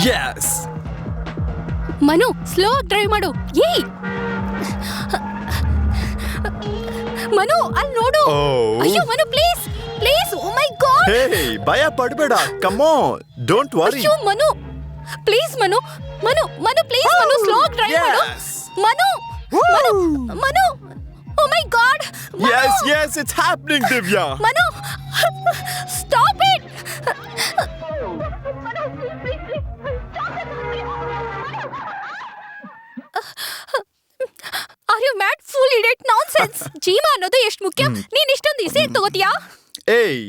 Yes. Manu slow ಆಗಿ drive ಮಾಡು. ಏಯ್ ಮನು ಅಲ್ಲಿ ನೋಡು. ಅಯ್ಯೋ Manu please please. Oh my God. Hey, ಭಯ ಪಡಬೇಡ. Come on. Don't worry. ಅಯ್ಯೋ Manu please. Manu Manu Manu please. Manu slow ಆಗಿ ಡ್ರೈವ್ ಮಾಡು. Manu Manu Manu. Oh my God. Yes, yes, it's happening, Divya. Manu stop it. Are you mad full idiot nonsense. ಜೀವ ಅನ್ನೋದು ಎಷ್ಟು ಮುಖ್ಯ. ನೀನ್ ಇಷ್ಟೊಂದು ಈಸಿ ತಗೋತೀಯಾ? ಏಯ್,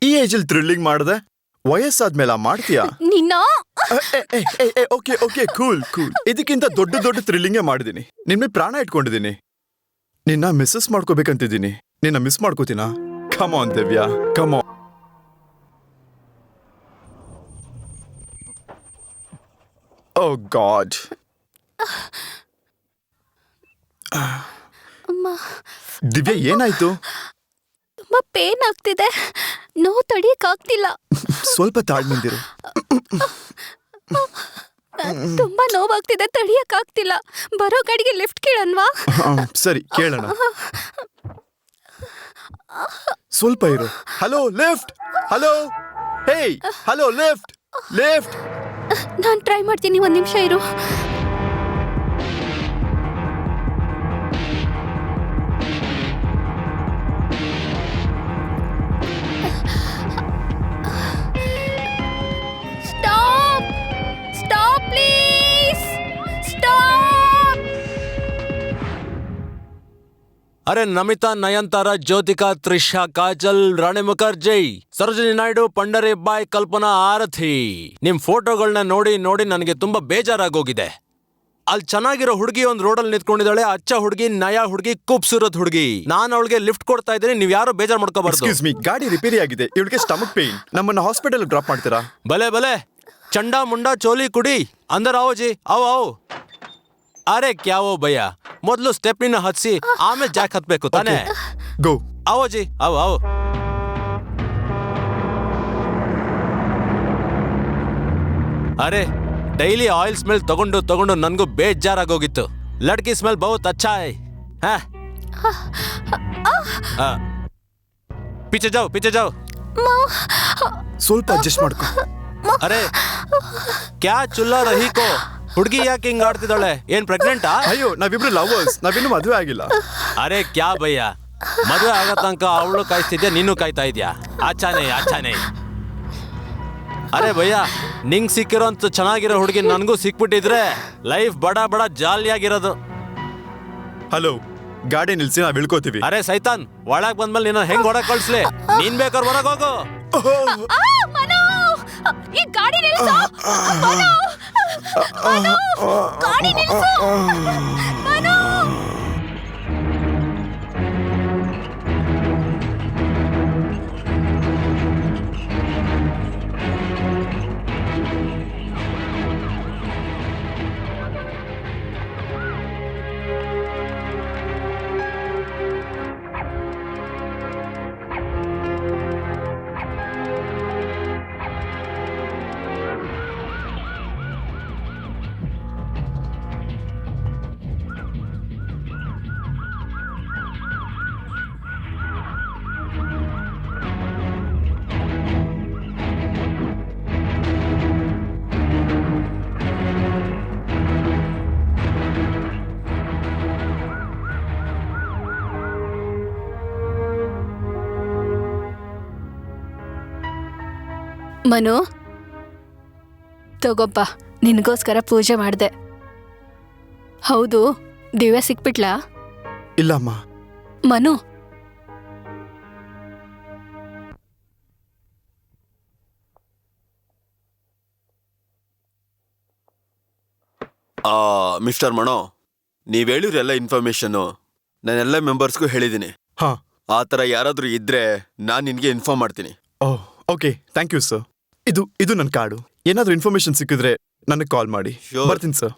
ಈ ಏಜಲ್ಲಿ ಥ್ರಿಲ್ಲಿಂಗ್ ಮಾಡ್ದೆ ವಯಸ್ಸಾದ್ಮೇಲೆ ಮಾಡ್ತೀಯಾ? ನಿನ್ನ ಓಕೆ ಓಕೆ ಕೂಲ್ ಕೂಲ್. ಇದಕ್ಕಿಂತ ದೊಡ್ಡ ದೊಡ್ಡ ಥ್ರಿಲ್ಲಿಂಗೇ ಮಾಡಿದೀನಿ. ನಿನ್ನ ಪ್ರಾಣ ಇಟ್ಕೊಂಡಿದ್ದೀನಿ. ನಿನ್ನ ಮಿಸ್ಸಸ್ ಮಾಡ್ಕೋಬೇಕಂತಿದ್ದೀನಿ. ನಿನ್ನ ಮಿಸ್ ಮಾಡ್ಕೋತೀನಾ? Come on Divya, come on. Oh God. Divya ಏನಾಯ್ತು? ತುಂಬಾ ಪೇನ್ ಆಗ್ತಿದೆ. ನೋವು ತಡಿಯಕ್ ಆಗ್ತಿಲ್ಲ. ಸ್ವಲ್ಪ ತಾಳ್ಮೆಂದಿರು. ತುಂಬಾ ನೋವಾಗ್ತಿದೆ, ತಡಿಯಕ್ ಆಗ್ತಿಲ್ಲ. ಬರೋ ಗಾಡಿಗೆ ಲಿಫ್ಟ್ ಕೇಳನ್ವಾ? ಸರಿ ಕೇಳೋಣ. ಸ್ವಲ್ಪ ಇರು. Hello lift. ಹಲೋ ಹೇಯ್ ಹಲೋ ಲಿಫ್ಟ್ ಲಿಫ್ಟ್. ನಾನ್ ಟ್ರೈ ಮಾಡ್ತೀನಿ, ಒಂದ್ ನಿಮಿಷ ಇರು. Stop stop please stop. ಅರೆ ನಮಿತಾ, ನಯನತಾರಾ, ಜ್ಯೋತಿಕಾ, ತ್ರಿಷಾ, ಕಾಜಲ್, ರಾಣಿ ಮುಖರ್ಜಿ, ಸರೋಜಿನಿ ನಾಯ್ಡು, ಪಂಡರಿ ಬಾಯ್, ಕಲ್ಪನಾ, ಆರತಿ. ನಿಮ್ ಫೋಟೋಗಳನ್ನ ನೋಡಿ ನೋಡಿ ನನಗೆ ತುಂಬಾ ಬೇಜಾರಾಗೋಗಿದೆ. ಅಲ್ಲಿ ಚೆನ್ನಾಗಿರೋ ಹುಡುಗಿ ಒಂದ್ ರೋಡಲ್ಲಿ ನಿಂತ್ಕೊಂಡಿದ್ದಾಳೆ. ಅಚ್ಚ ಹುಡುಗಿ, ನಯಾ ಹುಡುಗಿ, ಖೂಬ್ಸೂರತ್ ಹುಡುಗಿ. ನಾನು ಅವಳಿಗೆ ಲಿಫ್ಟ್ ಕೊಡ್ತಾ ಇದ್ದೀನಿ. ನೀವ್ ಯಾರು ಬೇಜಾರ್ ಮಾಡ್ಕೋಬಾರ್ದು. ಎಕ್ಸ್ಕ್ಯೂಸ್ ಮೀ, ಗಾಡಿ ರಿಪೇರಿ ಆಗಿದೆ. ಇವಳಿಗೆ ಸ್ಟಮಕ್ ಪೇನ್. ನಮ್ಮನ್ನ ಹಾಸ್ಪಿಟಲ್ ಡ್ರಾಪ್ ಮಾಡ್ತೀರಾ? ಭಲೆ ಭಲೆ. ಚಂಡಾ ಮುಂಡಾ ಚೋಲಿ ಕುಡಿ ಅಂದರ್ आओ जी, आओ आओ. ಅರೆ ಕ್ಯಾವೋ ಭಯ್ಯ, ಮೊದಲು ಸ್ಟೆಪ್ನಿನ ಹತ್ಸಿ ಆಮೇಲೆ ಜಾಕ್ ಹತ್ಬೇಕು ತಾನೆ. ಗೋ. आओ जी, आओ आओ. ಅರೆ ಡೈಲಿ ಆಯಿಲ್ ಸ್ಮೆಲ್ ತಗೊಂಡು ತಗೊಂಡು ನನ್ಗೂ ಬೇಜಾರಾಗೋಗಿತ್ತು. ಲಡ್ಕಿ ಸ್ಮೆಲ್ ಬಹುತ್ ಅಚ್ಚಾ ಹೈ. ಪೀಚೆ ಜಾವ್ ಪೀಚೆ ಜಾವ್. ಸ್ವಲ್ಪ ಅಡ್ಜಸ್ಟ್ ಮಾಡ್ಕೊ. ಅರೆ ಕ್ಯಾ ಚುಲ್ಲಾ ರಹಿ ಕೋ. ಹುಡುಗಿ ಯಾಕೆ ಹಿಂಗ್ ಆಡ್ತಿದ್ದಾಳೆ? ಏನ್ ಪ್ರೆಗ್ನೆಂಟಾ? ಅಯ್ಯೋ, ನಾವಿಬ್ರು ಲವರ್ಸ್. ನಾವಿನ್ನು ಮದುವೆ ಆಗಿಲ್ಲ. ಅರೆ ಕ್ಯಾ ಭಯ್ಯ, ಮದುವೆ ಆಗೋ ತನಕ ಅವಳು ಕಾಯ್ತಿದ್ಯಾ, ನೀನು ಕಾಯ್ತಾ ಇದ್ಯಾ? ಆಚಾನೆ ಆಚಾನೆ. ಅರೆ ಭಯ್ಯ, ನಿಂಗ್ ಸಿಕ್ಕಿರೋಂತ ಚೆನ್ನಾಗಿರೋ ಹುಡುಗಿ ನನ್ಗೂ ಸಿಕ್ಬಿಟ್ಟಿದ್ರೆ ಲೈಫ್ ಬಡ ಬಡ ಜಾಲಿಯಾಗಿರೋದು. ಹಲೋ, ಗಾಡಿ ನಿಲ್ಸಿ, ನಾವ್ ಇಳ್ಕೋತೀವಿ. ಅರೆ ಸೈತಾನ್, ಒಳಗ್ ಬಂದ್ಮೇಲೆ ನಿನ್ನ ಹೆಂಗ್ ಹೊರಗ್ ಕಳ್ಸ್ಲಿ? ನೀನ್ ಬೇಕಾದ್ರೆ ಹೊರಗ್ ಹೋಗು. ಮನು ಈ ಗಾಡಿ ನಿಲ್ಸು. ಮನು ಮನು ಗಾಡಿ ನಿಲ್ಸು. ಮನು ಮನು ತಗೋಪ್ಪ, ನಿನಗೋಸ್ಕರ ಪೂಜೆ ಮಾಡಿದೆ. ಹೌದು, ದಿವ್ಯ ಸಿಕ್ಬಿಟ್ಲಾ? ಇಲ್ಲಮ್ಮ. ಮನು ಮಿಸ್ಟರ್ ಮಣೋ, ನೀವ್ ಹೇಳಿದ್ರೆಲ್ಲ ಇನ್ಫಾರ್ಮೇಶನ್ ನಾನೆಲ್ಲ ಮೆಂಬರ್ಸ್ಗೂ ಹೇಳಿದ್ದೀನಿ. ಹಾ, ಆ ಥರ ಯಾರಾದ್ರೂ ಇದ್ರೆ ನಾನು ನಿನ್ಗೆ ಇನ್ಫಾರ್ಮ್ ಮಾಡ್ತೀನಿ. Oh okay, thank you sir. ಇದು ನನ್ನ ಕಾರ್ಡು. ಏನಾದರೂ ಇನ್ಫಾರ್ಮೇಶನ್ ಸಿಕ್ಕಿದ್ರೆ ನನಗೆ ಕಾಲ್ ಮಾಡಿ. Sure. ಬರ್ತೀನಿ ಸರ್.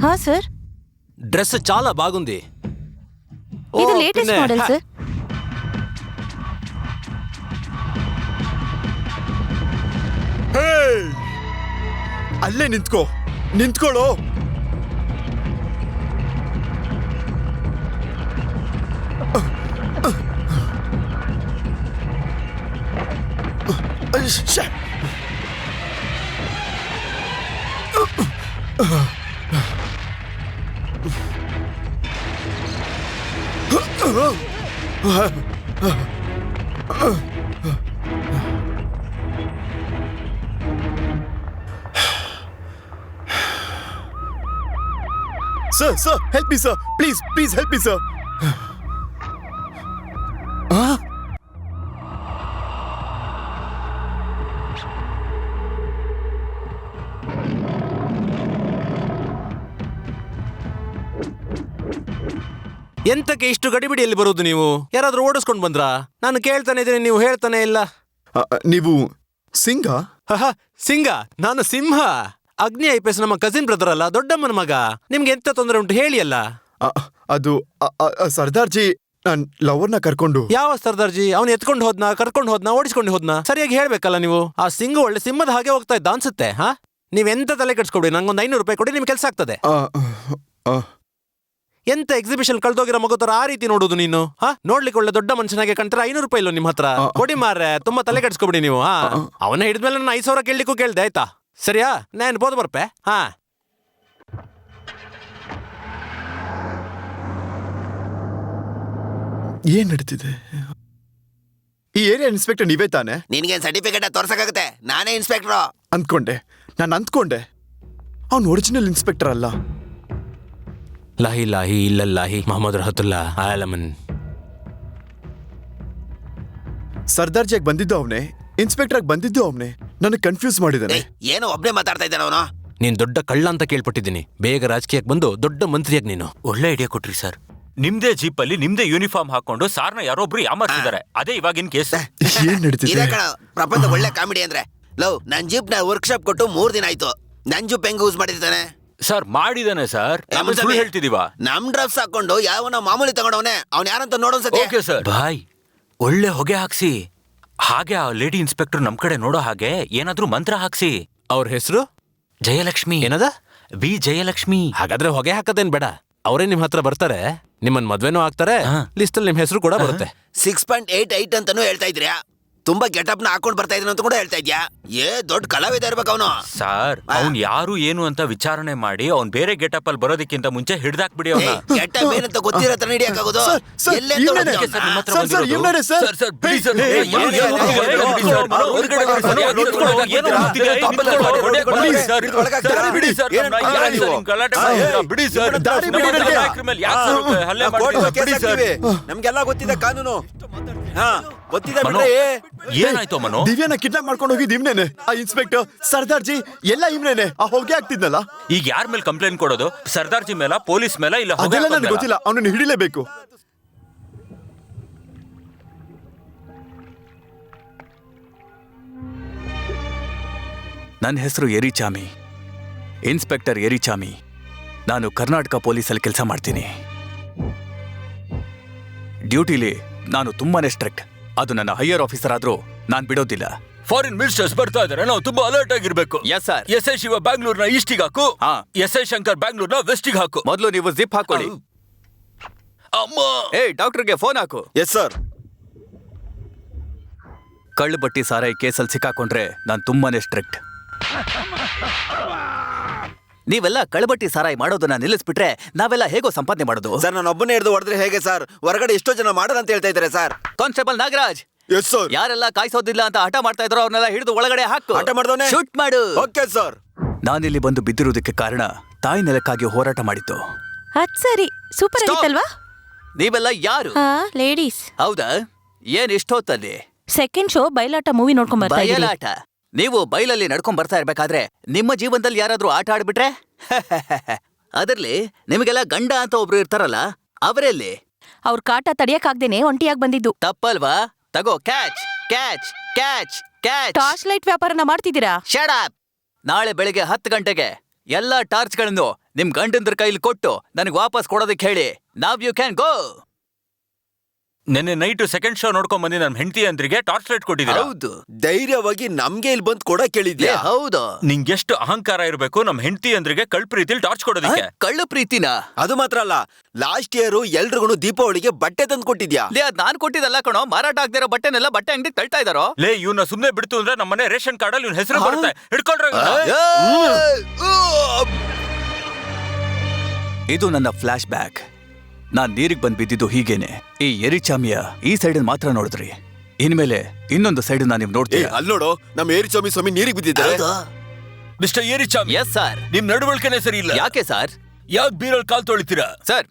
హా సార్, డ్రెస్ చాలా బాగుంది. ఇది ఓ, లేటెస్ట్ పిన్నే. Model sir. ಅಲ್ಲೇ ನಿಂತ್ಕೊಳ್ಳೋ. Sir, help me, sir. Please help me, sir. ಎಂತಕ್ಕೆ ಇಷ್ಟು ಗಡಿಬಿಡಿಯಲ್ಲಿ ಬರುವುದು ನೀವು? ಯಾರಾದ್ರೂ ಓಡಿಸ್ಕೊಂಡು ಬಂದ್ರಾ? ನಾನು ಕೇಳ್ತಾನೆ ಇದ್ದೀನಿ, ನೀವು ಹೇಳ್ತಾನೆ ಇಲ್ಲ. ನೀವು ಸಿಂಗ? ಸಿಂಗ? ನಾನು ಸಿಂಹ. ಅಗ್ನಿ ಐಪಿಎಸ್ ನಮ್ಮ ಕಸಿನ್ ಬ್ರದರ್ ಅಲ್ಲ, ದೊಡ್ಡಮ್ಮನ ಮಗ. ನಿಮ್ಗೆ ಎಂತ ತೊಂದರೆ ಉಂಟು ಹೇಳಿ ಅಲ್ಲ. ಅದು ಸರ್ದಾರ್ಜಿ ನನ್ ಲವರ್ನ ಕರ್ಕೊಂಡು. ಯಾವ ಸರ್ದಾರ್ಜಿ? ಅವನು ಎತ್ಕೊಂಡು ಹೋದ್ನಾ, ಕರ್ಕೊಂಡು ಹೋದ್ನಾ, ಓಡಿಸ್ಕೊಂಡು ಹೋದ್ನಾ? ಸರಿಯಾಗಿ ಹೇಳ್ಬೇಕಲ್ಲ ನೀವು. ಆ ಸಿಂಗ ಒಳ್ಳೆ ಸಿಂಹದ ಹಾಗೆ ಹೋಗ್ತಾ ಇದ್ದ ಅನ್ಸುತ್ತೆ. ನೀವೆಂತ ತಲೆ ಕೆಡ್ಸ್ಕೊಡಿ, ನಂಗೊಂದು 500 ರೂಪಾಯಿ ಕೊಡಿ, ನಿಮ್ ಕೆಲಸ ಆಗ್ತದೆ. ಎಂತ ಎಕ್ಸಿಬಿಷನ್ ಕಳ್ದೋಗಿರೋ ಮಗು ತರ ಆ ರೀತಿ ನೋಡುದು ನೀನು? ನೋಡ್ಲಿಕ್ಕೆ ಒಳ್ಳೆ ದೊಡ್ಡ ಮನುಷ್ಯನಾಗೆ ಕಂಡ್ರೆ 500 ರೂಪಾಯಿ ಇಲ್ಲೋ ನಿಮ್ ಹತ್ರ? ಕೊಡಿ ಮಾರ್ರೆ, ತುಂಬಾ ತಲೆ ಕೆಡ್ಸ್ಕೊಬಿಡಿ ನೀವು. ಅವನ ಹಿಡಿದ್ಮೇಲೆ ನಾನು 5,000 ಕೇಳಲಿಕ್ಕೂ ಕೇಳ್ದೆ, ಆಯ್ತಾ? ಸರಿಯಾ? ನಾನು ಬೋದು ಬರ್ಪೆ. ಏನ್ ನಡೀತಿದೆ? ಈ ಏರಿಯಾ ಇನ್ಸ್ಪೆಕ್ಟರ್ ನೀವೇ ತಾನೆ? ನಿನ್ಗೇನ್ ಸರ್ಟಿಫಿಕೇಟ್ ತೋರ್ಸಕ್ಕಾಗತ್ತೆ? ನಾನೇ ಇನ್ಸ್ಪೆಕ್ಟ್ರು. ನಾನು ಅಂದ್ಕೊಂಡೆ ಅವ್ನು ಒರಿಜಿನಲ್ ಇನ್ಸ್ಪೆಕ್ಟರ್ ಅಲ್ಲ. ಲಾಹಿ ಲಾಹಿ ಇಲ್ಲಲ್ಲಾಹಿ ಮೊಹಮ್ಮದ್ ರಹತುಲ್ಲಾ ಆಲಮನ್. ಸರ್ದಾರ್ಜಿಯಾಗಿ ಬಂದಿದ್ದು ಅವನೇ, ಇನ್ಸ್ಪೆಕ್ಟರ್ ಆಗಿ ಬಂದಿದ್ದು ಅವನೇ. ನನಗೆ ಕನ್ಫ್ಯೂಸ್ ಮಾಡಿದಾನೆ. ಏನೋ ಒಬ್ನೇ ಮಾತಾಡ್ತಾ ಇದ್ದಾನ ಅವನು. ನೀನ್ ದೊಡ್ಡ ಕಳ್ಳ ಅಂತ ಕೇಳ್ಪಟ್ಟಿದ್ದೀನಿ. ಬೇಗ ರಾಜಕೀಯಕ್ಕೆ ಬಂದು ದೊಡ್ಡ ಮಂತ್ರಿಯಾಗಿ ನೀನು. ಒಳ್ಳೆ ಐಡಿಯಾ ಕೊಟ್ರಿ ಸರ್. ನಿಮ್ದೇ ಜೀಪಲ್ಲಿ ನಿಮ್ದೇ ಯೂನಿಫಾರ್ಮ್ ಹಾಕೊಂಡು ಸಾರ್ನ ಯಾರೊಬ್ರು ಯಾಮಾರ್ಸಿದ್ದಾರೆ. ಅದೇ ಇವಾಗಿನ ಕೇಸ್. ಏನ್ ನಡೀತಿದೆ? ಇದೇ ಕಣ ಪ್ರಪಂಚ ಒಳ್ಳೆ ಕಾಮಿಡಿ ಅಂದ್ರೆ. ಲವ್, ನನ್ ಜೀಪ್ ನ ವರ್ಕ್ಶಾಪ್ ಕೊಟ್ಟು 3 ದಿನ ಆಯ್ತು. ನನ್ ಜೀಪ್ ಹೆಂಗ್ ಯೂಸ್ ಮಾಡಿರ್ತಾನೆ ಸರ್? ಮಾಡಿದಾನೆ ಸರ್. ಸುಳ್ಳು ಹೇಳ್ತಿದೀವ? ನಮ್ ಡ್ರೆಸ್ ಹಾಕೊಂಡು ಯಾವನ ಮಾಮೂಲಿ ತಗೊಂಡವನೆ, ಅವ್ನ ಯಾರಂತ ನೋಡೋನ್ಸತಿ. Okay sir. ಬಾಯ್, ಒಳ್ಳೆ ಹೊಗೆ ಹಾಕ್ಸಿ. ಹಾಗೆ ಆ ಲೇಡಿ ಇನ್ಸ್ಪೆಕ್ಟರ್ ನಮ್ ಕಡೆ ನೋಡೋ ಹಾಗೆ ಏನಾದ್ರೂ ಮಂತ್ರ ಹಾಕ್ಸಿ. ಅವ್ರ ಹೆಸರು ಜಯಲಕ್ಷ್ಮಿ. ಏನದ? ಬಿ ಜಯಲಕ್ಷ್ಮಿ. ಹಾಗಾದ್ರೆ ಹೊಗೆ ಹಾಕದೇನ್ ಬೇಡ, ಅವರೇ ನಿಮ್ ಹತ್ರ ಬರ್ತಾರೆ, ನಿಮ್ಮನ್ ಮದ್ವೆನೂ ಆಗ್ತಾರೆ, ಲಿಸ್ಟ್ ಅಲ್ಲಿ ನಿಮ್ ಹೆಸರು ಕೂಡ ಬರುತ್ತೆ. 6.88 ಅಂತಾನು ಹೇಳ್ತಾ ಇದ್ರ್ಯಾ? ತುಂಬಾ ಗೆಟಪ್ ನ ಹಾಕೊಂಡ್ ಬರ್ತಾ ಇದ್ದೀನಿ ಅಂತ ಕೂಡ ಹೇಳ್ತಾ ಇದ್ಯಾ? ದೊಡ್ಡ ಕಲಾವಿದ ಇರ್ಬೇಕು ಅವನು. ಸರ್, ಅವ್ನ್ ಯಾರು ಏನು ಅಂತ ವಿಚಾರಣೆ ಮಾಡಿ ಅವ್ನ್ ಬೇರೆ ಗೆಟಪ್ ಅಲ್ಲಿ ಬರೋದಕ್ಕಿಂತ ಮುಂಚೆ ಹಿಡ್ದಾಕ್ಬಿಡಿ ಅವ್ನ. ಗೆಟಪ್ ಏನಂತ ಗೊತ್ತಿರೋ ತರ ಹಿಡಿಯಕ್ಕಾಗೋದು? ಎಲ್ಲೆಂತ ನಮ್ಗೆಲ್ಲ ಗೊತ್ತಿದೆ ಕಾನೂನು. ಗೊತ್ತಿದೆ ಬಿಡ್ರಿ. ಏನಾಯ್ತು ಮನು? ದಿವ್ಯಾನ ಕಿಡ್ನಾಪ್ ಮಾಡ್ಕೊಂಡು ಹೋಗಿದ್ ಇವ್ನೇನೆ. ಆ ಇನ್ಸ್ಪೆಕ್ಟರ್ ಸರ್ದಾರ್ಜಿ ಎಲ್ಲ ಇವ್ನೇನೆ. ಆ ಹೊಗೆ ಆಗ್ತಿದ್ನಲ್ಲ. ಈಗ ಯಾರ ಮೇಲೆ ಕಂಪ್ಲೇಂಟ್ ಕೊಡೋದು? ಸರ್ದಾರ್ಜಿ ಮೇಲ, ಪೊಲೀಸ್ ಮೇಲ, ಇಲ್ಲ ಅದೆಲ್ಲ ನನಗೆ ಗೊತ್ತಿಲ್ಲ. ಅವನನ್ನು ಹಿಡಿಲೇಬೇಕು. ನನ್ನ ಹೆಸರು ಎರಿಚಾಮಿ, ಇನ್ಸ್ಪೆಕ್ಟರ್ ಎರಿಚಾಮಿ. ನಾನು ಕರ್ನಾಟಕ ಪೊಲೀಸಲ್ಲಿ ಕೆಲಸ ಮಾಡ್ತೀನಿ. ಡ್ಯೂಟಿಲಿ ನಾನು ತುಂಬಾನೇ ಸ್ಟ್ರಿಕ್ಟ್. ಅದು ನನ್ನ ಹೈಯರ್ ಆಫೀಸರ್ ಆದ್ರೂ ನಾನ್ ಬಿಡೋದಿಲ್ಲ. ಫಾರಿನ್ ಮಿನಿಸ್ಟರ್ಸ್ ಬರ್ತಾ ಇದಾರೆ, ನಾವು ತುಂಬಾ ಅಲರ್ಟ್ ಆಗಿರ್ಬೇಕು. Yes sir. ಎಸ್.ಐ. ಶಿವ ಬ್ಯಾಂಗ್ಳೂರ್ನ ಈಸ್ಟಿಗೆ ಹಾಕು. ಎಸ್.ಐ. ಶಂಕರ್ ಬ್ಯಾಂಗ್ಳೂರ್ನ ವೆಸ್ಟಿಗೆ ಹಾಕು. ಮೊದಲು ನೀವು ಜಿಪ್ ಹಾಕೊಳ್ಳಿ. ಅಮ್ಮ, ಡಾಕ್ಟರ್ಗೆ ಫೋನ್ ಹಾಕು. Yes sir. ಕಳ್ಳು ಬಟ್ಟಿ ಸಾರಾಯಿ ಕೇಸಲ್ಲಿ ಸಿಕ್ಕಾಕೊಂಡ್ರೆ ನಾನು ತುಂಬಾನೇ ಸ್ಟ್ರಿಕ್ಟ್. ನೀವೆಲ್ಲ ಕಳಬಟ್ಟಿ ಸಾರಾಯಿ ಮಾಡೋದನ್ನ ನಿಲ್ಲಿಸ್ಬಿಟ್ರೆ ನಾವೆಲ್ಲ ಹೇಗೋ ಸಂಪಾದನೆ ಮಾಡೋದು. ಸರ್ ನಾನು ಒಬ್ಬನೇ ಹಿಡಿದು ಹೊಡೆದ್ರೆ ಹೇಗೆ ಸರ್? ಹೊರಗಡೆ ಎಷ್ಟೋ ಜನ ಮಾಡಲ್ಲ ಅಂತ ಹೇಳ್ತಾ ಇದ್ದಾರೆ sir. Constable Nagaraj, yes sir. ಯಾರೆಲ್ಲ ಕಾಯಿಸೋದಿಲ್ಲ ಅಂತ ಹಠ ಮಾಡ್ತಾ ಇದ್ರೋ ಅವ್ರನ್ನೆಲ್ಲ ಹಿಡಿದು ಒಳಗಡೆ ಹಾಕು. ಹಠ ಮಾಡ್ದವ್ನೆ? ಶೂಟ್ ಮಾಡು. Okay sir. ನಾನಿಲ್ಲಿ ಬಂದು ಬಿದ್ದಿರೋದಕ್ಕೆ ಕಾರಣ ತಾಯಿ ನೆಲಕ್ಕಾಗಿ ಹೋರಾಟ ಮಾಡಿದ್ದು. ಅದ್ ಸರಿ, ಸೂಪರ್ Stop. ಆಗಿತ್ತಲ್ವಾ? ನೀವೆಲ್ಲ ಯಾರು? ಹಾ, ಲೇಡೀಸ್. ಹೌದಾ? ಏನ್ ಇಷ್ಟೊತ್ತಲ್ಲಿ ಸೆಕೆಂಡ್ ಶೋ ಬಯಲಾಟ ಮೂವಿ ನೋಡ್ಕೊಂಡ್ ಬರ್ತಾ ಇದ್ದೀನಿ. ಬಯಲಾಟ? ನೀವು ಬಯಲಲ್ಲಿ ನಡ್ಕೊಂಡ್ ಬರ್ತಾ ಇರ್ಬೇಕಾದ್ರೆ ನಿಮ್ಮ ಜೀವನದಲ್ಲಿ ಯಾರಾದ್ರೂ ಆಟ ಆಡ್ಬಿಟ್ರೆ ಅದರಲ್ಲಿ ನಿಮಗೆಲ್ಲ ಗಂಡ ಅಂತ ಒಬ್ರು ಇರ್ತಾರಲ್ಲ, ಅವರಲ್ಲಿ ಅವ್ರ ಕಾಟ ತಡಿಯಕ್ಕಾಗ್ದೇನೆ ಒಂಟಿಯಾಗಿ ಬಂದಿದ್ದು. ತಪ್ಪಲ್ವಾ? ತಗೋ, catch catch catch catch. Torch light ವ್ಯಾಪಾರನ ಮಾಡ್ತಿದ್ದೀರಾ? Shut up. ನಾಳೆ ಬೆಳಿಗ್ಗೆ 10 ಗಂಟೆಗೆ ಎಲ್ಲಾ ಟಾರ್ಚ್ಗಳನ್ನು ನಿಮ್ ಗಂಡಂದ್ರ ಕೈಲಿ ಕೊಟ್ಟು ನನಗೆ ವಾಪಸ್ ಕೊಡೋದಕ್ಕೆ ಹೇಳಿ. ನಾವ್ ಯು ಕ್ಯಾನ್ ಗೋ. ನಿನ್ನೆ ನೈಟ್ ಸೆಕೆಂಡ್ ಶೋ ನೋಡ್ಕೊಂಡ್ ಬಂದಿ ನಮ್ ಹೆಂಡತಿ ಅಂದ್ರಿಗೆ ಟಾರ್ಚ್ ಲೈಟ್ ಕೊಟ್ಟಿದ್ದೀರಾ? ಹೌದು. ಧೈರ್ಯವಾಗಿ ನಮ್ಗೆ ಇಲ್ಲಿ ಬಂದು ಕೊಡ ಕೇಳಿದ್ಯಾ? ಹೌದು. ನಿಂಗೆಷ್ಟು ಅಹಂಕಾರ ಇರಬೇಕು ನಮ್ ಹೆಂಡತಿ ಅಂದ್ರಿಗೆ ಕಳ್ ಪ್ರೀತಿಲಿ ಟಾರ್ಚ್ ಕೊಡೋದಕ್ಕೆ. ಕಳ್ಳು ಪ್ರೀತಿನ? ಅದು ಮಾತ್ರ ಅಲ್ಲ, ಲಾಸ್ಟ್ ಇಯರ್ ಎಲ್ರಿಗೂ ದೀಪಾವಳಿಗೆ ಬಟ್ಟೆ ತಂದು ಕೊಟ್ಟಿದ್ಯಾ? ಲೇ, ಅದ್ ನಾನ್ ಕೊಟ್ಟಿದ್ದಲ್ಲ ಕಣೋ. ಮಾರಾಟ ಆಗ್ದಿರೋ ಬಟ್ಟೆನೆಲ್ಲ ಬಟ್ಟೆ ಅಂಗಡಿ ತಳ್ತಾ ಇದಾರೋ. ಲೇ, ಇವ್ನ ಸುಮ್ನೆ ಬಿಡ್ತು ಅಂದ್ರೆ ನಮ್ಮನೆ ರೇಷನ್ ಕಾರ್ಡ್ ಅಲ್ಲಿ ಇವ್ನ ಹೆಸರು ಬರುತ್ತೆ. ಹಿಡ್ಕೊಳ್ರ. ಇದು ನನ್ನ ಫ್ಲಾಶ್ ಬ್ಯಾಕ್. ನಾನ್ ನೀರಿಗೆ ಬಂದ್ ಬಿದ್ದಿದ್ದು ಹೀಗೇನೆ. ಈ ಎರಿಚಾಮಿಯ ಈ ಸೈಡ್ ಮಾತ್ರ ನೋಡಿದ್ರಿ, ಇನ್ಮೇಲೆ ಇನ್ನೊಂದು ಸೈಡ್ ನೀವು ಏ, ನೋಡ್ತೀರಾ. ಅಲ್ಲಿ ನೋಡು, ನಮ್ಮ ಏರಿಚಾಮಿ ಸ್ವಾಮಿ ನೀರಿಗೆ ಬಿದ್ದಿದ್ದಾರೆ. Mister Erichami, yes sir. ನಿಮ್ ನಡವಳಿಕೆನೆ ಸರಿ ಇಲ್ಲ. ಯಾಕೆ ಸರ್? ಯಾಕೆ ಬೀರಲ್ಲಿ ಕಾಲ್ ತೊಳಿತೀರಾ? Sir,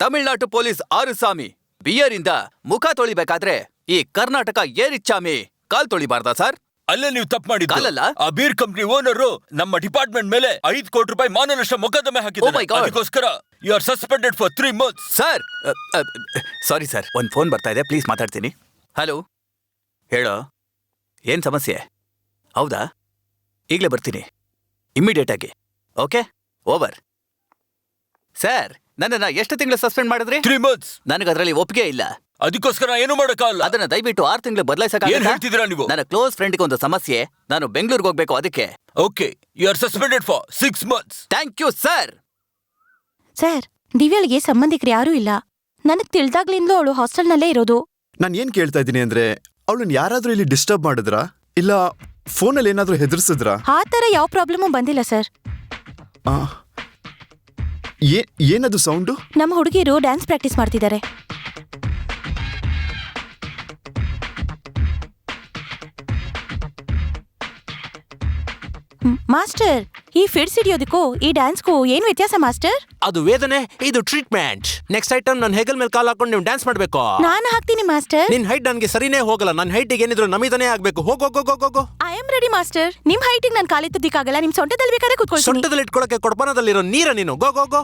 Tamil Nadu police Arusami beer ಇಂದ ಮುಖ ತೊಳಿಬೇಕಾದ್ರೆ ಈ ಕರ್ನಾಟಕ ಏರಿಚಾಮಿ ಕಾಲ್ ತೊಳಿಬಾರ್ದಾ ಸರ್? ಅಲ್ಲೇ ನೀವು ತಪ್ಪು ಮಾಡಿದ್ದು. ಕಾಲಲ್ಲ? ಆ ಬೀರ್ ಕಂಪನಿ ಓನರು ನಮ್ಮ ಡಿಪಾರ್ಟ್ಮೆಂಟ್ ಮೇಲೆ 5 ಕೋಟಿ ರೂಪಾಯಿ ಮಾನನಷ್ಟ ಮೊಕದ್ದಮೆ Oh my ಹಾಕಿದ್ದಾರೆ. God. ಅದಕ್ಕೋಸ್ಕರ you are suspended for 3 months. Sir, sorry sir, ಒಂದ್ ಫೋನ್ ಬರ್ತಾ ಇದೆ, ಪ್ಲೀಸ್ ಮಾತಾಡ್ತೀನಿ. ಹಲೋ, ಹೇಳೋ, ಏನ್ ಸಮಸ್ಯೆ? ಹೌದಾ, ಈಗಲೇ ಬರ್ತೀನಿ, ಇಮ್ಮಿಡಿಯೇಟ್ ಆಗಿ. Okay, over. ಸರ್, ನನ್ನನ್ನ ಎಷ್ಟು ತಿಂಗಳು ಸಸ್ಪೆಂಡ್ ಮಾಡಿದ್ರಿ? 3 months. ನನಗದ್ರಲ್ಲಿ ಒಪ್ಪಿಗೆ ಇಲ್ಲ. ಅದಕ್ಕೋಸ್ಕರ ಏನು ಮಾಡಕ್ಕಾಗಲ್ಲ. ಅದನ್ನ ದಯವಿಟ್ಟು 6 ತಿಂಗಳು ಏನ್ ಬದಲಾಯಿಸಕ್ಕಾಗಲ್ಲ. ಹೇಳ್ತಿದ್ದೀರಾ ನೀವು? ನನ್ನ ಕ್ಲೋಸ್ ಫ್ರೆಂಡ್ಗೆ ಒಂದು ಸಮಸ್ಯೆ, ನಾನು ಬೆಂಗಳೂರಿಗೆ ಹೋಗ್ಬೇಕು, ಅದಕ್ಕೆ. Okay, you are suspended for 6 months. Thank you sir. Sir, ದಿವ್ಯಾಳಿಗೆ ಸಂಬಂಧಿಕರು ಯಾರೂ ಇಲ್ಲ. ನನಗ್ ತಿಳಿದಾಗ್ಲಿಂದಲೂ ಅವಳು ಹಾಸ್ಟೆಲ್ನಲ್ಲೇ ಇರೋದು. ನಾನು ಏನ್ ಕೇಳ್ತಾ ಇದ್ದೀನಿ ಅಂದ್ರೆ, ಅವಳನ್ನ ಯಾರಾದ್ರೂ ಇಲ್ಲಿ ಡಿಸ್ಟರ್ಬ್ ಮಾಡಿದ್ರಾ ಇಲ್ಲ ಫೋನಲ್ಲಿ ಏನಾದ್ರೂ ಹೆದರ್ಸಿದ್ರಾ? ಆ ಥರ ಯಾವ ಪ್ರಾಬ್ಲಮೂ ಬಂದಿಲ್ಲ ಸರ್. ಆ, ಏನದು ಸೌಂಡು? ನಮ್ಮ ಹುಡುಗಿರು ಡ್ಯಾನ್ಸ್ ಪ್ರಾಕ್ಟೀಸ್ ಮಾಡ್ತಿದ್ದಾರೆ. ಮಾಸ್ಟರ್, ಈ ಫಿಡ್ಸ್ ಹಿಡಿಯೋದಕ್ಕೂ ಈ ಡ್ಯಾನ್ಸ್ಗೂ ಏನ್ ವ್ಯತ್ಯಾಸ ಮಾಸ್ಟರ್? ಅದು ವೇದನೆ, ಇದು ಟ್ರೀಟ್ಮೆಂಟ್. ನೆಕ್ಸ್ಟ್ ಐಟಮ್ ನನ್ನ ಹೆಗಲ್ ಮೇಲೆ ಕಾಲ್ ಹಾಕೊಂಡು ನೀವು ಡ್ಯಾನ್ಸ್ ಮಾಡ್ಬೇಕು. ನಾನು ಹಾಕ್ತೀನಿ ಮಾಸ್ಟರ್. ನಿನ್ ಹೈಟ್ ನನ್ಗೆ ಸರಿನೇ ಹೋಗಲ್ಲ. ನನ್ನ ಹೈಟಿಗೆ ಏನಿದ್ರು ನಮಿತಾನೇ ಆಗ್ಬೇಕು. ಹೋಗೋ. I am ready master. ನಿಮ್ ಹೈಟಿಗೆ ನಾನು ಕಾಲೆತ್ತೋದಿಕ್ಕಾಗಲ್ಲ. ನಿಮ್ ಸೊಂಟದಲ್ಲಿ ಬೇಕಾದ್ರೆ ಕೂತ್ಕೊಳ್ತೀನಿ. ಸೊಂಟದಲ್ಲಿ ಇಟ್ಕೊಳಕ್ಕೆ ಕೊಡಪಾನದಲ್ಲಿರೋ ನೀರ ನೀನು. Go.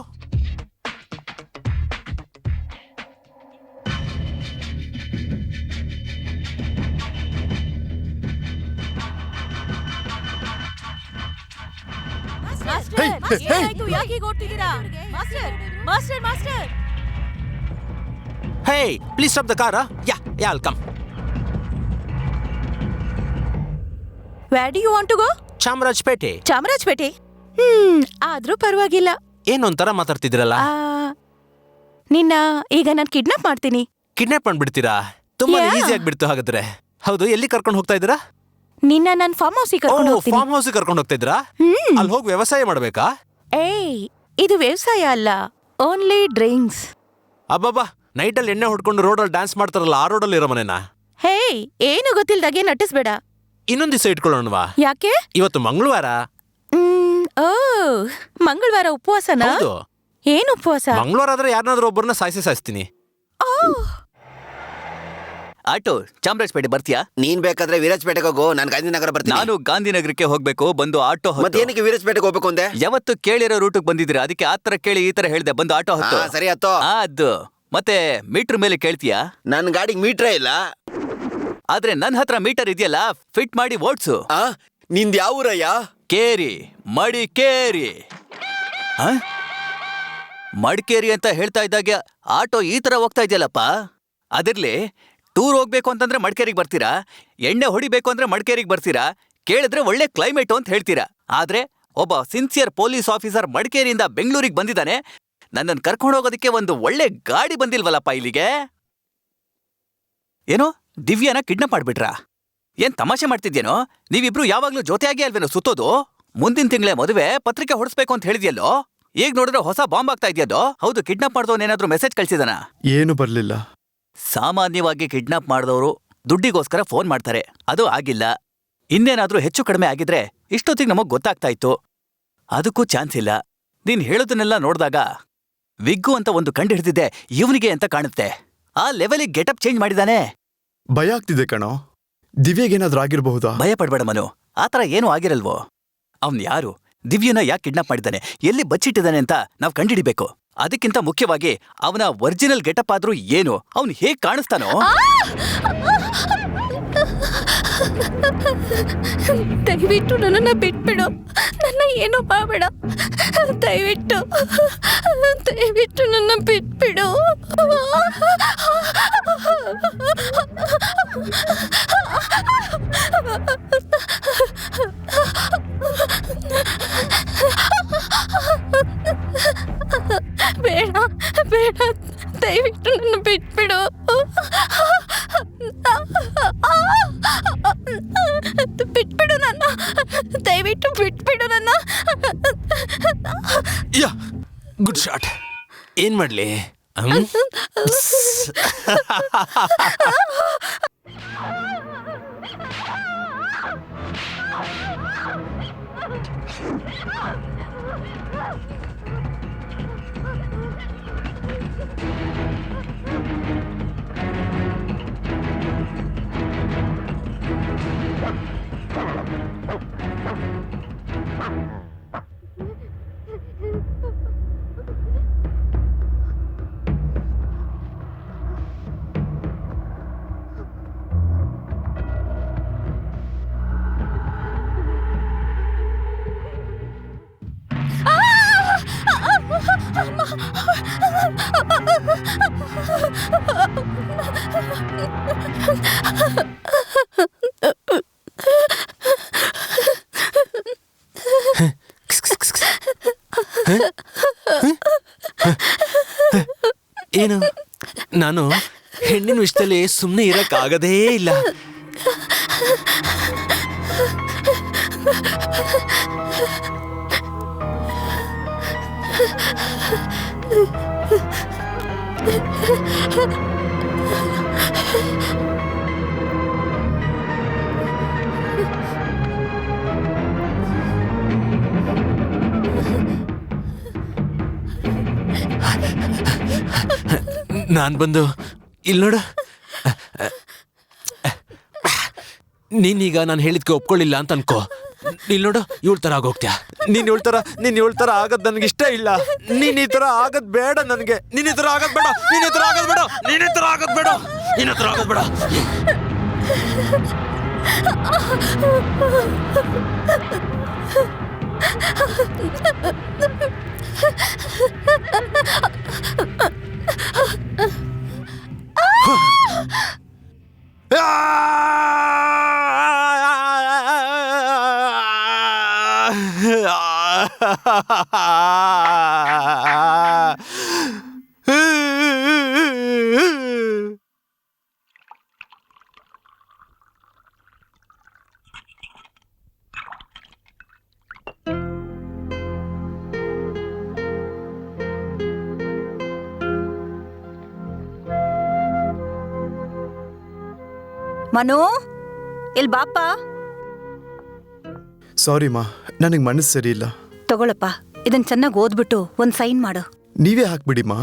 Hey, please stop the car. Yeah come. Where do you want to go? Chamarajpet. Chamarajpet? ಆದ್ರೂ ಪರವಾಗಿಲ್ಲ. ಏನೊಂಥರ ಮಾತಾಡ್ತಿದ್ದೀರಲ್ಲ. ನಿನ್ನ ಈಗ ನಾನು ಕಿಡ್ನಾಪ್ ಮಾಡ್ತೀನಿ. ಕಿಡ್ನಾಪ್ ಮಾಡ್ಬಿಡ್ತೀರಾ? ತುಂಬಾ Yeah. ಈಸಿ ಆಗ್ಬಿಡ್ತು ಹಾಗಾದ್ರೆ. ಹೌದು, ಎಲ್ಲಿ ಕರ್ಕೊಂಡು ಹೋಗ್ತಾ ಇದ್ದೀರಾ? ನಿನ್ನ ನನ್ನ ಫಾರ್ಮ್ ಹೌಸಿಗೆ ಕರ್ಕೊಂಡು ಹೋಗ್ತೀನಿ. ಫಾರ್ಮ್ ಹೌಸ್ ಕರ್ಕೊಂಡು ಹೋಗ್ತಾ ಇದ್ದೀರಾ? ಅಲ್ಲಿ ಹೋಗಿ ವ್ಯವಸಾಯ ಮಾಡ್ಬೇಕಾ? ಏಯ್, ಇದು ವ್ಯವಸಾಯ ಅಲ್ಲ, ಓನ್ಲಿ ಡ್ರಿಂಕ್ಸ್. ಅಬ್ಬಬ್ಬಾ, ನೈಟಲ್ಲಿ ಎಣ್ಣೆ ಹೊಡ್ಕೊಂಡು ರೋಡಲ್ಲಿ ಡ್ಯಾನ್ಸ್ ಮಾಡ್ತಾರಲ್ಲ, ಆ ರೋಡಲ್ಲಿ ಇರೋ ಮನೆನಾ? ಹೇಯ್, ಏನು ಗೊತ್ತಿಲ್ದಾಗೆ ನಟಿಸ್ಬೇಡ. ಇನ್ನೊಂದ್ ದಿವಸ ಇಟ್ಕೊಳ್ಳೋಣವಾ? ಯಾಕೆ? ಇವತ್ತು ಮಂಗಳವಾರ. ಓ, ಮಂಗಳವಾರ ಉಪವಾಸನಾ? ಹೌದು. ಏನು ಉಪವಾಸ? ಮಂಗಳವಾರ ಆದ್ರೆ ಯಾರನ್ನಾದ್ರೂ ಒಬ್ಬರನ್ನ ಸಾಯಿಸ್ತೀನಿ. ಆಟೋ, ಚಾಮರಾಜಪೇಟೆ ಬರ್ತೀಯಾ? ನೀನ್ ಬೇಕಾದ್ರೆ ವಿರಾಜಪೇಟೆಗೆ ಹೋಗು, ನಾನು ಗಾಂಧಿನಗರ ಬರ್ತೀನಿ. ನಾನು ಗಾಂಧಿನಗರಕ್ಕೆ ಹೋಗ್ಬೇಕು, ಬಂದು ಆಟೋ ಹತ್ತು. ಮತ್ತೆ ಏನಕ್ಕೆ ವಿರಾಜಪೇಟೆಗೆ ಹೋಗ್ಬೇಕು ಅಂದೆ? ಯಾವತ್ತು ಕೇಳಿರೋ ರೂಟಿಗೆ ಬಂದಿದ್ದೀರಾ, ಅದಕ್ಕೆ ಆ ತರ ಕೇಳಿ ಈ ತರ ಹೇಳ್ದೆ, ಬಂದು ಆಟೋ ಹತ್ತು. ಹಾ, ಸರಿ ಹತ್ತೋ. ಅದು ಮತ್ತೆ ಮೀಟರ್ ಮೇಲೆ ಕೇಳ್ತೀಯಾ? ನನ್ ಗಾಡಿಗೆ ಮೀಟ್ರೇ ಇಲ್ಲ. ಆದ್ರೆ ನನ್ ಹತ್ರ ಮೀಟರ್ ಇದೆಯಲ್ಲ, ಫಿಟ್ ಮಾಡಿ ಓಡ್ಸು. ಆ, ನಿಂದ್ ಯಾವ ಊರಯ್ಯ? ಕೇರಿ, ಮಡಿಕೇರಿ. ಮಡಿಕೇರಿ ಅಂತ ಹೇಳ್ತಾ ಇದ್ದಾಗ ಆಟೋ ಈ ತರ ಹೋಗ್ತಾ ಇದೆಯಲ್ಲಪ್ಪ. ಅದಿರ್ಲಿ, ಟೂರ್ ಹೋಗ್ಬೇಕು ಅಂತಂದ್ರೆ ಮಡಿಕೇರಿಗೆ ಬರ್ತೀರಾ, ಎಣ್ಣೆ ಹೊಡಿಬೇಕು ಅಂದ್ರೆ ಮಡಿಕೇರಿಗೆ ಬರ್ತೀರಾ, ಕೇಳಿದ್ರೆ ಒಳ್ಳೆ ಕ್ಲೈಮೇಟು ಅಂತ ಹೇಳ್ತೀರಾ. ಆದ್ರೆ ಒಬ್ಬ ಸಿನ್ಸಿಯರ್ ಪೊಲೀಸ್ ಆಫೀಸರ್ ಮಡಿಕೇರಿಯಿಂದ ಬೆಂಗಳೂರಿಗೆ ಬಂದಿದ್ದಾನೆ, ನನ್ನನ್ನು ಕರ್ಕೊಂಡು ಹೋಗೋದಕ್ಕೆ ಒಂದು ಒಳ್ಳೆ ಗಾಡಿ ಬಂದಿಲ್ವಲ್ಲಪ್ಪ ಇಲ್ಲಿಗೆ. ಏನೋ ದಿವ್ಯಾನ ಕಿಡ್ನಾಪ್ ಮಾಡ್ಬಿಟ್ರಾ? ಏನ್ ತಮಾಷೆ ಮಾಡ್ತಿದ್ಯೇನೋ? ನೀವಿಬ್ರು ಯಾವಾಗ್ಲೂ ಜೊತೆಯಾಗಿ ಅಲ್ವೇನೋ ಸುತ್ತೋದು? ಮುಂದಿನ ತಿಂಗಳೇ ಮದುವೆ, ಪತ್ರಿಕೆ ಹೊಡಿಸ್ಬೇಕು ಅಂತ ಹೇಳಿದ್ಯಲ್ಲೋ. ಈಗ ನೋಡಿದ್ರೆ ಹೊಸ ಬಾಂಬ್ ಆಗ್ತಾ ಇದೆಯಲ್ಲೋ. ಹೌದು, ಕಿಡ್ನಾಪ್ ಮಾಡಿದವನೇನಾದ್ರೂ ಮೆಸೇಜ್ ಕಳ್ಸಿದಾನ? ಏನು ಬರ್ಲಿಲ್ಲ. ಸಾಮಾನ್ಯವಾಗಿ ಕಿಡ್ನಾಪ್ ಮಾಡಿದವರು ದುಡ್ಡಿಗೋಸ್ಕರ ಫೋನ್ ಮಾಡ್ತಾರೆ. ಅದು ಆಗಿಲ್ಲ. ಇನ್ನೇನಾದ್ರೂ ಹೆಚ್ಚು ಕಡಿಮೆ ಆಗಿದ್ರೆ ಇಷ್ಟೊತ್ತಿಗೆ ನಮಗ್ ಗೊತ್ತಾಗ್ತಾ ಇತ್ತು. ಅದಕ್ಕೂ ಚಾನ್ಸ್ ಇಲ್ಲ. ನೀನ್ ಹೇಳೋದನ್ನೆಲ್ಲ ನೋಡ್ದಾಗ ವಿಗ್ಗು ಅಂತ ಒಂದು ಕಂಡು ಹಿಡಿದಿದ್ದೆ ಇವನಿಗೆ ಅಂತ ಕಾಣುತ್ತೆ. ಆ ಲೆವೆಲಿಗೆ ಗೆಟಪ್ ಚೇಂಜ್ ಮಾಡಿದಾನೆ. ಭಯ ಆಗ್ತಿದೆ ಕಣೋ. ದಿವ್ಯಗೇನಾದ್ರೂ ಆಗಿರಬಹುದಾ? ಭಯ ಪಡ್ಬೇಡ ಮನು, ಆತರ ಏನೂ ಆಗಿರಲ್ವೋ. ಅವ್ನ್ ಯಾರು, ದಿವ್ಯನ ಯಾಕೆ ಕಿಡ್ನಾಪ್ ಮಾಡಿದಾನೆ, ಎಲ್ಲಿ ಬಚ್ಚಿಟ್ಟಿದ್ದಾನೆ ಅಂತ ನಾವ್ ಕಂಡಿಡಿಬೇಕು. ಅದಕ್ಕಿಂತ ಮುಖ್ಯವಾಗಿ ಅವನ ಒರಿಜಿನಲ್ ಗೆಟಪ್ ಆದ್ರೂ ಏನು, ಅವ್ನು ಹೇಗ್ ಕಾಣಿಸ್ತಾನೋ. ದಯವಿಟ್ಟು ನನ್ನನ್ನು ಬಿಟ್ಬಿಡು, ನನ್ನ ಏನೂ ಮಾಡಬೇಡ. ದಯವಿಟ್ಟು ದಯವಿಟ್ಟು ನನ್ನ ಬಿಟ್ಬಿಡು. ಬೇಡ ಬೇಡ, ದಯವಿಟ್ಟು ನನ್ನ ಬಿಟ್ಬಿಡು. ಬಿಟ್ಬಿಡು ನನ್ನ, ದಯವಿಟ್ಟು ಬಿಟ್ಬಿಡು ನನ್ನ. Yeah good shot. ಏನ್ ಮಾಡ್ಲಿ? ಏನು, ನಾನು ಹೆಣ್ಣಿನ ವಿಷಯದಲ್ಲಿ ಸುಮ್ಮನೆ ಇರಕ್ಕಾಗದೇ ಇಲ್ಲ. ನಾನ್ ಬಂದು ಇಲ್ಲಿ ನೋಡು, ನೀನೀಗ ನಾನು ಹೇಳಿದ್ಕೆ ಒಪ್ಕೊಳ್ಳಿಲ್ಲ ಅಂತ ಅನ್ಕೋ. ಇಲ್ಲಿ ನೋಡು, ಇವಳ ತರ ಆಗೋಗ್ತ್ಯಾ. ನೀನ್ ಇವಳ ತರ ಆಗದ್ ನನ್ಗೆ ಇಷ್ಟ ಇಲ್ಲ. ನೀನ್ ಈ ತರ ಆಗದ್ ಬೇಡ ನನ್ಗೆ. ನೀನ್ ಈ ತರ ಆಗದ್ ಬೇಡ, ನೀನ್ ಈ ತರ ಆಗದ್ ಬೇಡ, ನೀನ್ ಈ ತರ ಆಗದ್ ಬೇಡ, ನೀನ್ ಈ ತರ ಆಗದ್ ಬೇಡ. ಮನು, ಇಲ್ ಬಾಪ. ಸಾರಿ ಮಾ, ನನಗೆ ಮನಸ್ಸು ಸರಿ ಇಲ್ಲ. ತಗೊಳಪ್ಪ, ಇದನ್ ಚೆನ್ನಾಗಿ ಓದ್ಬಿಟ್ಟು ಒಂದ್ ಸೈನ್ ಮಾಡು. ನೀವೇ ಹಾಕ್ಬಿಡಿ ಮಾ.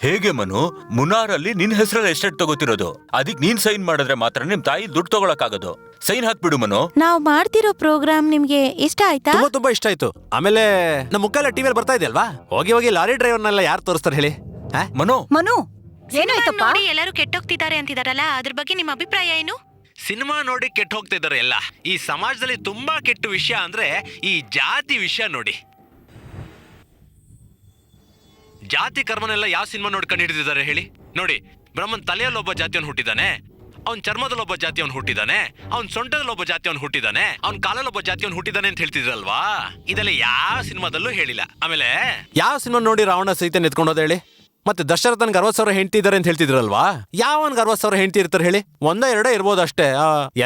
ಹೇಗೆ ಮನು? ಮುನಾರಲ್ಲಿ ನಿನ್ ಹೆಸರಲ್ಲಿ ಎಸ್ಟೇಟ್ ತಗೋತಿರೋದು, ಅದಕ್ಕೆ ನೀನ್ ಸೈನ್ ಮಾಡಿದ್ರೆ ಮಾತ್ರ ನಿಮ್ ತಾಯಿ ದುಡ್ಡು ತಗೊಳಕ್ಕಾಗೋದು. ಸೈನ್ ಹಾಕ್ಬಿಡು ಮನು. ನಾವ್ ಮಾಡ್ತಿರೋ ಪ್ರೋಗ್ರಾಮ್ ನಿಮ್ಗೆ ಇಷ್ಟ ಆಯ್ತಾ? ತುಂಬಾ ಇಷ್ಟ ಆಯ್ತು. ಆಮೇಲೆ ನಮ್ಮ ಮುಖ ಎಲ್ಲ ಟಿವಿಯಲ್ಲಿ ಬರ್ತಾ ಇದೆಯಲ್ವಾ, ಹೋಗಿ ಲಾರಿ ಡ್ರೈವರ್ನೆಲ್ಲ ಯಾರು ತೋರಿಸ್ತಾರೆ ಹೇಳಿ? ಮನು ಮನು, ಏನಾಯ್ತಪ್ಪ? ಎಲ್ಲರೂ ಕೆಟ್ಟೋಗ್ತಿದ್ದಾರೆ ಅಂತಿದಾರಲ್ಲ, ಅದ್ರ ಬಗ್ಗೆ ನಿಮ್ಮ ಅಭಿಪ್ರಾಯ ಏನು? ಸಿನಿಮಾ ನೋಡಿ ಕೆಟ್ಟ ಹೋಗ್ತಿದ್ದಾರೆ ಎಲ್ಲ. ಈ ಸಮಾಜದಲ್ಲಿ ತುಂಬಾ ಕೆಟ್ಟ ವಿಷಯ ಅಂದ್ರೆ ಈ ಜಾತಿ ವಿಷಯ ನೋಡಿ. ಜಾತಿ ಕರ್ಮನೆಲ್ಲ ಯಾವ ಸಿನಿಮಾ ನೋಡಿ ಕಂಡು ಹಿಡಿದಿದ್ದಾರೆ ಹೇಳಿ? ನೋಡಿ, ಬ್ರಹ್ಮನ್ ತಲೆಯಲ್ಲಿ ಒಬ್ಬ ಜಾತಿಯವನು ಹುಟ್ಟಿದಾನೆ, ಅವ್ನ್ ಚರ್ಮದಲ್ಲಿ ಒಬ್ಬ ಜಾತಿಯವನು ಹುಟ್ಟಿದಾನೆ, ಅವ್ನ್ ಸೊಂಟದಲ್ಲಿ ಒಬ್ಬ ಜಾತಿಯವನು ಹುಟ್ಟಿದಾನೆ, ಅವ್ನ್ ಕಾಲಲ್ಲಿ ಒಬ್ಬ ಜಾತಿಯವನು ಹುಟ್ಟಿದಾನೆ ಅಂತ ಹೇಳ್ತಿದ್ರಲ್ವಾ? ಇದೆಲ್ಲ ಯಾವ ಸಿನಿಮಾದಲ್ಲೂ ಹೇಳಿಲ್ಲ. ಆಮೇಲೆ ಯಾವ ಸಿನಿಮಾ ನೋಡಿ ರಾವಣ ಸೀತೆ ಎತ್ಕೊಂಡೋದ ಹೇಳಿ? ಮತ್ತೆ ದಶರಥನ್ಗೆ 60,000 ಹೆಂಡತಿ ಇದಾರೆ ಅಂತ ಹೇಳ್ತಿದ್ರಲ್ವಾ? ಯಾವನ್ಗೆ 60,000 ಹೆಂಡತಿ ಇರ್ತಾರೆ ಹೇಳಿ? ಒಂದೇ ಎರಡೇ ಇರ್ಬೋದು ಅಷ್ಟೇ.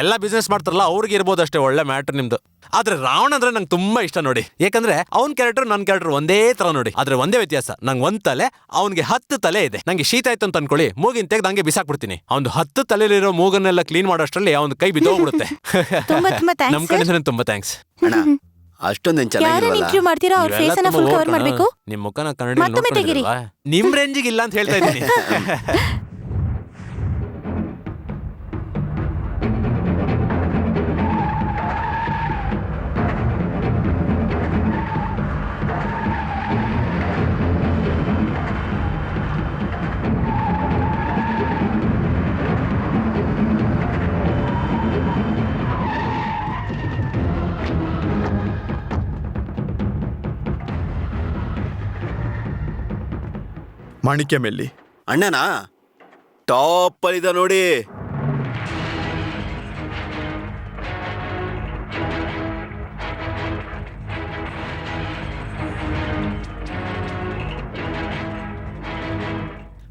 ಎಲ್ಲ ಬಿಸ್ನೆಸ್ ಮಾಡ್ತಾರಲ್ಲ ಅವ್ರಿಗೆ ಇರ್ಬೋದು ಅಷ್ಟೇ. ಒಳ್ಳೆ ಮ್ಯಾಟರ್ ನಿಮ್ದು. ಆದ್ರೆ ರಾವಣ ಅಂದ್ರೆ ನಂಗೆ ತುಂಬಾ ಇಷ್ಟ ನೋಡಿ. ಯಾಕಂದ್ರೆ ಅವ್ನ್ ಕ್ಯಾರೆಕ್ಟರ್ ನನ್ ಕ್ಯಾರೆಕ್ಟರ್ ಒಂದೇ ತರ ನೋಡಿ. ಆದ್ರೆ ಒಂದೇ ವ್ಯತ್ಯಾಸ, ನಂಗೆ 1 ತಲೆ, ಅವ್ನಿಗೆ 10 ತಲೆ ಇದೆ. ನಂಗೆ ಶೀತ ಆಯ್ತು ಅಂತ ಅನ್ಕೊಳ್ಳಿ, ಮೂಗಿನ ತೆಗ್ದು ಹಂಗೆ ಬಿಸಾಕ್ಬಿಡ್ತೀನಿ. ಅವ್ನು 10 ತಲೆಲಿರೋ ಮೂಗನ್ನೆಲ್ಲ ಕ್ಲೀನ್ ಮಾಡೋಷ್ಟರಲ್ಲಿ ಅವ್ನ ಕೈ ಬಿದ್ದೋಗ್ಬಿಡುತ್ತೆ. ತುಂಬಾ ತುಂಬಾ thanks, ನಮ್ sir. ಕಡೆ ತುಂಬಾ ಥ್ಯಾಂಕ್ಸ್. ಅಣ್ಣ ಅಷ್ಟೊಂದೇನ್ ಯಾರನ್ನ ಚೆನ್ನಾಗಿಲ್ವಲ್ಲ. ಇಂಟರ್ವ್ಯೂ ಮಾಡ್ತೀರಾ ಅವ್ರ ಫೇಸ್ ಅನ್ನ ಫುಲ್ ಕವರ್ ಮಾಡ್ಬೇಕು. ನಿಮ್ ಮುಖನ ಕನ್ನಡ ಮತ್ತೊಮ್ಮೆ ತೆಗೀರಿ. ನಿಮ್ ರೇಂಜಿಗೆ ಇಲ್ಲ ಅಂತ ಹೇಳ್ತಾ ಇದ್ದೀನಿ. ಮಾಣಿಕ್ಯ ಮೆಲ್ಲಿ. ಅಣ್ಣನಾ ಟಾಪ್ ಅಲ್ಲಿದ ನೋಡಿ.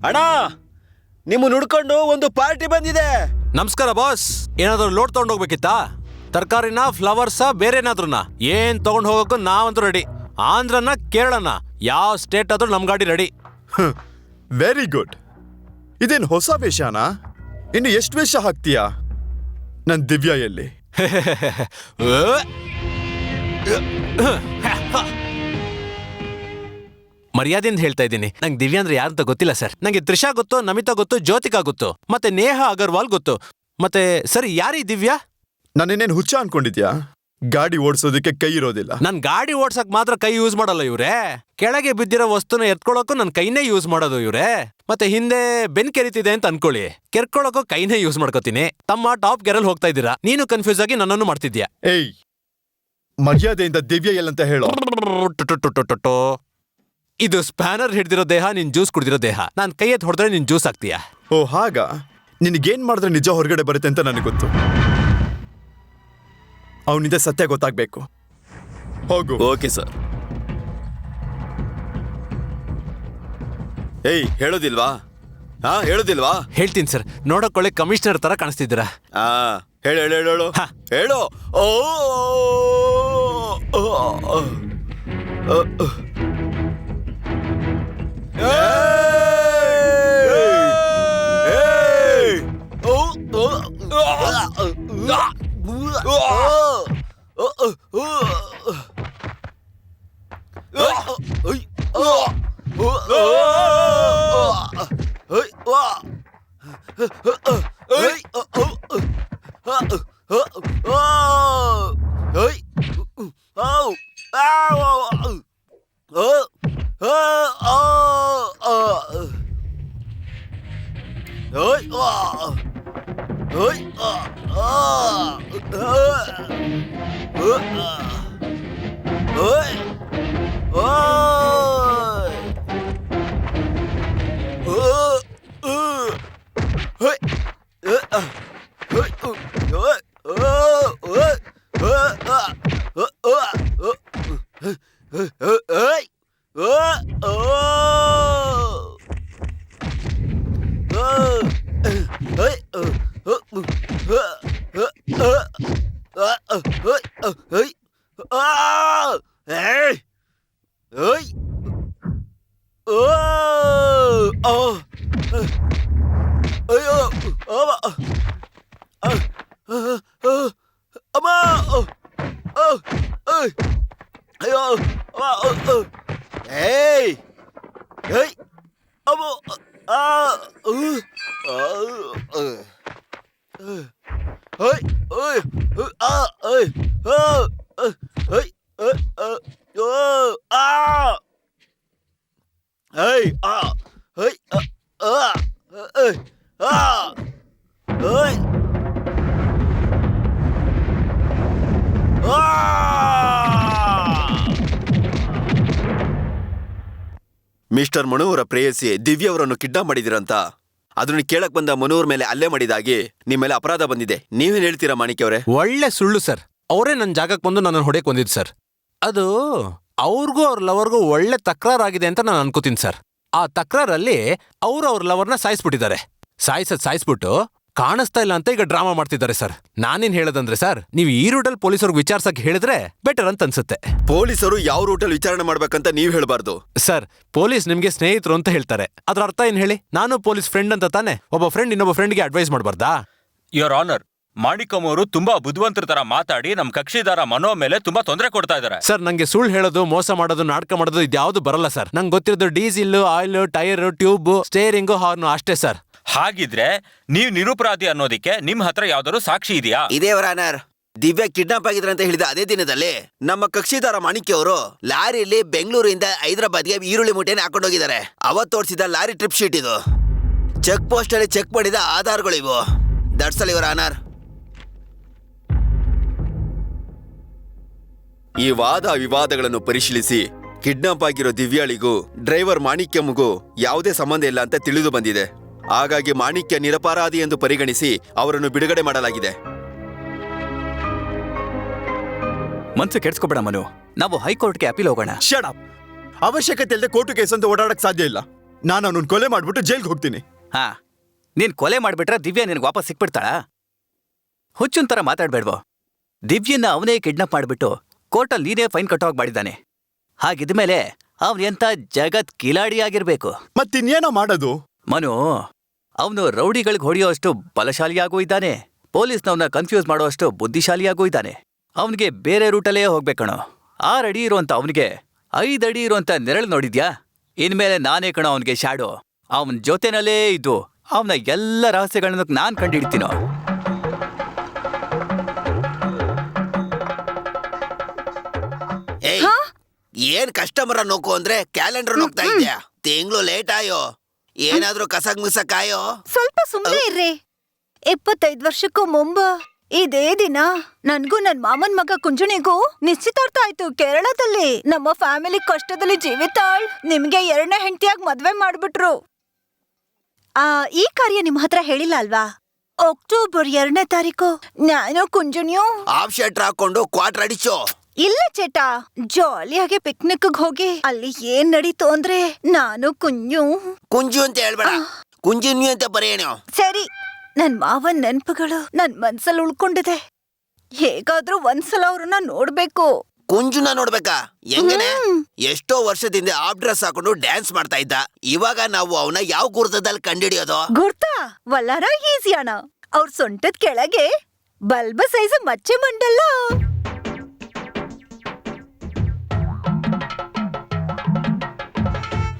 ಅಣ್ಣ ನಿಮ್ಮ ನುಡ್ಕೊಂಡು ಒಂದು ಪಾರ್ಟಿ ಬಂದಿದೆ. ನಮಸ್ಕಾರ ಬಾಸ್. ಏನಾದ್ರು ಲೋಡ್ ತಗೊಂಡ್ ಹೋಗ್ಬೇಕಿತ್ತಾ? ತರಕಾರಿನ, ಫ್ಲವರ್ಸ, ಬೇರೆ ಏನಾದ್ರೂನ? ಏನ್ ತಗೊಂಡ್ ಹೋಗಕ್ಕೂ ನಾವಂತೂ ರೆಡಿ. ಆಂಧ್ರನ, ಕೇರಳನ, ಯಾವ ಸ್ಟೇಟ್ ಆದ್ರೂ ನಮ್ ಗಾಡಿ ರೆಡಿ. Very good. ಇದೇನ್ ಹೊಸ ವೇಷನಾ? ಇನ್ನು ಎಷ್ಟು ವೇಷ ಹಾಕ್ತೀಯಾ? ನನ್ ದಿವ್ಯಾ ಎಲ್ಲಿ? ಮರ್ಯಾದೆಯಿಂದ ಹೇಳ್ತಾ ಇದ್ದೀನಿ, ನಂಗೆ ದಿವ್ಯಾ ಅಂದ್ರೆ ಯಾರಂತ ಗೊತ್ತಿಲ್ಲ ಸರ್. ನಂಗೆ ತ್ರಿಷಾ ಗೊತ್ತು, ನಮಿತಾ ಗೊತ್ತು, ಜ್ಯೋತಿಕಾ ಗೊತ್ತು, ಮತ್ತೆ ನೇಹಾ ಅಗರ್ವಾಲ್ ಗೊತ್ತು. ಮತ್ತೆ ಸರಿ, ಯಾರೀ ದಿವ್ಯಾ? ನಾನೇನೇನ್ ಹುಚ್ಚ ಅನ್ಕೊಂಡಿದ್ಯಾ? ಗಾಡಿ ಓಡಿಸೋದಕ್ಕೆ ಕೈ ಇರೋದಿಲ್ಲ. ನನ್ ಗಾಡಿ ಓಡ್ಸಕ್ ಮಾತ್ರ ಕೈ ಯೂಸ್ ಮಾಡಲ್ಲ ಇವ್ರೆ. ಕೆಳಗೆ ಬಿದ್ದಿರೋ ವಸ್ತುನ ಎತ್ಕೊಳಕ್ಕೂ ನನ್ ಕೈನೇ ಯೂಸ್ ಮಾಡೋದು ಇವ್ರೆ. ಮತ್ತೆ ಹಿಂದೆ ಬೆನ್ ಕೆರಿತಿದೆ ಅಂತ ಅನ್ಕೊಳ್ಳಿ, ಕೆರ್ಕೊಳಕ್ಕೂ ಕೈನೇ ಯೂಸ್ ಮಾಡ್ಕೋತೀನಿ. ತಮ್ಮ ಟಾಪ್ ಗೆರಲ್ ಹೋಗ್ತಾ ಇದ್ದೀರಾ, ನೀನು ಕನ್ಫ್ಯೂಸ್ ಆಗಿ ನನ್ನನ್ನು ಮಾಡ್ತಿದ್ಯಾ. ಏಯ್, ಮರ್ಯಾದೆಯಿಂದ ದಿವ್ಯಾ ಎಲ್ಲಂತ ಹೇಳೋ. ಇದು ಸ್ಪ್ಯಾನರ್ ಹಿಡ್ದಿರೋ ದೇಹ, ನಿನ್ ಜ್ಯೂಸ್ ಕುಡ್ದಿರೋ ದೇಹ. ನಾನ್ ಕೈ ಎತ್ ಹೊಡೆದ್ರೆ ನಿನ್ ಜ್ಯೂಸ್ ಆಗ್ತೀಯಾ? ಓ ಹಾಗ? ನಿನಗೇನ್ ಮಾಡಿದ್ರೆ ನಿಜ ಹೊರಗಡೆ ಬರುತ್ತೆ ಅಂತ ನನಗೆ ಗೊತ್ತು. ಅವನಿಂದ ಸತ್ಯ ಗೊತ್ತಾಗ್ಬೇಕು. ಹೋಗು. Okay sir. ಏಯ್ ಹೇಳೋದಿಲ್ವಾ? ಹೇಳೋದಿಲ್ವಾ? ಹೇಳ್ತೀನಿ ಸರ್. ನೋಡೋಕೊಳ್ಳೆ ಕಮಿಷನರ್ ತರ ಕಾಣಿಸ್ತಿದ್ದೀರಾ. ಹೇಳು ಹೇಳು ಹೇಳು ಹೇಳು. ಓ ಮಿಸ್ಟರ್ ಮನೋಹರ ಪ್ರೇಯಸಿ ದಿವ್ಯಾ ಅವರನ್ನು ಕಿಡ್ನಾಪ್ ಮಾಡಿದಿರಂತ. ಅದನ್ನ ಕೇಳಕ್ ಬಂದ ಮನೋಹರ್ ಮೇಲೆ ಹಲ್ಲೆ ಮಾಡಿದಾಗಿ ನಿಮ್ಮ ಮೇಲೆ ಅಪರಾಧ ಬಂದಿದೆ. ನೀವೇನ್ ಹೇಳ್ತೀರಾ ಮಾಣಿಕ್ಯ ಅವರೇ? ಒಳ್ಳೆ ಸುಳ್ಳು ಸರ್. ಅವರೇ ನನ್ನ ಜಾಗಕ್ಕೆ ಬಂದು ನನ್ನ ಹೊಡೆಕ್ ಬಂದಿದ್ದು ಸರ್. ಅದು ಅವ್ರಿಗೂ ಅವ್ರ ಲವರ್ಗೂ ಒಳ್ಳೆ ತಕರಾರಾಗಿದೆ ಅಂತ ನಾನು ಅನ್ಕೋತೀನಿ ಸರ್. ಆ ತಕರಾರಲ್ಲಿ ಅವ್ರ ಲವರ್ನ ಸಾಯಿಸ್ಬಿಟ್ಟಿದ್ದಾರೆ. ಸಾಯಿಸ್ಬಿಟ್ಟು ಕಾಣಿಸ್ತಾ ಇಲ್ಲ ಅಂತ ಈಗ ಡ್ರಾಮಾ ಮಾಡ್ತಿದ್ದಾರೆ ಸರ್. ನಾನೇನ್ ಹೇಳೋದಂದ್ರೆ ಸರ್, ನೀವು ಈ ರೂಟಲ್ಲಿ ಪೊಲೀಸರಿಗೆ ವಿಚಾರಿಸಕ್ ಹೇಳಿದ್ರೆ ಬೆಟರ್ ಅಂತ ಅನ್ಸುತ್ತೆ. ಪೊಲೀಸರು ಯಾವ ರೂಟಲ್ಲಿ ವಿಚಾರಣೆ ಮಾಡ್ಬೇಕಂತ ನೀವ್ ಹೇಳ್ಬಾರ್ದು. ಸರ್, ಪೊಲೀಸ್ ನಿಮ್ಗೆ ಸ್ನೇಹಿತರು ಅಂತ ಹೇಳ್ತಾರೆ. ಅದ್ರ ಅರ್ಥ ಏನ್ ಹೇಳಿ? ನಾನು ಪೊಲೀಸ್ ಫ್ರೆಂಡ್ ಅಂತ ತಾನೆ ಒಬ್ಬ ಫ್ರೆಂಡ್ ಇನ್ನೊಬ್ಬ ಫ್ರೆಂಡ್ಗೆ ಅಡ್ವೈಸ್ ಮಾಡಬಾರ್ದಾ? ಯೋರ್ ಆನರ್, ಮಾಣಿಕಮ್ ಅವರು ತುಂಬಾ ಬುದ್ಧಿವಂತರ ತರ ಮಾತಾಡಿ ನಮ್ ಕಕ್ಷಿದಾರ ಮನೋ ಮೇಲೆ ತುಂಬಾ ತೊಂದರೆ ಕೊಡ್ತಾ ಇದಾರೆ. ಸರ್, ನಂಗೆ ಸುಳ್ಳು ಹೇಳೋದು, ಮೋಸ ಮಾಡೋದು, ನಾಟಕ ಮಾಡೋದು ಇದ್ಯಾವುದು ಬರಲ್ಲ ಸರ್. ನಂಗೆ ಗೊತ್ತಿರೋದು diesel, oil, tyre, tube, steering, horn ಅಷ್ಟೇ ಸರ್. ಹಾಗಿದ್ರೆ ನೀವ್ ನಿರಪರಾಧಿ ಅನ್ನೋದಿಕ್ಕೆ ನಿಮ್ ಹತ್ರ ಯಾವ್ದಾದ್ರು ಸಾಕ್ಷಿ ಇದೆಯಾ? ಇದೇವರ ಅನರ್, ದಿವ್ಯಾ ಕಿಡ್ನಾಪ್ ಆಗಿದ್ರ ಅಂತ ಹೇಳಿದ ಅದೇ ದಿನದಲ್ಲಿ ನಮ್ಮ ಕಕ್ಷಿದಾರ ಮಾಣಿಕ್ಯ ಅವರು ಲಾರಿಯಲ್ಲಿ ಬೆಂಗಳೂರಿಂದ ಹೈದರಾಬಾದ್ಗೆ ಈರುಳ್ಳಿ ಮೂಟೆನ ಹಾಕೊಂಡೋಗಿದ್ದಾರೆ. ಅವತ್ ತೋರಿಸಿದ ಲಾರಿ ಟ್ರಿಪ್ ಶೀಟ್ ಇದು. ಚೆಕ್ ಪೋಸ್ಟ್ ಅಲ್ಲಿ ಚೆಕ್ ಮಾಡಿದ ಆಧಾರಗಳಿವು. ದಟ್ಸಲ್ ಇವರ ಅನರ್. ಈ ವಾದ ವಿವಾದಗಳನ್ನು ಪರಿಶೀಲಿಸಿ ಕಿಡ್ನಾಪ್ ಆಗಿರೋ ದಿವ್ಯಾಳಿಗೂ ಡ್ರೈವರ್ ಮಾಣಿಕ್ಯಮ್ಗೂ ಯಾವುದೇ ಸಂಬಂಧ ಇಲ್ಲ ಅಂತ ತಿಳಿದು ಬಂದಿದೆ. ಹಾಗಾಗಿ ಮಾಣಿಕ್ಯ ನಿರಪರಾಧಿ ಎಂದು ಪರಿಗಣಿಸಿ ಅವರನ್ನು ಬಿಡುಗಡೆ ಮಾಡಲಾಗಿದೆ. ಮನ್ಸು ಕೆಡ್ಸ್ಕೊಬೇಡ ಮನು, ನಾವು ಹೈಕೋರ್ಟ್ಗೆ ಅಪೀಲ್ ಹೋಗೋಣ. Shut up. ಅವಶ್ಯಕತೆ ಇಲ್ಲದೆ ಕೋರ್ಟು ಕೇಸ್ ಅಂತ ಓಡಾಡಕ್ ಸಾಧ್ಯ ಇಲ್ಲ. ನಾನು ಅವನನ್ನ ಕೊಲೆ ಮಾಡ್ಬಿಟ್ಟು ಜೈಲ್ಗೆ ಹೋಗ್ತೀನಿ. ಹಾ, ನೀನ್ ಕೊಲೆ ಮಾಡ್ಬಿಟ್ರೆ ದಿವ್ಯಾ ನಿನ್ಗೆ ವಾಪಸ್ ಸಿಕ್ಬಿಡ್ತಾಳ? ಹುಚ್ಚುನ್ ತರ ಮಾತಾಡ್ಬೇಡ್ವೋ. ದಿವ್ಯನ್ನ ಅವನೇ ಕಿಡ್ನಾಪ್ ಮಾಡ್ಬಿಟ್ಟು ಕೋರ್ಟಲ್ಲಿ ನೀನೇ ಫೈನ್ ಕಟ್ಟೋಗ್ ಮಾಡಿದ್ದಾನೆ. ಹಾಗಿದ್ಮೇಲೆ ಅವನ್ ಎಂತ ಜಗತ್ ಕಿಲಾಡಿ ಆಗಿರ್ಬೇಕು. ಮತ್ತಿನ್ನೇನೋ ಮಾಡೋದು? ಮನು, ಅವನು ರೌಡಿಗಳಿಗೆ ಹೊಡೆಯೋಷ್ಟು ಬಲಶಾಲಿಯಾಗೂ ಇದ್ದಾನೆ, ಪೊಲೀಸ್ನವನ್ನ ಕನ್ಫ್ಯೂಸ್ ಮಾಡೋಷ್ಟು ಬುದ್ಧಿಶಾಲಿಯಾಗೂ ಇದ್ದಾನೆ. ಅವನಿಗೆ ಬೇರೆ ರೂಟಲ್ಲೇ ಹೋಗ್ಬೇಕಣೋ. 6 ಅಡಿ ಇರುವಂತ ಅವನಿಗೆ 5 ಅಡಿ ಇರುವಂತ ನೆರಳು ನೋಡಿದ್ಯಾ? ಇನ್ಮೇಲೆ ನಾನೇ ಕಣೋ ಅವನಿಗೆ ಶಾಡೋ. ಅವನ ಜೊತೆನಲ್ಲೇ ಇದ್ದು ಅವನ ಎಲ್ಲ ರಹಸ್ಯಗಳನ್ನ ನಾನ್ ಕಂಡಿಡ್ತೀನೋ. ಏಯ್, ಏನ್ ಕಸ್ಟಮರ್ ನೋಕು ಅಂದ್ರೆ ಕ್ಯಾಲೆಂಡರ್ ನೋಗ್ತಾ ಇದ್ಯಾ? ತಿಂಗಳು ಲೇಟ್ ಆಯೋ, ಏನಾದ್ರೂ ಕಸಕ್ ಮುಸಕಾಯೋ. ಸ್ವಲ್ಪ ಸುಮ್ಮನೆ ಇರ್ರಿ. 25 ವರ್ಷಕ್ಕೂ ಮುಂಬ ಇದೇ ದಿನ ನನ್ಗೂ ನನ್ ಮಾಮನ್ ಮಗ ಕುಂಜುಣಿಗೂ ನಿಶ್ಚಿತಾರ್ಥ ಆಯ್ತು ಕೇರಳದಲ್ಲಿ. ನಮ್ಮ ಫ್ಯಾಮಿಲಿ ಕಷ್ಟದಲ್ಲಿ ಜೀವಿತಾಳ್ ನಿಮ್ಗೆ 2ನೇ ಹೆಂಡತಿಯಾಗಿ ಮದ್ವೆ ಮಾಡ್ಬಿಟ್ರು. ಈ ಕಾರ್ಯ ನಿಮ್ ಹತ್ರ ಹೇಳಿಲ್ಲ ಅಲ್ವಾ? ಅಕ್ಟೋಬರ್ 2ನೇ ತಾರೀಕು ನಾನು ಕುಂಜುಣಿಯು ಆಫ್ ಶರ್ಟ್ ಹಾಕೊಂಡು ಕ್ವಾರ್ಟರ್ ಅಡಿಚೋ. ಇಲ್ಲ ಚೇಟಾ, ಜಾಲಿಯಾಗಿ ಪಿಕ್ನಿಕ್ ಹೋಗಿ ಅಲ್ಲಿ ಏನ್ ನಡೀತು ಅಂದ್ರೆ ನಾನು ಕುಂಜು ಅಂತ ಹೇಳ್ಬೇಡ, ಕುಂಜಿನ್ಯೂ ಅಂತ ಬರೆಯಣೋ. ಸರಿ, ನನ್ ಮಾವನ್ ನೆನ್ಪುಗಳು ನನ್ ಮನ್ಸಲ್ಲಿ ಉಳ್ಕೊಂಡಿದೆ. ಹೇಗಾದ್ರೂ ಒಂದ್ಸಲ ಅವ್ರನ್ನ ನೋಡ್ಬೇಕು. ಕುಂಜುನ ನೋಡ್ಬೇಕಾ? ಹೆಂಗನೆ? ಎಷ್ಟೋ ವರ್ಷದಿಂದ ಆಫ್ ಡ್ರೆಸ್ ಹಾಕೊಂಡು ಡ್ಯಾನ್ಸ್ ಮಾಡ್ತಾ ಇದ್ದ. ಇವಾಗ ನಾವು ಅವನ ಯಾವ ಗುರ್ತದಲ್ಲಿ ಕಂಡಿಡಿಯೋದು? ಗುರ್ತಾ ವಲ್ಲಾರ ಈಸಿಯಾಣ. ಅವ್ರ ಸೊಂಟದ ಕೆಳಗೆ ಬಲ್ಬ ಸೈಜ್ ಮಚ್ಚೆ ಮಂಡಲ್ಲ.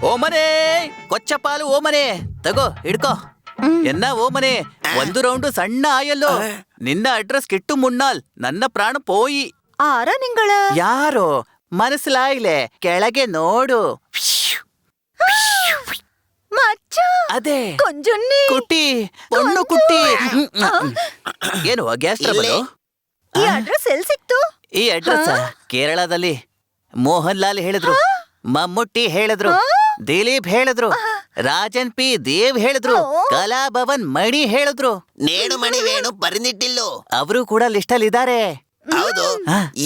ಓಮನೆ ಕೊಚ್ಚಪಾಲು, ಓಮನೆ ತಗೋ ಹಿಡ್ಕೋ. ಎನ್ನ ಓಮನೆ, 1 ರೌಂಡು ಸಣ್ಣ ಆಯಲ್ಲು. ನಿನ್ನ ಅಡ್ರೆಸ್ ಕಿಟ್ಟು ಮುನ್ನಾಲ್ ನನ್ನ ಪ್ರಾಣ ಪೋಯಿ. ಆರ ನಿಂಗಳ ಯಾರೋ ಮನಸ್ಲಾಯಿಲೆ ಕೆಳಗೆ ನೋಡು. ಮಚ್ಚ ಅದೇ ಕುಂಜುಣ್ಣಿ ಕುಟ್ಟಿ, ಪೊಣ್ಣು ಕುಟ್ಟಿ. ಏನು ಗ್ಯಾಸ್ ಟ್ರಬಲ್? ಈ ಅಡ್ರೆಸ್ ಎಲ್ ಸಿಕ್ತು? ಈ ಅಡ್ರೆಸ್ ಕೇರಳದಲ್ಲಿ ಮೋಹನ್ ಲಾಲ್ ಹೇಳಿದ್ರು, ಮಮ್ಮುಟ್ಟಿ ಹೇಳಿದ್ರು, ದಿಲೀಪ್ ಹೇಳಿದ್ರು, ರಾಜನ್ ಪಿ ದೇವ್ ಹೇಳಿದ್ರು, ಕಲಾಭವನ್ ಮಣಿ ಹೇಳಿದ್ರು, ನೇಣು ಮಣಿ ವೇಣು ಬರೆದಿಟ್ಟಿಲ್ಲು. ಅವರು ಕೂಡ ಲಿಸ್ಟ್ ಅಲ್ಲಿ ಇದ್ದಾರೆ. ಹೌದು.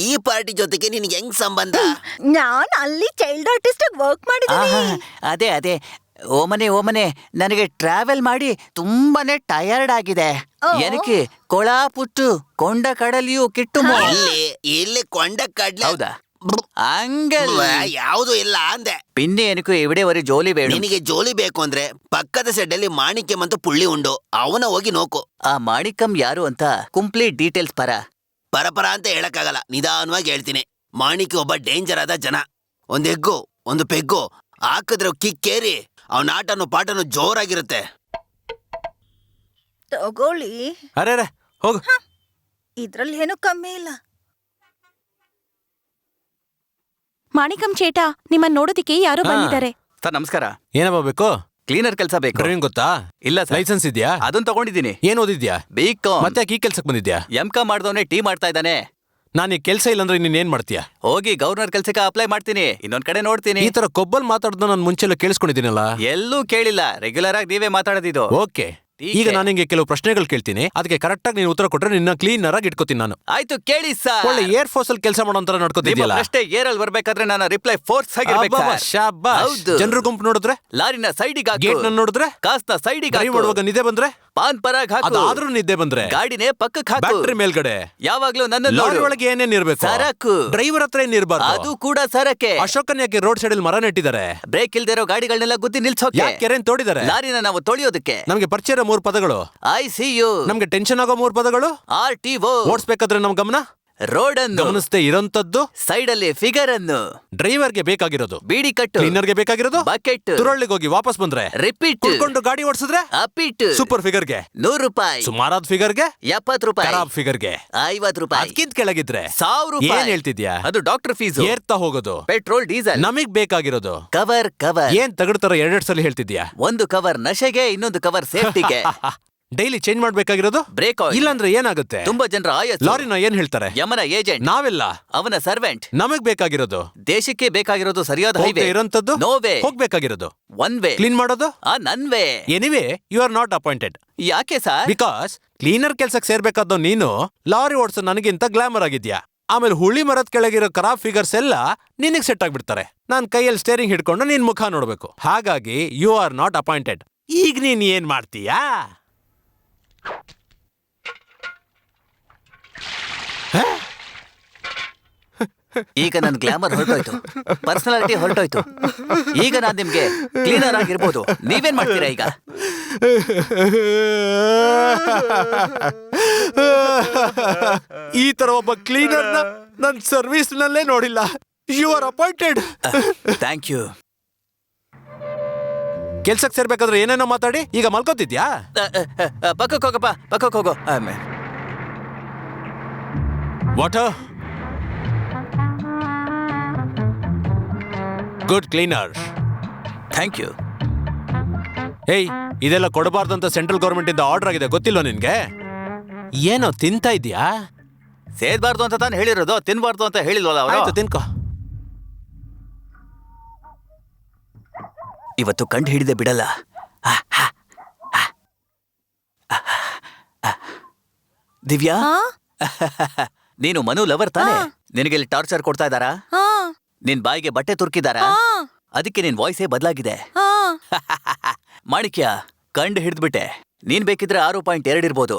ಈ ಪಾರ್ಟಿ ಜೊತೆಗೆ ನಿನ್ಗೆ ಹೆಂಗ್ ಸಂಬಂಧ? ನಾನ್ ಅಲ್ಲಿ ಚೈಲ್ಡ್ ಆರ್ಟಿಸ್ಟ್ ಆಗಿ ವರ್ಕ್ ಮಾಡಿದ್ದೀನಿ. ಅದೇ ಅದೇ ಓಮನೆ ನನಗೆ ಟ್ರಾವೆಲ್ ಮಾಡಿ ತುಂಬಾನೇ ಟಯರ್ಡ್ ಆಗಿದೆ. ಏನಕ್ಕೆ ಕೊಳ ಪುಟ್ಟು ಕೊಂಡ ಕಡಲಿಯು ಕಿಟ್ಟು ಇಲ್ಲಿ ಕೊಂಡ ಕಡ್ಲೆ. ಹೌದಾ? ಹಂಗಲ್ಲ, ಯಾವುದು ಇಲ್ಲ ಅಂದೆ. ಪಿನ್ನೆ ಏನಕ್ಕೂ ಎವಿಡೆ ವರಿ ಜೋಲಿ ಬೇಡ. ನಿನಗೆ ಜೋಲಿ ಬೇಕು ಅಂದ್ರೆ ಪಕ್ಕದ ಸೆಡ್ಡಲ್ಲಿ ಮಾಣಿಕ್ಯಂ ಅಂತ ಪುಳ್ಳಿ ಉಂಡು, ಅವನ ಹೋಗಿ ನೋಕು. ಆ ಮಾಣಿಕಂ ಯಾರು ಅಂತ ಕಂಪ್ಲೀಟ್ ಡೀಟೇಲ್ಸ್ ಪರಪರ ಅಂತ ಹೇಳಕ್ಕಾಗಲ್ಲ, ನಿಧಾನವಾಗಿ ಹೇಳ್ತೀನಿ. ಮಾಣಿಕ್ಯ ಒಬ್ಬ ಡೇಂಜರ್ ಆದ ಜನ. ಒಂದ್ ಎಗ್ಗು ಒಂದು ಪೆಗ್ಗು ಹಾಕಿದ್ರೆ ಕಿಕ್ಕೇರಿ ಅವನ ಆಟನು ಪಾಟನು ಜೋರಾಗಿರುತ್ತೆ. ತಗೊಳ್ಳಿ. ಅರೆ ಹೋಗು. ಇದ್ರಲ್ಲಿ ಏನು ಕಮ್ಮಿ ಇಲ್ಲ. ಮಾಣಿಕಂ ಚೇಟಾ, ನಿಮ್ಮನ್ನ ನೋಡೋದಿಕ್ಕೆ ಯಾರೋ ಬಂದಿದ್ದಾರೆ. ಸರ್ ನಮಸ್ಕಾರ. ಏನಪ್ಪ ಬೇಕು? ಕ್ಲೀನರ್ ಕೆಲಸ ಬೇಕು. ಡ್ರೈವಿಂಗ್ ಗೊತ್ತಾ? ಇಲ್ಲ ಸರ್. ಲೈಸೆನ್ಸ್ ಇದೆಯಾ? ಅದನ್ನ ತಗೊಂಡಿದ್ದೀನಿ. ಏನ್ ಓದಿದ್ಯಾ? B.Com. ಮತ್ತೆ ಈ ಕೆಲ್ಸಕ್ಕೆ ಬಂದಿದ್ಯಾ? M.Com ಮಾಡ್ದವನೇ ಟೀ ಮಾಡ್ತಾ ಇದ್ದಾನೆ. ನಾನು ಈ ಕೆಲ್ಸ ಇಲ್ಲಾಂದ್ರೆ ನೀನ್ ಏನ್ ಮಾಡ್ತೀಯಾ? ಹೋಗಿ ಗವರ್ನರ್ ಕೆಲ್ಸಕ್ಕೆ ಅಪ್ಲೈ ಮಾಡ್ತೀನಿ. ಇನ್ನೊಂದ್ ಕಡೆ ನೋಡ್ತೀನಿ. ಈ ತರ ಕೊಬ್ಬಲ್ ಮಾತಾಡ್ದ ನಾನು ಮುಂಚೆಲ್ಲ ಕೇಳಿಸ್ಕೊಂಡಿದ್ದೀನಲ್ಲ. ಎಲ್ಲೂ ಕೇಳಿಲ್ಲ, ರೆಗ್ಯುಲರ್ ಆಗಿ ನೀವೇ ಮಾತಾಡೋದಿದ್ದು. ಓಕೆ, ಈಗ ನಾನು ನಿಂಗೆ ಕೆಲವು ಪ್ರಶ್ನೆಗಳು ಕೇಳ್ತೀನಿ, ಅದಕ್ಕೆ ಕರೆಕ್ಟ್ ಆಗಿ ನೀನು ಉತ್ತರ ಕೊಟ್ರೆ ನಿನ್ನ ಕ್ಲೀನರ್ ಆಗಿ ಇಟ್ಕೋತೀನಿ ನಾನು. ಆಯ್ತು ಕೇಳಿ ಸರ್. ಒಳ್ಳೆ ಏರ್ ಫೋರ್ಸ್ ಅಲ್ಲಿ ಕೆಲಸ ಮಾಡೋ ತರ ನೋಡ್ಕೋತಿದ್ಯಲ್ಲ. ಅಷ್ಟೇ ಏರಲ್ಲಿ ಬರ್ಬೇಕಾದ್ರೆ ನನ್ನ ರಿಪ್ಲೈ ಫೋರ್ಸ್ ಆಗಿರ್ಬೇಕು ಸರ್. ಹೌದು. ಜನರ ಗುಂಪು ನೋಡಿದ್ರೆ, ಲಾರಿನ ಸೈಡಿಗೆ ಹಾಕು, ಗೇಟ್ ನೋಡಿದ್ರೆ, ಕಾಸ್ನ ಸೈಡಿಗೆ ಡ್ರೈವ್ ಹಾಕು, ಮಾಡುವಾಗ ನಿದ್ದೆ ಬಂದ್ರೆ, ಪಾನ್ ಪರಾಗ್ ಹಾಕು, ಅದಾದ್ರೂ ನಿದ್ದೆ ಬಂದ್ರೆ ಗಾಡಿನೇ ಪಕ್ಕಕ್ಕೆ ಹಾಕು, ಬ್ಯಾಟ್ರಿ ಮೇಲ್ಗಡೆ ಯಾವಾಗ್ಲೂ ನನ್ನ ಲಾರಿ ಒಳಗೆ ಏನೇನ್ ಇರ್ಬೇಕು, ಸರಕು, ಡ್ರೈವರ್ ಹತ್ರ ಏನ್ ಇರ್ಬಾರ್ದು, ಅದು ಕೂಡ ಸರಕೆ. ಅಶೋಕನ್ ಯಾಕೆ ರೋಡ್ ಸೈಡ್ ಅಲ್ಲಿ ಮರ ನೆಟ್ಟಿದ್ದಾರೆ, ಬ್ರೇಕ್ ಇಲ್ದೇ ಇರೋ ಗಾಡಿಗಳನ್ನೆಲ್ಲ ಗುದ್ದಿ ನಿಲ್ಸೋಕೆ, ಯಾಕೆ ಕೆರೆನ್ ತೋಡಿದ್ದಾರೆ, ಲಾರಿನ ನಾವು ತೊಳೆಯೋದಕ್ಕೆ. ನಮ್ಗೆ ಪರಿಚಯ ಇರೋ 3 ಪದಗಳು, ICU, ನಮ್ಗೆ ಟೆನ್ಷನ್ ಆಗೋ 3 ಪದಗಳು, RTO, ಓಡಿಸ್ಬೇಕಾದ್ರೆ ನಮ್ ಗಮನ ರೋಡ್ ಅನ್ನು ಗಮನಿಸದೆ ಇರೋಂತದ್ದು, ಸೈಡ್ ಅಲ್ಲಿ ಫಿಗರ್ ಅನ್ನು, ಡ್ರೈವರ್ಗೆ ಬೇಕಾಗಿರೋದು ಬೀಡಿ ಕಟ್ಟು, ಕ್ಲೀನರ್ಗೆ ಬೇಕಾಗಿರೋದು ಬಕೆಟ್, ತುರಳ್ಳಿಗೆ ಹೋಗಿ ವಾಪಸ್ ಬಂದ್ರೆ ರಿಪೀಟ್, ಕುಡ್ಕೊಂಡು ಗಾಡಿ ಓಡಿಸಿದ್ರೆ ಅಪಿಟ್, ಸೂಪರ್ ಫಿಗರ್ಗೆ 100 ರೂಪಾಯಿ, ಸುಮಾರಾದ ಫಿಗರ್ಗೆ 70 ರೂಪಾಯಿ, ಖರಾಬ್ ಫಿಗರ್ಗೆ 50 ರೂಪಾಯಿ, ಅದಕ್ಕಿಂತ ಕೆಳಗಿದ್ರೆ 1000 ರೂಪಾಯಿ. ಏನ್ ಹೇಳ್ತಿದ್ಯಾ? ಅದು ಡಾಕ್ಟರ್ ಫೀಸ್. ಏರ್ತಾ ಹೋಗೋದು ಪೆಟ್ರೋಲ್ ಡೀಸೆಲ್. ನಮಗ್ ಬೇಕಾಗಿರೋದು ಕವರ್ ಏನ್ ತಗಡ್ತಾರ 2 ಸಲ ಹೇಳ್ತಿದ್ಯಾ? ಒಂದು ಕವರ್ ನಶೆಗೆ, ಇನ್ನೊಂದು ಕವರ್ ಸೇಫ್ಟಿಗೆ. ಡೈಲಿ ಚೇಂಜ್ ಮಾಡ್ಬೇಕಾಗಿರೋದು ಬ್ರೇಕ್ ಆಯಿಲ್. ಇಲ್ಲಾಂದ್ರೆ ಏನಾಗುತ್ತೆ? ತುಂಬಾ ಜನರ ಆಯಸ್ಸು. ಲಾರಿನ ಏನ್ ಹೇಳ್ತಾರೆ? ಯಮನ ಏಜೆಂಟ್. ನಾವೆಲ್ಲ ಅವನ ಸರ್ವೆಂಟ್. ನಮಗ್ ಬೇಕಾಗಿರೋದು ದೇಶಕ್ಕೆ ಬೇಕಾಗಿರೋದು ಸರಿಯಾದ ಹೈವೇ ಇರೋಂತದ್ದು, ನೋ ವೇ, ಹೋಗ್ಬೇಕಾಗಿರೋದು ಒನ್ ವೇ, ಕ್ಲೀನ್ ಮಾಡೋದು ನನ್ way. Anyway you are not appointed. ಯಾಕೆ ಸರ್? ಬಿಕಾಸ್ ಕ್ಲೀನರ್ ಕೆಲ್ಸಕ್ಕೆ ಸೇರ್ಬೇಕಾದ ನೀನು ಲಾರಿ ಓಡಿಸೋ ನನಗಿಂತ ಗ್ಲಾಮರ್ ಆಗಿದ್ಯಾ. ಆಮೇಲೆ ಹುಳಿ ಮರದ ಕೆಳಗಿರೋ ಖರಾಬ್ ಫಿಗರ್ಸ್ ಎಲ್ಲ ನಿನಗ್ ಸೆಟ್ ಆಗ್ಬಿಡ್ತಾರೆ. ನಾನ್ ಕೈಯಲ್ಲಿ ಸ್ಟೇರಿಂಗ್ ಹಿಡ್ಕೊಂಡು ನಿನ್ ಮುಖ ನೋಡ್ಬೇಕು. ಹಾಗಾಗಿ ಯು ಆರ್ ನಾಟ್ ಅಪಾಯಿಂಟೆಡ್. ಈಗ ನೀನ್ ಏನ್ ಮಾಡ್ತೀಯಾ? ಈಗ ನನ್ ಗ್ಲಾಮರ್ ಹೊರಟೋಯ್ತು, ಪರ್ಸನಾಲಿಟಿ ಹೊರಟೋಯ್ತು. ಈಗ ನಾನ್ ನಿಮ್ಗೆ ಕ್ಲೀನರ್ ಆಗಿರ್ಬೋದು. ನೀವೇನ್ ಮಾಡ್ತೀರಾ ಈಗ? ಈ ತರ ಒಬ್ಬ ಕ್ಲೀನರ್ ನನ್ ಸರ್ವಿಸ್ ನಲ್ಲೇ ನೋಡಿಲ್ಲ. You are appointed. Thank you. ಕೆಲ್ಸಕ್ಕೆ ಸೇರ್ಬೇಕಾದ್ರೆ ಏನೇನೋ ಮಾತಾಡಿ ಈಗ ಮಲ್ಕೋತಿದ್ಯಾ? ಪಕ್ಕಕ್ಕೆ ಹೋಗಪ್ಪ, ಪಕ್ಕಕ್ಕೆ ಹೋಗೋ. Water good cleaner. Thank you. ಏಯ್, ಇದೆಲ್ಲ ಕೊಡಬಾರ್ದು ಅಂತ ಸೆಂಟ್ರಲ್ ಗೌರ್ಮೆಂಟ್ ಇಂದ ಆರ್ಡರ್ ಆಗಿದೆ, ಗೊತ್ತಿಲ್ವ ನಿನ್ಗೆ? ಏನೋ ತಿಂತಾ ಇದ್ಯಾ? ಸೇದ್ಬಾರ್ದು ಅಂತ ತಾನು ಹೇಳಿರೋದು, ತಿನ್ಬಾರ್ದು ಅಂತ ಹೇಳಿಲ್ವಲ್ಲ ಅವರು. ಆಯ್ತು, ತಿನ್ಕೋ. ಇವತ್ತು ಕಂಡು ಹಿಡಿದೆ ಬಿಡಲ್ಲ. ದಿವ್ಯಾ, ನೀನು ಮನು ಲವರ್ ತಾನೆ? ನಿನಗೆ ಇಲ್ಲಿ ಟಾರ್ಚರ್ ಕೊಡ್ತಾ ಇದ್ದಾರಾ? ನಿನ್ ಬಾಯಿಗೆ ಬಟ್ಟೆ ತುರ್ಕಿದಾರಾ? ಅದಕ್ಕೆ ನಿನ್ ವಾಯ್ಸೇ ಬದಲಾಗಿದೆ. ಮಾಣಿಕ್ಯ, ಕಂಡು ಹಿಡಿದ್ಬಿಟ್ಟೆ. ನೀನ್ ಬೇಕಿದ್ರೆ 6.2 ಇರ್ಬೋದು,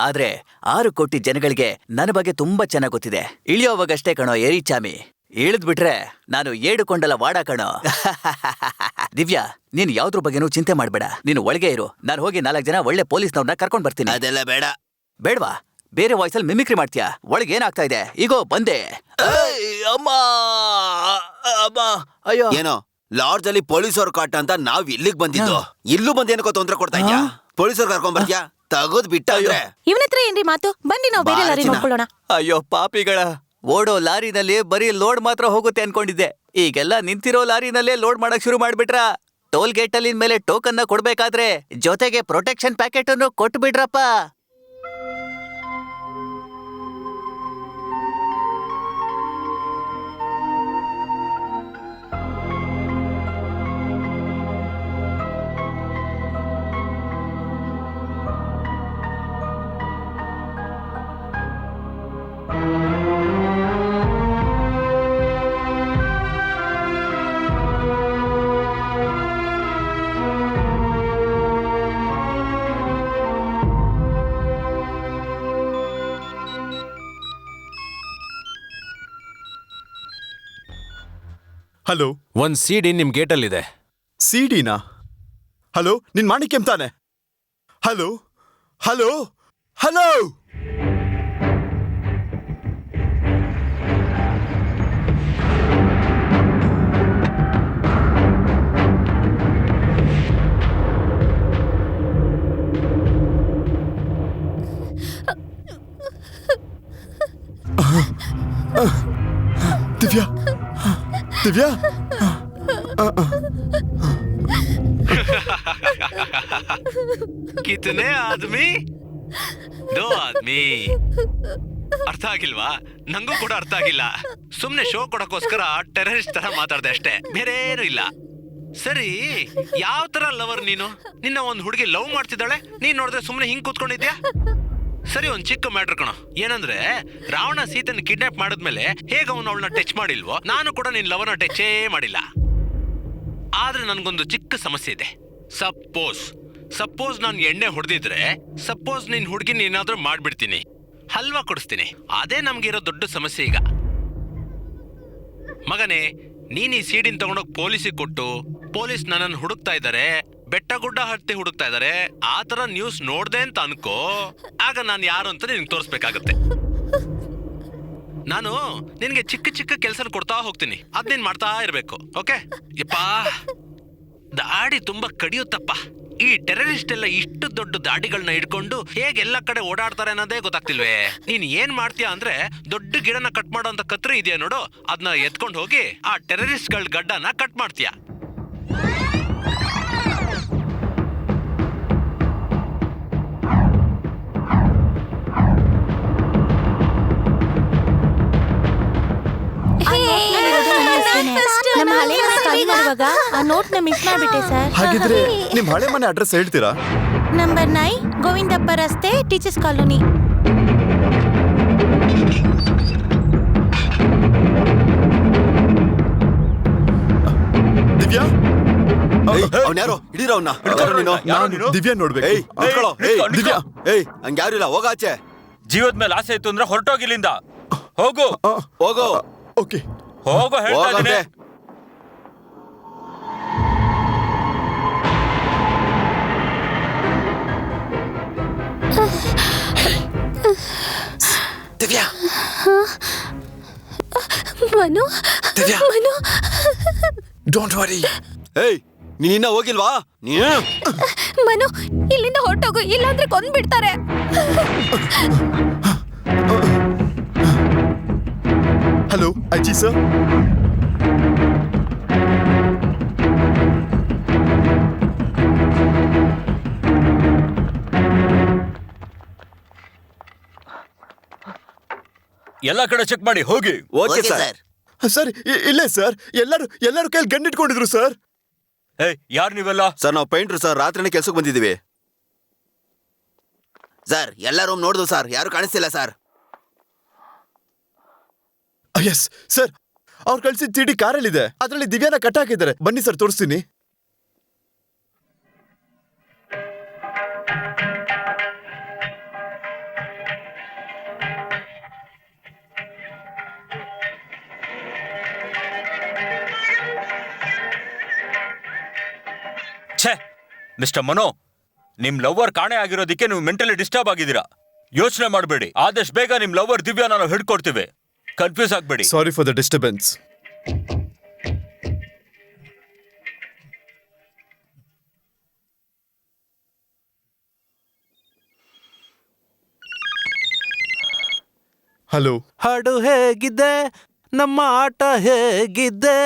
ಆದ್ರೆ 6 ಕೋಟಿ ಜನಗಳಿಗೆ ನನ್ನ ಬಗ್ಗೆ ತುಂಬಾ ಚೆನ್ನಾಗ್ ಗೊತ್ತಿದೆ. ಇಳಿಯೋವಾಗಷ್ಟೇ ಕಣೋ ಏರಿಚಾಮಿ, ಇಳಿದ್ಬಿಟ್ರೆ ನಾನು 7 ಕೊಂಡಲ ವಾಡ ಕಣೋ. ದಿವ್ಯಾ, ನೀನ್ ಯಾವ್ದ್ರ ಬಗ್ಗೆನೂ ಚಿಂತೆ ಮಾಡ್ಬೇಡ. ನೀನು ಒಳಗೆ ಇರು, ನಾನು ಹೋಗಿ 4 ಜನ ಒಳ್ಳೆ ಪೊಲೀಸ್ನವ್ರನ್ನ ಕರ್ಕೊಂಡ್ ಬರ್ತೀನಿ. ಅದೆಲ್ಲ ಬೇಡ. ಬೇಡ್ವಾ? ಬೇರೆ ವಾಯ್ಸಲ್ಲಿ ಮಿಮಿಕ್ರಿ ಮಾಡ್ತೀಯಾ? ಒಳಗೆ ಏನಾಗ್ತಾ ಇದೆ? ಈಗೋ ಬಂದೆ. ಅಮ್ಮ, ಅಮ್ಮ, ಅಯ್ಯೋ. ಏನೋ ಲಾಡ್ಜ್ ಅಲ್ಲಿ ಪೊಲೀಸವ್ರ ಕಾಟ ಅಂತ ನಾವ್ ಇಲ್ಲಿಗ್ ಬಂದಿದ್ದು. ಇಲ್ಲೂ ಬಂದ್ ಏನಕ್ಕೋ ತೊಂದ್ರೆ ಕೊಡ್ತಾ ಇದ್ಯಾ? ಪೊಲೀಸರು ಕರ್ಕೊಂಡ್ ಬರ್ತೀಯಾ? ತಗೋದ್ ಬಿಟ್ಟ. ಇವನ ಹತ್ರ ಏನ್ರಿ ಮಾತು? ಬನ್ನಿ ನಾವು ಬೇರೆ ಲಾರಿ ನೋಡ್ಕೊಳ್ಳೋಣ. ಅಯ್ಯೋ ಪಾಪಿಗಳ, ಓಡೋ ಲಾರಿನಲ್ಲಿ ಬರೀ ಲೋಡ್ ಮಾತ್ರ ಹೋಗುತ್ತೆ ಅನ್ಕೊಂಡಿದ್ದೆ. ಈಗೆಲ್ಲ ನಿಂತಿರೋ ಲಾರಿನಲ್ಲೇ ಲೋಡ್ ಮಾಡಕ್ ಶುರು ಮಾಡ್ಬಿಟ್ರ. ಟೋಲ್ ಗೇಟ್ ಅಲ್ಲಿ ಮೇಲೆ ಟೋಕನ್ ನ ಕೊಡ್ಬೇಕಾದ್ರೆ ಜೊತೆಗೆ ಪ್ರೊಟೆಕ್ಷನ್ ಪ್ಯಾಕೆಟ್ ಅನ್ನು ಕೊಟ್ಟು ಬಿಡ್ರಪ್ಪ. ಹಲೋ, ಒಂದ್ ಸಿಡಿ ನಿಮ್ ಗೇಟಲ್ಲಿದೆ. ಸಿಡಿನಾ? ಹಲೋ, ನಿನ್ ಮಾಣಿಕ್ಯಂ ತಾನೆ? Hello hello hello. Divya, Divya. ಕಿತನೆ ಆದ್ಮಿ? ದೋ ಆದ್ಮಿ. ಅರ್ಥ ಆಗಿಲ್ವಾ? ನಂಗೂ ಕೂಡ ಅರ್ಥ ಆಗಿಲ್ಲ. ಸುಮ್ನೆ ಶೋ ಕೊಡಕ್ಕೋಸ್ಕರ ಟೆರರಿಸ್ಟ್ ತರ ಮಾತಾಡ್ದೆ ಅಷ್ಟೇ, ಬೇರೆ ಏನು ಇಲ್ಲ. ಸರಿ, ಯಾವ ತರ ಲವರ್ ನೀನು? ನಿನ್ನ ಒಂದ್ ಹುಡುಗಿ ಲವ್ ಮಾಡ್ತಿದ್ದಾಳೆ, ನೀನ್ ನೋಡಿದ್ರೆ ಸುಮ್ನೆ ಹಿಂಗ್ ಕೂತ್ಕೊಂಡಿದ್ಯಾ? ಸರಿ, ಒಂದ್ ಚಿಕ್ಕ ಮ್ಯಾಟ್ರ್ ಕಣೋ. ಏನಂದ್ರೆ ರಾವಣ ಸೀತನ್ ಕಿಡ್ನಾಪ್ ಮಾಡಿದ್ಮೇಲೆ ಹೇಗ ಅವನು ಅವಳನ್ನ ಟಚ್ ಮಾಡಿಲ್ವೋ, ನಾನು ಕೂಡ ನಿನ್ ಲವರ್ನ ಟಚೇ ಮಾಡಿಲ್ಲ. ಆದ್ರೆ ನನ್ಗೊಂದು ಚಿಕ್ಕ ಸಮಸ್ಯೆ ಇದೆ. ಸಪೋಸ್ ನಾನು ಎಣ್ಣೆ ಹೊಡೆದಿದ್ರೆ, ಸಪೋಸ್ ನಿನ್ ಹುಡುಗಿ ಏನಾದ್ರೂ ಮಾಡ್ಬಿಡ್ತೀನಿ, ಹಲ್ವಾ ಕೊಡಿಸ್ತೀನಿ. ಅದೇ ನಮ್ಗಿರೋ ದೊಡ್ಡ ಸಮಸ್ಯೆ ಈಗ. ಮಗನೇ, ನೀನ್ ಈ ಸೀಡಿನ ತಗೊಂಡೋಗಿ ಪೊಲೀಸಿಗೆ ಕೊಟ್ಟು, ಪೊಲೀಸ್ ನನ್ನನ್ನು ಹುಡುಕ್ತಾ ಇದ್ದಾರೆ, ಬೆಟ್ಟ ಗುಡ್ಡ ಹತ್ತಿ ಹುಡುಕ್ತಾ ಇದ್ದಾರೆ, ಆ ತರ ನ್ಯೂಸ್ ನೋಡ್ದೆ ಅಂತ ಅನ್ಕೋ, ಆಗ ನಾನು ಯಾರು ಅಂತ ನಿನ್ಗೆ ತೋರಿಸ್ಬೇಕಾಗತ್ತೆ. ನಾನು ನಿನ್ಗೆ ಚಿಕ್ಕ ಚಿಕ್ಕ ಕೆಲಸ ಕೊಡ್ತಾ ಹೋಗ್ತೀನಿ, ಅದ್ ನೀನ್ ಮಾಡ್ತಾ ಇರ್ಬೇಕು. ಓಕೆ? ಯಪ್ಪಾ, ದಾಡಿ ತುಂಬಾ ಕಡಿಯುತ್ತಪ್ಪ. ಈ ಟೆರರಿಸ್ಟ್ ಎಲ್ಲ ಇಷ್ಟು ದೊಡ್ಡ ದಾಡಿಗಳನ್ನ ಇಟ್ಕೊಂಡು ಹೇಗೆ ಎಲ್ಲ ಕಡೆ ಓಡಾಡ್ತಾರೆ ಅನ್ನೋದೇ ಗೊತ್ತಾಗ್ತಿಲ್ವೇ. ನೀನ್ ಏನ್ ಮಾಡ್ತೀಯ ಅಂದ್ರೆ, ದೊಡ್ಡ ಗಿಡನ ಕಟ್ ಮಾಡೋ ಅಂತ ಕತ್ರಿ ಇದೆಯಾ ನೋಡು, ಅದನ್ನ ಎತ್ಕೊಂಡು ಹೋಗಿ ಆ ಟೆರರಿಸ್ಟ್ ಗಳ ಗಡ್ಡನ ಕಟ್ ಮಾಡ್ತೀಯ. ನಮ್ಮ ಹಳೆ ಮನೆ ಖಾಲಿ ಮಾಡುವಾಗ ಆ ನೋಟ್ ನ ಮಿಸ್ ಮಾಡ್ಬಿಟ್ಟೆ ಸರ್. ಹಾಗಿದ್ರೆ ನಿಮ್ ಹಳೆ ಮನೆ ಅಡ್ರೆಸ್ ಹೇಳ್ತೀರಾ? ನಂಬರ್ 9 ಗೋವಿಂದಪ್ಪ ರಸ್ತೆ, ಟೀಚರ್ಸ್ ಕಾಲೋನಿ. ದಿವ್ಯಾ, ಅವ್ನ್ಯಾರೋ ಹಿಡೀರ ಅವ್ನ. ನೀನು ನಾನು ದಿವ್ಯಾ ನೋಡ್ಬೇಕು. ಏಯ್ ನಿಂತ್ಕೊಳ್ಳೋ. ಏಯ್ ದಿವ್ಯಾ, ಏಯ್ ಹಂಗ್ಯಾರು ಇಲ್ಲ, ಹೋಗಾಚೆ. ಜೀವದ ಮೇಲೆ ಆಸೆ ಇತ್ತು ಅಂದ್ರೆ ಹೊರಟೋಗಿಲ್ಲಿಂದ ಹೋಗು. ಹೋಗೋ. ಓಕೆ. ಹೋಗೋ ಹೇಳ್ತಾ ಹೋಗಂತೆ. ಇದ್ದೀನಿ. ದಿವ್ಯಾ, ಮನು, ದಿವ್ಯಾ. Manu, don't worry. ಏಯ್ ನೀನ್ ಇನ್ನ ಹೋಗಿಲ್ವಾ? ನೀನು ಮನು, ಇಲ್ಲಿಂದ ಹೊರಟೋಗು, ಇಲ್ಲಾಂದ್ರೆ ಕೊಂದ್ಬಿಡ್ತಾರೆ. ಹಲೋ ಅಜ್ಜಿ ಸರ್. ಎಲ್ಲ ಕಡೆ ಚೆಕ್ ಮಾಡಿ ಹೋಗಿ. Okay sir. ಸರ್ ಇಲ್ಲೇ ಸರ್, ಎಲ್ಲರೂ ಕೈಯಲ್ಲಿ ಗಂಡಿಟ್ಕೊಂಡಿದ್ರು ಸರ್. ಏಯ್, ಯಾರು ನೀವೆಲ್ಲ? ಸರ್ ನಾವು ಪೇಂಟ್ರು ಸರ್, ರಾತ್ರಿನೇ ಕೆಲ್ಸಕ್ಕೆ ಬಂದಿದ್ದೀವಿ. ಸರ್ ಎಲ್ಲ ರೂಮ್ ನೋಡ್ದು ಸರ್, ಯಾರು ಕಾಣಿಸ್ತಿಲ್ಲ ಸರ್. ಎಸ್ ಸರ್, ಅವ್ರು ಕಳ್ಸಿದ ಚೀಟಿ ಕಾರಲ್ಲಿದೆ, ಅದರಲ್ಲಿ ದಿವ್ಯಾನ ಕಟ್ ಹಾಕಿದ್ದಾರೆ. ಬನ್ನಿ ಸರ್, ತೋರಿಸ್ತೀನಿ. ಛೇ ಮಿಸ್ಟರ್ ಮನೋ, ನಿಮ್ ಲವ್ವರ್ ಕಾಣೆ ಆಗಿರೋದಕ್ಕೆ ನೀವು ಮೆಂಟಲಿ ಡಿಸ್ಟರ್ಬ್ ಆಗಿದ್ದೀರಾ. ಯೋಚನೆ ಮಾಡಬೇಡಿ, ಆದಷ್ಟು ಬೇಗ ನಿಮ್ ಲವ್ವರ್ ದಿವ್ಯಾ ನಾವು ಹಿಡ್ಕೊಡ್ತೀವಿ. ಕನ್ಫ್ಯೂಸ್ ಆಗಬೇಡಿ. Sorry for the disturbance. Hello. ಹಾಡು ಹೇಗಿದೆ, ನಮ್ಮ ಆಟ ಹೇಗಿದೆ?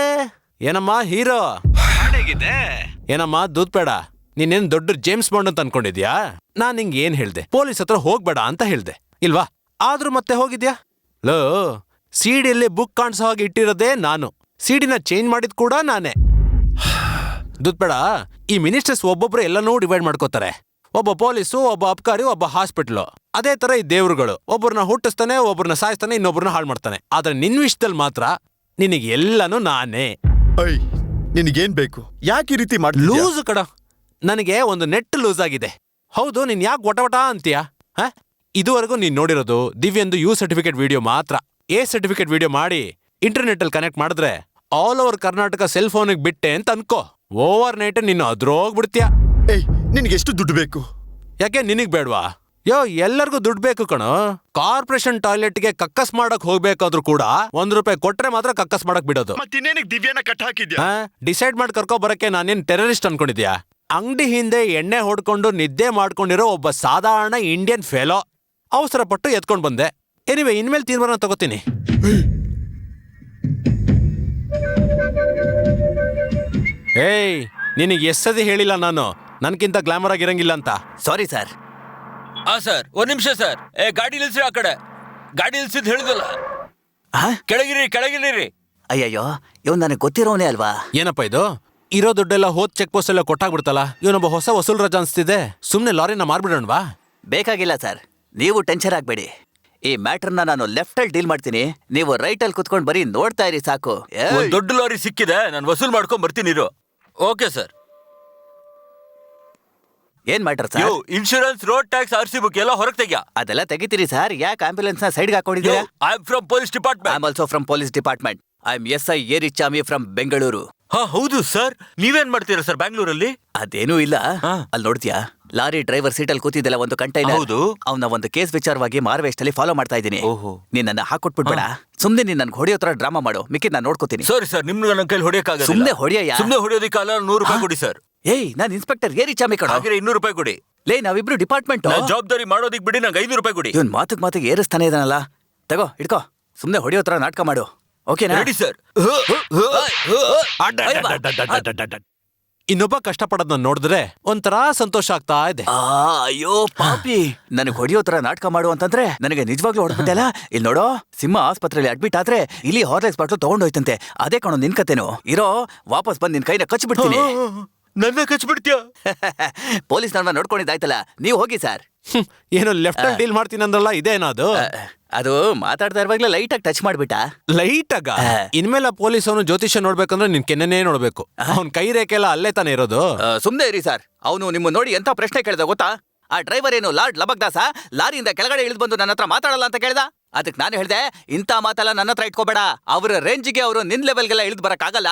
ಏನಮ್ಮ ಹೀರೋ, ಹಾಡೇಗಿದೆ? ಏನಮ್ಮ ದೂದ್ಬೇಡ, ನೀನೇನ್ ದೊಡ್ಡ ಜೇಮ್ಸ್ ಬಾಂಡ್ ಅಂತ ಅನ್ಕೊಂಡಿದ್ಯಾ? ನಾನ್ ನಿಂಗೆ ಏನ್ ಹೇಳ್ದೆ, ಪೊಲೀಸ್ ಹತ್ರ ಹೋಗ್ಬೇಡ ಅಂತ ಹೇಳ್ದೆ ಇಲ್ವಾ? ಆದ್ರೂ ಮತ್ತೆ ಹೋಗಿದ್ಯಾ? ಲೋ, ಸಿಡಿಯಲ್ಲಿ ಬುಕ್ ಕಾಣಿಸೋ ಹಾಗೆ ಇಟ್ಟಿರೋದೇ ನಾನು, ಸಿಡಿನ ಚೇಂಜ್ ಮಾಡಿದ್ ಕೂಡ ನಾನೇ. ದೂದ್ಬೇಡ, ಈ ಮಿನಿಸ್ಟರ್ಸ್ ಒಬ್ಬೊಬ್ರು ಎಲ್ಲನೂ ಡಿವೈಡ್ ಮಾಡ್ಕೋತಾರೆ. ಒಬ್ಬ ಪೊಲೀಸು, ಒಬ್ಬ ಅಬ್ಕಾರಿ, ಒಬ್ಬ ಹಾಸ್ಪಿಟ್ಲು. ಅದೇ ತರ ಈ ದೇವ್ರುಗಳು, ಒಬ್ಬರನ್ನ ಹುಟ್ಟಿಸ್ತಾನೆ, ಒಬ್ಬರನ್ನ ಸಾಯಿಸ್ತಾನೆ, ಇನ್ನೊಬ್ಬರನ್ನ ಹಾಳು ಮಾಡ್ತಾನೆ. ಆದ್ರೆ ನಿನ್ ವಿಷಯದಲ್ಲಿ ಮಾತ್ರ ನಿನಗೆ ಎಲ್ಲನೂ ನಾನೇ. ಐ, ನಿನಗೇನ್ ಬೇಕು? ಯಾಕೆ ಈ ರೀತಿ ಮಾಡ್ತೀಯ? ಲೂಸ್ ಕಡ, ನನಗೆ ಒಂದು ನೆಟ್ ಲೂಸ್ ಆಗಿದೆ. ಹೌದು, ನೀನ್ ಯಾಕೆ ವಟ ಅಂತೀಯಾ? ಇದುವರೆಗೂ ನೀನ್ ನೋಡಿರೋದು ದಿವ್ಯಂದು ಯು ಸರ್ಟಿಫಿಕೇಟ್ ವಿಡಿಯೋ ಮಾತ್ರ. ಎ ಸರ್ಟಿಫಿಕೇಟ್ ವಿಡಿಯೋ ಮಾಡಿ ಇಂಟರ್ನೆಟ್ ಅಲ್ಲಿ ಕನೆಕ್ಟ್ ಮಾಡಿದ್ರೆ ಆಲ್ ಓವರ್ ಕರ್ನಾಟಕ ಸೆಲ್ ಫೋನಿಗೆ ಬಿಟ್ಟೆ ಅಂತ ಅನ್ಕೋ, ಓವರ್ ನೈಟ್ ನಿನ್ನ ಅದ್ರೋಗ್ಬಿಡ್ತೀಯ. ಏಯ್, ನಿನಗೆ ಎಷ್ಟು ದುಡ್ಡು ಬೇಕು? ಯಾಕೆ ನಿನಗ್ ಬೇಡ್ವಾ? ಯೋ, ಎಲ್ಲರಿಗೂ ದುಡ್ಡು ಬೇಕು ಕಣೋ. ಕಾರ್ಪೊರೇಷನ್ ಟಾಯ್ಲೆಟ್ಗೆ ಕಕ್ಕಸ್ ಮಾಡಕ್ ಹೋಗ್ಬೇಕಾದ್ರೂ ಕೂಡ ₹1 ಕೊಟ್ರೆ ಮಾತ್ರ ಕಕ್ಕಸ್ ಮಾಡಕ್ ಬಿಡೋದು. ಮತ್ತಿನ್ನೇನಿಗೆ ದಿವ್ಯಾನ ಕಟ್ ಹಾಕಿದ್ಯಾ? ಡಿಸೈಡ್ ಮಾಡಿ ಕರ್ಕೊ ಬರಕ್ಕೆ ನಾನೇನ್ ಟೆರರಿಸ್ಟ್ ಅನ್ಕೊಂಡಿದ್ಯಾ? ಅಂಗಡಿ ಹಿಂದೆ ಎಣ್ಣೆ ಹೊಡ್ಕೊಂಡು ನಿದ್ದೆ ಮಾಡ್ಕೊಂಡಿರೋ ಒಬ್ಬ ಸಾಧಾರಣ ಇಂಡಿಯನ್ ಫೆಲೋ. ಅವಸರ ಪಟ್ಟು ಎತ್ಕೊಂಡ್ ಬಂದೆ. ಎನಿವೆ, ಇನ್ಮೇಲೆ ತೀರ್ಮಾನ ತಗೋತೀನಿ. ಏಯ್, ನಿನಗೆ ಎಷ್ಟದಿ ಹೇಳಿಲ್ಲ ನಾನು ನನ್ಕಿಂತ ಗ್ಲಾಮರ್ ಆಗಿರಂಗಿಲ್ಲ ಅಂತ. Sorry sir. ಸರ್, ಒಂದ್ ನಿಮಿಷ ಸರ್. ಗಾಡಿ ನಿಲ್ಸಿ, ಆ ಕಡೆ ಗಾಡಿ ನಿಲ್ಸಿದ್ ಹೇಳಿದಲ್ಲ. ಕೆಳಗಿರಿ. ಅಯ್ಯಯ್ಯೋ, ಇವ್ ನನಗೆ ಗೊತ್ತಿರೋನೇ ಅಲ್ವಾ? ಏನಪ್ಪ ಇದು? ಇರೋ ದುಡ್ಡೆಲ್ಲ ಹೋದ್ ಚೆಕ್ ಪೋಸ್ಟ್ ಎಲ್ಲ ಕೊಟ್ಟಾಗ್ಬಿಡ್ತಲ್ಲ. ಇವನೊಬ್ಬ ಹೊಸ ವಸೂಲ್ ರಜಾ ಅನ್ಸ್ತಿದೆ. ಸುಮ್ನೆ ಲಾರಿನ ಮಾರ್ಬಿಡೋಣವಾ? ಬೇಕಾಗಿಲ್ಲ ಸರ್, ನೀವು ಟೆನ್ಷನ್ ಆಗ್ಬೇಡಿ. ಈ ಮ್ಯಾಟರ್ನ ನಾನು ಲೆಫ್ಟ್ ಅಲ್ಲಿ ಡೀಲ್ ಮಾಡ್ತೀನಿ, ನೀವು ರೈಟ್ ಅಲ್ಲಿ ಕುತ್ಕೊಂಡು ಬರೀ ನೋಡ್ತಾ ಇರಿ ಸಾಕು. ಒಂದ್ ದೊಡ್ಡ ಲಾರಿ ಸಿಕ್ಕಿದೆ, ನಾನು ವಸೂಲ್ ಮಾಡ್ಕೊಂಡ್ ಬರ್ತೀನಿ ಇರು. Okay sir. ಏನ್ matter sir? Insurance, road tax, RC book ಎಲ್ಲ ಹೊರಗೆ ತೆಗ್ಯಾ. ಅದೆಲ್ಲ ತೆಗಿತೀರಿ ಸರ್, ಯಾಕೆ ಆಂಬ್ಯುಲೆನ್ಸ್ ನ ಸೈಡ್ಗೆ ಹಾಕೊಂಡಿದ್ದೀರಾ? I am from police I department. Am also from police department. I am SI Erichami from Bengaluru. ಹಾ ಹೌದು ಸರ್. ನೀವೇನ್ ಮಾಡ್ತೀರಾ ಸರ್ ಬ್ಯಾಂಗ್ಳೂರಲ್ಲಿ? ಅದೇನೂ ಇಲ್ಲ. ಅಲ್ಲಿ ನೋಡ್ತೀಯಾ, ಲಾರಿ ಡ್ರೈವರ್ ಸೀಟಲ್ಲಿ ಕೂತಿದ್ದಲ್ಲ ಒಂದು ಕಂಟೈನರ್. ಹೌದು. ಅವನ ಒಂದು ಕೇಸ್ ವಿಚಾರವಾಗಿ ಮಾರ್ವೆಸ್ಟ್ ಫಾಲೋ ಮಾಡ್ತಾ ಇದ್ದೀನಿ. ಓಹೋ. ನಿನ್ನ ಹಾಕೊಟ್ಬಿಡ್ಬೇಡ, ಸುಮ್ನೆ ನೀನ್ ನನ್ಗೆ ಹೊಡೆಯೋ ತರ ಡ್ರಾಮಾ ಮಾಡು, ಮಿಕ್ಕಿದ್ ನಾನು ನೋಡ್ಕೋತೀನಿ. ಸಾರಿ ಸರ್, ನಿಮ್ಗೆ ನನ್ನ ಕೈಲಿ ಹೊಡೆಯಕ್ಕಾಗಲ್ಲ. ಸುಮ್ನೆ ಹೊಡೆಯ. ಸುಮ್ನೆ ಹೊಡೆಯೋದಕ್ಕಾಗಲ್ಲ. 100 ರೂಪಾಯಿ ಕೊಡಿ ಸರ್. ಏಯ್, ನಾನು ಇನ್ಸ್ಪೆಕ್ಟರ್ ಏರಿಚಾಮಿ ಕಣ. ಹಾಗೆ 200 ರೂಪಾಯಿ ಕೊಡಿ. ಲೇ, ನಾವಿಬ್ರು ಡಿಪಾರ್ಟ್ಮೆಂಟ್. ಜವಾಬ್ದಾರಿ ಮಾಡೋದಿಕ್ ಬಿಡಿ, ನಂಗೆ 500 ರೂಪಾಯಿ ಕೊಡಿ. ಇವನ್ ಮಾತಿಗೆ ಏರಿಸ್ತಾನೆ ಇದಾನಲ್ಲ. ತಗೋ ಇಡ್ಕೋ, ಸುಮ್ನೆ ಹೊಡೆಯೋ ತರ ನಾಟಕ ಮಾಡು. ಓಕೆನಾ? Ready sir. ಇನ್ನೊಬ್ಬ ಕಷ್ಟಪಡೋದನ್ನ ನೋಡಿದ್ರೆ ಒಂಥರ ಸಂತೋಷ ಆಗ್ತಾ ಇದೆ. ಅಯ್ಯೋ ಪಾಪಿ, ನನಗೆ ಹೊಡೆಯೋ ತರ ನಾಟಕ ಮಾಡು ಅಂತಂದ್ರೆ ನನಗೆ ನಿಜವಾಗ್ಲೂ ಹೊಡ್ಬಿಟ್ಟಲ್ಲ. ಇಲ್ಲಿ ನೋಡೋ, ಸಿಂಹ ಆಸ್ಪತ್ರೆಯಲ್ಲಿ ಅಡ್ಮಿಟ್ ಆದ್ರೆ ಇಲ್ಲಿ ಹಾರ್ಲಿಕ್ಸ್ ಬಾಟ್ಲು ತಗೊಂಡೋಯ್ತಂತೆ. ಅದೇ ಕಣೋ ನಿನ್ ಕತೆನು. ಇರೋ, ವಾಪಸ್ ಬಂದ್ ನಿನ್ ಕೈನ ಕಚ್ಬಿಡ್ತೀನಿ. ನನ್ನ ಕಚ್ಬಿಡ್ತೀಯ? ಪೊಲೀಸ್ನವ್ರನ್ನ ನೋಡ್ಕೊಂಡಿದ್ದಾಯ್ತಲ್ಲ, ನೀವು ಹೋಗಿ ಸರ್. ಏನೋ ಲೆಫ್ಟ್ ಅಲ್ಲಿ ಡೀಲ್ ಮಾಡ್ತೀನಿ ಅಂದ್ರಲ್ಲ, ಇದೇನೋ ಅದು? ಅದು ಮಾತಾಡ್ತಾ ಇರುವಾಗ್ಲೇ ಲೈಟ್ ಆಗಿ ಟಚ್ ಮಾಡ್ಬಿಟ್ಟ. ಲೈಟ್ ಆಗ? ಇನ್ಮೇಲೆ ಪೊಲೀಸ್ ಅವನು ಜ್ಯೋತಿಷ್ಯ ನೋಡ್ಬೇಕಂದ್ರೆ ನಿನ್ ಕೆನ್ನೆನೇ ನೋಡ್ಬೇಕು. ಅವ್ನ್ ಕೈ ರೇಖೆ ಎಲ್ಲ ಅಲ್ಲೇ ತಾನೇ ಇರೋದು. ಸುಮ್ನೆ ಇರಿ ಸರ್. ಅವನು ನಿಮ್ಮ ನೋಡಿ ಎಂತ ಪ್ರಶ್ನೆ ಕೇಳ್ದ ಗೊತ್ತಾ? ಆ ಡ್ರೈವರ್ ಏನು ಲಾರ್ಡ್ ಲಬಕ್ದಾಸ ಲಾರಿಯಿಂದ ಕೆಳಗಡೆ ಇಳಿದು ಬಂದು ನನ್ನ ಹತ್ರ ಮಾತಾಡಲ್ಲ ಅಂತ ಕೇಳ್ದ. ಅದಕ್ಕೆ ನಾನು ಹೇಳ್ದೆ, ಇಂಥ ಮಾತೆಲ್ಲ ನನ್ನ ಹತ್ರ ಇಟ್ಕೋಬೇಡ. ಅವರ ರೇಂಜ್ಗೆ ಅವರು ನಿನ್ ಲೆವೆಲ್ಗೆಲ್ಲ ಇಳಿದು ಬರಕ್ಕಾಗಲ್ಲ.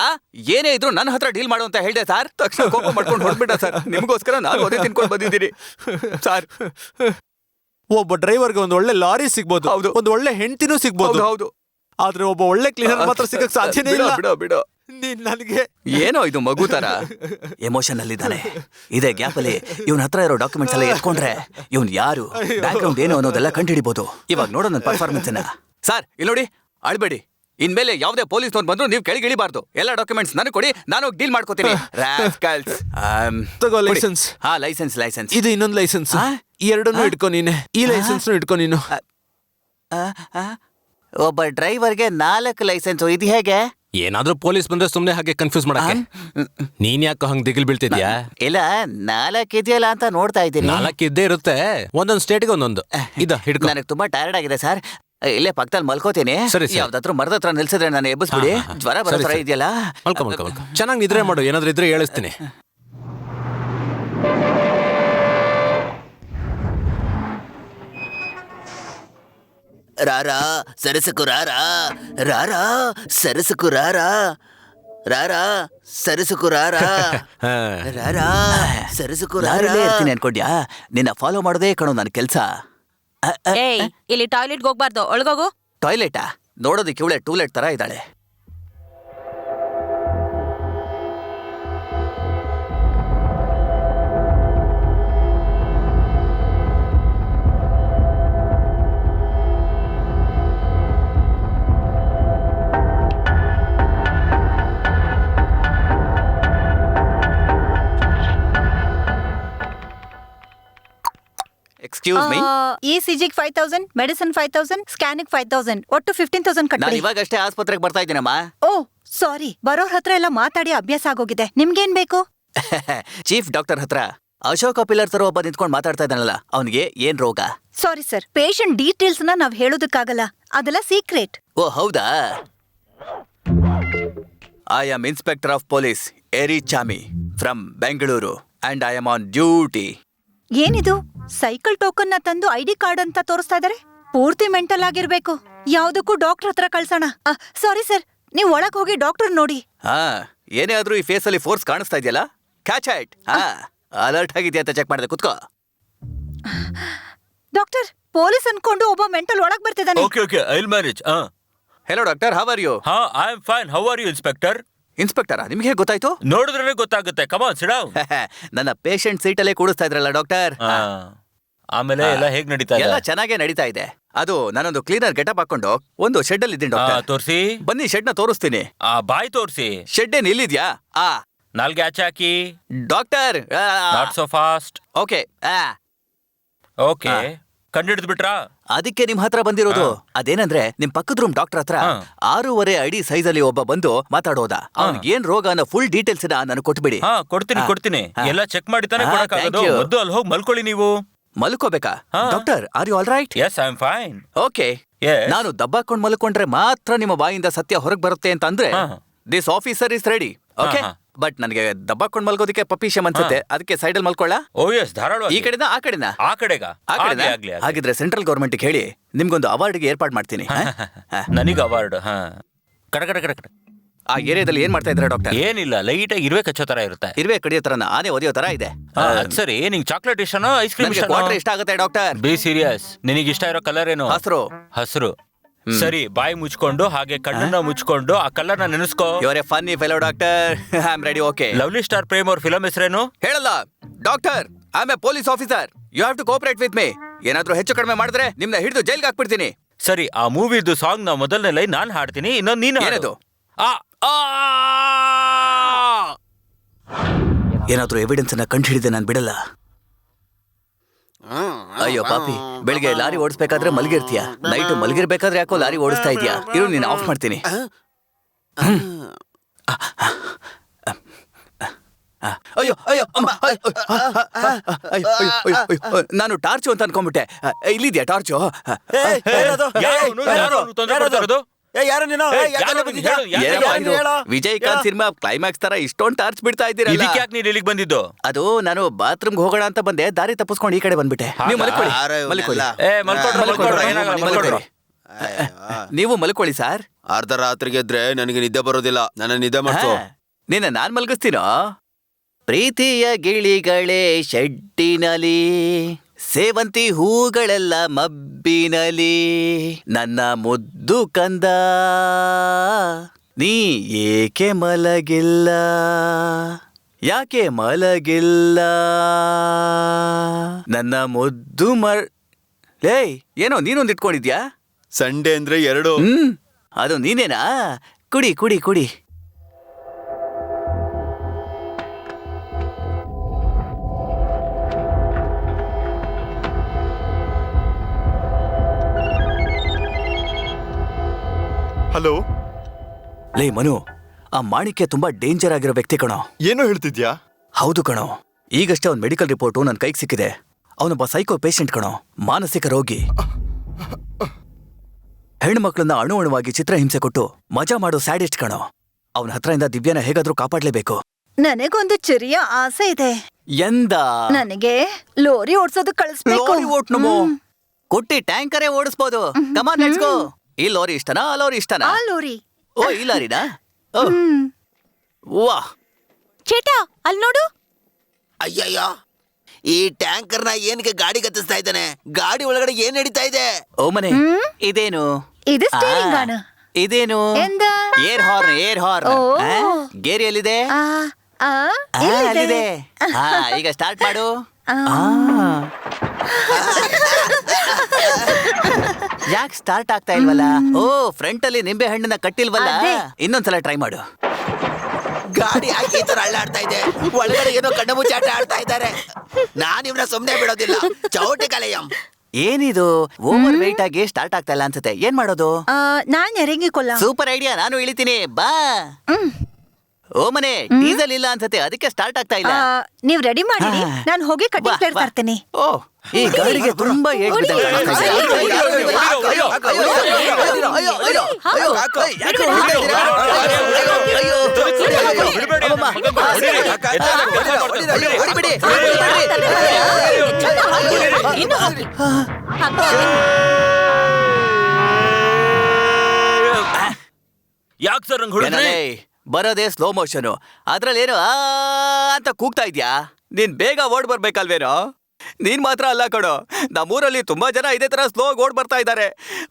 ಏನೇ ಇದ್ರು ನನ್ನ ಹತ್ರ ಡೀಲ್ ಮಾಡು ಅಂತ ಹೇಳ್ದೆ ಸರ್. ತಕ್ಷಣ ಕೋಪ ಮಾಡ್ಕೊಂಡು ಹೊರಡ್ಬಿಟ್ಟ ಸರ್. ನಿಮಗೋಸ್ಕರ ನಾನು ಅದೇ ತಿನ್ಕೊಂಡು ಬಂದಿದ್ದೀನಿ ಸರ್. ಒಬ್ಬ ಡ್ರೈವರ್ಗೆ ಒಂದು ಒಳ್ಳೆ ಲಾರಿ ಸಿಗ್ಬೋದು, ಹೌದು. ಒಂದು ಒಳ್ಳೆ ಹೆಂಡತಿನೂ ಸಿಗ್ಬೋದು. ಹೌದು. ಆದ್ರೆ ಒಬ್ಬ ಒಳ್ಳೆ ಕ್ಲೀನರ್ ಮಾತ್ರ ಸಿಗಕ್ ಸಾಧ್ಯನೇ ಇಲ್ಲ. ಬಿಡೋ ನೀನ್ ನನಗೆ ಏನೋ ಇದು ಮಗು ತರ ಎಮೋಷನ್ ಅಲ್ಲಿದ್ದಾನೆ. ಇದೇ ಗ್ಯಾಪ್ ಅಲ್ಲಿ ಇವನ ಹತ್ರ ಇರೋ ಡಾಕ್ಯುಮೆಂಟ್ಸ್ ಎಲ್ಲ ಎತ್ಕೊಂಡ್ರೆ ಇವನ್ ಯಾರು, ಬ್ಯಾಕ್ಗ್ರೌಂಡ್ ಏನು ಅನ್ನೋದೆಲ್ಲ ಕಂಡುಹಿಡಿಬಹುದು. ಇವಾಗ ನೋಡೋ ನನ್ನ ಪರ್ಫಾರ್ಮೆನ್ಸ್ ಅನ್ನ. ಸರ್ ಇಲ್ಲಿ ನೋಡಿ, ಅಳ್ಬೇಡಿ. ಇನ್ಮೇಲೆ ಯಾವುದೇ ಪೊಲೀಸ್ನವ್ರು ಬಂದ್ರು ನೀವು ಕೆಳಗೆ ಇಳಿಬಾರ್ದು. ಎಲ್ಲ ಡಾಕ್ಯುಮೆಂಟ್ಸ್ ನನಗೆ ಕೊಡಿ, ನಾನು ಡೀಲ್ ಮಾಡ್ಕೋತೀನಿ. ತಗೋ ಲೈಸೆನ್ಸ್. ಹಾ, ಲೈಸೆನ್ಸ್. ಇದು ಇನ್ನೊಂದು ಲೈಸೆನ್ಸ್. ಈ ಎರಡನ್ನೂ ಇಟ್ಕೊ ನೀನೆ. ಈ ಲೈಸೆನ್ಸ್ ಇಟ್ಕೊ ನೀನು. ಒಬ್ಬ ಡ್ರೈವರ್ಗೆ 4 ಲೈಸೆನ್ಸ್, ಇದು ಹೇಗೆ? ಏನಾದ್ರೂ ಪೊಲೀಸ್ ಬಂದ್ರೆ ಸುಮ್ನೆ ಹಾಗೆ ಕನ್ಫ್ಯೂಸ್ ಮಾಡಕ್ಕೆ. ನೀನ್ ಯಾಕೆ ಹಂಗ್ ದಿಗಿಲ್ ಬೀಳ್ತಿದ್ಯಾ? ಇಲ್ಲ, 4 ಇದೆಯಲ್ಲ ಅಂತ ನೋಡ್ತಾ ಇದ್ದೀನಿ. 4 ಇದ್ದೇ ಇರುತ್ತೆ, ಒಂದೊಂದ್ ಸ್ಟೇಟ್ಗೆ ಒಂದೊಂದು. ಹಿಡ್ಕೊ. ನನಗೆ ತುಂಬಾ ಟೈರ್ಡ್ ಆಗಿದೆ ಸರ್, ಇಲ್ಲೇ ಪಕ್ಕದಲ್ಲಿ ಮಲ್ಕೋತೀನಿ. ಸರಿ, ಸರಿ. ಯಾವ್ದಾದ್ರು ಮರದ ಹತ್ರ ನಿಲ್ಸಿದ್ರೆ ನಾನು ಎಬ್ಬಿಸ್ಬಿಡಿ. ಜ್ವರ ಬರೋ ತರ ಇದೆಯಲ್ಲ. ಮಲ್ಕೊ. ಚೆನ್ನಾಗಿ ನಿದ್ರೆ ಮಾಡು, ಏನಾದ್ರೂ ಇದ್ರೆ ಹೇಳಿಸ್ತೀನಿ. ರಾರಾ ಸರಸಕು ರಾರಾ ರಾರಾ ಸರಸಕು ರಾರಾ ರಾರಾ ಸರಸಕು ರಾರಾ ರಾರಾ ಸರಸಕು ರಾರಾ. ಇರ್ತೀನಿ ಅನ್ಕೊಂಡ್ಯಾ? ನಿನ್ನ ಫಾಲೋ ಮಾಡೋದೇ ಕಣೋ ನನ್ನ ಕೆಲ್ಸ. ಏಯ್, ಇಲ್ಲಿ ಟಾಯ್ಲೆಟ್ಗೆ ಹೋಗ್ಬಾರ್ದು, ಒಳಗೋಗು. ಟಾಯ್ಲೆಟಾ? ನೋಡೋದಕ್ಕೆ ಇವಳೆ ಟೂಲೆಟ್ ತರ ಇದ್ದಾಳೆ. Excuse me. ECG 5,000, medicine 5,000, scanning 5,000, ಒಟ್ಟು 15,000 ನಾನು ಕಟ್ಟಿ. ಇವಾಗಷ್ಟೇ ಆಸ್ಪತ್ರೆಗೆ ಬರ್ತಾ ಇದ್ದೀನಮ್ಮ. ಓ ಸಾರಿ, ಬರೋರ್ ಹತ್ರ ಎಲ್ಲ ಮಾತಾಡಿ ಅಭ್ಯಾಸ ಆಗೋಗಿದೆ. ನಿಮ್ಗೇನ್ ಬೇಕು? ಚೀಫ್ ಡಾಕ್ಟರ್ ಹತ್ರ ಅಶೋಕ ಪಿಲ್ಲರ್ ತರ ಒಬ್ಬ ನಿಂತ್ಕೊಂಡು ಮಾತಾಡ್ತಾ ಇದ್ದಾನಲ್ಲ, ಅವನಿಗೆ ಏನ್ ರೋಗ? ಸಾರಿ ಸರ್, ಪೇಷಂಟ್ ಡೀಟೇಲ್ಸ್ ನ ನಾವ್ ಹೇಳೋದಕ್ಕಾಗಲ್ಲ, ಅದೆಲ್ಲ ಸೀಕ್ರೆಟ್. ಓ ಹೌದಾ? I am inspector of police Erichami from Bengaluru and I am on duty. ಏನಿದು, ಸೈಕಲ್ ಟೋಕನ್ ನ ತಂದು ID ಕಾರ್ಡ್ ಅಂತ ತೋರಿಸ್ತಾ ಇದಾರೆ. ಪೂರ್ತಿ ಮೆಂಟಲ್ ಆಗಿರ್ಬೇಕು. ಯಾವ್ದಕ್ಕೂ ಡಾಕ್ಟರ್ ಹತ್ರ ಕಳ್ಸೋಣ. ಸಾರಿ ಸರ್, ನೀವ್ ಒಳಗ್ ಹೋಗಿ ಡಾಕ್ಟರ್ ನೋಡಿ. ಹಾ, ಏನೇ ಆದ್ರೂ ಈ ಫೇಸ್ ಅಲ್ಲಿ ಫೋರ್ಸ್ ಕಾಣಿಸ್ತಾ ಇದೆಯಲ್ಲ, ಕ್ಯಾಚ್ ಇಟ್. ಹಾ, ಅಲರ್ಟ್ ಆಗಿದೆಯಾ ಅಂತ ಚೆಕ್ ಮಾಡಿದೆ, ಕುತ್ಕೋ. ಡಾಕ್ಟರ್, ಪೊಲೀಸ್ ಅನ್ಕೊಂಡು ಒಬ್ಬ ಮೆಂಟಲ್ ಒಳಗ್ ಬರ್ತಿದ್ದಾನೆ. Okay, I will manage. Hello doctor, how are you? ಹಾ, I am fine. How are you inspector? ಇನ್ಸ್ಪೆಕ್ಟರಾ? ನಿಮ್ಗೆ ಹೇಗೆ ಗೊತ್ತಾಯ್ತು? ನೋಡಿದ್ರೆ ಗೊತ್ತಾಗುತ್ತೆ. Come on, sit down. ನನ್ನ ಪೇಷಂಟ್ ಸೀಟಲ್ಲೇ ಕೂಡಿಸ್ತಾ ಇದ್ರಲ್ಲ ಡಾಕ್ಟರ್. ಆಮೇಲೆ ಎಲ್ಲ ಹೇಗ್ ನಡೀತಾ ಇದೆ? ಎಲ್ಲ ಚೆನ್ನಾಗೇ ನಡೀತಾ ಇದೆ. ಅದು ನಾನೊಂದು ಕ್ಲೀನರ್ ಗೆಟಪ್ ಹಾಕೊಂಡು ಒಂದು ಶೆಡ್ ಅಲ್ಲಿ ಇದ್ದೀನಿ ಡಾಕ್ಟರ್. ತೋರ್ಸಿ. ಬನ್ನಿ, ಶೆಡ್ ನ ತೋರಿಸ್ತೀನಿ. ಬಾಯ್ ತೋರ್ಸಿ. ಶೆಡ್ ಏನ್ ಇಲ್ಲಿದ್ಯಾ? ನಾಲ್ಗೆ ಆಚೆ ಹಾಕಿ. Doctor, not so fast. Okay. Okay, ಕಂಡಿಡಿದ್ ಬಿಟ್ರಾ? ಅದಕ್ಕೆ ನಿಮ್ ಹತ್ರ ಬಂದಿರೋದು. ಅದೇನಂದ್ರೆ ನಿಮ್ ಪಕ್ಕದ ರೂಮ್ ಡಾಕ್ಟರ್ ಹತ್ರ 6.5 ಅಡಿ ಸೈಜ್ ಅಲ್ಲಿ ಒಬ್ಬ ಬಂದು ಮಾತಾಡೋದ. ಅವ್ನಿಗೆ ಏನ್ ರೋಗ ಅನ್ನೋ ಫುಲ್ ಡೀಟೇಲ್ಸ್ ನನಗೆ ಕೊಟ್ಬಿಡಿ. ಕೊಡ್ತೀನಿ ಎಲ್ಲ ಚೆಕ್ ಮಾಡಿ ತಾನೇ ಕೊಡಕ್ಕಾಗೋದು. thank you. ಮೊದ್ಲು ಅಲ್ಲಿ ಹೋಗಿ ಮಲ್ಕೊಳ್ಳಿ ನೀವು. ಮಲ್ಕೋಬೇಕಾ? Doctor are you all right? Yes I am fine. Okay. Yes. ನಾನು ದಬ್ಬಾಕೊಂಡ್ ಮಲ್ಕೊಂಡ್ರೆ ಮಾತ್ರ ನಿಮ್ಮ ಬಾಯಿಂದ ಸತ್ಯ ಹೊರಗೆ ಬರುತ್ತೆ ಅಂತ ಅಂದ್ರೆ this officer is ready. Okay, but ನನಗೆ ದಬ್ಬಾಕೊಂಡ್ ಮಲ್ಗೋದಕ್ಕೆ ಪಪಿಶಮ್ ಅನ್ಸುತ್ತೆ. ಅದಕ್ಕೆ ಸೈಡ್ ಅಲ್ಲಿ ಮಲ್ಕೊಳ್ಳ? ಓ ಎಸ್, ಧಾರಾಳ. ಈ ಕಡೆನಾ ಆ ಕಡೆನಾ? ಆ ಕಡೆಗ. ಆ ಕಡೆನಾ? ಹಾಗಿದ್ರೆ ಸೆಂಟ್ರಲ್ ಗೌರ್ಮೆಂಟ್ ಹೇಳಿ ನಿಮ್ಗೊಂದು ಅವಾರ್ಡ್ಗೆ ಏರ್ಪಾಡು ಮಾಡ್ತೀನಿ. ನನಗೆ ಅವಾರ್ಡ್. ಕಡ ಕಡ ಕಡ ಕಡ. ಆ ಏರಿಯಾದಲ್ಲಿ ಏನ್ ಮಾಡ್ತಾ ಇದ್ರೆ ಡಾಕ್ಟರ್? ಏನಿಲ್ಲ, ಲೈಟ್ ಆಗಿ ಇರುವೆ ಕಚ್ಚೋ ತರ ಇರುತ್ತೆ. ಇರುವೆ ಕಡಿಯೋ ತರ ಆನೆ ಒದಿಯೋ ತರ ಇದೆ. ಅದ್ ಸರಿ, ನಿಂಗೆ ಚಾಕ್ಲೇಟ್ ಇಷ್ಟನೋ ಐಸ್ ಕ್ರೀಮ್ ಕ್ವಾರ್ಟರ್ ಇಷ್ಟ ಆಗುತ್ತೆ ಡಾಕ್ಟರ್. Be serious. ನಿನಗೆ ಇಷ್ಟ ಇರೋ ಕಲರ್ ಏನು? ಹಸಿರು. ಸರಿ, ಬಾಯಿ ಮುಚ್ಕೊಂಡು ಹಾಗೆ ಕಣ್ಣನ್ನ ಮುಚ್ಕೊಂಡು ಆ ಕಲರ್ ನ ನೆನೆಸ್ಕೋ. ಇವರೇ funny fellow doctor. I am ready. Okay. Lovely star Prem ಅವ್ರ ಫಿಲಂ ಹೆಸರೇನು? ಹೇಳಲ್ಲ doctor. I am a police officer. You have to cooperate with me. ಏನಾದ್ರೂ ಹೆಚ್ಚು ಕಡಿಮೆ ಮಾಡಿದ್ರೆ ನಿಮ್ನ ಹಿಡಿದು ಜೈಲ್ಗೆ ಹಾಕ್ಬಿಡ್ತೀನಿ. ಸರಿ, ಆ ಮೂವಿದು ಸಾಂಗ್ ನ ಮೊದಲನೇ ಲೈನ್ ನಾನ್ ಹಾಡ್ತೀನಿ, ಇನ್ನೊಂದು ನೀನು. ಏನದು? ಏನಾದ್ರೂ ಎವಿಡೆನ್ಸ್ ಅನ್ನ ಕಂಡು ಹಿಡಿದೆ ನಾನು ಬಿಡಲ್ಲ. ಅಯ್ಯೋ ಪಾಪಿ, ಬೆಳಿಗ್ಗೆ ಲಾರಿ ಓಡಿಸ್ಬೇಕಾದ್ರೆ ಮಲಗಿರ್ತೀಯ, ನೈಟ್ ಮಲಗಿರ್ಬೇಕಾದ್ರೆ ಯಾಕೋ ಲಾರಿ ಓಡಿಸ್ತಾ ಇದೀಯಾ? ಇರು, ನೀನು ಆಫ್ ಮಾಡ್ತೀನಿ. ಅಯ್ಯೋ ಅಯ್ಯೋ ಅಮ್ಮ, ನಾನು ಟಾರ್ಚು ಅಂತ ಅನ್ಕೊಂಡ್ಬಿಟ್ಟೆ. ಇಲ್ಲಿದ್ಯಾ ಟಾರ್ಚು? ವಿಜಯಕಾಂತ್ ಸಿನಿಮಾ ಕ್ಲೈಮ್ಯಾಕ್ಸ್ ತರ ಇಷ್ಟೊಂದು ಟಾರ್ಚ್ ಬಿಡ್ತಾ ಇದ್ದೀರಲ್ಲ. ಯಾಕೆ ನೀನು ಇಲ್ಲಿಗೆ ಬಂದಿದ್ದು? ಅದು ನಾನು ಬಾತ್ರೂಮ್ಗೆ ಹೋಗೋಣ ಅಂತ ಬಂದೆ, ದಾರಿ ತಪ್ಪಿಸ್ಕೊಂಡು ಈ ಕಡೆ ಬಂದ್ಬಿಟ್ಟೆ. ನೀವು ಮಲ್ಕೊಳ್ಳಿ. ನೀವು ಮಲ್ಕೊಳ್ಳಿ ಸರ್. ಅರ್ಧ ರಾತ್ರಿಗೆ ಎದ್ರೆ ನನಗೆ ನಿದ್ದೆ ಬರೋದಿಲ್ಲ. ನನ್ನ ನಿದ್ದೆ ಮಾಡ್ಕೋ. ನಿನ್ನ ನಾನ್ ಮಲಗಿಸ್ತೀನೋ? ಪ್ರೀತಿಯ ಗಿಳಿಗಳೇ ಶೆಡ್ಡಿನಲಿ, ಸೇವಂತಿ ಹೂಗಳೆಲ್ಲ ಮಬ್ಬಿನಲಿ, ನನ್ನ ಮುದ್ದು ಕಂದ ನೀ ಏಕೆ ಮಲಗಿಲ್ಲ, ಯಾಕೆ ಮಲಗಿಲ್ಲ ನನ್ನ ಮುದ್ದು ಲೇ, ಏನೋ ನೀನೊಂದು ಇಟ್ಕೊಂಡಿದ್ಯಾ? ಸಂಡೇ ಅಂದ್ರೆ 2. ಅದು ನೀನೇನಾ? ಕುಡಿ ಕುಡಿ ಕುಡಿ. ಹಲೋ. ಲೇ ಮನು, ಆ ಮಾಣಿಕ್ಯ ತುಂಬಾ ಡೇಂಜರ್ ಆಗಿರೋ ವ್ಯಕ್ತಿ ಕಣೋ. ಏನೋ ಹೇಳ್ತಿದ್ಯಾ? ಹೌದು ಕಣೋ, ಈಗಷ್ಟೇ ಅವ್ನ ಮೆಡಿಕಲ್ ರಿಪೋರ್ಟು ನನ್ನ ಕೈಗೆ ಸಿಕ್ಕಿದೆ. ಅವನೊಬ್ಬ ಸೈಕೋ ಪೇಷಂಟ್ ಕಣೋ, ಮಾನಸಿಕ ರೋಗಿ. ಹೆಣ್ಮಕ್ಳನ್ನ ಅಣುವಾಗಿ ಚಿತ್ರಹಿಂಸೆ ಕೊಟ್ಟು ಮಜಾ ಮಾಡೋ ಸ್ಯಾಡಿಸ್ಟ್ ಕಣೋ. ಅವನ ಹತ್ರದಿಂದ ದಿವ್ಯಾನ ಹೇಗಾದ್ರೂ ಕಾಪಾಡ್ಲೇಬೇಕು. ನನಗೊಂದು ಚಿರಿಯ ಆಸೆ ಇದೆ. ಎಂದ? ನನಗೆ ಲೋರಿ ಓಡ್ಸೋದು ಕಳಿಸ್ಬೇಕು. ಕೊಟ್ಟಿ ಟ್ಯಾಂಕರೇ ಓಡಿಸ್ಬೋದು. Come on let's go. ಈ ಲೋರಿ ಇಷ್ಟನಾ? ಆ ಲೋರಿ ಇಷ್ಟನಾ? ಆ ಲೋರಿ. ಓ, ಈ ಲಾರಿನಾ? ವಾ, ಚೇಟಾ ಅಲ್ಲಿ ನೋಡು. ಅಯ್ಯಯ್ಯೋ, ಈ ಟ್ಯಾಂಕರ್ ನ ಏನಕ್ಕೆ ಗಾಡಿ ಕತ್ತಿಸ್ತಾ ಇದ್ದಾನೆ? ಗಾಡಿ ಒಳಗಡೆ ಏನ್ ನಡೀತಾ ಇದೆ? ಓ ಮನೆ, ಇದೇನು? ಇದು ಸ್ಟೀರಿಂಗ್ ಗಾನ. ಇದೇನು? ಎಂದ? Air horn. Air horn. Oh. Gear ಎಲ್ಲಿದೆ? ಇಲ್ಲಿದೆ. ಅಲ್ಲಿದೆ. ಈಗ ಸ್ಟಾರ್ಟ್ ಮಾಡು. ಯಾಕೆ ಸ್ಟಾರ್ಟ್ ಆಗ್ತಾ ಇಲ್ವಲ್ಲ? ಓ, ಫ್ರಂಟ್ ಅಲ್ಲಿ ನಿಂಬೆ ಹಣ್ಣನ್ನ ಕಟ್ಟಿಲ್ವಲ್ಲ? ಇನ್ನೊಂದ್ಸಲ ಟ್ರೈ ಮಾಡು. ಗಾಡಿ ಯಾಕೆ ಈ ತರ ಅಳ್ಳಾಡ್ತಾ ಇದೆ? ಒಳಗಡೆ ಏನೋ ಕಣ್ಣ ಮುಚ್ಚಾಟ ಆಡ್ತಾ ಇದ್ದಾರೆ. ನಾನ್ ಇವ್ನ ಸುಮ್ನೆ ಬಿಡೋದಿಲ್ಲ. ಚೌಟಿ ಕಲೆಯಂ. ಏನಿದು ಓವರ್ ವೇಟ್ ಆಗಿ ಸ್ಟಾರ್ಟ್ ಆಗ್ತಾ ಇಲ್ಲ ಅನ್ಸುತ್ತೆ. ಏನ್ ಮಾಡೋದು? ನಾನ್ ಎರಂಗಿಕೊಲ್ಲ. ಸೂಪರ್ ಐಡಿಯಾ, ನಾನು ಇಳಿತೀನಿ ಬಾ. ಓ ಮನೆ, ಡೀಸೆಲ್ ಇಲ್ಲ ಅನ್ಸುತ್ತೆ, ಅದಕ್ಕೆ ಸ್ಟಾರ್ಟ್ ಆಗ್ತಾ ಇಲ್ಲ. ನೀವ್ ರೆಡಿ ಮಾಡಿ, ನಾನು ಹೋಗಿ ಕಟಿಂಗ್ ಪ್ಲೇಟ್ ತರ್ತೀನಿ. ಓ, ಈ ಗಾಡಿಗೆ ತುಂಬಾ ಏಟ್ ಬಿದ್ದಂಗೆ ಕಾಣಿಸ್ತಾ ಇದೆ. ಯಾಕೆ ಸರ್ ಹಂಗ್ ಹೊಡೆದ್ರಿ? ಬರೋದೇ ಸ್ಲೋ ಮೋಷನ್, ಅದ್ರಲ್ಲೇನು ಅಂತ ಕೂಗ್ತಾ ಇದ್ಯಾ? ನೀನ್ ಬೇಗ ಓಡ್ ಬರ್ಬೇಕಲ್ವೇನೋ? ನೀನ್ ಮಾತ್ರ ಅಲ್ಲ ಕಣೋ, ನಮ್ಮೂರಲ್ಲಿ ತುಂಬಾ ಜನ ಇದೇ ತರ ಸ್ಲೋ ಓಡ್ ಬರ್ತಾ ಇದ್ದಾರೆ.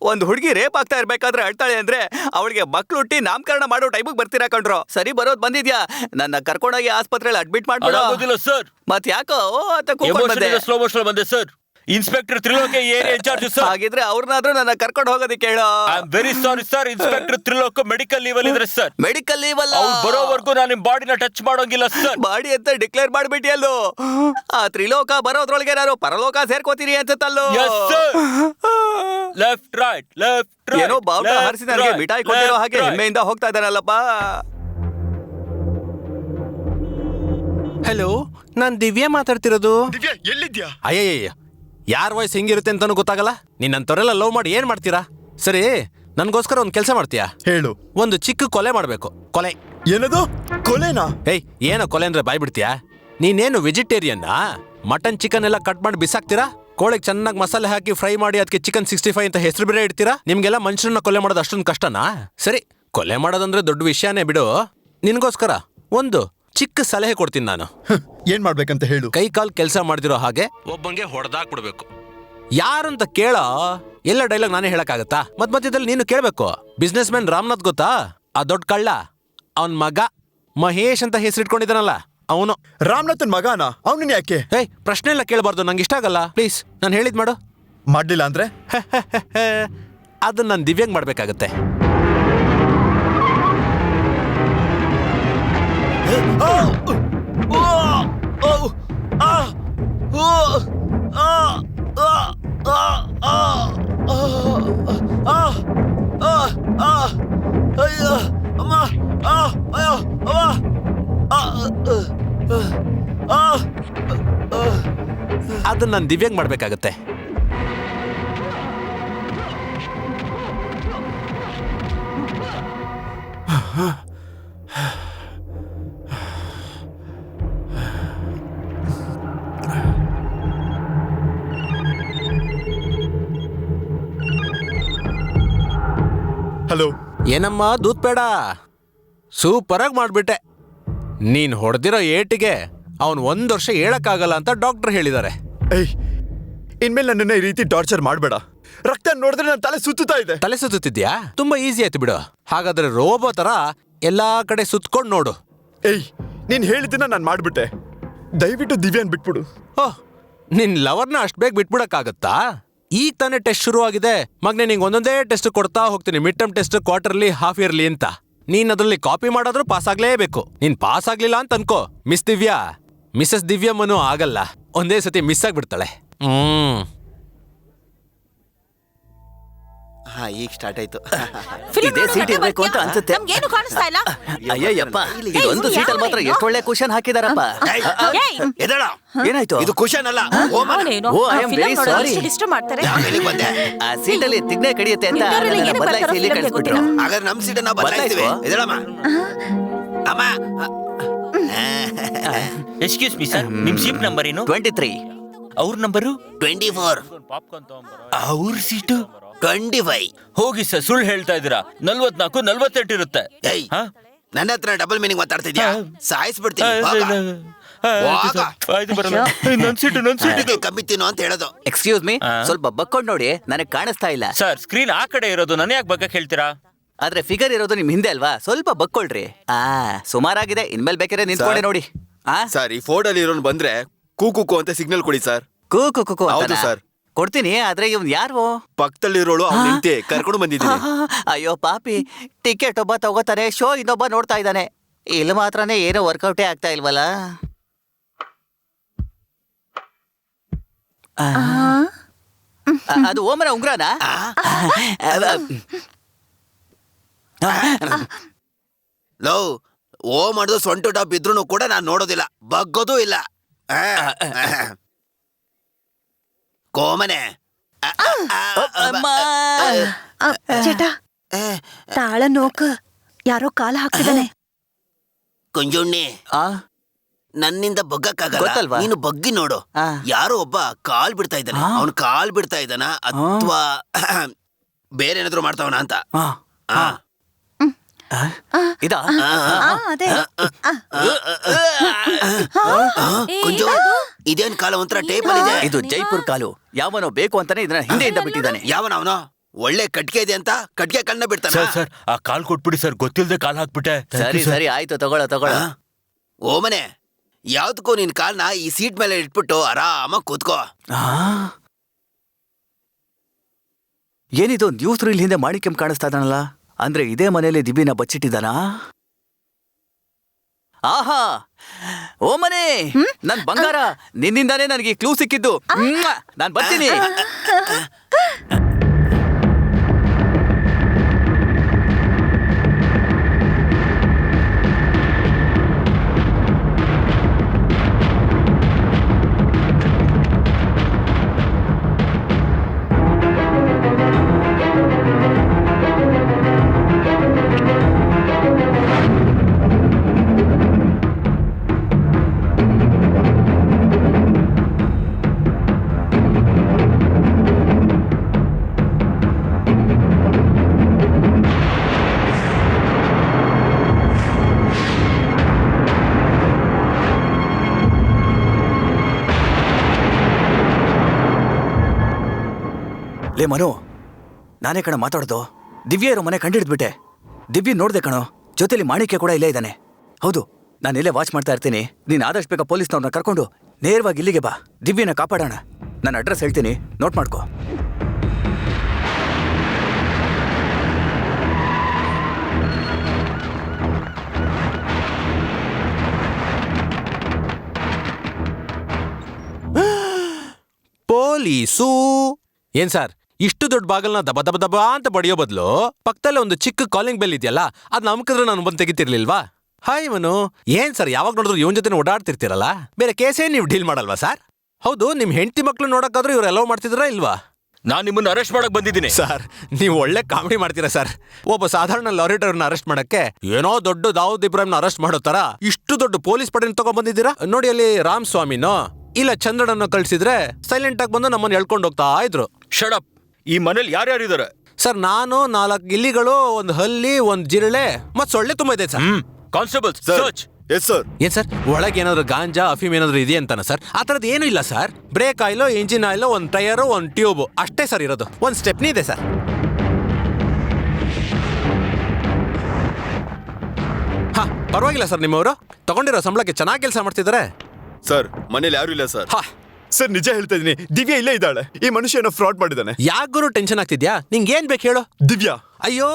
ಒಂದ್ ಹುಡುಗಿ ರೇಪ್ ಆಗ್ತಾ ಇರ್ಬೇಕಾದ್ರೆ ಅಳ್ತಾಳೆ ಅಂದ್ರೆ ಅವಳಿಗೆ ಮಕ್ಳು ಹುಟ್ಟಿ ನಾಮಕರಣ ಮಾಡೋ ಟೈಮಿಗೆ ಬರ್ತೀರಾ ಕಣ್ರೋ. ಸರಿ, ಬರೋದ್ ಬಂದಿದ್ಯಾ? ನನ್ನ ಕರ್ಕೊಂಡೋಗಿ ಆಸ್ಪತ್ರೆಯಲ್ಲಿ ಅಡ್ಮಿಟ್ ಮಾಡ್ಬಿಡೋದಿಲ್ಲ ಸರ್. ಮತ್ ಯಾಕೋ ಅಂತ ಕೂಗ್ಕೊಂಡ್ ಬಂದೆ. ಸ್ಲೋ ಮೋಷನ್ ಬಂದೆ sir. Inspector Trilok area incharge sir. ಹಾಗಿದ್ರೆ ಅವ್ರನ್ನಾದ್ರೂ ನನ್ನ ಕರ್ಕೊಂಡು ಹೋಗೋದಕ್ಕೆ ಹೇಳೋ. I am very sorry sir. Inspector Trilok medical leave ಅಲ್ಲಿ ಇದ್ರೆ ಸರ್. ಮೆಡಿಕಲ್ ಲೀವ್ ಅಲ್ಲ, ಅವ್ರು ಬರೋವರೆಗೂ ನಾನು ನಿಮ್ ಬಾಡಿನ ಟಚ್ ಮಾಡೋಂಗಿಲ್ಲ ಸರ್. ಬಾಡಿ ಅಂತ ಡಿಕ್ಲೇರ್ ಮಾಡ್ಬಿಟ್ಟಿಯಲ್ಲೋ. ಆ ತ್ರಿಲೋಕ ಬರೋದ್ರೊಳಗೆ ನಾನು ಪರಲೋಕ ಸೇರ್ಕೋತೀನಿ ಅನ್ಸುತ್ತಲ್ಲೋ. Yes sir. Left right left right. ಏನೋ ಬಾವುಟ ಹಾರಿಸಿ ನನಗೆ ಮಿಠಾಯಿ ಕೊಟ್ಟಿರೋ ಹಾಗೆ ಹೆಮ್ಮೆಯಿಂದ ಹೋಗ್ತಾ ಇದ್ದಾನಲ್ಲಪ್ಪ. ಹಲೋ, ನಾನ್ ದಿವ್ಯಾ ಮಾತಾಡ್ತಿರೋದು. ದಿವ್ಯಾ ಎಲ್ಲಿದ್ಯಾ? ಅಯ್ಯಯ್ಯ, ಯಾರ ವಾಯ್ಸ್ ಹೆಂಗಿರುತ್ತೆ ಅಂತಾನು ಗೊತ್ತಾಗಲ್ಲ. ನಿನ್ನಂತವ್ರೆಲ್ಲ ಲವ್ ಮಾಡಿ ಏನ್ ಮಾಡ್ತೀರಾ? ಸರಿ, ನನ್ಗೋಸ್ಕರ ಒಂದ್ ಕೆಲಸ ಮಾಡ್ತೀಯಾ? ಹೇಳು. ಒಂದು ಚಿಕ್ಕ ಕೊಲೆ ಮಾಡ್ಬೇಕು. ಕೊಲೆ? ಏನದು? ಕೊಲೆನಾ? ಏಯ್, ಏನೋ ಕೊಲೆ ಅಂದ್ರೆ ಬಾಯ್ ಬಿಡ್ತೀಯಾ? ನೀನೇನು ವೆಜಿಟೇರಿಯನ್ನಾ? ಮಟನ್ ಚಿಕನ್ ಎಲ್ಲ ಕಟ್ ಮಾಡಿ ಬಿಸಾಕ್ತೀರಾ? ಕೋಳಿಗೆ ಚೆನ್ನಾಗಿ ಮಸಾಲೆ ಹಾಕಿ ಫ್ರೈ ಮಾಡಿ ಅದಕ್ಕೆ ಚಿಕನ್ 65 ಅಂತ ಹೆಸರು ಬೇರೆ ಇಡ್ತೀರಾ? ನಿಮ್ಗೆಲ್ಲ ಮನುಷ್ಯರನ್ನ ಕೊಲೆ ಮಾಡೋದು ಅಷ್ಟೊಂದು ಕಷ್ಟನಾ? ಸರಿ, ಕೊಲೆ ಮಾಡೋದಂದ್ರೆ ದೊಡ್ಡ ವಿಷಯನೇ ಬಿಡು. ನಿನ್ಗೋಸ್ಕರ ಒಂದು ಚಿಕ್ಕ ಸಲಹೆ ಕೊಡ್ತೀನಿ ನಾನು. ಏನ್ ಮಾಡ್ಬೇಕಂತ ಹೇಳು. ಕೈ ಕಾಲ್ ಕೆಲಸ ಮಾಡ್ದಿರೋ ಹಾಗೆ ಒಬ್ಬಂಗೆ ಹೊಡೆದಾಕ್ಬಿಡ್ಬೇಕು. ಯಾರಂತ ಕೇಳ? ಎಲ್ಲ ಡೈಲಾಗ್ ನಾನೇ ಹೇಳಕ್ಕಾಗತ್ತಾ? ಮಧ್ಯದಲ್ಲಿ ನೀನು ಕೇಳ್ಬೇಕು. ಬಿಸ್ನೆಸ್ ಮ್ಯಾನ್ ರಾಮನಾಥ್ ಗೊತ್ತಾ? ಆ ದೊಡ್ಡ ಕಳ್ಳ, ಅವನ್ ಮಗ ಮಹೇಶ್ ಅಂತ ಹೆಸರಿಟ್ಕೊಂಡಿದ್ದಾನಲ್ಲ ಅವನು. ರಾಮನಾಥನ್ ಮಗಾನ? ಅವನನ್ನ ಯಾಕೆ? ಏಯ್, ಪ್ರಶ್ನೆ ಎಲ್ಲ ಕೇಳಬಾರ್ದು, ನಂಗೆ ಇಷ್ಟ ಆಗಲ್ಲ. ಪ್ಲೀಸ್, ನಾನು ಹೇಳಿದ್ ಮಾಡು. ಮಾಡ್ಲಿಲ್ಲ ಅಂದ್ರೆ ಅದನ್ನ ನಾನು ದಿವ್ಯಾಂಗ್ ಮಾಡ್ಬೇಕಾಗತ್ತೆ. ಅದನ್ನ ನಾನು ದಿವ್ಯಾಂಗ್ ಮಾಡ್ಬೇಕಾಗತ್ತೆ. ಹಲೋ. ಏನಮ್ಮ ದೂತ್ ಬೇಡ, ಸೂಪರ್ ಆಗಿ ಮಾಡ್ಬಿಟ್ಟೆ. ನೀನ್ ಹೊಡೆದಿರೋ ಏಟಿಗೆ ಅವನ್ 1 ವರ್ಷ ಹೇಳಕ್ಕಾಗಲ್ಲ ಅಂತ ಡಾಕ್ಟರ್ ಹೇಳಿದ್ದಾರೆ. ಏಯ್, ಇನ್ಮೇಲೆ ನನ್ನನ್ನ ಈ ರೀತಿ ಟಾರ್ಚರ್ ಮಾಡ್ಬೇಡ. ರಕ್ತ ನೋಡಿದ್ರೆ ನನ್ನ ತಲೆ ಸುತ್ತುತ್ತಾ ಇದೆ. ತಲೆ ಸುತ್ತಿದ್ಯಾ? ತುಂಬಾ ಈಸಿ ಆಯ್ತು ಬಿಡು. ಹಾಗಾದ್ರೆ ರೋಬೋ ತರ ಎಲ್ಲಾ ಕಡೆ ಸುತ್ಕೊಂಡ್ ನೋಡು. ಏಯ್, ನೀನ್ ಹೇಳಿದ್ದನ್ನ ನಾನು ಮಾಡ್ಬಿಟ್ಟೆ. ದಯವಿಟ್ಟು ದಿವ್ಯಾನ್ ಬಿಟ್ಬಿಡು. ಓಹ್, ನಿನ್ ಲವರ್ನ ಅಷ್ಟ್ ಬೇಗ ಬಿಟ್ಬಿಡಕ್ಕಾಗತ್ತಾ? ಈಗ ತಾನೇ ಟೆಸ್ಟ್ ಶುರು ಆಗಿದೆ ಮಗ್ನೆ. ನಿಂಗೆ ಒಂದೊಂದೇ ಟೆಸ್ಟ್ ಕೊಡ್ತಾ ಹೋಗ್ತೀನಿ. Mid term test, quarterly, half yearly ಅಂತ. ನೀನ್ ಅದ್ರಲ್ಲಿ ಕಾಪಿ ಮಾಡೋದ್ರೂ ಪಾಸ್ ಆಗ್ಲೇಬೇಕು. ನೀನ್ ಪಾಸ್ ಆಗ್ಲಿಲ್ಲ ಅಂತ ಅನ್ಕೋ, ಮಿಸ್ ದಿವ್ಯಾ, ಮಿಸಸ್ ದಿವ್ಯಮ್ಮನೂ ಆಗಲ್ಲ. ಒಂದೇ ಸತಿ ಮಿಸ್ ಆಗ್ಬಿಡ್ತಾಳೆ. ಈಗ ಸ್ಟಾರ್ಟ್ ಆಯ್ತು. ಇದೇ ಸೀಟ್ ಇರ್ಬೇಕು ಅಂತ ಅನ್ಸುತ್ತೆ. ನಮ್ಗೇನು ಕಾಣಿಸ್ತಾ ಇಲ್ಲ. ಅಯ್ಯಯ್ಯಪ್ಪ, ಇದೊಂದು ಸೀಟಲ್ಲಿ ಮಾತ್ರ ಎಷ್ಟು ಒಳ್ಳೆ ಕುಶನ್ ಹಾಕಿದಾರಪ್ಪ. ಎದಳ, ಏನಾಯ್ತು? ಇದು ಕುಶನ್ ಅಲ್ಲ. Oh, I am very sorry. Disturb ಮಾಡ್ತಾರೆ. ಬಂದೆ. ಆ ಸೀಟಲ್ಲಿ ತಿಗ್ನೆ ಕಡಿಯುತ್ತೆ ಅಂತ ನನ್ನನ್ನ ಬದಲಾಯಿಸಿ ಇಲ್ಲಿ ಕಳಿಸ್ಬಿಟ್ರು. ಹಾಗಾದ್ರೆ ನಮ್ ಸೀಟ್ ನಾವು ಬದಲಾಯಿಸ್ತೀವಿ. ಎದಳಮ್ಮ. ಅಮ್ಮ. ಎಕ್ಸ್ಕ್ಯೂಸ್ ಮೀ ಸರ್, ನಿಮ್ ಸೀಟ್ ನಂಬರ್ ಏನು? 23. ಅವ್ರ ನಂಬರು 24. ಅವ್ರ ಸೀಟು 25. ಹೋಗಿ ಸರ್, ಸುಳ್ಳು ಹೇಳ್ತಾ ಇದ್ದೀರಾ. 44, 48 ಇರುತ್ತೆ. ಏಯ್, ನನ್ನ ಹತ್ರ ಡಬಲ್ ಮೀನಿಂಗ್ ಮಾತಾಡ್ತಿದ್ಯಾ? ಸಾಯಿಸ್ಬಿಡ್ತೀನಿ. ನನ್ ಸೀಟು ಕಮ್ಮಿ ತಿನ್ನು ಅಂತ ಹೇಳೋದು. ಎಕ್ಸ್ಕ್ಯೂಸ್ ಮೀ, ಸ್ವಲ್ಪ ಬಕ್ಕೊಂಡ್ ನೋಡಿ, ನನಗೆ ಕಾಣಿಸ್ತಾ ಇಲ್ಲ. ಸರ್, ಸ್ಕ್ರೀನ್ ಆ ಕಡೆ ಇರೋದು, ನನ್ನ ಯಾಕೆ ಬಗ್ಗೆ ಹೇಳ್ತೀರಾ? ಆದ್ರೆ ಫಿಗರ್ ಇರೋದು ನಿಮ್ ಹಿಂದೆ ಅಲ್ವಾ? ಸ್ವಲ್ಪ ಬಕ್ಕೊಳ್ರಿ. ಸುಮಾರಾಗಿದೆ. ಇನ್ಮೇಲೆ ಬೇಕಾದ್ರೆ ನಿಂತ್ಕೊಂಡೆ ನೋಡಿ. ಸರ್, ಈ ಫೋರ್ಡ್ ಇರೋನ್ ಬಂದ್ರೆ ಕೂಕು ಅಂತ ಸಿಗ್ನಲ್ ಕೊಡಿ ಸರ್. ಕೂಕು ಕುಕು ಹೌದು ಸರ್, ಕೊಡ್ತೀನಿ. ಆದ್ರೆ ಇವ್ನ್ ಯಾರು? ಪಕ್ಕದಲ್ಲಿರೋಳು ಅವ್ನ ಹೆಂಡತಿ, ಕರ್ಕೊಂಡು ಬಂದಿದ್ದೀನಿ. ಅಯ್ಯೋ ಪಾಪಿ, ಟಿಕೆಟ್ ಒಬ್ಬ ತಗೋತಾನೆ, ಶೋ ಇನ್ನೊಬ್ಬ ನೋಡ್ತಾ ಇದ್ದಾನೆ. ಇಲ್ಲಿ ಮಾತ್ರನೇ ಏನೋ ವರ್ಕೌಟೇ ಆಗ್ತಾ ಇಲ್ವಲ್ಲ. ಅದು ಓಮನ ಉಂಗ್ರನಾ? ಲೋ, ಓ ಮಾಡುದು ಸೊಂಟು ಡಬ್ ಇದ್ರು ಕೂಡ ನಾನು ನೋಡೋದಿಲ್ಲ, ಬಗ್ಗೋದು ಇಲ್ಲ. ಕೋಮನೆ ಚಟ ತಾಳ ನೋಕ ಯಾರೋ ಕಾಲ ಹಾಕ್ತಿದ್ದಾನೆ. ಕುಂಜುಣ್ಣಿ, ನನ್ನಿಂದ ಬಗ್ಗಕ್ಕಾಗಲ್ಲ, ಗೊತ್ತಲ್ವಾ? ನೀನು ಬಗ್ಗಿ ನೋಡು. ಯಾರೋ ಒಬ್ಬ ಕಾಲ್ ಬಿಡ್ತಾ ಇದ್ದಾನೆ. ಅವನು ಕಾಲ್ ಬಿಡ್ತಾ ಇದ್ದಾನ ಅಥವಾ ಬೇರೆ ಏನಾದ್ರು ಮಾಡ್ತಾವನ ಅಂತ. ಇದಾ? ಅದೇ. ಕುಂಜು, ಇದೇನ್ ಕಾಲ ಒಂಥರ ಟೇಪ್ ಅಲ್ಲಿ ಇದೆ. ಇದು ಜೈಪುರ್ ಕಾಲು. ಯಾವನೋ ಬೇಕು ಅಂತಾನೆ ಇದನ್ನ ಹಿಂದೆಯಿಂದ ಬಿಟ್ಟಿದ್ದಾನೆ. ಯಾವನವನೋ ಒಳ್ಳೆ ಕಟ್ಗೆ ಇದೆ ಅಂತ ಕಟ್ಗೆ ಕಣ್ಣ ಬಿಡ್ತಾನೆ. ಸರ್, ಆ ಕಾಲ್ ಕೊಟ್ಬಿಡಿ ಸರ್, ಗೊತ್ತಿಲ್ಲದೆ ಕಾಲ್ ಹಾಕ್ಬಿಟ್ಟೆ. ಸರಿ ಸರಿ ಆಯ್ತು, ತಗೊಳ. ಓಮನೆ, ಯಾವ್ದಕ್ಕೂ ನಿನ್ ಕಾಲ್ನ ಈ ಸೀಟ್ ಮೇಲೆ ಇಟ್ಬಿಟ್ಟು ಆರಾಮಾಗಿ ಕೂತ್ಕೋ. ಏನಿದು ನ್ಯೂಸ್ ರೀಲ್ ಹಿಂದೆ ಮಾಣಿಕ್ಯಂ ಕಾಣಿಸ್ತಾ ಇದ್ದಾನಲ್ಲ? ಅಂದ್ರೆ ಇದೇ ಮನೆಯಲ್ಲಿ ದಿವ್ಯನ ಬಚ್ಚಿಟ್ಟಿದ್ದಾನಾ? ಆಹಾ, ಓ ಮನೆ, ನನ್ ಬಂಗಾರ, ನಿನ್ನಿಂದಾನೇ ನನಗೆ ಕ್ಲೂ ಸಿಕ್ಕಿದ್ದು. ನಾನ್ ಬರ್ತೀನಿ. ಲೇ ಮನು, ನಾನೇ ಕಣ ಮಾತಾಡೋದು. ದಿವ್ಯ ಇರೋ ಮನೆ ಕಂಡಿಡ್ದ್ಬಿಟ್ಟೆ. ದಿವ್ಯ ನೋಡ್ದೆ ಕಣೋ, ಜೊತೆಲಿ ಮಾಣಿಕ್ಯ ಕೂಡ ಇಲ್ಲೇ ಇದ್ದಾನೆ. ಹೌದು, ನಾನು ಇಲ್ಲೇ ವಾಚ್ ಮಾಡ್ತಾ ಇರ್ತೀನಿ. ನೀನು ಆದಷ್ಟು ಬೇಗ ಪೊಲೀಸ್ನವ್ರನ್ನ ಕರ್ಕೊಂಡು ನೇರವಾಗಿ ಇಲ್ಲಿಗೆ ಬಾ. ದಿವ್ಯನ ಕಾಪಾಡೋಣ. ನಾನು ಅಡ್ರೆಸ್ ಹೇಳ್ತೀನಿ, ನೋಟ್ ಮಾಡ್ಕೋ. ಪೊಲೀಸು ಏನ್ ಸರ್, ಇಷ್ಟು ದೊಡ್ಡ ಬಾಗಲ್ನ ದಬ ದಬ ದಬ ಅಂತ ಬಡಿಯೋ ಬದಲು ಪಕ್ಕದಲ್ಲೇ ಒಂದು ಚಿಕ್ಕ ಕಾಲಿಂಗ್ ಬೆಲ್ ಇದೆಯಲ್ಲ, ಅದ್ ನಮ್ಕಿದ್ರೆ ನಾನು ಬಂದು ತೆಗಿತಿರ್ಲಿಲ್ವಾ? ಹಾಯ್ ಮನು, ಏನ್ ಸರ್ ಯಾವಾಗ ನೋಡಿದ್ರು ಇವನ್ ಜೊತೆ ಓಡಾಡ್ತಿರ್ತೀರಲ್ಲ? ಬೇರೆ ಕೇಸೇ ನೀವು ಡೀಲ್ ಮಾಡಲ್ವಾ ಸರ್? ಹೌದು, ನಿಮ್ ಹೆಂಡತಿ ಮಕ್ಳು ನೋಡಕ್ಕಾದ್ರೂ ಇವ್ರು ಅಲೋ ಮಾಡ್ತಿದ್ರಾ ಇಲ್ವಾ? ನಾನ್ ನಿಮ್ಮನ್ನ ಅರೆಸ್ಟ್ ಮಾಡಕ್ ಬಂದಿದ್ದೀನಿ ಸರ್. ನೀವು ಒಳ್ಳೆ ಕಾಮಿಡಿ ಮಾಡ್ತೀರಾ ಸರ್. ಒಬ್ಬ ಸಾಧಾರಣ ಲಾರಿ ಡ್ರೈವರ್ನ ಅರೆಸ್ಟ್ ಮಾಡಕ್ಕೆ ಏನೋ ದೊಡ್ಡ ದಾವೂದ್ ಇಬ್ರಾಹಿಂನ ಅರೆಸ್ಟ್ ಮಾಡೋ ತರ ಇಷ್ಟು ದೊಡ್ಡ ಪೊಲೀಸ್ ಪಡೆನ ತಗೊಂಡ್ ಬಂದಿದ್ದೀರಾ. ನೋಡಿ, ಅಲ್ಲಿ ರಾಮ್ ಸ್ವಾಮಿನೋ ಇಲ್ಲ ಚಂದ್ರನನ್ನು ಕಳ್ಸಿದ್ರೆ ಸೈಲೆಂಟ್ ಆಗಿ ಬಂದು ನಮ್ಮನ್ನ ಎಳ್ಕೊಂಡು ಹೋಗ್ತಾ ಇದ್ರು. ಶಡಪ್. ಈ ಮನೇಲಿ ಯಾರ್ಯಾರಿದ್ದಾರೆ? ಸರ್, ನಾನು 4 ಗಿಲ್ಲಿಗಳು, ಒಂದು ಹಲ್ಲಿ, ಒಂದು ಜಿರಳೆ ಮತ್ ಸೊಳ್ಳೆ ತುಂಬಾ ಇದೆ sir. Constable search. Yes sir. ಏನ್ ಸರ್, ಒಳಗೆ ಏನಾದ್ರು ಗಾಂಜಾ ಅಫೀಮ್ ಏನಾದ್ರು ಇದೆ ಅಂತಾನ ಸರ್? ಆ ಥರದ್ದು ಏನೂ ಇಲ್ಲ sir. Brake oil, engine oil, ಒಂದು ಟೈರು, ಒಂದು ಟ್ಯೂಬ್ ಅಷ್ಟೇ ಸರ್ ಇರೋದು. ಒಂದು ಸ್ಟೆಪ್ನಿ ಇದೆ ಸರ್. ಹಾ, ಪರವಾಗಿಲ್ಲ ಸರ್. ನಿಮ್ಮವರು ತಗೊಂಡಿರೋ ಸಂಬಳಕ್ಕೆ ಚೆನ್ನಾಗಿ ಕೆಲಸ ಮಾಡ್ತಿದ್ದಾರೆ ಸರ್. ಮನೇಲಿ ಯಾರು ಇಲ್ಲ ಸರ್. ಹಾ ಸರ್, ನಿಜ ಹೇಳ್ತಾ ಇದೀನಿ, ದಿವ್ಯಾ ಇಲ್ಲೇ ಇದ್ದಾಳೆ. ಈ ಮನುಷ್ಯ ಏನೋ ಫ್ರಾಡ್ ಮಾಡಿದಾನೆ. ಯಾಕೂ ಟೆನ್ಷನ್ ಆಗ್ತಿದ್ಯಾ? ನಿಂಗೆ ಏನ್ ಬೇಕು ಹೇಳು? ದಿವ್ಯಾ. ಅಯ್ಯೋ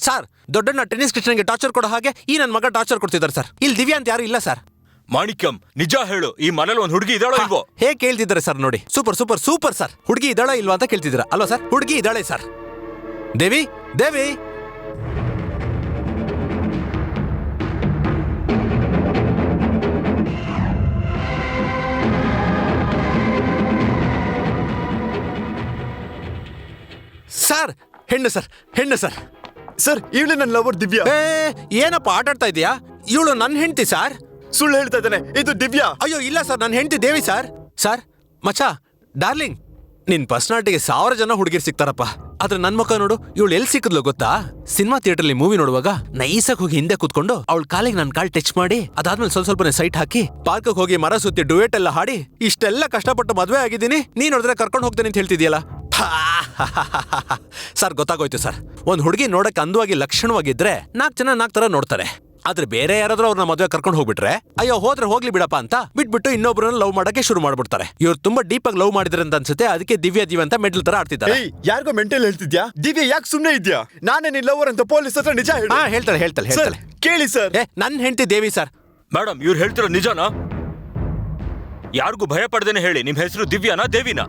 ಸರ್, ದೊಡ್ಡಣ್ಣ ಟೆನ್ನಿಸ್ ಕೃಷ್ಣನ್ಗೆ ಟಾರ್ಚರ್ ಕೊಡೋ ಹಾಗೆ ಈ ನನ್ನ ಮಗ ಟಾರ್ಚರ್ ಕೊಡ್ತಿದ್ದಾರೆ ಸರ್. ಇಲ್ಲಿ ದಿವ್ಯಾ ಅಂತ ಯಾರು ಇಲ್ಲ ಸರ್. ಮಾಣಿಕ್ಯಂ, ನಿಜ ಹೇಳು, ಈ ಮನೇಲಿ ಒಂದು ಹುಡುಗಿ ಇದ್ದಾಳೋ ಇಲ್ವೋ? ಹೇಗೆ ಕೇಳ್ತಿದ್ದಾರೆ ಸರ್? ನೋಡಿ, ಸೂಪರ್ ಸೂಪರ್ ಸೂಪರ್ ಸರ್. ಹುಡುಗಿ ಇದ್ದಾಳ ಇಲ್ವಾ ಅಂತ ಕೇಳ್ತಿದ್ದೀರಾ ಅಲ್ವಾ ಸರ್? ಹುಡುಗಿ ಇದ್ದಾಳೆ ಸರ್. ದೇವಿ, ದೇವಿ. ಸರ್, ಹೆಣ್ಣು ಸರ್, ಹೆಣ್ಣು ಸರ್. ಸರ್, ಇವಳು ನನ್ನ ಲವರ್ ದಿವ್ಯಾ. ಏನಪ್ಪ ಆಟ ಆಡ್ತಾ ಇದೀಯಾ? ಇವಳು ನನ್ನ ಹೆಂಡತಿ ಸರ್. ಸುಳ್ಳು ಹೇಳ್ತಾ ಇದ್ದಾನೆ, ಇದು ದಿವ್ಯಾ. ಅಯ್ಯೋ ಇಲ್ಲ ಸರ್, ನನ್ನ ಹೆಂಡತಿ ದೇವಿ ಸರ್. ಸರ್, ಮಚ್ಚ, ಡಾರ್ಲಿಂಗ್, ನಿನ್ ಪರ್ಸನಾಲಿಟಿಗೆ 1000 ಜನ ಹುಡುಗಿರ್ ಸಿಗ್ತಾರಪ್ಪ. ಆದ್ರೆ ನನ್ ಮುಖ ನೋಡು, ಇವಳು ಎಲ್ಲಿ ಸಿಕ್ಕದ್ಲು ಗೊತ್ತಾ? ಸಿನಿಮಾ ಥಿಯೇಟರ್ಲಿ ಮೂವಿ ನೋಡುವಾಗ ನೈಸಾಗಿ ಹೋಗಿ ಹಿಂದೆ ಕೂತ್ಕೊಂಡು ಅವಳ ಕಾಲಿಗೆ ನನ್ನ ಕಾಲ್ ಟಚ್ ಮಾಡಿ, ಅದಾದ್ಮೇಲೆ ಸ್ವಲ್ಪನೇ ಸೈಟ್ ಹಾಕಿ, ಪಾರ್ಕ್ ಹೋಗಿ ಮರ ಸುತ್ತಿ ಡುಯೆಟ್ ಎಲ್ಲ ಹಾಡಿ, ಇಷ್ಟೆಲ್ಲ ಕಷ್ಟಪಟ್ಟು ಮದ್ವೆ ಆಗಿದ್ದೀನಿ, ನೀನ್ ನೋಡಿದ್ರೆ ಕರ್ಕೊಂಡು ಹೋಗ್ತೇನೆ ಅಂತ ಹೇಳ್ತಿದ್ಯಲ್ಲ. Sir, ಗೊತ್ತಾಗೋಯ್ತು sir. ಒಂದ್ ಹುಡುಗಿ ನೋಡಕ್ಕೆ ಅಂದವಾಗಿ ಲಕ್ಷಣವಾಗಿದ್ರೆ 4 ಜನ 4 ತರ ನೋಡ್ತಾರೆ. ಆದ್ರೆ ಬೇರೆ ಯಾರಾದ್ರೂ ಅವ್ರನ್ನ ಮದ್ವೆ ಕರ್ಕೊಂಡು ಹೋಗ್ಬಿಟ್ರೆ, ಅಯ್ಯೋ ಹೋದ್ರೆ ಹೋಗ್ಲಿ ಬಿಡಪ್ಪ ಅಂತ ಬಿಟ್ಬಿಟ್ಟು ಇನ್ನೊಬ್ರನ್ನ ಲವ್ ಮಾಡಕ್ಕೆ ಶುರು ಮಾಡ್ಬಿಡ್ತಾರೆ. ಇವ್ರು ತುಂಬಾ ಡೀಪ್ ಆಗಿ ಲವ್ ಮಾಡಿದ್ರೆ ಅಂತ ಅನ್ಸುತ್ತೆ. ಅದಕ್ಕೆ ದಿವ್ಯಾ ದಿವ್ಯ ಅಂತ ಮೆಡ್ಲ್ ತರ ಆಡ್ತಿದ್ದಾರೆ. ಯಾರಿಗೋ ಮೆಂಟಲ್ ಹೇಳ್ತಿದ್ಯಾ? ದಿವ್ಯಾ ಯಾಕೆ ಸುಮ್ನೆ ಇದ್ಯಾ? ನಾನೇ ನಿನ್ ಲವರ್ ಅಂತ ಪೊಲೀಸ್ ಹತ್ರ ನಿಜ ಹೇಳಿ. ಹೇಳ್ತಾಳೆ ಹೇಳ್ತಾಳೆ ಹೇಳ್ತಾಳೆ. ಕೇಳಿ ಸರ್. ನನ್ನ ಹೆಂಡತಿ ದೇವಿ ಸರ್. ಮೇಡಮ್, ಇವ್ರು ಹೇಳ್ತಿರೋ ನಿಜನಾ? ಯಾರಿಗೂ ಭಯ ಪಡ್ದೇನೆ ಹೇಳಿ, ನಿಮ್ ಹೆಸರು ದಿವ್ಯಾನಾ ದೇವಿನಾ?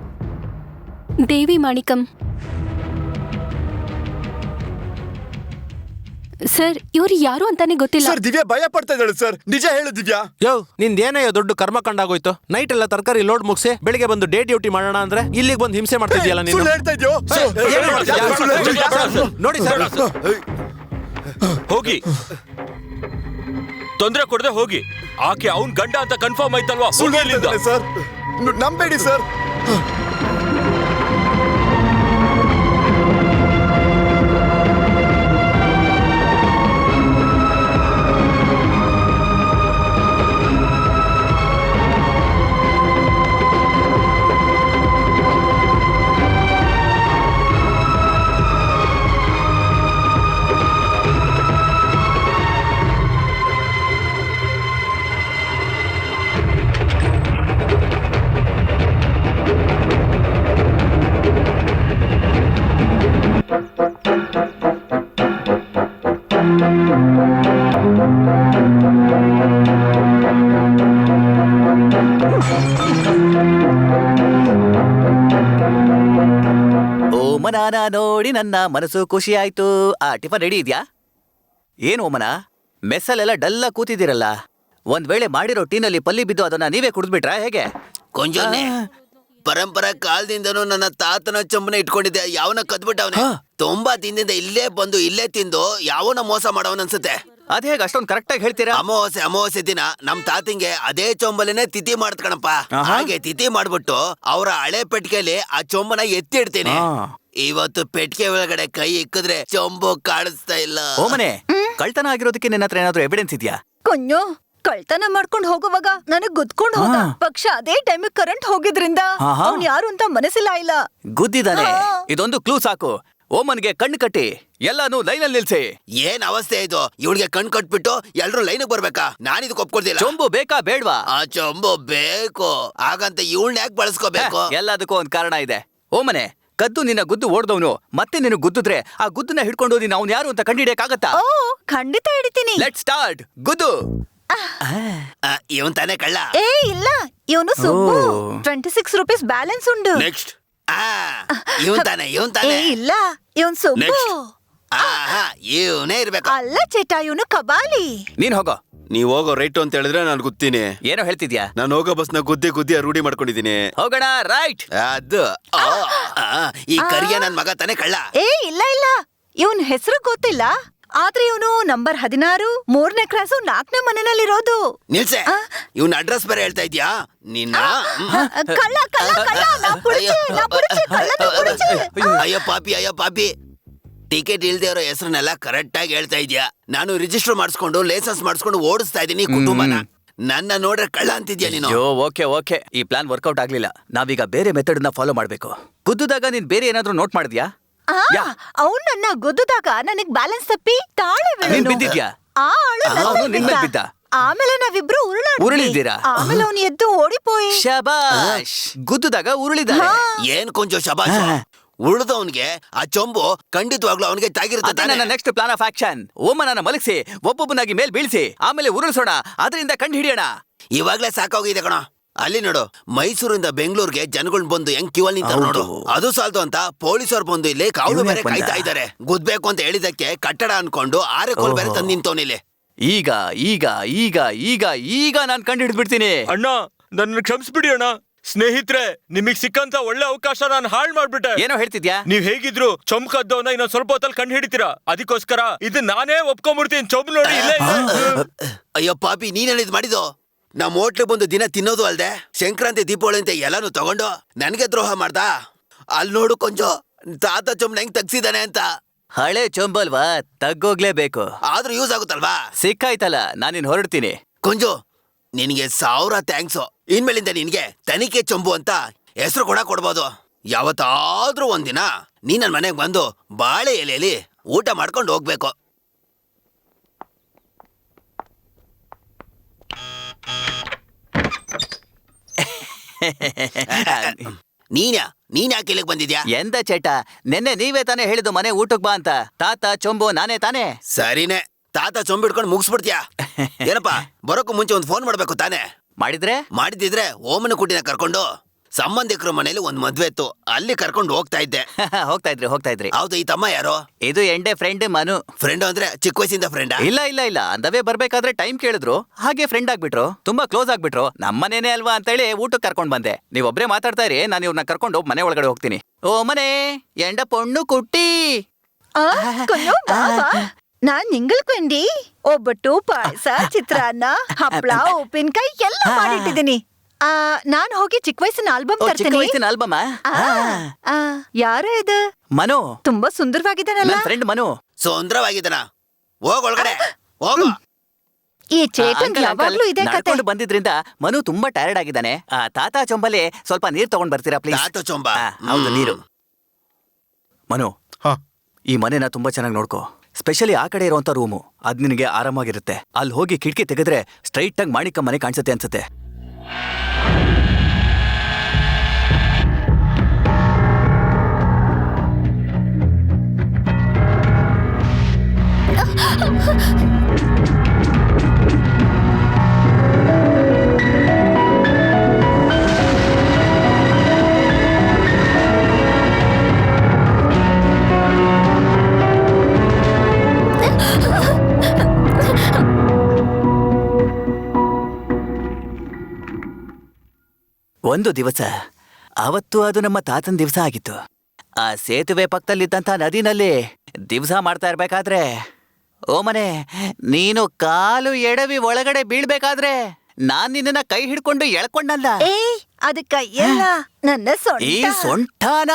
ದೇವಿ ಮಾಣಿಕಂ. ಸರ್, ಇವ್ರು ಯಾರು ಅಂತಾನೆ ಗೊತ್ತಿಲ್ಲ. ಸರ್, ದಿವ್ಯಾ ಭಯ ಪಡ್ತಾ ಇದ್ದಾಳೆ ಸರ್. ನಿಜ ಹೇಳು ದಿವ್ಯಾ. ಯೋ, ನಿಂದೇನಯ್ಯೋ ದೊಡ್ಡ ಕರ್ಮ ಕಂಡಾಗೋಯ್ತು. ನೈಟ್ ಎಲ್ಲ ತರಕಾರಿ ಲೋಡ್ ಮುಗಿಸಿ ಬೆಳಿಗ್ಗೆ ಬಂದು ಡೇ ಡ್ಯೂಟಿ ಮಾಡೋಣ ಅಂದ್ರೆ ಇಲ್ಲಿಗೆ ಬಂದು ಹಿಂಸೆ ಮಾಡ್ತಿದ್ಯಲ್ಲ ನೀನು. ಸುಳ್ಳು ಹೇಳ್ತಾ ಇದ್ಯೋ? ಏನ್ ಮಾಡ್ತಿದ್ಯಾ? ನೋಡಿ ಸರ್, ಹೋಗಿ, ತೊಂದ್ರೆ ಕೊಡದೆ ಹೋಗಿ. ಆಕೆ ಅವ್ನ್ ಗಂಡ ಅಂತ ಕನ್ಫರ್ಮ್ ಆಯ್ತಲ್ವಾ? ಸುಳ್ಳು ಹೇಳ್ತಿದ್ದಾನೆ ಸರ್, ನಂಬೇಡಿ ಸರ್. ಓಮನಾನ ನೋಡಿ ನನ್ನ ಮನಸ್ಸು ಖುಷಿ ಆಯ್ತು. ಆ ಟಿಫನ್ ರೆಡಿ ಇದ್ಯಾ? ಏನು ಓಮನ, ಮೆಸ್ಸಲ್ಲೆಲ್ಲ ಡಲ್ಲ ಕೂತಿದ್ದೀರಲ್ಲ. ಒಂದ್ ವೇಳೆ ಮಾಡಿರೋ ಟೀನಲ್ಲಿ ಪಲ್ಲಿ ಬಿದ್ದು ಅದನ್ನ ನೀವೇ ಕುಡಿದ್ಬಿಟ್ರಾ ಹೇಗೆ? ಕೊಂಜೊನ್ನೆ ಪರಂಪರಾ ಕಾಲದಿಂದನೂ ನನ್ನ ತಾತನ ಚೊಂಬನ ಇಟ್ಕೊಂಡಿದ್ದೆ. ಯಾವನ ಕದ್ಬಿಟ್ಟ ಅವನೇ. ತುಂಬಾ ದಿನದಿಂದ ಇಲ್ಲೇ ಬಂದು ಇಲ್ಲೇ ತಿಂದು ಯಾವನ ಮೋಸ ಮಾಡವನ್ ಅನ್ಸುತ್ತೆ. ಅದ್ ಹೇಗೆ ಅಷ್ಟೊಂದು ಕರೆಕ್ಟಾಗಿ ಹೇಳ್ತೀರಾ? ಅಮಾವಾಸ್ಯೆ ದಿನ ನಮ್ ತಾತಿಂಗೆ ಅದೇ ಚೊಂಬಲೇನೆ ತಿಥಿ ಮಾಡ್ತ್ಕಣಪ್ಪ. ಹಾಗೆ ತಿಥಿ ಮಾಡ್ಬಿಟ್ಟು ಅವರ ಹಳೆ ಪೆಟ್ಟಿಗೆಯಲ್ಲಿ ಆ ಚೊಂಬನ ಎತ್ತಿ ಇಡ್ತೀನಿ. ಇವತ್ತು ಪೆಟ್ಟಿಗೆ ಒಳಗಡೆ ಕೈ ಇಕ್ಕಿದ್ರೆ ಚೊಂಬು ಕಾಣಿಸ್ತಾ ಇಲ್ಲ. ಓಮನೆ, ಕಳ್ತನ ಆಗಿರೋದಕ್ಕೆ ನಿನ್ನ ಹತ್ರ ಏನಾದ್ರೂ ಎವಿಡೆನ್ಸ್ ಇದೆಯಾ? ಕುഞ്ഞു ಕಳ್ತನ ಮಾಡ್ಕೊಂಡ್ ಹೋಗುವಾಗ ನನಗ್ ಗುದ್ಕೊಂಡ್ ಹೋದ. ಪಕ್ಷ ಅದೇ ಟೈಮ್ ಕರೆಂಟ್ ಹೋಗಿದ್ರಿಂದ ಅವ್ನ್ ಯಾರು ಅಂತ ಮನಸ್ಸಿಲ್ಲ ಇಲ್ಲ. ಗುದ್ದಿದ್ದಾನೆ. ಇದೊಂದು ಕ್ಲೂ ಸಾಕು. ಓಮನ್ಗೆ ಕಣ್ಣು ಕಟ್ಟಿ ಎಲ್ಲಾನು ಲೈನಲ್ಲಿ ನಿಲ್ಸಿ. ಏನ್ ಅವಸ್ಥೆ ಇದು? ಇವಳಿಗೆ ಕಣ್ ಕಟ್ಬಿಟ್ಟು ಎಲ್ರು ಲೈನ್ ಬರ್ಬೇಕಾ? ನಾನಿದಕ್ಕೆ ಒಪ್ಕೊಳ್ತಿಲ್ಲ. ಚೊಂಬು ಬೇಕಾ ಬೇಡ್ವಾ? ಆ ಚೊಂಬು ಬೇಕು. ಹಾಗಂತ ಇವಳನ್ನ ಯಾಕೆ ಬಳಸ್ಕೋಬೇಕು? ಎಲ್ಲದಕ್ಕೂ ಒಂದ್ ಕಾರಣ ಇದೆ. ಓಮನೆ, ಕದ್ದು ನಿನ್ನ ಗುದ್ದು ಓಡ್ದವನು ಮತ್ತೆ ನಿನ್ನ ಗುದ್ದಿದ್ರೆ ಆ ಗುದ್ದನ್ನ ಹಿಡ್ಕೊಂಡು ನೀನು ಅವ್ನು ಯಾರು ಅಂತ ಕಂಡಿಡಿಯಕ್ಕಾಗತ್ತಾ? ಓ ಖಂಡಿತ ಹಿಡಿತೀನಿ. Let start. ಗುದ್ದು. ಇವನ್ ತಾನೇ ಕಳ್ಳ? ಏ ಇಲ್ಲ, ಇವನು ಸುಬ್ಬು. 26 ರೂಪೀಸ್ ಬ್ಯಾಲೆನ್ಸ್ ಉಂಡು. ನೆಕ್ಸ್ಟ್. ಇವನ್ ತಾನೇ ಏ ಇಲ್ಲ, ಇವನ್ ಸುಬ್ಬು. ಇವನೇ ಇರ್ಬೇಕು. ಅಲ್ಲ ಚೇಟ, ಇವನು ಕಬಾಲಿ. ನೀನ್ ಹೋಗೋ. ನೀವ್ ಹೋಗೋ ರೈಟ್ ಅಂತ ಹೇಳಿದ್ರೆ ನಾನು ಗುತ್ತೀನಿ. ಏನೋ ಹೇಳ್ತಿದ್ಯಾ? ನಾನು ಹೋಗೋ ಬಸ್ನ ಗುದ್ದಿ ರೂಢಿ ಮಾಡ್ಕೊಂಡಿದೀನಿ. ಹೋಗೋಣ. ರೈಟ್. ಅದು ಈ ಕರಿಯ ನನ್ ಮಗ ತಾನೇ ಕಳ್ಳ? ಏ ಇಲ್ಲ ಇಲ್ಲ, ಇವನ್ ಹೆಸರು ಗೊತ್ತಿಲ್ಲ. ಆದ್ರೆ ಇವನು ನಂಬರ್ 16, 3ನೇ ಕ್ರಾಸು, 4ನೇ ಮನೆಯಲ್ಲಿರೋದು. ನಿಲ್ಸೆ, ಇವನ್ ಅಡ್ರೆಸ್ ಬೇರೆ ಹೇಳ್ತಾ ಇದ್ಯಾ ನಿನ್ನ? ಕಳ್ಳ ಕಳ್ಳ ಕಳ್ಳ, ನಾ ಪುಡ್ಚೆ, ಕಳ್ಳನ ಪುಡ್ಚೆ. ಅಯ್ಯೋ ಪಾಪಿ, ಟಿಕೆಟ್ ಇಲ್ದೇ ಇರೋ ಹೆಸರನ್ನೆಲ್ಲ ಕರೆಕ್ಟ್ ಆಗಿ ಹೇಳ್ತಾ ಇದ್ಯಾ. ನಾನು ರಿಜಿಸ್ಟರ್ ಮಾಡಿಸ್ಕೊಂಡು ಲೈಸೆನ್ಸ್ ಮಾಡಿಸ್ಕೊಂಡು ಓಡಿಸ್ತಾ ಇದ್ದೀನಿ ಕುಟುಂಬನ. ನನ್ನ ನೋಡ್ರೆ ಕಳ್ಳ ಅಂತಿದ್ಯಾ ನೀನು? ಓಕೆ. ಈ ಪ್ಲಾನ್ ವರ್ಕೌಟ್ ಆಗ್ಲಿಲ್ಲ. ನಾವೀಗ ಬೇರೆ ಮೆಥಡ್ ನ ಫಾಲೋ ಮಾಡ್ಬೇಕು. ಗುದ್ದುದಾಗ ನೀನ್ ಬೇರೆ ಏನಾದ್ರೂ ನೋಟ್ ಮಾಡಿದ್ಯಾ? ಅವ್ನು ನನ್ನ ಗುದ್ದುದಾಗ ನನಗ್ ಬ್ಯಾಲೆನ್ಸ್ ತಪ್ಪಿ ತಾಳೆ ನೀನ್ ಬಿದ್ದಿದ್ಯಾ? ಬಿದ್ದ. ಆಮೇಲೆ ನಾವಿಬ್ರು ಉರುಳಿದ್ದೀರಾ? ಆಮೇಲೆ ಅವನು ಎದ್ದು ಓಡಿಪೋಯಿ. ಶಬಾಷ್. ಗುದ್ದುದಾಗ ಉರುಳಿದಾರೆ. ಏನ್ ಕೊಂಚ ಶಬಾಷ್. ಉಳಿದವನ್ಗೆ ಆ ಚೊಂಬು ಖಂಡಿತವಾಗ್ಲೂ ಅವನಿಗೆ ತಾಗಿರುತ್ತೆ. ನನ್ನ ನೆಕ್ಸ್ಟ್ ಪ್ಲಾನ್ ಆಫ್ ಆಕ್ಷನ್. ಓಮನನ್ನ ಮಲಗಿಸಿ ಒಬ್ಬೊಬ್ಬನಾಗಿ ಮೇಲ್ ಬೀಳ್ಸಿ ಆಮೇಲೆ ಉರುಳಿಸೋಣ. ಅದರಿಂದ ಕಂಡು ಹಿಡಿಯೋಣ. ಇವಾಗ್ಲೇ ಸಾಕಾಗಿದೆ ಕಣ. ಅಲ್ಲಿ ನೋಡು, ಮೈಸೂರಿಂದ ಬೆಂಗಳೂರಿಗೆ ಜನಗಳು ಬಂದು ಹೆಂಗ್ ಕ್ಯೂ ಅಲ್ಲಿ ನಿಂತಾರೆ ನೋಡು. ಅದು ಸಾಲ್ದು ಅಂತ ಪೊಲೀಸರು ಬಂದು ಇಲ್ಲಿ ಕಾವಲು ಬೇರೆ ಕಾಯ್ತಾ ಇದ್ದಾರೆ. ಗುದ್ಬೇಕು ಅಂತ ಹೇಳಿದಕ್ಕೆ ಕಟ್ಟಡ ಅನ್ಕೊಂಡು ಆರೆಕೋಲ್ ಬೇರೆ ತಂದು ನಿಂತವನಿಲ್ಲಿ. ಈಗ ಈಗ ಈಗ ಈಗ ಈಗ ನಾನ್ ಕಂಡು ಹಿಡಿದ್ಬಿಡ್ತೀನಿ. ಅಣ್ಣ, ನನ್ನ ಕ್ಷಮಿಸ್ಬಿಡಿ ಅಣ್ಣ. ಸ್ನೇಹಿತರೆ, ನಿಮಗ್ ಸಿಕ್ಕಂತ ಒಳ್ಳೆ ಅವಕಾಶ ನಾನು ಹಾಳು ಮಾಡ್ಬಿಟ್ಟೆ. ಏನೋ ಹೇಳ್ತಿದ್ಯಾ? ನೀವ್ ಹೇಗಿದ್ರು ಚೊಂಬ್ಕದ್ದವನ್ನ ಇನ್ನೊಂದ್ ಸ್ವಲ್ಪ ಹೊತ್ತಲ್ಲಿ ಕಂಡು ಹಿಡಿತೀರಾ. ಅದಕ್ಕೋಸ್ಕರ ಇದು ನಾನೇ ಒಪ್ಕೊಂಡ್ಬಿಡ್ತೀನಿ. ಚೊಂಬ್ ನೋಡಿ ಇಲ್ಲೇ ಇದೆ. ಅಯ್ಯೋ ಪಾಪಿ, ನೀನ್ ಇದ್ ಮಾಡಿದ್ದು? ನಮ್ ಹೋಟ್ಲಿಗೆ ಬಂದು ದಿನ ತಿನ್ನೋದು ಅಲ್ದೆ ಸಂಕ್ರಾಂತಿ ದೀಪಾವಳಿ ಅಂತ ಎಲ್ಲಾನು ತಗೊಂಡು ನನ್ಗೆ ದ್ರೋಹ ಮಾಡ್ದ. ಅಲ್ಲಿ ನೋಡು ಕೊಂಚ ತಾತ ಚೊಂಬ್ ಹೆಂಗ್ ತಗ್ಸಿದಾನೆ ಅಂತ. ಹಳೆ ಚೊಂಬಲ್ವಾ, ತಗ್ಗೋಗ್ಲೇಬೇಕು. ಆದ್ರೂ ಯೂಸ್ ಆಗುತ್ತಲ್ವಾ? ಸಿಕ್ಕಾಯ್ತಲ್ಲ, ನಾನಿನ್ ಹೊರಡ್ತೀನಿ. ಕೊಂಜು, ನಿನ್ಗೆ 1000 ಥ್ಯಾಂಕ್ಸ್. ಇನ್ಮೇಲಿಂದ ನಿನ್ಗೆ ತನಿಖೆ ಚೊಂಬು ಅಂತ ಹೆಸರು ಕೊಡ್ಬೋದು. ಯಾವತ್ತಾದ್ರೂ ಒಂದಿನ ನೀ ನನ್ ಮನೆಗ್ ಬಂದು ಬಾಳೆ ಎಲೆಯಲ್ಲಿ ಊಟ ಮಾಡ್ಕೊಂಡು ಹೋಗ್ಬೇಕು. ನೀನ್ ಯಾಕೆ ಇಲ್ಲಿಗೆ ಬಂದಿದ್ಯಾ? ಎಂದ ಚೇಟ, ನೆನ್ನೆ ನೀವೇ ತಾನೇ ಹೇಳಿದ್ದು ಮನೆ ಊಟಕ್ ಬಾ ಅಂತ. ತಾತ ಚೊಂಬು ನಾನೇ ತಾನೇ? ಸರಿನೇ, ತಾತ ಚೊಂಬಿಡ್ಕೊಂಡು ಮುಗಿಸ್ಬಿಡ್ತೀಯಾ? ಏನಪ್ಪಾ, ಬರೋಕ್ಕೂ ಮುಂಚೆ ಒಂದು ಫೋನ್ ಮಾಡ್ಬೇಕು ತಾನೇ? ಮಾಡಿದಿದ್ರೆ ಓಮನ ಕುಟಿನ ಕರ್ಕೊಂಡು ಸಂಬಂಧಿಕರ ಮನೇಲಿ ಒಂದ್ ಮದ್ವೆ ಇತ್ತು, ಅಲ್ಲಿ ಕರ್ಕೊಂಡು ಹೋಗ್ತಾ ಇದ್ದೆ. ಹೋಗ್ತಾ ಇದ್ರಿ. ಹೌದು, ಈ ತಮ್ಮ ಯಾರು? ಇದು ಎಂಡೆ ಫ್ರೆಂಡ್ ಮನು. ಫ್ರೆಂಡ್ ಅಂದ್ರೆ ಚಿಕ್ಕ ವಯಸ್ಸಿಂದ ಫ್ರೆಂಡ್? ಇಲ್ಲ ಅಂದವೇ ಬರ್ಬೇಕಾದ್ರೆ ಟೈಮ್ ಕೇಳಿದ್ರು, ಹಾಗೆ ಫ್ರೆಂಡ್ ಆಗ್ಬಿಟ್ರು, ತುಂಬಾ ಕ್ಲೋಸ್ ಆಗ್ಬಿಟ್ರು. ನಮ್ಮನೇನೆ ಅಲ್ವಾ ಅಂತೇಳಿ ಊಟಕ್ಕೆ ಕರ್ಕೊಂಡ್ ಬಂದೆ. ನೀವೊಬ್ರೇ ಮಾತಾಡ್ತಾ ಇರಿ, ನಾನು ಇವ್ರನ್ನ ಕರ್ಕೊಂಡು ಮನೆ ಒಳಗಡೆ ಹೋಗ್ತೀನಿ. ಓ ಮನೆ ಎಂಡ ಪೊಣ್ಣು ಕುಟ್ಟಿ. ನಾನ್ ನಿಂಗಲ್ಕೊಂಡಿ ಒಬ್ಬಟ್ಟು, ಪಾಯಸ, ಚಿತ್ರಾನ್ನ, ಹಪ್ಪಳ, ಉಪ್ಪಿನಕಾಯಿ ಎಲ್ಲ ಮಾಡಿಟ್ಟಿದ್ದೀನಿ. ನಾನ್ ಹೋಗಿ ಚಿಕ್ಕ ವಯಸ್ಸಿನ ಆಲ್ಬಮ್ ತರ್ತೀನಿ. ಆಲ್ಬಮ್? ಯಾರ ಇದು? ಮನು. ತುಂಬಾ ಸುಂದರವಾಗಿದ್ದಾನಲ್ಲ. ಫ್ರೆಂಡ್ ಮನು. ಸುಂದರವಾಗಿದ್ದಾನ? ಹೋಗೊಳಗಡೆ ಹೋಗು. ಈ ಚೇತನ್ ಯಾವಾಗ್ಲೂ ಇದೆ ಕತೆ. ಬಂದಿದ್ರಿಂದ ಮನು ತುಂಬಾ ಟೈರ್ಡ್ ಆಗಿದ್ದಾನೆ. ತಾತ ಚೊಂಬಲ್ಲಿ ಸ್ವಲ್ಪ ನೀರ್ ತಗೊಂಡ್ ಬರ್ತೀರಾ ಪ್ಲೀಸ್? ತಾತ ಚೊಂಬ? ಹೌದು, ನೀರು. ಮನು, ಈ ಮನೆನ ತುಂಬಾ ಚೆನ್ನಾಗಿ ನೋಡ್ಕೋ. ಸ್ಪೆಷಲಿ ಆ ಕಡೆ ಇರುವಂತ ರೂಮು, ಅದ್ ನಿನಗೆ ಆರಾಮಾಗಿರುತ್ತೆ. ಅಲ್ಲಿ ಹೋಗಿ ಕಿಟಕಿ ತೆಗೆದ್ರೆ ಸ್ಟ್ರೈಟ್ ಆಗಿ ಮಾಣಿಕ ಮನೆ ಕಾಣಿಸುತ್ತೆ ಅನ್ಸುತ್ತೆ. ಒಂದು ದಿವಸ ಅವತ್ತು ಅದು ನಮ್ಮ ತಾತನ ದಿವಸ ಆಗಿತ್ತು. ಆ ಸೇತುವೆ ಪಕ್ಕದಲ್ಲಿದ್ದಂಥ ನದಿನಲ್ಲಿ ದಿವಸ ಮಾಡ್ತಾ ಇರ್ಬೇಕಾದ್ರೆ ಓಮನೆ ನೀನು ಕಾಲು ಎಡವಿ ಒಳಗಡೆ ಬೀಳ್ಬೇಕಾದ್ರೆ ನಾನ್ ನಿನ್ನ ಕೈ ಹಿಡ್ಕೊಂಡು ಎಳ್ಕೊಂಡಲ್ಲ. ಏ ಅದು ಕೈಯಲ್ಲ, ನನ್ನ ಈ ಸೊಂಟ. ಸೊಂಟಾನ.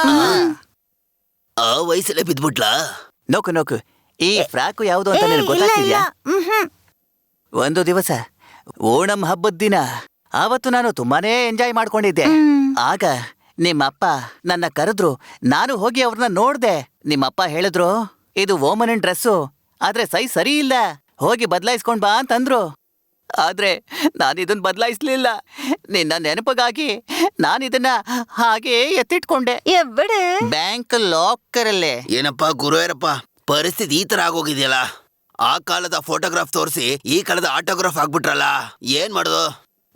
ಆ ವಯಸ್ಸಲ್ಲೇ ಬಿದ್ಬಿಟ್ಲಾ? ನೋಕು ನೋಕು, ಈ ಫ್ರಾಕು ಯಾವುದು ಅಂತ ಏ, ನಿನಗೆ ಇಲ್ಲ, ಗೊತ್ತಾಗ್ತಿದ್ಯಾ? ಇಲ್ಲ. ಮ್ಹ್ಮ್. ಒಂದು ದಿವಸ ಓಣಂ ಹಬ್ಬದ ದಿನ ಆವತ್ತು ನಾನು ತುಂಬಾನೇ ಎಂಜಾಯ್ ಮಾಡ್ಕೊಂಡಿದ್ದೆ. ಆಗ ನಿಮ್ಮಪ್ಪ ನನ್ನ ಕರೆದ್ರು. ನಾನು ಹೋಗಿ ಅವ್ರನ್ನ ನೋಡ್ದೆ. ನಿಮ್ಮಪ್ಪ ಹೇಳಿದ್ರು, ಇದು ಓಮನನ್ ಡ್ರೆಸ್ಸು, ಆದ್ರೆ ಸೈಜ್ ಸರಿ ಇಲ್ಲ, ಹೋಗಿ ಬದಲಾಯಿಸ್ಕೊಂಡ್ ಬಾ ಅಂತಂದ್ರು. ಆದ್ರೆ ನಾನಿದನ್ ಬದಲಾಯಿಸ್ಲಿಲ್ಲ. ನಿನ್ನ ನೆನಪಿಗಾಗಿ ನಾನಿದನ್ನ ಹಾಗೆ ಎತ್ತಿಟ್ಕೊಂಡೆ ಎವ್ವಡೆ? ಬ್ಯಾಂಕ್ ಲಾಕರಲ್ಲೇ. ಏನಪ್ಪ ಗುರುವೇರಪ್ಪ, ಪರಿಸ್ಥಿತಿ ಈ ತರ ಆಗೋಗಿದೆಯಲ್ಲ. ಆ ಕಾಲದ ಫೋಟೋಗ್ರಾಫ್ ತೋರಿಸಿ ಈ ಕಾಲದ ಆಟೋಗ್ರಾಫ್ ಆಗ್ಬಿಟ್ರಲ್ಲ, ಏನ್ ಮಾಡೋದು?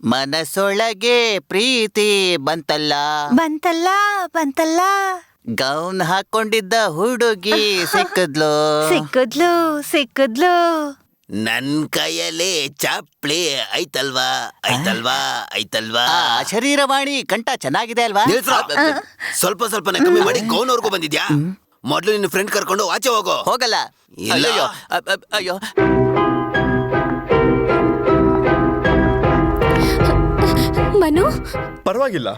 ಮನಸ್ಸೊಳಗೆ ಪ್ರೀತಿ ಬಂತಲ್ಲ, ಬಂತಲ್ಲ ಬಂತಲ್ಲ, ಗೌನ್ ಹಾಕೊಂಡಿದ್ದ ಹುಡುಗಿ ಸಿಕ್ಕದ್ಲು. ಸಿಕ್ಕದ್ಲು ಸಿಕ್ಕದ್ಲು. ನನ್ ಕೈಯಲ್ಲೇ ಚಪ್ಲಿ ಐತಲ್ವಾ ಐತಲ್ವಾ ಐತಲ್ವಾ. ಆ ಶರೀರವಾಣಿ ಕಂಠ ಚೆನ್ನಾಗಿದೆ ಅಲ್ವಾ? ನಿಲ್ಸ್ರ. ಸ್ವಲ್ಪ ಸ್ವಲ್ಪನೇ ಕಮ್ಮಿ ಮಾಡಿ ಗೌನವರೆಗೂ ಬಂದಿದ್ಯಾ? ಮೊದ್ಲು ನಿನ್ನ ಫ್ರೆಂಡ್ ಕರ್ಕೊಂಡು ಆಚೆ ಹೋಗೋ. ಹೋಗಲ್ಲ. ಇಲ್ಲ. ಅಯ್ಯೋ ಅಯ್ಯೋ. ಮನು, ಪರವಾಗಿಲ್ಲ,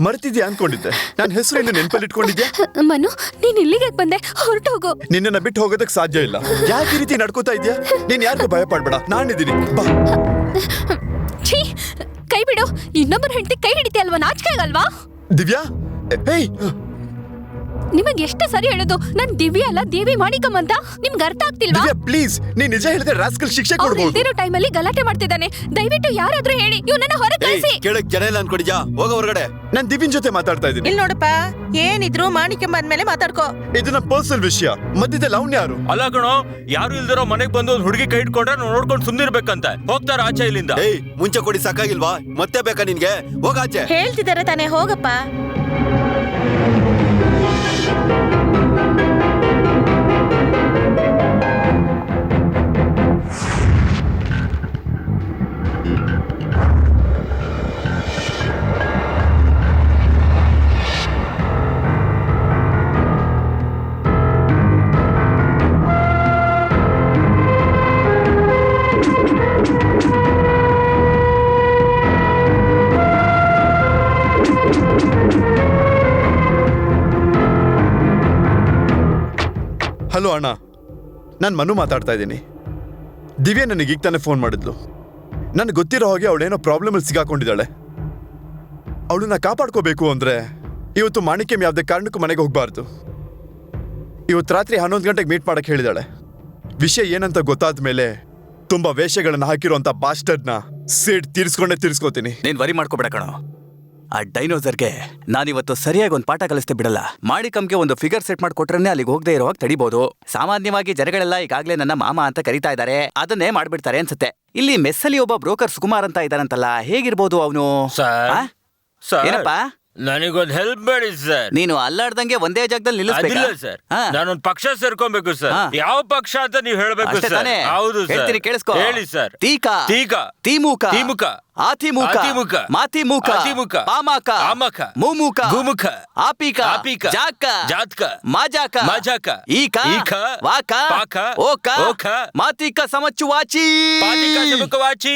ಮರ್ತಿದ್ಯಾ ಅನ್ಕೊಂಡಿದ್ದೆ. ನನ್ನ ಹೆಸರು ಇನ್ನು ನೆನಪಲ್ಲಿ ಇಟ್ಕೊಂಡಿದ್ಯಾ? ಮನು, ನೀನ್ ಇಲ್ಲಿಗೆ ಯಾಕ್ ಬಂದೆ? ಹೊರಟೋಗು. ನಿನ್ನನ್ನ ಬಿಟ್ಟು ಹೋಗೋದಕ್ ಸಾಧ್ಯ ಇಲ್ಲ. ಯಾಕೆ ಈ ರೀತಿ ನಡ್ಕೋತಾ ಇದ್ಯಾ? ನೀನ್ ಯಾರಿಗೂ ಭಯ ಪಡ್ಬೇಡ, ನಾನಿದ್ದೀನಿ, ಬಾ. ಛೀ, ಕೈ ಬಿಡು. ಇನ್ನೊಬ್ಬರ ಹೆಂಡತಿ ಕೈ ಹಿಡಿತೆ ಅಲ್ವಾ? ನಾಚಿಕೆ ಆಗಲ್ವಾ? ದಿವ್ಯಾ, ಏಯ್, ನಿಮಗ್ ಎಷ್ಟು ಸರಿ ಹೇಳೋದು, ನಾನ್ ದಿವ್ಯಾ ಅಲ್ಲ ದೇವಿ ಮಾಣಿಕಮ್ ಅಂತ. ನಿಮ್ಗೆ ಅರ್ಥ ಆಗ್ತಿಲ್ವಾ? ದಿವ್ಯಾ ಪ್ಲೀಸ್, ನೀನ್ ನಿಜ ಹೇಳಿದ್ರೆ ರಾಸ್ಕಲ್ ಶಿಕ್ಷೆ ಅವ್ರು ಕೊಡ್ಬೋದು. ಇಲ್ದಿರೋ ಟೈಮಲ್ಲಿ ಗಲಾಟೆ ಮಾಡ್ತಿದ್ದಾನೆ. ದಯವಿಟ್ಟು ಯಾರಾದ್ರೂ ಹೇಳಿ ಇವನನ್ನ ಹೊರಗೆ ಕಳಿಸಿ. ಕೇಳಕ್ ಜನ ಇಲ್ಲ ಅನ್ಕೊಂಡಿದ್ಯಾ? ಹೋಗ ಹೊರಗಡೆ. ನಾನ್ ದಿವ್ಯನ್ ಜೊತೆ ಮಾತಾಡ್ತಾ ಇದ್ದೀನಿ. ಇಲ್ಲಿ ನೋಡಪ್ಪ, ಏನಿದ್ರು ಮಾಣಿಕ್ಯಮ್ಮ ಅಂದ್ಮೇಲೆ ಮಾತಾಡ್ಕೋ. ಇದು ನನ್ನ ಪರ್ಸನಲ್ ವಿಷಯ. ಮಧ್ಯದಲ್ಲಿ ಅವ್ನ್ ಯಾರು? ಅಲ್ಲ ಕಣೋ, ಯಾರು ಇಲ್ದಿರೋ ಮನೆಗ್ ಬಂದು ಒಂದ್ ಹುಡುಗಿ ಕೈ ಇಟ್ಕೊಂಡ್ರೆ ನಾವು ನೋಡ್ಕೊಂಡು ಸುಮ್ನಿರ್ಬೇಕಂತ ಹೋಗ್ತಾರ ಆಚೆ ಇಲ್ಲಿಂದ. ಏಯ್, ಮುಂಚೆ ಕೊಡಿ ಸಾಕಾಗಿಲ್ವಾ? ಮತ್ತೆ ಬೇಕಾ ನಿನ್ಗೆ? ಹೋಗ ಆಚೆ. ಹೇಳ್ತಿದಾರೆ ತಾನೇ, ಹೋಗಪ್ಪ. ಹಲೋ ಅಣ್ಣ, ನಾನು ಮನು ಮಾತಾಡ್ತಾ ಇದ್ದೀನಿ. ದಿವ್ಯಾ ನನಗೆ ಈಗ ತಾನೇ ಫೋನ್ ಮಾಡಿದ್ಲು. ನನಗೆ ಗೊತ್ತಿರೋ ಹಾಗೆ ಅವಳೇನೋ ಪ್ರಾಬ್ಲಮಲ್ಲಿ ಸಿಗಾಕೊಂಡಿದ್ದಾಳೆ. ಅವಳನ್ನ ಕಾಪಾಡ್ಕೋಬೇಕು ಅಂದ್ರೆ ಇವತ್ತು ಮಾಣಿಕ್ಯಂ ಯಾವುದೇ ಕಾರಣಕ್ಕೂ ಮನೆಗೆ ಹೋಗಬಾರ್ದು. ಇವತ್ತು ರಾತ್ರಿ 11 ಗಂಟೆಗೆ ಮೀಟ್ ಮಾಡಕ್ಕೆ ಹೇಳಿದಾಳೆ. ವಿಷಯ ಏನಂತ ಗೊತ್ತಾದ ಮೇಲೆ ತುಂಬಾ ವೇಷಗಳನ್ನ ಹಾಕಿರೋಂಥ ಬಾಸ್ಟರ್ಡ್ನ ಸೇಡ್ ತೀರಿಸ್ಕೋತೀನಿ. ನೀನ್ ವರಿ ಮಾಡ್ಕೋಬೇಡ ಕಣೋ. ಆ ಡೈನೋಸರ್ಗೆ ನಾನಿವತ್ತು ಸರಿಯಾಗಿ ಒಂದು ಪಾಠ ಕಲಿಸ್ತೆ ಬಿಡಲ್ಲ. ಮಾಣಿಕಂಗೆ ಒಂದು ಫಿಗರ್ ಸೆಟ್ ಮಾಡ್ಕೊಟ್ರೆ ಅಲ್ಲಿಗೆ ಹೋಗದೆ ಇರುವಾಗ ತಡಿಬಹುದು. ಸಾಮಾನ್ಯವಾಗಿ ಜನಗಳೆಲ್ಲ ಈಗಾಗ್ಲೇ ನನ್ನ ಮಾಮ ಅಂತ ಕರೀತಾ ಇದ್ದಾರೆ, ಅದನ್ನೇ ಮಾಡ್ಬಿಡ್ತಾರೆ ಅನ್ಸುತ್ತೆ. ಇಲ್ಲಿ ಮೆಸ್ಸಲ್ಲಿ ಒಬ್ಬ ಬ್ರೋಕರ್ ಸುಕುಮಾರ್ ಅಂತ ಇದ್ದಾರಂತಲ್ಲ, ಹೇಗಿರ್ಬೋದು ಅವನು? ಏನಪ್ಪಾ? ನನಗೊಂದ್ ಹೆಲ್ಪ್ ಮಾಡಿ ಸರ್. ನೀನು ಅಲ್ಲಾಡ್ದಂಗೆ ಒಂದೇ ಜಾಗದಲ್ಲಿ ಅದಿಲ್ಲ ನಿಲ್ಲಿಸ್ಬೇಕು ಸರ್, ನಾನೊಂದ್ ಪಕ್ಷ ಸೇರ್ಕೊಬೇಕು ಸರ್. ಯಾವ ಪಕ್ಷ ಅಂತ ನೀವು ಹೇಳ್ಬೇಕು ಸರ್. ಹೌದು ಸರ್, ಹೇಳ್ತೀನಿ ಕೇಳಿಸ್ಕೋ. ಹೇಳಿ ಸರ್. ತೀಕ, ತೀಕ, ತೀಮೂಕ, ತೀಮುಖ, ಆತಿಮೂಕ, ಆತಿಮುಖ, ಮಾತಿಮೂಕ, ಆತಿಮುಖ, ಪಾಮಾಕ, ಆಮಕ, ಮೂಮೂಕ, ಗುಮುಖ, ಆಪಿಕ, ಆಪಿಕ, ಜಾಕ, ಜಾತ್ಕ, ಮಾಜಾಕ, ಮಾಜಾಕ, ಈಕ, ಈಕ, ವಾಕ, ಪಾಕ, ಓಕ, ಓಕ, ಮಾತಿಕ ಸಮಚ್ಚು ವಾಚಿ. ಪಾತಿಕ ಸಮುಖವಾಚಿ.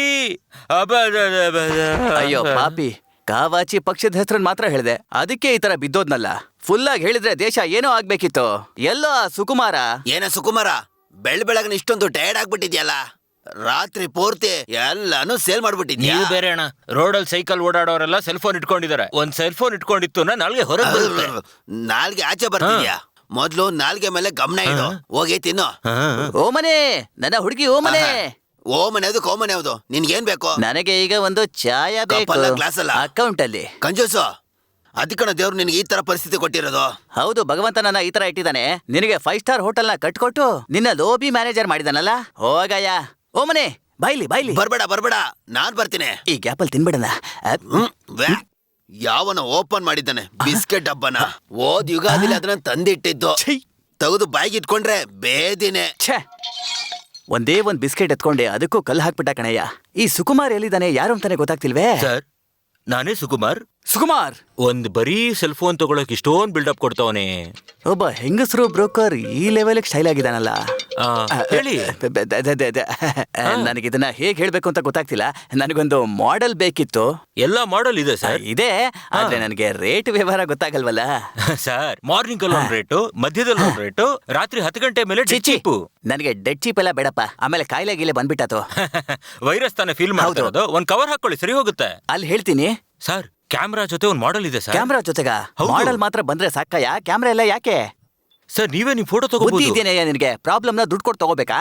ಅಯ್ಯೋ ಪಾಪಿ, ಕಾವಾಚಿ ಪಕ್ಷದ ಹೆಸರನ್ನ ಮಾತ್ರ ಹೇಳಿದೆ, ಅದಕ್ಕೆ ಈ ತರ ಬಿದ್ದೋದ್ನಲ್ಲ. ಫುಲ್ ಆಗಿ ಹೇಳಿದ್ರೆ ದೇಶ ಏನೋ ಆಗ್ಬೇಕಿತ್ತು. ಎಲ್ಲೋ ಆ ಸುಕುಮಾರ. ಏನ ಸುಕುಮಾರ, ಬೆಳಗ್ಗೆ ಇಷ್ಟೊಂದು ಟಯರ್ಡ್ ಆಗ್ಬಿಟ್ಟಿದ್ಯಲ್ಲ. ರಾತ್ರಿ ಪೂರ್ತಿ ಎಲ್ಲಾನು ಸೇಲ್ ಮಾಡ್ಬಿಟ್ಟಿದ್ಯಾ? ನೀವು ಬೇರೆ ಅಣ್ಣ, ರೋಡಲ್ಲಿ ಸೈಕಲ್ ಓಡಾಡೋರೆಲ್ಲ ಸೆಲ್ ಫೋನ್ ಇಟ್ಕೊಂಡಿದ್ದಾರೆ. ಒಂದ್ ಸೆಲ್ ಫೋನ್ ಇಟ್ಕೊಂಡಿತ್ತು ನಾಲ್ಗೆ ಹೊರಗೆ ಬರುತ್ತೆ. ನಾಲ್ಗೆ ಆಚೆ ಬರ್ತಿದ್ಯಾ? ಮೊದ್ಲು ನಾಲ್ಗೆ ಮೇಲೆ ಗಮನ ಇಡು. ಹೋಗಿ ತಿನ್ನು. ಓಮನೆ, ನನ್ನ ಹುಡುಗಿ ಓಮನೆ. ಓಮನೆ ಯಾವ್ದು ಕೋಮನೆ ಯಾವ್ದು? ನಿನ್ಗೇನ್ ಬೇಕು? ನನಗೆ ಈಗ ಒಂದು ಚಾಯ ಬೇಕು. ಕಪ್ಪಲ್ಲ, ಗ್ಲಾಸ್ ಅಲ್ಲ. ಅಕೌಂಟ್ ಅಲ್ಲಿ. ಕಂಜೂಸು, ಅದಕ್ಕಣ ದೇವ್ರು ನಿನ್ಗೆ ಈ ತರ ಪರಿಸ್ಥಿತಿ ಕೊಟ್ಟಿರೋದು. ಹೌದು, ಭಗವಂತ ನನ್ನ ಈ ತರ ಇಟ್ಟಿದ್ದಾನೆ. ನಿನಗೆ 5 ಸ್ಟಾರ್ ಹೋಟೆಲ್ ನ ಕಟ್ಕೊಟ್ಟು ನಿನ್ನ ಲೋಬಿ ಮ್ಯಾನೇಜರ್ ಮಾಡಿದಾನಲ್ಲ. ಹೋಗಯ್ಯ. ಓಮನೆ, ಬೈಲಿ ಬೈಲಿ. ಬರ್ಬೇಡ, ನಾನ್ ಬರ್ತೀನಿ. ಈ ಗ್ಯಾಪಲ್ ತಿನ್ಬಿಡಣ. ಯಾವನ ಓಪನ್ ಮಾಡಿದ್ದಾನೆ ಬಿಸ್ಕೆಟ್ ಡಬ್ಬನ. ಓದ್ ಯುಗಾದಿಲಿ ಅದನ್ನ ತಂದಿಟ್ಟಿದ್ದು. ತೆಗೆದು ಬಾಯಿಗೆ ಇಟ್ಕೊಂಡ್ರೆ ಬೇದಿನೇ. ಛೇ, ಒಂದೇ ಒಂದ್ ಬಿಸ್ಕೆಟ್ ಎತ್ಕೊಂಡೆ, ಅದಕ್ಕೂ ಕಲ್ಲು ಹಾಕ್ಬಿಟ್ಟ ಕಣಯ್ಯ. ಈ ಸುಕುಮಾರ್ ಎಲ್ಲಿದ್ದಾನೆ, ಯಾರು ಅಂತಾನೆ ಗೊತ್ತಾಗ್ತಿಲ್ವೇ? ಸರ್, ನಾನೇ ಸುಕುಮಾರ್. ಸುಕುಮಾರ್, ಒಂದ್ ಬರೀ ಸೆಲ್ ಫೋನ್ ತಗೊಳಕ್ ಇಷ್ಟೊಂದ್ ಬಿಲ್ಡಪ್ ಕೊಡ್ತಾವನೆ. ಒಬ್ಬ ಹೆಂಗಸರು ಬ್ರೋಕರ್ ಈ ಲೆವೆಲ್ ಸ್ಟೈಲ್ ಆಗಿದಾನಲ್ಲ. ಹೇಳಿ. ನನಗಿದನ್ನ ಹೇಗ್ ಹೇಳ್ಬೇಕು ಅಂತ ಗೊತ್ತಾಗ್ತಿಲ್ಲ. ನನಗೊಂದು ಮಾಡೆಲ್ ಬೇಕಿತ್ತು. ಎಲ್ಲಾ ಮಾಡೆಲ್ ಇದೆ ಸರ್. ಇದೆ, ಆದ್ರೆ ನನಗೆ ರೇಟ್ ವ್ಯವಹಾರ ಗೊತ್ತಾಗಲ್ವಲ್ಲ. ಸರ್, ಮಾರ್ನಿಂಗ್ ಅಲ್ಲಿ ಒಂದ್ ರೇಟು, ಮಧ್ಯದಲ್ಲಿ ಒಂದ್ ರೇಟು, ರಾತ್ರಿ 10 ಗಂಟೆ ಮೇಲೆ ಚೀಪು. ನನಗೆ ಡೆಡ್ ಚೀಪ್ ಎಲ್ಲ ಬೇಡಪ್ಪ. ಆಮೇಲೆ ಕಾಯಿಲೆ ಗೀಲೆ ಬಂದ್ಬಿಟ್ಟಾತು. ವೈರಸ್ ತಾನೇ ಫೀಲ್ ಮಾಡ್ತಿರೋದು. ಒಂದ್ ಕವರ್ ಹಾಕೊಳ್ಳಿ, ಸರಿ ಹೋಗುತ್ತೆ. ಅಲ್ಲಿ ಹೇಳ್ತೀನಿ. ಸರ್, ಕ್ಯಾಮ್ರಾ ಜೊತೆ ಒಂದ್ ಮಾಡೆಲ್ ಇದೆ ಸರ್. ಕ್ಯಾಮ್ರಾ ಜೊತೆಗ ಮಾಡೆಲ್ ಮಾತ್ರ ಬಂದ್ರೆ ಸಾಕಯ್ಯ, ಕ್ಯಾಮ್ರಾ ಎಲ್ಲ ಯಾಕೆ? ಸರ್, ನೀವೇ ನಿಮ್ ಫೋಟೋ ಬುದ್ಧಿ ತಗೋಬಹುದು. ಇದೆಯಾ ನಿನಗೆ? ಪ್ರಾಬ್ಲಮ್ನ ದುಡ್ಡು ಕೊಟ್ಟು ತಗೋಬೇಕಾ?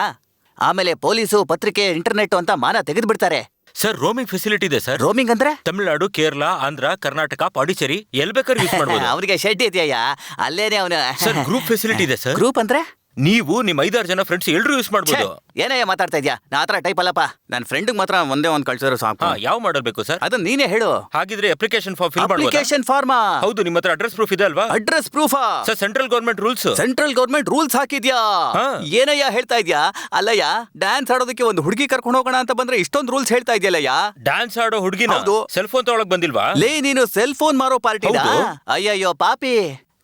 ಆಮೇಲೆ ಪೊಲೀಸು, ಪತ್ರಿಕೆ, ಇಂಟರ್ನೆಟ್ ಅಂತ ಮಾನ ತೆಗೆದು ಬಿಡ್ತಾರೆ. ಸರ್, ರೋಮಿಂಗ್ ಫೆಸಿಲಿಟಿ ಇದೆ ಸರ್. ರೋಮಿಂಗ್ ಅಂದ್ರೆ ತಮಿಳುನಾಡು, ಕೇರಳ, ಆಂಧ್ರ, ಕರ್ನಾಟಕ, ಪಾಂಡಿಚೇರಿ ಎಲ್ ಬೇಕಾದ್ರೂ ಯೂಸ್ ಮಾಡಬಹುದು. ಅವನಿಗೆ ಶೆಡ್ ಇದೆಯಾ? ಅಲ್ಲೇನೆ ಅವನು. ಸರ್, ಗ್ರೂಪ್ ಫೆಸಿಲಿಟಿ ಇದೆ ಸರ್. ಗ್ರೂಪ್ ಅಂದ್ರೆ ನೀವು ನಿಮ್ 5-6 ಜನ ಫ್ರೆಂಡ್ಸ್ ಎಲ್ರು ಯೂಸ್ ಮಾಡಬಹುದು. ಏನಯ್ಯ ಮಾತಾಡ್ತಾ ಇದ್ಯಾ? ನಾ ಆತರ ಟೈಪ್ ಅಲ್ಲಪ್ಪ. ನನ್ನ ಫ್ರೆಂಡ್ ಮಾತ್ರ ಒಂದೇ ಒಂದ್ ಕಳ್ಸಿರೋ ಸಾಕು. ಯಾವ ಮಾಡಲ್ ಬೇಕು ಸರ್? ಅದನ್ನ ನೀನೇ ಹೇಳು. ಹಾಗಿದ್ರೆ ಅಪ್ಲಿಕೇಶನ್ ಫಾರ್ಮ್ ಫಿಲ್ ಮಾಡಬಹುದು. ಅಪ್ಲಿಕೇಶನ್ ಫಾರ್ಮಾ? ಹೌದು. ನಿಮ್ಮ ಹತ್ರ ಅಡ್ರೆಸ್ ಪ್ರೂಫ್ ಇದೆ ಅಲ್ವಾ? ಅಡ್ರೆಸ್ ಪ್ರೂಫಾ? Sir, central government rules. Central government rules ಹಾಕಿದ್ಯಾ? ಏನಯ್ಯ ಹೇಳ್ತಾ ಇದ್ಯಾ? ಅಲ್ಲಯ್ಯ, ಡ್ಯಾನ್ಸ್ ಆಡೋದಕ್ಕೆ ಒಂದು ಹುಡುಗಿ ಕರ್ಕೊಂಡು ಹೋಗೋಣ ಅಂತ ಬಂದ್ರೆ ಇಷ್ಟೊಂದು ರೂಲ್ಸ್ ಹೇಳ್ತಾ ಇದೆಯಲ್ಲಯ್ಯ. ಡ್ಯಾನ್ಸ್ ಆಡೋ ಹುಡುಗಿನ ಹೌದು. ಸೆಲ್ ಫೋನ್ ತಗೊಳಕ್ ಬಂದಿಲ್ವಾ? ಲೇ, ನೀನು ಸೆಲ್ ಫೋನ್ ಮಾರೋ ಪಾರ್ಟಿ? ಹೌದು. ಅಯ್ಯಯ್ಯೋ ಪಾಪಿ,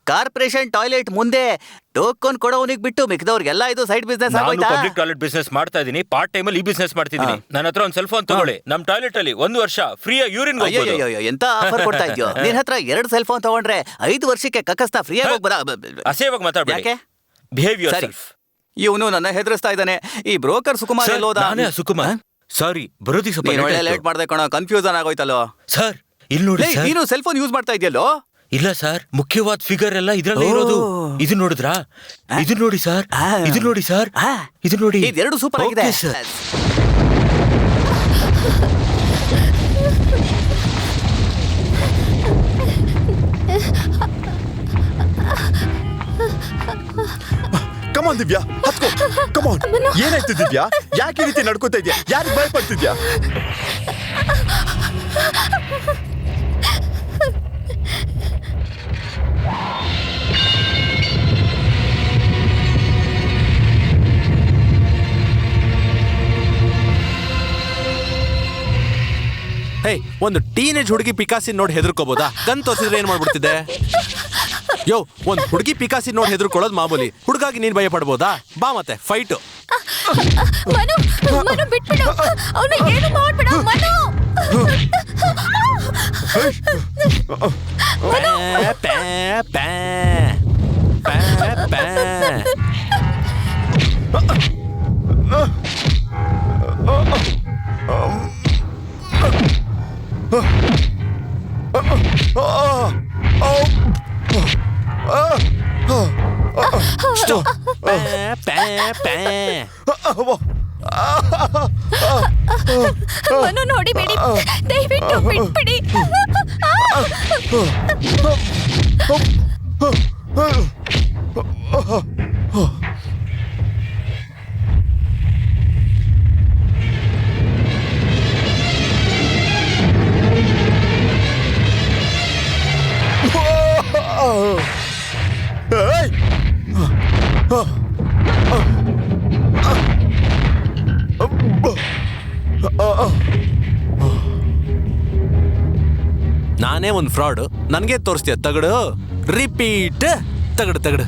ಕಾರ್ಪೊರೇಷನ್ ಟಾಯ್ಲೆಟ್ ಮುಂದೆ ಟೋಕನ್ ಕೊಡೋನಿಗೆ ಬಿಟ್ಟು ಮಿಕ್ದವ್ರಿಗೆಲ್ಲ ಇದು ಸೈಡ್ ಬಿಸ್ನೆಸ್ ನಾನು ಆಗೋಯ್ತಾ? ಪಬ್ಲಿಕ್ ಟಾಯ್ಲೆಟ್ ಬಿಸ್ನೆಸ್ ಮಾಡ್ತಾ ಇದೀನಿ. ಪಾರ್ಟ್ ಟೈಮ್ ಅಲ್ಲಿ ಈ ಬಿಸ್ನೆಸ್ ಮಾಡ್ತಿದ್ದೀನಿ. ನನ್ನ ಹತ್ರ ಒಂದು ಸೆಲ್ ಫೋನ್ ತಗೊಳ್ಳಿ. ನಮ್ ಟಾಯ್ಲೆಟ್ ಅಲ್ಲಿ 1 ವರ್ಷ ಫ್ರೀ ಯೂರಿನ್ ಹೋಗ್ಬೋದು. ಅಯ್ಯಯ್ಯೋ, ಎಂತ ಆಫರ್ ಕೊಡ್ತಾ ಇದ್ಯೋ? ನಿನ್ ಹತ್ರ 2 ಸೆಲ್ ಫೋನ್ ತಗೊಂಡ್ರೆ 5 ವರ್ಷಕ್ಕೆ ಕಕ್ಕಸ್ತಾ ಫ್ರೀ ಆಗಿ ಹೋಗ್ಬರ. ಅಸೇವಾಗಿ ಮಾತಾಡ್ಬೇಡಿ. ಯಾಕೆ? ಬಿಹೇವ್ ಯುವರ್ ಸರಿ. ಸೆಲ್ಫ್. ಇವನು ನನ್ನ ಹೆದರಿಸ್ತಾ ಇದ್ದಾನೆ. ಈ ಬ್ರೋಕರ್ ಸುಕುಮಾರ್ ಎಲ್ಲೋದ? ನಾನೇ ಸುಕುಮಾರ್. ಸಾರಿ, ಬರೋದಿಗೆ ಸ್ವಲ್ಪ ನೀನ್ ಒಳ್ಳೆ late ಲೇಟ್ ಆಯ್ತು. ಮಾಡ್ದೆ ಕಣೋ, ಕನ್ಫ್ಯೂಸನ್ ಆಗೋಯ್ತಲ್ಲೋ. ಸರ್, ಇಲ್ಲಿ ನೋಡಿ ಸರ್. ನೀನು ಸೆಲ್ ಫೋನ್ ಯೂಸ್ ಮಾಡ್ತಾ ಇದೆಯಲ್ಲೋ? ಇಲ್ಲ ಸರ್, ಮುಖ್ಯವಾದ ಫಿಗರ್ ಎಲ್ಲ ಇದ್ರಲ್ಲೇ ಇರೋದು. ಇದು ನೋಡಿದ್ರಾ? ಇದು ನೋಡಿ ಸರ್, ಇದು ನೋಡಿ ಸರ್, ಇದು ನೋಡಿ. ಇದೆರಡು ಸೂಪರ್ ಆಗಿದೆ ಸರ್. ಕಮಾನ್ ದಿವ್ಯಾ, ಹತ್ಕೋ. ಕಮಾನ್. ಏನಾಯ್ತು ದಿವ್ಯಾ? ಯಾಕೆ ಈ ರೀತಿ ನಡ್ಕೋತಾ ಇದ್ಯಾ? ಯಾರಿಗೆ ಭಯ ಪಡ್ತಿದ್ಯಾ? ಹೇ, ಒಂದು ಟೀನೇಜ್ ಹುಡುಗಿ ಪಿಕಾಸಿ ನೋಡಿ ಹೆದರ್ಕೋಬೋದಾ? ಗನ್ ತೋರಿಸಿದ್ರೆ ಏನ್ ಮಾಡ್ಬಿಡ್ತಿದೆ? ಯೋ, ಒಂದ್ ಹುಡುಗಿ ಪಿಕಾಸಿ ನೋಡಿ ಹೆದರ್ಕೊಳ್ಳೋದು ಮಾಮೂಲಿ. ಹುಡುಗಾಗಿ ನೀನ್ ಭಯ ಪಡ್ಬೋದಾ? ಬಾ ಮತ್ತೆ ಫೈಟ್. ಮನು, ಮನು ಬಿಟ್ಬಿಡು. ಅವನು ಏನು ಮಾಡ್ಬೇಡ ಮನು. ಮನು ನೋಡಿಬೇಡಿ, ದಯವಿಟ್ಟು ಬಿಟ್ಬಿಡಿ. ನಾನೇ ಒಂದ್ ಫ್ರಾಡ್. ನನ್ಗೆ ತೋರಿಸ್ತೀಯ? ತಗಡು. ರಿಪೀಟ್. ತಗಡು ತಗಡು.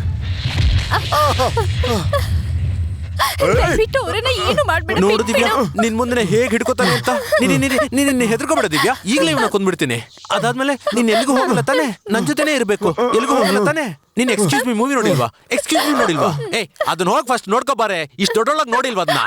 ದಯವಿಟ್ಟು ಅವರನ್ನ ಏನು ಮಾಡ್ಬೇಡ. ನೋಡು ದಿವ್ಯಾ, ನಿನ್ ಮುಂದೆ ಹೇಗ್ ಹಿಡ್ಕೋತಾನೆ ಅಂತ. ನೀನ್ ಹೆದರ್ಕೋಬೇಡ ದಿವ್ಯಾ. ಈಗಲೇ ಇವನ ಕೊಂದ್ಬಿಡ್ತೀನಿ. ಅದಾದ್ಮೇಲೆ ನೀನ್ ಎಲ್ಲಿಗೂ ಹೋಗಲ್ಲ ತಾನೆ? ನನ್ ಜೊತೆನೆ ಇರ್ಬೇಕು. ಎಲ್ಲಿಗೂ ಹೋಗಲ್ಲ ತಾನೆ? ನೀನ್ ಎಕ್ಸ್ಕ್ಯೂಸ್ ಮಿ ಮೂವಿ ನೋಡಿಲ್ವಾ? ಎಕ್ಸ್ಕ್ಯೂಸ್ ಮಿ ನೋಡಿಲ್ವಾ? ಏಯ್, ಅದನ್ನ ಹೋಗ್ ಫಸ್ಟ್ ನೋಡ್ಕೋಬಾರೆ. ಇಷ್ಟು ದೊಡ್ಡೊಳಗ್ ನೋಡಿಲ್ವಾ ಅದನ್ನ?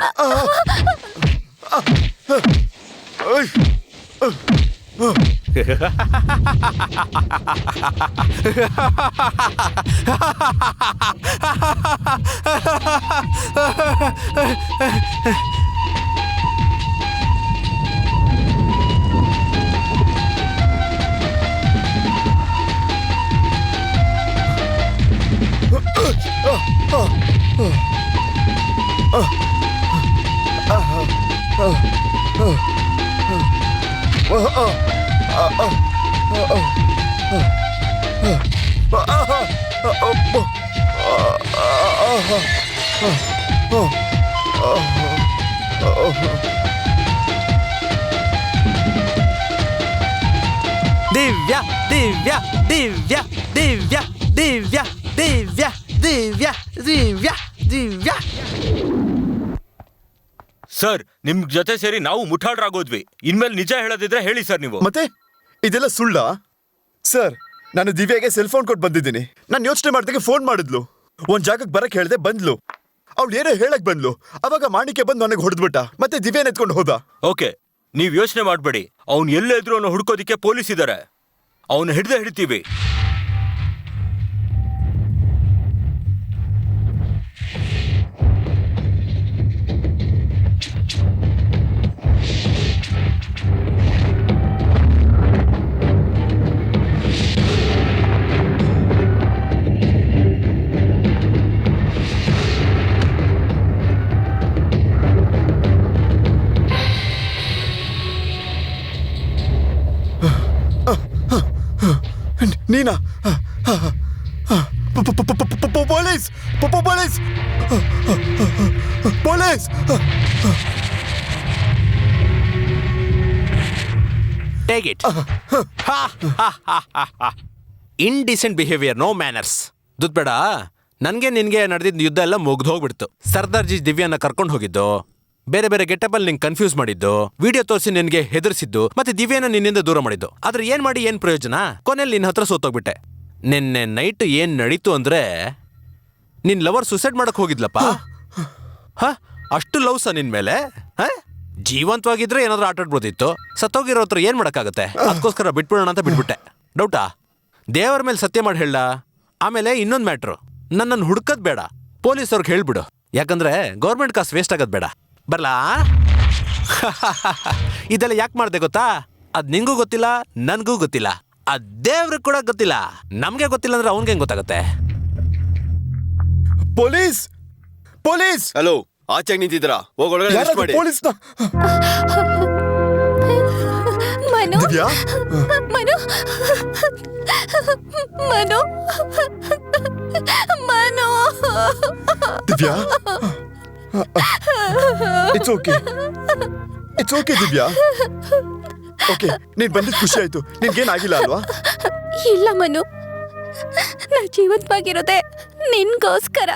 ದಿವ್ಯಾ ದಿವ್ಯಾ ದಿವ್ಯಾ ದಿವ್ಯಾ ದಿವ್ಯಾ ದಿವ್ಯಾ ದಿವ್ಯಾ ದಿವ್ಯಾ ದಿವ್ಯಾ. ಸರ್ ನಿಮ್ ಜೊತೆ ಸೇರಿ ನಾವು ಮುಠಾಳ್ರಾಗೋದ್ವಿ. ಇನ್ಮೇಲೆ ನಿಜ ಹೇಳೋದಿದ್ರೆ ಹೇಳಿ ಸರ್ ನೀವು. ಮತ್ತೆ ಇದೆಲ್ಲ ಸುಳ್ಳ? ಸರ್, ನಾನು ದಿವ್ಯಾಗೆ ಸೆಲ್ ಫೋನ್ ಕೊಟ್ಟು ಬಂದಿದ್ದೀನಿ. ನಾನು ಯೋಚನೆ ಮಾಡ್ದಾಗೆ ಫೋನ್ ಮಾಡಿದ್ಲು. ಒಂದ್ ಜಾಗಕ್ಕೆ ಬರಕ್ ಹೇಳ್ದೆ, ಬಂದ್ಲು. ಅವ್ಳು ಏನೋ ಹೇಳಕ್ ಬಂದ್ಲು. ಅವಾಗ ಮಾಣಿಕ್ಯ ಬಂದು ನನಗೆ ಹೊಡೆದ್ಬಿಟ್ಟ. ಮತ್ತೆ ದಿವ್ಯಾನ ಎತ್ಕೊಂಡು ಹೋದ. ಓಕೆ, ನೀವ್ ಯೋಚನೆ ಮಾಡ್ಬೇಡಿ. ಅವ್ನು ಎಲ್ಲೆದ್ರು ಅವನು ಹುಡ್ಕೋದಿಕ್ಕೆ ಪೊಲೀಸ್ ಇದಾರೆ. ಅವನು ಹಿಡಿತೀವಿ. ನೀನಾ? Police police police. Take it. Indecent behaviour, no manners. ದುಡ್ಬೇಡ. ನನ್ಗೆ ನಿನ್ಗೆ ನಡೆದಿದ್ದ ಯುದ್ಧ ಎಲ್ಲ ಮುಗ್ದು ಹೋಗ್ಬಿಡ್ತು. ಸರ್ದಾರ್ಜಿ ದಿವ್ಯಾನ ಕರ್ಕೊಂಡು ಹೋಗಿದ್ದು, ಬೇರೆ ಬೇರೆ ಗೆಟಪಲ್ಲಿ ನಿಂಗೆ ಕನ್ಫ್ಯೂಸ್ ಮಾಡಿದ್ದು, ವಿಡಿಯೋ ತೋರಿಸಿ ನಿನ್ಗೆ ಹೆದರ್ಸಿದ್ದು, ಮತ್ತೆ ದಿವ್ಯಾನ ನಿನ್ನಿಂದ ದೂರ ಮಾಡಿದ್ದು. ಆದ್ರೆ ಏನ್ ಮಾಡಿ ಏನ್ ಪ್ರಯೋಜನ? ಕೊನೆಯಲ್ಲಿ ನಿನ್ನ ಹತ್ರ ಸೋತೋಗ್ಬಿಟ್ಟೆ. ನಿನ್ನೆ ನೈಟ್ ಏನ್ ನಡೀತು ಅಂದ್ರೆ, ನಿನ್ ಲವರ್ ಸುಸೈಡ್ ಮಾಡಕ್ ಹೋಗಿದ್ಲಪ್ಪ. ಅಷ್ಟು ಲವ್ಸ ನಿನ್ ಮೇಲೆ? ಜೀವಂತವಾಗಿದ್ರೆ ಏನಾದ್ರೂ ಆಟಾಡ್ಬೋದಿತ್ತು. ಸತ್ತೋಗಿರೋ ಹತ್ರ ಏನ್ ಮಾಡಕ್ಕಾಗತ್ತೆ? ಅದಕ್ಕೋಸ್ಕರ ಬಿಟ್ಬಿಡೋಣ ಅಂತ ಬಿಟ್ಬಿಟ್ಟೆ. ಡೌಟಾ? ದೇವರ ಮೇಲೆ ಸತ್ಯ ಮಾಡಿ ಹೇಳ. ಆಮೇಲೆ ಇನ್ನೊಂದ್ ಮ್ಯಾಟ್ರು, ನನ್ನನ್ನು ಹುಡ್ಕದ್ ಬೇಡ, ಪೊಲೀಸವ್ರಿಗೆ ಹೇಳ್ಬಿಡು. ಯಾಕಂದ್ರೆ ಗೌರ್ಮೆಂಟ್ ಕಾಸು ವೇಸ್ಟ್ ಆಗೋದ್ ಬೇಡ. ಬರ್ಲಾ? ಇದೆಲ್ಲ ಯಾಕೆ ಮಾಡ್ದೆ ಗೊತ್ತಾ? ಅದ್ ನಿಂಗೂ ಗೊತ್ತಿಲ್ಲ, ನನ್ಗೂ ಗೊತ್ತಿಲ್ಲ, ಅದ್ ದೇವ್ರಿಗೆ ಕೂಡ ಗೊತ್ತಿಲ್ಲ. ನಮ್ಗೆ ಗೊತ್ತಿಲ್ಲ ಅಂದ್ರೆ ಅವನ್ಗೆ ಹೆಂಗ್ ಗೊತ್ತಾಗತ್ತೆ? Police police. ಹಲೋ, ಆಚೆಗೆ ನಿಂತಿದ್ದೀರಾ? ಹೋಗೊಳಗಡೆ ಲಿಸ್ಟ್ ಮಾಡಿ. Police. Manu Divya, Manu Manu Manu. Divya, it's okay, it's okay Divya. Okay, ನೀನ್ ಬಂದಿದ್ ಖುಷಿ ಆಯ್ತು. ನಿನ್ಗೇನಾಗಿಲ್ಲ ಅಲ್ವಾ? ಇಲ್ಲ ಮನು, ನಾ ಜೀವಂತವಾಗಿರೋದೆ ನಿನ್ಗೋಸ್ಕರ.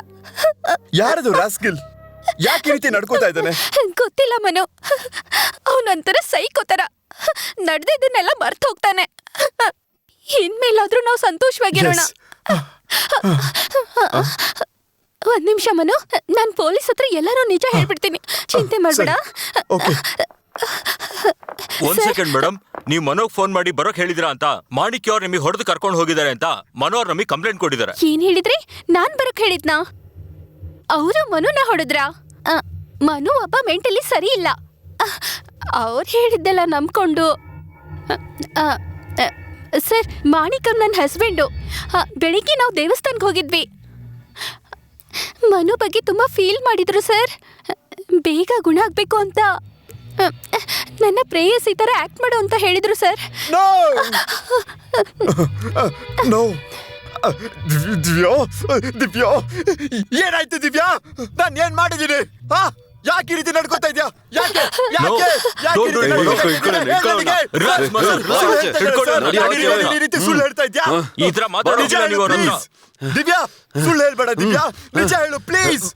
ಯಾರದು ರಾಸ್ಕಿಲ್? ಯಾಕೆ ಈ ರೀತಿ ನಡ್ಕೋತಾ ಇದ್ದಾನೆ? ಗೊತ್ತಿಲ್ಲ ಮನು, ಅವನಂತರ ಸೈಕೋ ತರ ನಡೆದಿದ್ದನ್ನೆಲ್ಲ ಮರ್ತು ಹೋಗ್ತಾನೆ. ಇನ್ಮೇಲಾದ್ರೂ ನಾವು ಸಂತೋಷವಾಗಿರೋಣ. ಒಂದ್ ನಿಮಿಷ ಮನು, ನಾನ್ ಪೊಲೀಸ್ ಹತ್ರ ಎಲ್ಲರೂ ನಿಜ ಹೇಳ್ಬಿಡ್ತೀನಿ. ಚಿಂತೆ ಮಾಡ್ಬೇಡ. ಓಕೆ. ಒಂದ್ ಸೆಕೆಂಡ್ ಮೇಡಮ್, ನೀವು ಮನೋಗ್ ಫೋನ್ ಮಾಡಿ ಬರೋಕ್ ಹೇಳಿದಿರಾ ಅಂತ. ಮಾಣಿಕ್ಯ ಅವ್ರು ನಿಮಗೆ ಹೊಡೆದು ಕರ್ಕೊಂಡು ಹೋಗಿದ್ದಾರೆ ಅಂತ ಮನೋ ಅವ್ರು ನಮಗೆ ಕಂಪ್ಲೇಂಟ್ ಕೊಟ್ಟಿದ್ದಾರೆ. ಏನ್ ಹೇಳಿದ್ರಿ? ನಾನ್ ಬರೋಕ್ ಹೇಳಿದ್ನಾ? ಅವರು ಮನುನ ಹೊಡೆದ್ರ? ಮನು ಒಬ್ಬ ಮೆಂಟಲಿ ಸರಿ ಇಲ್ಲ. ಅವ್ರು ಹೇಳಿದ್ದೆಲ್ಲ ನಂಬ್ಕೊಂಡು. ಸರ್, ಮಾಣಿಕಂ ನನ್ನ ಹಸ್ಬೆಂಡು. ಬೆಳಿಗ್ಗೆ ನಾವು ದೇವಸ್ಥಾನಕ್ಕೆ ಹೋಗಿದ್ವಿ. ಮನು ಬಗ್ಗೆ ತುಂಬಾ ಫೀಲ್ ಮಾಡಿದ್ರು ಸರ್. ಬೇಗ ಗುಣ ಆಗ್ಬೇಕು ಅಂತ ನನ್ನ ಪ್ರೇಯಸಿ ತರ ಆಕ್ಟ್ ಮಾಡು ಅಂತ ಹೇಳಿದ್ರು ಸರ್. ನೋ ದಿವ್ಯಾ, ದಿವ್ಯಾ, ಏನಾಯ್ತು ದಿವ್ಯಾ? ನಾನು ಏನ್ ಮಾಡಿದ್ದೀನಿ? ಯಾಕೆ ಈ ರೀತಿ ನಡ್ಕೋತಾ ಇದ್ಯಾ? ಯಾಕೆ ಈ ರೀತಿ ಸುಳ್ಳು ಹೇಳ್ತಾ ಇದ್ಯಾ? ಈ ತರ ಮಾತಾಡೋದಿಲ್ಲ ನೀವು ಅವ್ರ ಹತ್ರ. ದಿವ್ಯಾ, ಸುಳ್ಳು ಹೇಳ್ಬೇಡ ದಿವ್ಯಾ, ನಿಜ ಹೇಳು ಪ್ಲೀಸ್.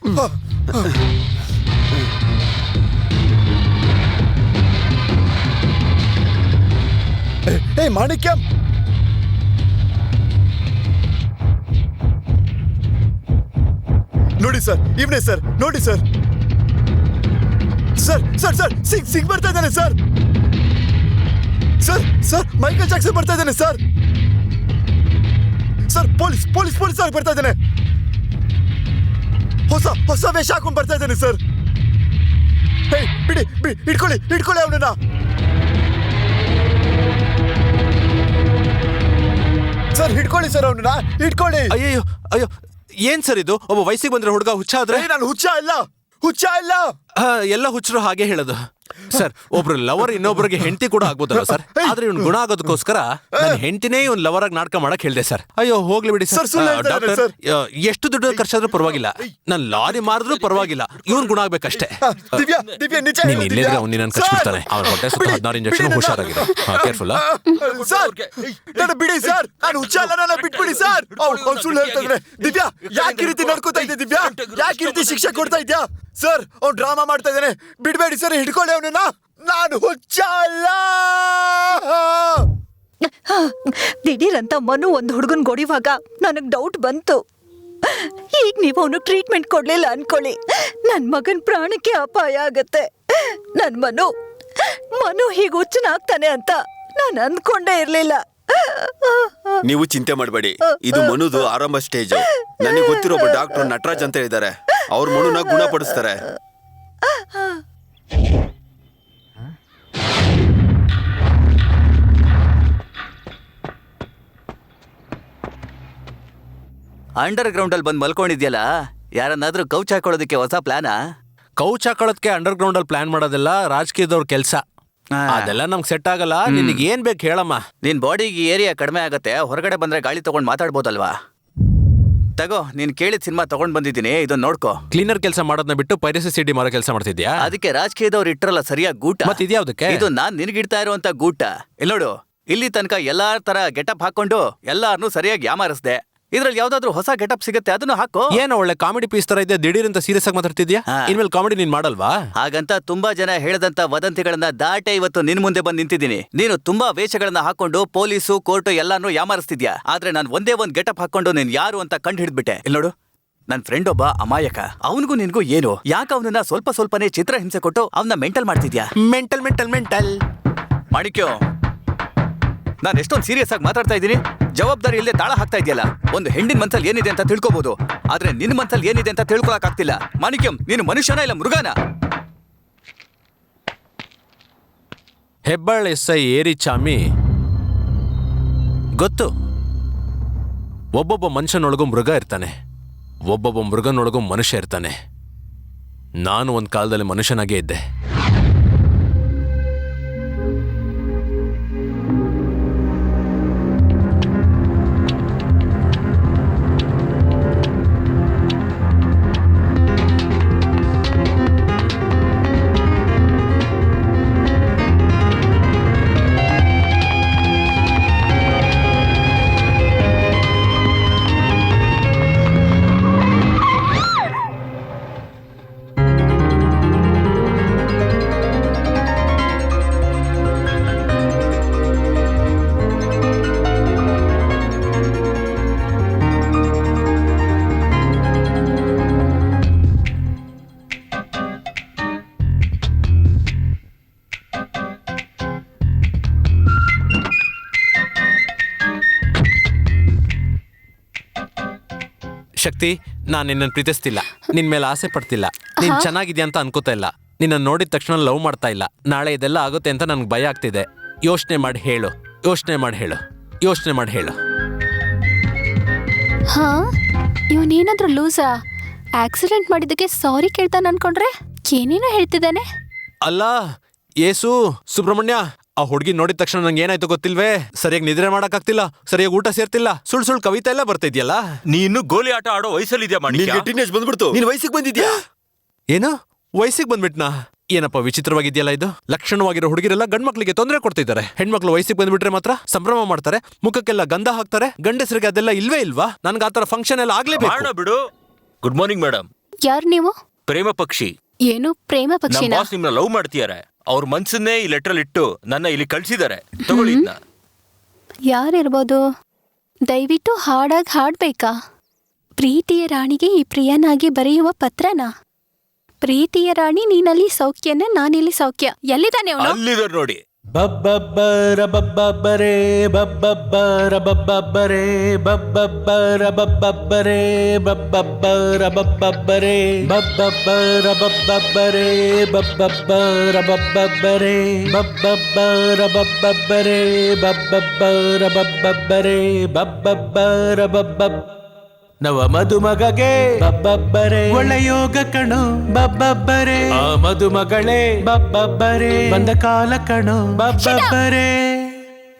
ಏ ಮಾಣಿಕ್ಯಂ, ನೋಡಿ ಸರ್, ಇವನೇ ಸರ್, ನೋಡಿ sir. Sir sir sir Singh ಬರ್ತಾ ಇದ್ದಾನೆ sir. Sir sir Michael Jackson ಬರ್ತಾ ಇದ್ದಾನೆ sir. Sir police police police ಆಗಿ ಬರ್ತಾ ಇದ್ದಾನೆ. ಹೊಸ ಹೊಸ ವೇಷ ಹಾಕೊಂಡು ಬರ್ತಾ ಇದ್ದಾನೆ ಸರ್. ಹೇ ಬಿಡಿ ಬಿಡಿ, ಇಟ್ಕೊಳ್ಳಿ ಇಟ್ಕೊಳ್ಳಿ ಅವನನ್ನ. ಸರ್ ಹಿಡ್ಕೊಳ್ಳಿ ಸರ್, ಅವನನ್ನ ಇಟ್ಕೊಳ್ಳಿ. ಅಯ್ಯೋ ಅಯ್ಯೋ, ಏನ್ ಸರ್ ಇದು? ಒಬ್ಬ ವಯಸ್ಸಿಗೆ ಬಂದ್ರೆ ಹುಡುಗ ಹುಚ್ಚ ಆದ್ರೆ? ನಾನು ಹುಚ್ಚ ಇಲ್ಲ, ಹುಚ್ಚ ಇಲ್ಲ. ಎಲ್ಲ ಹುಚ್ಚರು ಹಾಗೆ ಹೇಳೋದು. ಸರ್ ಒಬ್ರು ಲವರ್ ಇನ್ನೊಬ್ರಿಗೆ ಹೆಂಡತಿ ಕೂಡ ಆಗ್ಬೋದಲ್ಲ ಸರ್, ಆದ್ರೆ ಇವ್ನ್ ಗುಣ ಆಗೋದಕ್ಕೋಸ್ಕರ ನನ್ನ ಹೆಂಡತಿನೇ ಇವ್ನ್ ಲವರ್ ಆಗಿ ನಾಟಕ ಮಾಡಕ್ ಹೇಳ್ದೆ ಸರ್. ಅಯ್ಯೋ ಹೋಗ್ಲಿ ಬಿಡಿ ಸರ್, ಸುಳ್ಳು ಹೇಳ್ತಾ ಇದ್ದಾರೆ ಡಾಕ್ಟರ್, ಸರ್. ಎಷ್ಟು ದುಡ್ಡು ಖರ್ಚಾದ್ರೂ ಪರವಾಗಿಲ್ಲ, ನನ್ ಲಾರಿ ಮಾರಿದ್ರೂ ಪರವಾಗಿಲ್ಲ, ಇವ್ನ್ ಗುಣ ಆಗ್ಬೇಕಷ್ಟೇ. ದಿವ್ಯಾ ದಿವ್ಯಾ ನಿಜ ನೀನ್ ಹೇಳು ಇಲ್ಲಿದ್ರೆ ದಿವ್ಯಾ. ಅವ್ನು ನಿನ್ನ ಕಚ್ಬಿಡ್ತಾನೆ. ಅವ್ನ ಹೊಟ್ಟೆ ಸುತ್ತ 16 ಇಂಜೆಕ್ಷನ್, ಹುಷಾರಾಗಿದೆ. ಕೇರ್ಫುಲ್. ಸರ್ ನನ್ನ ಬಿಡಿ ಸರ್, ನಾನು ಹುಚ್ಚಲ್ಲ, ನನ್ನ ಬಿಟ್ಬಿಡಿ ಸರ್. ಅವ್ನು ಸುಳ್ಳು ಹೇಳ್ತಾ ಇದ್ದಾನೆ. ದಿವ್ಯಾ ಯಾಕೆ ಈ ರೀತಿ ನಡ್ಕೋತಾ ಇದ್ದೆ? ದಿವ್ಯಾ ಯಾಕೆ ಈ ರೀತಿ ಶಿಕ್ಷೆ ಕೊಡ್ತಾ ಇದ್ಯಾ? ಸರ್ ಅವ್ನು ಡ್ರಾಮಾ ಮಾಡ್ತಾ ಇದ್ದಾನೆ, ಬಿಡ್ಬೇಡಿ ಸರ್, ಹಿಡ್ಕೊಳ್ಳಿ ಅವನನ್ನ. ನಾನು ಹುಚ್ಚ ಅಲ್ಲ. ದಿಢೀರಂತ ಮನು ಒಂದ್ ಹುಡುಗನ್ ಹೊಡಿವಾಗ ನನಗ್ ಡೌಟ್ ಬಂತು. ಈಗ ನೀವು ಅವನು ಟ್ರೀಟ್ಮೆಂಟ್ ಕೊಡ್ಲಿಲ್ಲ ಅನ್ಕೊಳ್ಳಿ, ನನ್ ಮಗನ್ ಪ್ರಾಣಕ್ಕೆ ಅಪಾಯ ಆಗತ್ತೆ. ನನ್ ಮನು ಹೀಗೆ ಹುಚ್ಚನಾಗ್ತಾನೆ ಅಂತ ನಾನು ಅಂದ್ಕೊಂಡೇ ಇರ್ಲಿಲ್ಲ. ನೀವು ಚಿಂತೆ ಮಾಡಬೇಡಿ, ಇದು ಮನುದು ಆರಂಭ ಸ್ಟೇಜ್. ನನಗೆ ಗೊತ್ತಿರೋ ಒಬ್ಬ ಡಾಕ್ಟರ್ ನಟರಾಜ್ ಅಂತ ಇದ್ದಾರೆ, ಅವ್ರ ಮನುನ ಗುಣಪಡಿಸ್ತಾರೆ. ಅಂಡರ್ ಗ್ರೌಂಡ್ ಅಲ್ಲಿ ಬಂದು ಮಲ್ಕೊಂಡಿದ್ಯಲ್ಲ, ಯಾರನ್ನಾದ್ರೂ ಕೌಚ್ ಹಾಕೊಳ್ಳೋದಕ್ಕೆ ಹೊಸ ಪ್ಲಾನಾ? ಕೌಚ್ ಹಾಕೊಳ್ಳೋದಕ್ಕೆ ಅಂಡರ್ ಗ್ರೌಂಡ್ ಅಲ್ಲಿ ಪ್ಲಾನ್ ಮಾಡೋದೆಲ್ಲ ರಾಜಕೀಯದವ್ರ ಕೆಲಸ. ಅದೆಲ್ಲ ನಮ್ಗೆ ಸೆಟ್ ಆಗಲ್ಲ. ನಿನಗೆ ಏನ್ ಬೇಕು ಹೇಳಮ್ಮ. ನಿನ್ ಬಾಡಿಗೆ ಏರಿಯಾ ಕಡಿಮೆ ಆಗತ್ತೆ, ಹೊರಗಡೆ ಬಂದ್ರೆ ಗಾಳಿ ತಗೊಂಡ್ ಮಾತಾಡ್ಬೋದಲ್ವಾ? ತಗೋ, ನೀನ್ ಕೇಳಿದ ಸಿನಿಮಾ ತಗೊಂಡ್ ಬಂದಿದ್ದೀನಿ, ಇದನ್ನ ನೋಡ್ಕೋ. ಕ್ಲೀನರ್ ಕೆಲಸ ಮಾಡೋದನ್ನ ಬಿಟ್ಟು ಪೈರಸಿ ಸಿಡಿ ಮಾರೋ ಕೆಲಸ ಮಾಡ್ತಿದ್ಯಾ? ಅದಕ್ಕೆ ರಾಜಕೀಯದವ್ರು ಇಟ್ರಲ್ಲ ಸರಿಯಾಗಿ ಗೂಟ. ಮತ್ತೆ ಇದ್ಯಾವ್ದಕ್ಕೆ? ಇದು ನಾನ್ ನಿನ್ಗಿಡ್ತಾ ಇರುವಂತ ಗೂಟ. ಇಲ್ಲೋಡು, ಇಲ್ಲಿ ತನಕ ಎಲ್ಲಾರ ತರ ಗೆಟಪ್ ಹಾಕೊಂಡು ಎಲ್ಲಾರನು ಸರಿಯಾಗಿ ಯಾಮಾರಿಸ್ದೆ. ಇದ್ರಲ್ಲಿ ಯಾವ್ದಾದ್ರು ಹೊಸ ಗೆಟಪ್ ಸಿಗುತ್ತೆ, ಅದನ್ನು ಹಾಕೋ. ಏನೋ ಒಳ್ಳೆ ಕಾಮಿಡಿ ಪೀಸ್ ತರ ಇದೆ, ದಿಢೀರ್ ಅಂತ ಸೀರಿಯಸ್ ಆಗಿ ಮಾತಾಡ್ತಿದ್ಯಾ? ಇನ್ಮೇಲೆ ಕಾಮಿಡಿ ನೀನ್ ಮಾಡಲ್ವಾ? ಹಾಗಂತ ತುಂಬಾ ಜನ ಹೇಳದಂತ ವದಂತಿಗಳನ್ನ ದಾಟೆ ಇವತ್ತು ನಿನ್ ಮುಂದೆ ಬಂದು ನಿಂತಿದ್ದೀನಿ. ನೀನು ತುಂಬಾ ವೇಷಗಳನ್ನ ಹಾಕೊಂಡು ಪೊಲೀಸು ಕೋರ್ಟು ಎಲ್ಲಾನು ಯಾಮಾರಿಸ್ತಿದ್ಯಾ. ಆದ್ರೆ ನಾನು ಒಂದೇ ಒಂದ್ ಗೆಟಪ್ ಹಾಕೊಂಡು ನೀನ್ ಯಾರು ಅಂತ ಕಂಡು ಹಿಡ್ಬಿಟ್ಟೆ. ಇಲ್ಲಿ ನೋಡು, ನನ್ ಫ್ರೆಂಡ್ ಒಬ್ಬ ಅಮಾಯಕ, ಅವನಿಗೂ ನಿನ್ಗೂ ಏನು, ಯಾಕೆ ಅವನನ್ನ ಸ್ವಲ್ಪನೇ ಚಿತ್ರಹಿಂಸೆ ಕೊಟ್ಟು ಅವನ್ನ ಮೆಂಟಲ್ ಮಾಡ್ತಿದ್ಯಾ? ಮೆಂಟಲ್ ಮಾಣಿಕ್ಯೋ, ನಾನು ಎಷ್ಟೊಂದು ಸೀರಿಯಸ್ ಆಗಿ ಮಾತಾಡ್ತಾ ಇದ್ದೀನಿ, ಜವಾಬ್ದಾರಿ ಇಲ್ಲದೆ ತಾಳ ಹಾಕ್ತಾ ಇದೆಯಲ್ಲ. ಒಂದು ಹೆಣ್ಣಿನ ಮನ್ಸಲ್ಲಿ ಏನಿದೆ ಅಂತ ತಿಳ್ಕೊಬಹುದು, ಆದ್ರೆ ನಿನ್ನ ಮನ್ಸಲ್ಲಿ ಏನಿದೆ ಅಂತ ತಿಳ್ಕೊಳಕ್ ಆಗ್ತಿಲ್ಲ. ಮಾಣಿಕ್ಯಂ, ನೀನು ಮನುಷ್ಯನ ಇಲ್ಲ ಮೃಗನ? ಹೆಬ್ಬಾಳ್ ಎಸ್ಐ ಏರಿ ಚಾಮಿ ಗೊತ್ತು, ಒಬ್ಬೊಬ್ಬ ಮನುಷ್ಯನೊಳಗೂ ಮೃಗ ಇರ್ತಾನೆ, ಒಬ್ಬೊಬ್ಬ ಮೃಗನೊಳಗೂ ಮನುಷ್ಯ ಇರ್ತಾನೆ. ನಾನು ಒಂದ್ ಕಾಲದಲ್ಲಿ ಮನುಷ್ಯನಾಗೇ ಇದ್ದೆ. ಶಕ್ತಿ, ನಾನು ನಿನ್ನನ್ನು ಪ್ರೀತಿಸ್ತಿಲ್ಲ, ನಿನ್ ಮೇಲೆ ಆಸೆ ಪಡ್ತಿಲ್ಲ, ನೀನ್ ಚೆನ್ನಾಗಿದ್ಯಾ ಅಂತ ಅನ್ಕೋತಾ ಇಲ್ಲ, ನಿನ್ನ ನೋಡಿದ ತಕ್ಷಣ ಲವ್ ಮಾಡ್ತಾ ಇಲ್ಲ. ನಾಳೆ ಇದೆಲ್ಲ ಆಗುತ್ತೆ ಅಂತ ನನ್ಗೆ ಭಯ ಆಗ್ತಿದೆ. ಯೋಚನೆ ಮಾಡಿ ಹೇಳು. ಹಾ, ಇವನೇನಾದ್ರೂ ಲೂಸಾ? ಆಕ್ಸಿಡೆಂಟ್ ಮಾಡಿದ್ದಕ್ಕೆ ಸಾರಿ ಕೇಳ್ತಾನ ಅನ್ಕೊಂಡ್ರೆ ಏನೇನೋ ಹೇಳ್ತಿದ್ದಾನೆ. ಅಲ್ಲ ಏಸು ಸುಬ್ರಹ್ಮಣ್ಯ, ಆ ಹುಡುಗಿ ನೋಡಿದ ತಕ್ಷಣ ನಂಗೆ ಏನಾಯ್ತು ಗೊತ್ತಿಲ್ವೇ? ಸರಿಯಾಗಿ ನಿದ್ರೆ ಮಾಡಕ್ಕಾಗ್ತಿಲ್ಲ, ಸರಿಯಾಗಿ ಊಟ ಸೇರ್ತಿಲ್ಲ, ಸುಳ್ಳು ಕವಿತಾ ಎಲ್ಲ ಬರ್ತಿದ್ಯಲ್ಲ. ನೀನು ಗೋಲಿ ಆಟ ಆಡೋ ವಯಸ್ಸಲ್ಲಿದ್ಯಾ ಮಾಣಿಕ್ಯ? ಟೀನೇಜ್ ಬಂದ್ಬಿಡ್ತು, ನೀನ್ ವಯಸ್ಸಿಗೆ ಬಂದಿದ್ಯಾ? ಏನು ವಯಸ್ಸಿಗೆ ಬಂದ್ಬಿಟ್ನಾ? ಏನಪ್ಪ ವಿಚಿತ್ರವಾಗಿದ್ಯಲ್ಲ ಇದು. ಲಕ್ಷಣವಾಗಿರೋ ಹುಡುಗಿರೆಲ್ಲ ಗಂಡ್ಮಕ್ಳಿಗೆ ತೊಂದರೆ ಕೊಡ್ತಿದ್ದಾರೆ, ಹೆಣ್ಮಕ್ಳು ವಯಸ್ಸಿಗೆ ಬಂದ್ಬಿಟ್ರೆ ಮಾತ್ರ ಸಂಭ್ರಮ ಮಾಡ್ತಾರೆ, ಮುಖಕ್ಕೆಲ್ಲ ಗಂಧ ಹಾಕ್ತಾರೆ. ಗಂಡಸರಿಗೆ ಅದೆಲ್ಲ ಇಲ್ವೇ ಇಲ್ವಾ? ನನ್ಗೆ ಆತರ ಫಂಕ್ಷನ್ ಎಲ್ಲ ಆಗ್ಲೇಬೇಕು. ಬಿಡು. Good morning madam. ಯಾರು ನೀವು? ಪ್ರೇಮ ಪಕ್ಷಿ. ಏನು ಪ್ರೇಮ ನಮ್ಮ ಪಕ್ಷಿನ? ಬಾಸ್ ನಿಮ್ನ ಲವ್ ಮಾಡ್ತಿದ್ದಾರೆ. ಅವ್ರ ಮನ್ಸನ್ನೇ ಈ ಲೆಟರ್ ಇಟ್ಟು ನನ್ನ ಇಲ್ಲಿ ಕಳ್ಸಿದ್ದಾರೆ. ತಗೊಳ್ಳಿ ಇದನ್ನ. ಯಾರಿರ್ಬೋದು? ದಯವಿಟ್ಟು ಹಾಡಾಗಿ ಹಾಡ್ಬೇಕಾ? ಪ್ರೀತಿಯ ರಾಣಿಗೆ ಈ ಪ್ರಿಯನಾಗಿ ಬರೆಯುವ ಪತ್ರನಾ? ಪ್ರೀತಿಯ ರಾಣಿ, ನೀನಲ್ಲಿ ಸೌಖ್ಯನ, ನಾನಿಲ್ಲಿ ಸೌಖ್ಯ. ಎಲ್ಲಿದ್ದಾನೆ ಅವನು? ಅಲ್ಲಿದ್ದಾರೆ ನೋಡಿ. ಬಬ್ಬಬ್ಬರ ಬಬ್ಬಬ್ಬರೇ ಬಬ್ಬಬ್ಬರ ಬಬ್ಬಬ್ಬರೇ ಬಬ್ಬಬ್ಬರ ಬಬ್ಬಬ್ಬರೇ ಬಬ್ಬಬ್ಬರ ಬಬ್ಬಬ್ಬರೇ ಬಬ್ಬಬ್ಬರ ಬಬ್ಬಬ್ಬರೇ ಬಬ್ಬಬ್ಬರ ಬಬ್ಬಬ್ಬರೇ ಬಬ್ಬಬ್ಬರ ಬಬ್ಬಬ್ಬರೇ ಬಬ್ಬಬ್ಬರ ಬಬ್ಬಬ್ಬರೇ ಬಬ್ಬಬ್ಬರ ಬಬ್ಬ ನವ ಮದುಮಗಗೆ ಬಬ್ಬಬ್ಬರೆ ಒಳ್ಳೆ ಯೋಗ ಕಣು ಬಬ್ಬಬ್ಬರೆ ಆ ಮದುಮಗಳೇ ಬಬ್ಬಬ್ಬರೆ ಬಂದ ಕಾಲ ಕಣು ಬಬ್ಬಬ್ಬರೆ.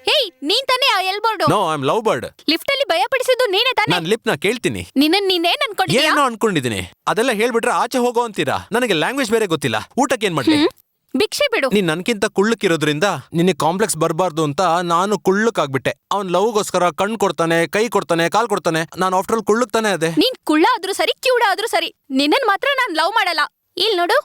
ಹೇಯ್, ನೀನ್ ತಾನೇ ಆ L board no I am love bird. Lift ಅಲ್ಲಿ ಭಯ ಪಡಿಸಿದ್ದು ನೀನೇ ತಾನೇ? ನಾನ್ ಲಿಪ್ ನ ಕೇಳ್ತೀನಿ. ನೀನೇನ್ ಅನ್ಕೊಂಡಿದ್ಯಾ? ಏನೋ ಅನ್ಕೊಂಡಿದೀನಿ. ಅದೆಲ್ಲ ಹೇಳ್ಬಿಟ್ರೆ ಆಚೆ ಹೋಗೋ ಅಂತೀರಾ. ನನಗೆ ಲ್ಯಾಂಗ್ವೇಜ್ ಬೇರೆ ಗೊತ್ತಿಲ್ಲ. ಊಟಕ್ಕೆ ಏನ್ ಮಾಡ್ಲಿ? ಭಿಕ್ಷೆ ಬಿಡು. ನೀನ್ ನನ್ಕಿಂತ ಕುಳ್ಳಕ್ಕಿರೋದ್ರಿಂದ ನಿನಗೆ ಕಾಂಪ್ಲೆಕ್ಸ್ ಬರಬಾರ್ದು ಅಂತ ನಾನು ಕುಳ್ಳಕ್ಕಾಗ್ಬಿಟ್ಟೆ. ಅವ್ನ್ ಲವ್ಗೋಸ್ಕರ ಕಣ್ ಕೊಡ್ತಾನೆ, ಕೈ ಕೊಡ್ತಾನೆ, ಕಾಲ್ ಕೊಡ್ತಾನೆ. ನಾನು ಆಫ್ಟರ್ ಆಲ್ ಕುಳ್ಳಕ್ ತಾನೆ ಅದೇ. ನೀನ್ ಕುಳ್ಳ ಆದ್ರೂ ಸರಿ, ಕಿವುಡ ಆದ್ರೂ ಸರಿ, ನಿನ್ನನ್ ಮಾತ್ರ ನಾನ್ ಲವ್ ಮಾಡಲ್ಲ. ಇಲ್ ನೋಡು,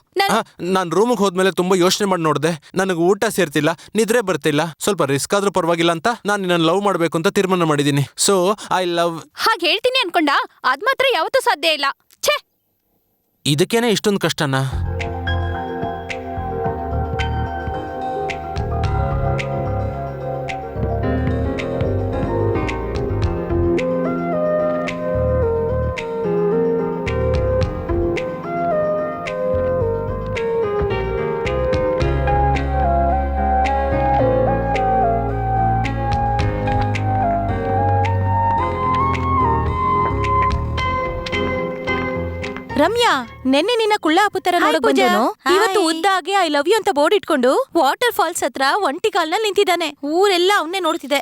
ನಾನ್ ರೂಮಿಗೆ ಹೋದ್ಮೇಲೆ ತುಂಬಾ ಯೋಚನೆ ಮಾಡಿ ನೋಡ್ದೆ. ನನಗೆ ಊಟ ಸೇರ್ತಿಲ್ಲ, ನಿದ್ರೆ ಬರ್ತಿಲ್ಲ. ಸ್ವಲ್ಪ ರಿಸ್ಕ್ ಆದ್ರೂ ಪರವಾಗಿಲ್ಲ ಅಂತ ನಾನ್ ನಿನ್ನ ಲವ್ ಮಾಡ್ಬೇಕು ಅಂತ ತೀರ್ಮಾನ ಮಾಡಿದೀನಿ. So I love. ಹಾಗೆ ಹೇಳ್ತೀನಿ ಅನ್ಕೊಂಡ, ಅದ್ ಮಾತ್ರ ಯಾವತ್ತೂ ಸಾಧ್ಯ ಇಲ್ಲ. ಛೇ, ಇದಕ್ಕೇನೆ ಇಷ್ಟೊಂದು ಕಷ್ಟನಾ? ರಮ್ಯಾ, ನೆನ್ನೆ ನಿನ್ನ ಕುಳ್ಳ ಅಪುತ್ತರ ನೋಡಕ್ ಬಂದೇನು? ಇವತ್ತು ಉದ್ದಾಗಿ ಐ ಲವ್ ಯು ಅಂತ ಬೋರ್ಡ್ ಇಟ್ಕೊಂಡು ವಾಟರ್ ಫಾಲ್ಸ್ ಹತ್ರ ಒಂಟಿ ಕಾಲ್ನಲ್ಲಿ ನಿಂತಿದ್ದಾನೆ. ಊರೆಲ್ಲ ಅವನ್ನೇ ನೋಡ್ತಿದೆ.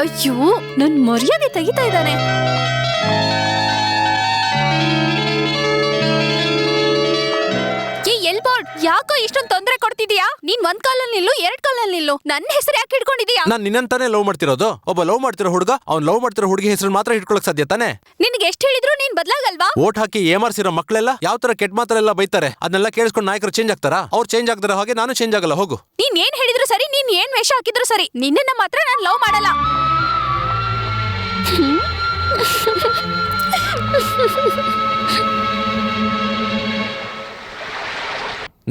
ಅಯ್ಯೋ, ನನ್ ಮರ್ಯಾದೆ ತೆಗಿತಾ ಇದ್ದಾನೆ. ಎಲ್ಬೋರ್ಡ್, ಯಾಕೋ ಇಷ್ಟೊಂದು ತೊಂದರೆ ಕೊಡ್ತಿದ್ಯಾ? ನೀನ್ ಒಂದ್ ಕಾಲಲ್ಲಿ ನಿಲ್ಲು, ಎರಡ್ ಕಾಲಲ್ಲಿ ನಿಲ್ಲು. ನನ್ನ ಹೆಸರು ಯಾಕೆ ಹಿಡ್ಕೊಂಡಿದ್ಯಾ? ನಾನ್ ನಿನ್ನಂತಾನೆ ಲವ್ ಮಾಡ್ತಿರೋದು. ಒಬ್ಬ ಲವ್ ಮಾಡ್ತಿರೋ ಹುಡುಗ ಅವ್ನ್ ಲವ್ ಮಾಡ್ತಿರೋ ಹುಡುಗಿ ಹೆಸರು ಮಾತ್ರ ಹಿಡ್ಕೊಳಕ್ ಸಾಧ್ಯ ತಾನೆ? ನಿನ್ಗೆ ಎಷ್ಟು ಹೇಳಿದ್ರು ನೀನ್ ಬದ್ಲಾಗಲ್ವಾ? ಓಟ್ ಹಾಕಿ ಏಮಾರ್ಸಿರೋ ಮಕ್ಕಳೆಲ್ಲ ಯಾವ ತರ ಕೆಟ್ಟ ಮಾತರೆಲ್ಲ ಬೈತಾರೆ. ಅದನ್ನೆಲ್ಲ ಕೇಳಿಸ್ಕೊಂಡು ನಾಯಕರು ಚೇಂಜ್ ಆಗ್ತಾರಾ? ಅವ್ರು ಚೇಂಜ್ ಆಗ್ತಾರ ಹಾಗೆ ನಾನು ಚೇಂಜ್ ಆಗಲ್ಲ. ಹೋಗು. ನೀನ್ ಏನ್ ಹೇಳಿದ್ರು ಸರಿ, ನೀನ್ ಏನ್ ವೇಷ ಹಾಕಿದ್ರು ಸರಿ, ನಿನ್ನ ಮಾತ್ರ ನಾನ್ ಲವ್ ಮಾಡಲ್ಲ.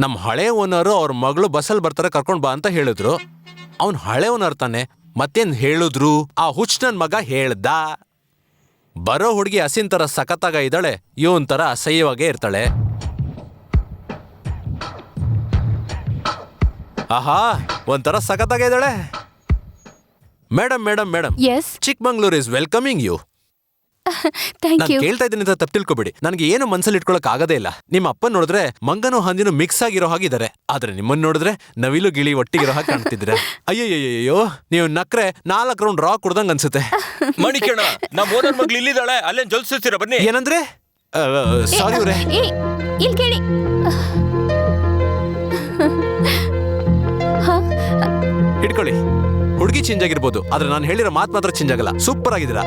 ನಮ್ ಹಳೆ ಓನರು ಅವ್ರ ಮಗಳು ಬಸ್ಸಲ್ಲಿ ಬರ್ತಾರೆ, ಕರ್ಕೊಂಡ್ ಬಾ ಅಂತ ಹೇಳಿದ್ರು. ಅವ್ನ್ ಹಳೆ ಓನರ್ ತಾನೆ, ಮತ್ತೇನ್ ಹೇಳಿದ್ರು? ಆ ಹುಚ್ಚ ನನ್ ಮಗ ಹೇಳ್ದ. ಬರೋ ಹುಡುಗಿ ಹಸಿನ್ ತರ ಸಖತ್ತಾಗ ಇದ್ದಾಳೆ, ಇವನ್ ತರ ಅಸಹ್ಯವಾಗೇ ಇರ್ತಾಳೆ. ಆಹಾ, ಒಂಥರ ಸಖತ್ತಾಗ ಇದ್ದಾಳೆ. Madam madam madam, yes, Chikmagalur is welcoming you. Thank ನಾನು ಯು. ಕೇಳ್ತಾ ಇದ್ದೀನಿ ಅಂತ ತಪ್ಪು ತಿಳ್ಕೊಬೇಡಿ. ನನಗೆ ಏನು ಮನ್ಸಲ್ಲಿ ಇಟ್ಕೊಳಕ್ ಆಗದೇ ಇಲ್ಲ. ನಿಮ್ಮ ಅಪ್ಪ ನೋಡಿದ್ರೆ ಮಂಗನೂ ಹಂದಿನೂ ಮಿಕ್ಸ್ ಆಗಿರೋ ಹಾಗಿದ್ದಾರೆ, ಆದ್ರೆ ನಿಮ್ಮನ್ನ ನೋಡಿದ್ರೆ ನವಿಲು ಗಿಳಿ ಒಟ್ಟಿಗಿರೋ ಹಾಗೆ ಕಾಣ್ತಿದ್ರೆ. ಅಯ್ಯಯ್ಯೋ, ನೀವು ನಕ್ರೆ 4 ರೌಂಡ್ ರಾ ಕುಡ್ದಂಗ್ ಅನ್ಸುತ್ತೆ. ಮಣಿಕಣ್ಣ, ನಮ್ಮ ಓನರ್ ಮಗ್ಳು ಇಲ್ಲಿದ್ದಾಳೆ, ಅಲ್ಲೇನ್ ಜಲ್ಸಿರ್ತೀರಾ? ಬನ್ನಿ. ಏನಂದ್ರೆ? ಸಾರಿ ಅವ್ರೆ. ಇಲ್ಲಿ ಕೇಳಿ. ಹಿಡ್ಕೊಳ್ಳಿ. ಹುಡುಗಿ ಚೇಂಜ್ ಆಗಿರ್ಬೋದು, ಆದ್ರೆ ನಾನು ಹೇಳಿರೋ ಮಾತು ಮಾತ್ರ ಚೇಂಜ್ ಆಗಲ್ಲ. ಸೂಪರ್ ಆಗಿದ್ದೀರಾ.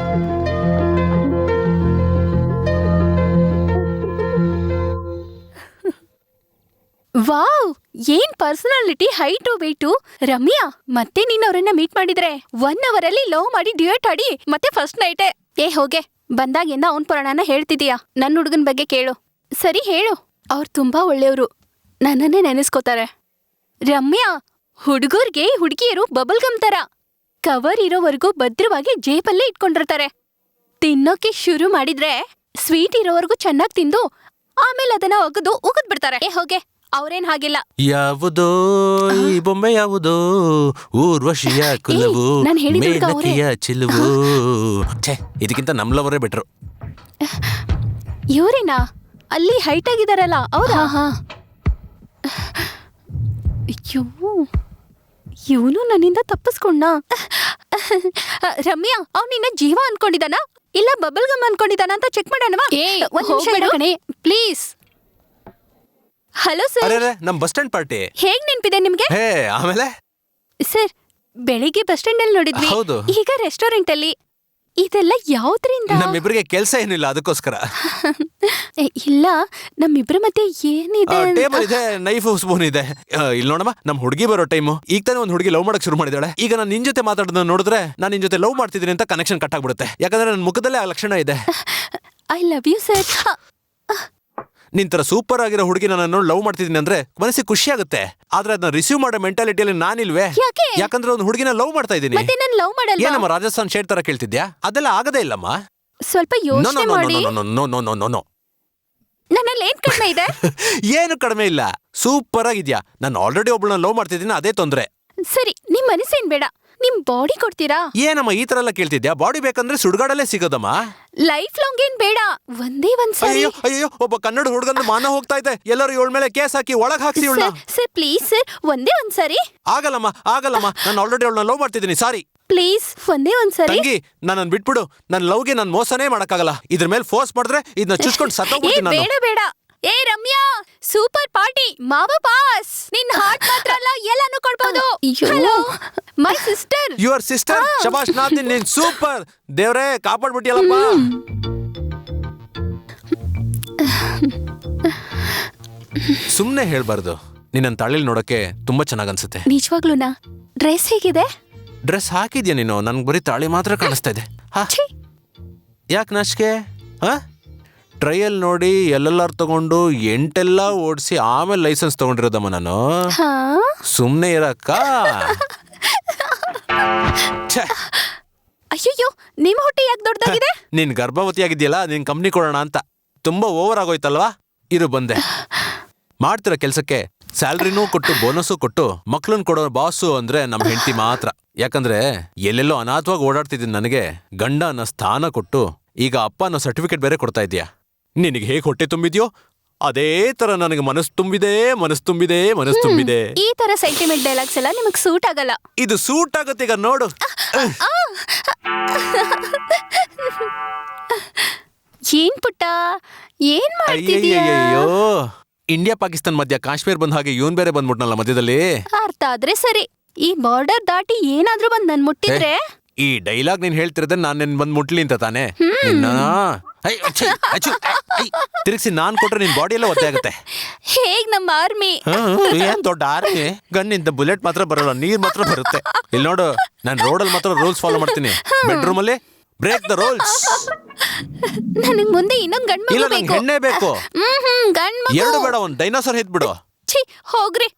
ವಾವ್, ಏನ್ ಪರ್ಸನಾಲಿಟಿ, ಹೈಟು ವೇಟು. ರಮ್ಯಾ, ಮತ್ತೆ ನೀನ್ ಅವ್ರನ್ನ ಮೀಟ್ ಮಾಡಿದ್ರೆ 1 hour ಅಲ್ಲಿ ಲವ್ ಮಾಡಿ ಡ್ಯೂಯೇಟ್ ಆಡಿ ಮತ್ತೆ ಫಸ್ಟ್ ನೈಟೇ. ಹೋಗೆ, ಬಂದಾಗಿಂದ ಅವನ್ ಪುರಾಣನ ಹೇಳ್ತಿದೀಯಾ. ನನ್ನ ಹುಡುಗನ್ ಬಗ್ಗೆ ಕೇಳು. ಸರಿ ಹೇಳು. ಅವ್ರು ತುಂಬಾ ಒಳ್ಳೆಯವರು, ನನ್ನನ್ನೇ ನೆನೆಸ್ಕೋತಾರೆ. ರಮ್ಯಾ, ಹುಡುಗರ್ಗೆ ಹುಡುಗಿಯರು ಬಬಲ್ ಗಮ್ ತರ ಕವರ್ ಇರೋವರೆಗೂ ಭದ್ರವಾಗಿ ಜೇಬಲ್ಲೇ ಇಟ್ಕೊಂಡಿರ್ತಾರೆ. ತಿನ್ನೋಕೆ ಶುರು ಮಾಡಿದ್ರೆ ಸ್ವೀಟ್ ಇರೋವರೆಗೂ ಚೆನ್ನಾಗಿ ತಿಂದು ಆಮೇಲೆ ಅದನ್ನ ಒಗದು ಉಗಿದ್ ಬಿಡ್ತಾರೆ. ಹೋಗೆ, ಅವ್ರೇನ್ ಹಾಗಿಲ್ಲ. ಯಾವುದೋ ಈ ಬೊಂಬೆ ಯಾವುದೋ ಊರ್ವಶಿಯ ಕುಲವು ನಾನ್ ಹೇಳಿದ್ದು ಹುಡ್ಗ ಅವ್ರೇ. ಮೇನಕೆಯ ಚಿಲುವು. ಛೇ, ಇದಕ್ಕಿಂತ ನಮ್ಲವರೇ ಬೆಟ್ರು. ಇವ್ರೇನಾ ಅಲ್ಲಿ ಹೈಟ್ ಆಗಿದಾರಲ್ಲ ಅವ್ರಾ? ಅಯ್ಯೋ, ಇವನು ನನ್ನಿಂದ ತಪ್ಪಿಸ್ಕೊಂಡ. ರಮ್ಯಾ, ಅವ್ನು ನಿನ್ನ ಜೀವ ಅನ್ಕೊಂಡಿದಾನ ಇಲ್ಲ ಬಬಲ್ ಗಮ್ ಅನ್ಕೊಂಡಿದಾನ ಅಂತ ಚೆಕ್ ಮಾಡೋಣವಾ? ಒಂದ್ ನಿಮಿಷ ಇರು ಕಣೆ, ಪ್ಲೀಸ್. Hello sir. ಅರೆ, ನಮ್ ಬಸ್ ಸ್ಟ್ಯಾಂಡ್ ಪಾರ್ಟಿ ಹೇಗ್ ನೆನ್ಪಿದೆ ನಿಮ್ಗೆ? ಹೇ, ಆಮೇಲೆ ಸರ್, ಬೆಳಿಗ್ಗೆ ಬಸ್ ಸ್ಟ್ಯಾಂಡ್ ಅಲ್ಲಿ ನೋಡಿದ್ವಿ, ಹೌದು. ಈಗ ರೆಸ್ಟೋರೆಂಟ್ ಅಲ್ಲಿ. ಇದೆಲ್ಲ ಯಾವ್ದ್ರಿಂದ? ನಮ್ಮಿಬ್ರಿಗೆ ಕೆಲ್ಸ ಏನಿಲ್ಲ, ಅದಕ್ಕೋಸ್ಕರ. ಇಲ್ಲ, ನಮ್ಮಿಬ್ರ ಮಧ್ಯೆ ಏನಿದೆ? ಟೇಬಲ್ ಇದೆ, ನೈಫ್ ಸ್ಪೂನ್ ಇದೆ. ಇಲ್ಲಿ ನೋಡಮ್ಮ, ನಮ್ ಹುಡುಗಿ ಬರೋ ಟೈಮು. ಈಗ ತಾನೇ ಒಂದ್ ಹುಡುಗಿ ಲವ್ ಮಾಡಕ್ ಶುರು ಮಾಡಿದಾಳೆ. ಈಗ ನಾನು ನಿನ್ ಜೊತೆ ಮಾತಾಡೋದನ್ನ ನೋಡಿದ್ರೆ ನಾನು ನಿನ್ ಜೊತೆ ಲವ್ ಮಾಡ್ತಿದ್ದೀನಿ ಅಂತ ಕನೆಕ್ಷನ್ ಕಟ್ ಆಗ್ಬಿಡುತ್ತೆ. ಯಾಕಂದ್ರೆ ನನ್ನ ಮುಖದಲ್ಲೇ ಆ ಲಕ್ಷಣ ಇದೆ. I love you sir. ನಿನ್ ತರ ಸೂಪರ್ ಆಗಿರೋ ಹುಡುಗಿ ನಾನು ಲವ್ ಮಾಡ್ತಿದ್ದೀನಿ ಅಂದ್ರೆ ಮನಸ್ಸಿಗೆ ಖುಷಿ ಆಗುತ್ತೆ. ಆದ್ರೆ ಅದನ್ನ ರಿಸೀವ್ ಮಾಡೋ ಮೆಂಟಾಲಿಟಿಯಲ್ಲಿ ನಾನಿಲ್ವೇ? ಯಾಕೆ? ಯಾಕಂದ್ರೆ ಒಂದು ಹುಡುಗಿನ ಲವ್ ಮಾಡ್ತಾ ಇದ್ದೀನಿ. ಮತ್ತೆ ನಾನು ಲವ್ ಮಾಡಲ್ವಾ? ಏನಮ್ಮ ರಾಜಸ್ಥಾನ್ ಶೇಡ್ ತರ ಕೇಳ್ತಿದ್ಯಾ? ಅದೆಲ್ಲ ಆಗದೇ ಇಲ್ಲಮ್ಮ. ಸ್ವಲ್ಪ ನೋ ಯೋಚನೆ ನೋ ಮಾಡಿ. No no no no no no. ನನ್ನಲ್ಲಿ ಏನ್ ಕಡಿಮೆ ಇದೆ? ಏನು ಕಡಿಮೆ ಇಲ್ಲ, ಸೂಪರ್ ಆಗಿದ್ಯಾ. ನಾನು ಆಲ್ರೆಡಿ ಒಬ್ಳನ್ನ ಲವ್ ಮಾಡ್ತಿದ್ದೀನಿ, ಅದೇ ತೊಂದ್ರೆ. ಸರಿ, ನಿಮ್ ಮನಸ್ಸೇನ್ ಬೇಡ, ನಿಮ್ ಬಾಡಿ ಕೊಡ್ತೀರಾ? ಏನಮ್ಮ ಈ ತರ ಎಲ್ಲ ಕೇಳ್ತಿದ್ಯಾ? ಬಾಡಿ ಬೇಕಂದ್ರೆ ಸುಡ್ಗಾಡಲ್ಲೇ ಸಿಗೋದಮ್ಮ. ಲೈಫ್ ಲಾಂಗ್ ಏನ್ ಬೇಡ, ಒಂದೇ ಒಂದ್ಸರಿ. ಅಯ್ಯೋ ಅಯ್ಯೋ, ಒಬ್ಬ ಕನ್ನಡ ಹುಡುಗನ ಮಾನ ಹೋಗ್ತಾ ಇದೆ. ಎಲ್ಲರೂ ಇವಳ ಮೇಲೆ ಕೇಸ್ ಹಾಕಿ ಒಳಗ್ ಹಾಕ್ಸಿ ಇವಳನ್ನ. ಸರ್ ಪ್ಲೀಸ್ ಸರ್, ಒಂದೇ ಒಂದ್ಸರಿ. ಆಗಲ್ಲಮ್ಮ ಆಗಲ್ಲಮ್ಮ, ನಾನು ಆಲ್ರೆಡಿ ಅವಳನ್ನ ಲವ್ ಮಾಡ್ತಿದ್ದೀನಿ. ಸಾರಿ ಪ್ಲೀಸ್, ಒಂದೇ ಒಂದ್ಸರಿ. ತಂಗಿ, ನನ್ನನ್ನು ಬಿಟ್ಬಿಡು. ನನ್ನ ಲವ್ಗೆ ನಾನು ಮೋಸನೇ ಮಾಡಕ್ಕಾಗಲ್ಲ. ಇದ್ರ ಮೇಲೆ ಫೋರ್ಸ್ ಮಾಡಿದ್ರೆ ಇದನ್ನ ಚುಚ್ಕೊಂಡು ಸತ್ತೋಗ್ಬಿಡ್ತೀನಿ ನಾನು. ಬೇಡ ಬೇಡ. ಏ ರಮ್ಯಾ, ಸೂಪರ್ ಪಾರ್ಟಿ, ಮಾವ ಪಾಸ್. ನಿನ್ ಹಾರ್ಟ್ ಮಾತ್ರ ಅಲ್ಲ, ಎಲ್ಲಾನು ಕೊಡ್ಬೋದು. Hello my sister. Your sister. ಶಬಾಷ್ ನಾದಿನ್, ನೀನ್ ಸೂಪರ್. ದೇವ್ರೇ ಕಾಪಾಡ್ಬಿಟ್ಟಿಯಲ್ಲಪ್ಪ. ಸುಮ್ನೆ ಹೇಳ್ಬಾರ್ದು. ನಿನ್ನ ತಾಳಿಲ್ ನೋಡಕ್ಕೆ ತುಂಬಾ ಚೆನ್ನಾಗ್ ಅನ್ಸುತ್ತೆ. ನಿಜವಾಗ್ಲೂನಾ? ಡ್ರೆಸ್ ಹೇಗಿದೆ? ಡ್ರೆಸ್ ಹಾಕಿದ್ಯಾ ನೀನು? ನನ್ಗೆ ಬರೀ ತಾಳಿ ಮಾತ್ರ ಕಾಣಿಸ್ತಾ ಇದೆ. ಯಾಕೆ ನಾಚಿಕೆ? ಟ್ರಯಲ್ ನೋಡಿ ಎಲ್ಲೆಲ್ಲಾರು ತಗೊಂಡು 8 ಓಡಿಸಿ ಆಮೇಲೆ ಲೈಸೆನ್ಸ್ ತಗೊಂಡಿರೋದಮ್ಮ ನಾನು. ಸುಮ್ನೆ ಇರಕ್ಕ. ಅಯ್ಯೋ, ನಿಮ್ಮ ಹೊಟ್ಟೆ ಯಾಕೆ ದೊಡ್ಡದಾಗಿದೆ? ನೀನ್ ಗರ್ಭವತಿ ಆಗಿದ್ಯಲ್ಲ, ನಿನ್ ಕಂಪ್ನಿ ಕೊಡೋಣ ಅಂತ. ತುಂಬಾ ಓವರ್ ಆಗೋಯ್ತಲ್ವಾ? ಇರು ಬಂದೆ. ಮಾಡ್ತಿರೋ ಕೆಲ್ಸಕ್ಕೆ ಸ್ಯಾಲ್ರಿನೂ ಕೊಟ್ಟು ಬೋನಸ್ಸು ಕೊಟ್ಟು ಮಕ್ಳನ್ ಕೊಡೋ ಬಾಸು ಅಂದ್ರೆ ನಮ್ ಹೆಂಡತಿ ಮಾತ್ರ. ಯಾಕಂದ್ರೆ ಎಲ್ಲೆಲ್ಲೋ ಅನಾಥವಾಗಿ ಓಡಾಡ್ತಿದ್ದೀನಿ ನನಗೆ ಗಂಡ ಅನ್ನೋ ಸ್ಥಾನ ಕೊಟ್ಟು ಈಗ ಅಪ್ಪ ಅನ್ನೋ ಸರ್ಟಿಫಿಕೇಟ್ ಬೇರೆ ಕೊಡ್ತಾ ಇದೀಯಾ. ನಿನಗೆ ಹೇಗೆ ಹೊಟ್ಟೆ ತುಂಬಿದ್ಯೋ ಅದೇ ತರ ನನಗೆ ಮನಸ್ಸು ತುಂಬಿದೆ, ಮನಸ್ಸು ತುಂಬಿದೆ, ಮನಸ್ಸು ತುಂಬಿದೆ. ಈ ತರ ಸೆಂಟಿಮೆಂಟ್ ಡೈಲಾಗ್ಸ್ ಎಲ್ಲ ನಿಮಗ್ ಸೂಟ್ ಆಗಲ್ಲ. ಇದು ಸೂಟ್ ಆಗುತ್ತೆ. ಈಗ ನೋಡು. ಏನ್ ಪುಟ್ಟ, ಏನ್ ಮಾಡ್ತಿದೀಯ? ಅಯ್ಯಯ್ಯೋ, ಇಂಡಿಯಾ ಪಾಕಿಸ್ತಾನ್ ಮಧ್ಯ ಕಾಶ್ಮೀರ್ ಬಂದ ಹಾಗೆ ಇವನ್ ಬೇರೆ ಬಂದ್ಬಿಟ್ನಲ್ಲ ಮಧ್ಯದಲ್ಲಿ. ಅರ್ಥ ಆದ್ರೆ ಸರಿ. ಈ ಬಾರ್ಡರ್ ದಾಟಿ ಏನಾದ್ರೂ ಬಂದ್ ನನ್ ಮುಟ್ಟಿದ್ರೆ? ಈ ಡೈಲಾಗ್ ನೀನ್ ಹೇಳ್ತಿರದೆ ನಾನ್ ನಿನ್ ಬಂದ್ ಮುಟ್ಲಿ ಅಂತ ತಾನೆ? ತಿರುಗಿಸಿ ನಾನ್ ಕೊಟ್ರೆ ನಿನ್ ಬಾಡಿ ಎಲ್ಲ ಒತ್ತೆ ಆಗುತ್ತೆ. ಹೇಗ್ ನಮ್ಮ ಆರ್ಮಿ. ಏನ್ ದೊಡ್ಡ ಆರ್ಮಿ? ಗನ್ನಿಂದ ಬುಲೆಟ್ ಮಾತ್ರ ಬರಲ್ಲ, ನೀರ್ ಮಾತ್ರ ಬರುತ್ತೆ. ಇಲ್ಲಿ ನೋಡು, ನಾನ್ ರೋಡಲ್ಲಿ ಮಾತ್ರ ರೂಲ್ಸ್ ಫಾಲೋ ಮಾಡ್ತೀನಿ. ಬೆಡ್ರೂಮ್ ಅಲ್ಲಿ ಬ್ರೇಕ್ ದ ರೂಲ್ಸ್. ನನಗ್ ಮುಂದೆ ಇನ್ನೊಂದ್ ಗಂಡ್ ಇಲ್ಲ, ಮಗು ನಂಗೆ ಬೇಕು. ಹೆಣ್ಣೆ ಬೇಕು. ಗಂಡ್ ಮಗು. ಎರಡು ಬೇಡ, ಒಂದ್ ಡೈನೋಸರ್ ಹೆತ್ಬಿಡು. ಛೀ, ಹೋಗ್ರಿ.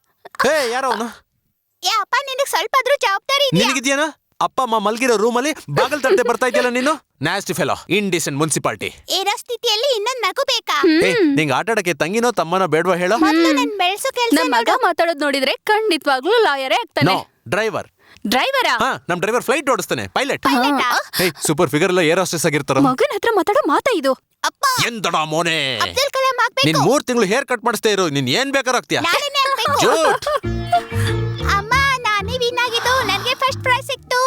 ಹೇ, ಯಾರ ಅವನು? ಅಪ್ಪ, ನಿನಗ್ ಸ್ವಲ್ಪ ಆದ್ರೂ ಜವಾಬ್ದಾರಿ ಇದೆಯಾ? ನಿನಗಿದ್ಯಾನ? ಅಪ್ಪ ಅಮ್ಮ ಮಲ್ಗಿರೋ ರೂಮಲ್ಲಿ ಬಾಗಲ್ ತಟ್ಟೆ ಬರ್ತಾ ಇದೆಯಲ್ಲ ನೀನು. ನ್ಯಾಸ್ಟಿ ಫೆಲೋ, ಇಂಡಿಸೆಂಟ್ ಮುನ್ಸಿಪಾಲಿಟಿ. ಇರೋ ಸ್ಥಿತಿಯಲ್ಲಿ ಇನ್ನೊಂದ್ ಮಗು ಬೇಕಾ? ನಿಂಗೆ ಆಟ ಆಡಕ್ಕೆ ತಂಗಿನೋ ತಮ್ಮನೋ ಬೇಡವಾ ಹೇಳೋ? ನಮ್ ಮಗ ಮಾತಾಡೋದ್ ನೋಡಿದ್ರೆ ಖಂಡಿತವಾಗ್ಲೂ ಲಾಯರೇ ಆಗ್ತಾನೆ. ಡ್ರೈವರ್. ಡ್ರೈವರಾ? ನಮ್ ಡ್ರೈವರ್ ಫ್ಲೈಟ್ ಓಡಿಸ್ತಾನೆ, ಪೈಲಟ್. ಸೂಪರ್ ಫಿಗರ್ ಎಲ್ಲ ಏರ್ ಹೋಸ್ಟೆಸ್ ಆಗಿರ್ತಾರ. ಮಗನ ಹತ್ರ ಮಾತಾಡೋ ಮಾತಾ ಇದು. ಅಪ್ಪ, ಎಂದಡ ಮೋನೆ, ಅಬ್ದುಲ್ ಕಲಾಂ ಆಗ್ಬೇಕು. ನಿನ್ 3 ತಿಂಗಳು ಹೇರ್ ಕಟ್ ಮಾಡಿಸ್ತಾ ಇರು, ನೀನ್ ಏನ್ ಬೇಕಾದ್ರೂ ಆಗ್ತೀಯ. ಜೂಟ್. ಅಮ್ಮ, ನಾನೇ ವಿನ್ ಆಗಿದ್ದು, ನನಗೆ ಫಸ್ಟ್ ಪ್ರೈಸ್ ಸಿಕ್ತು.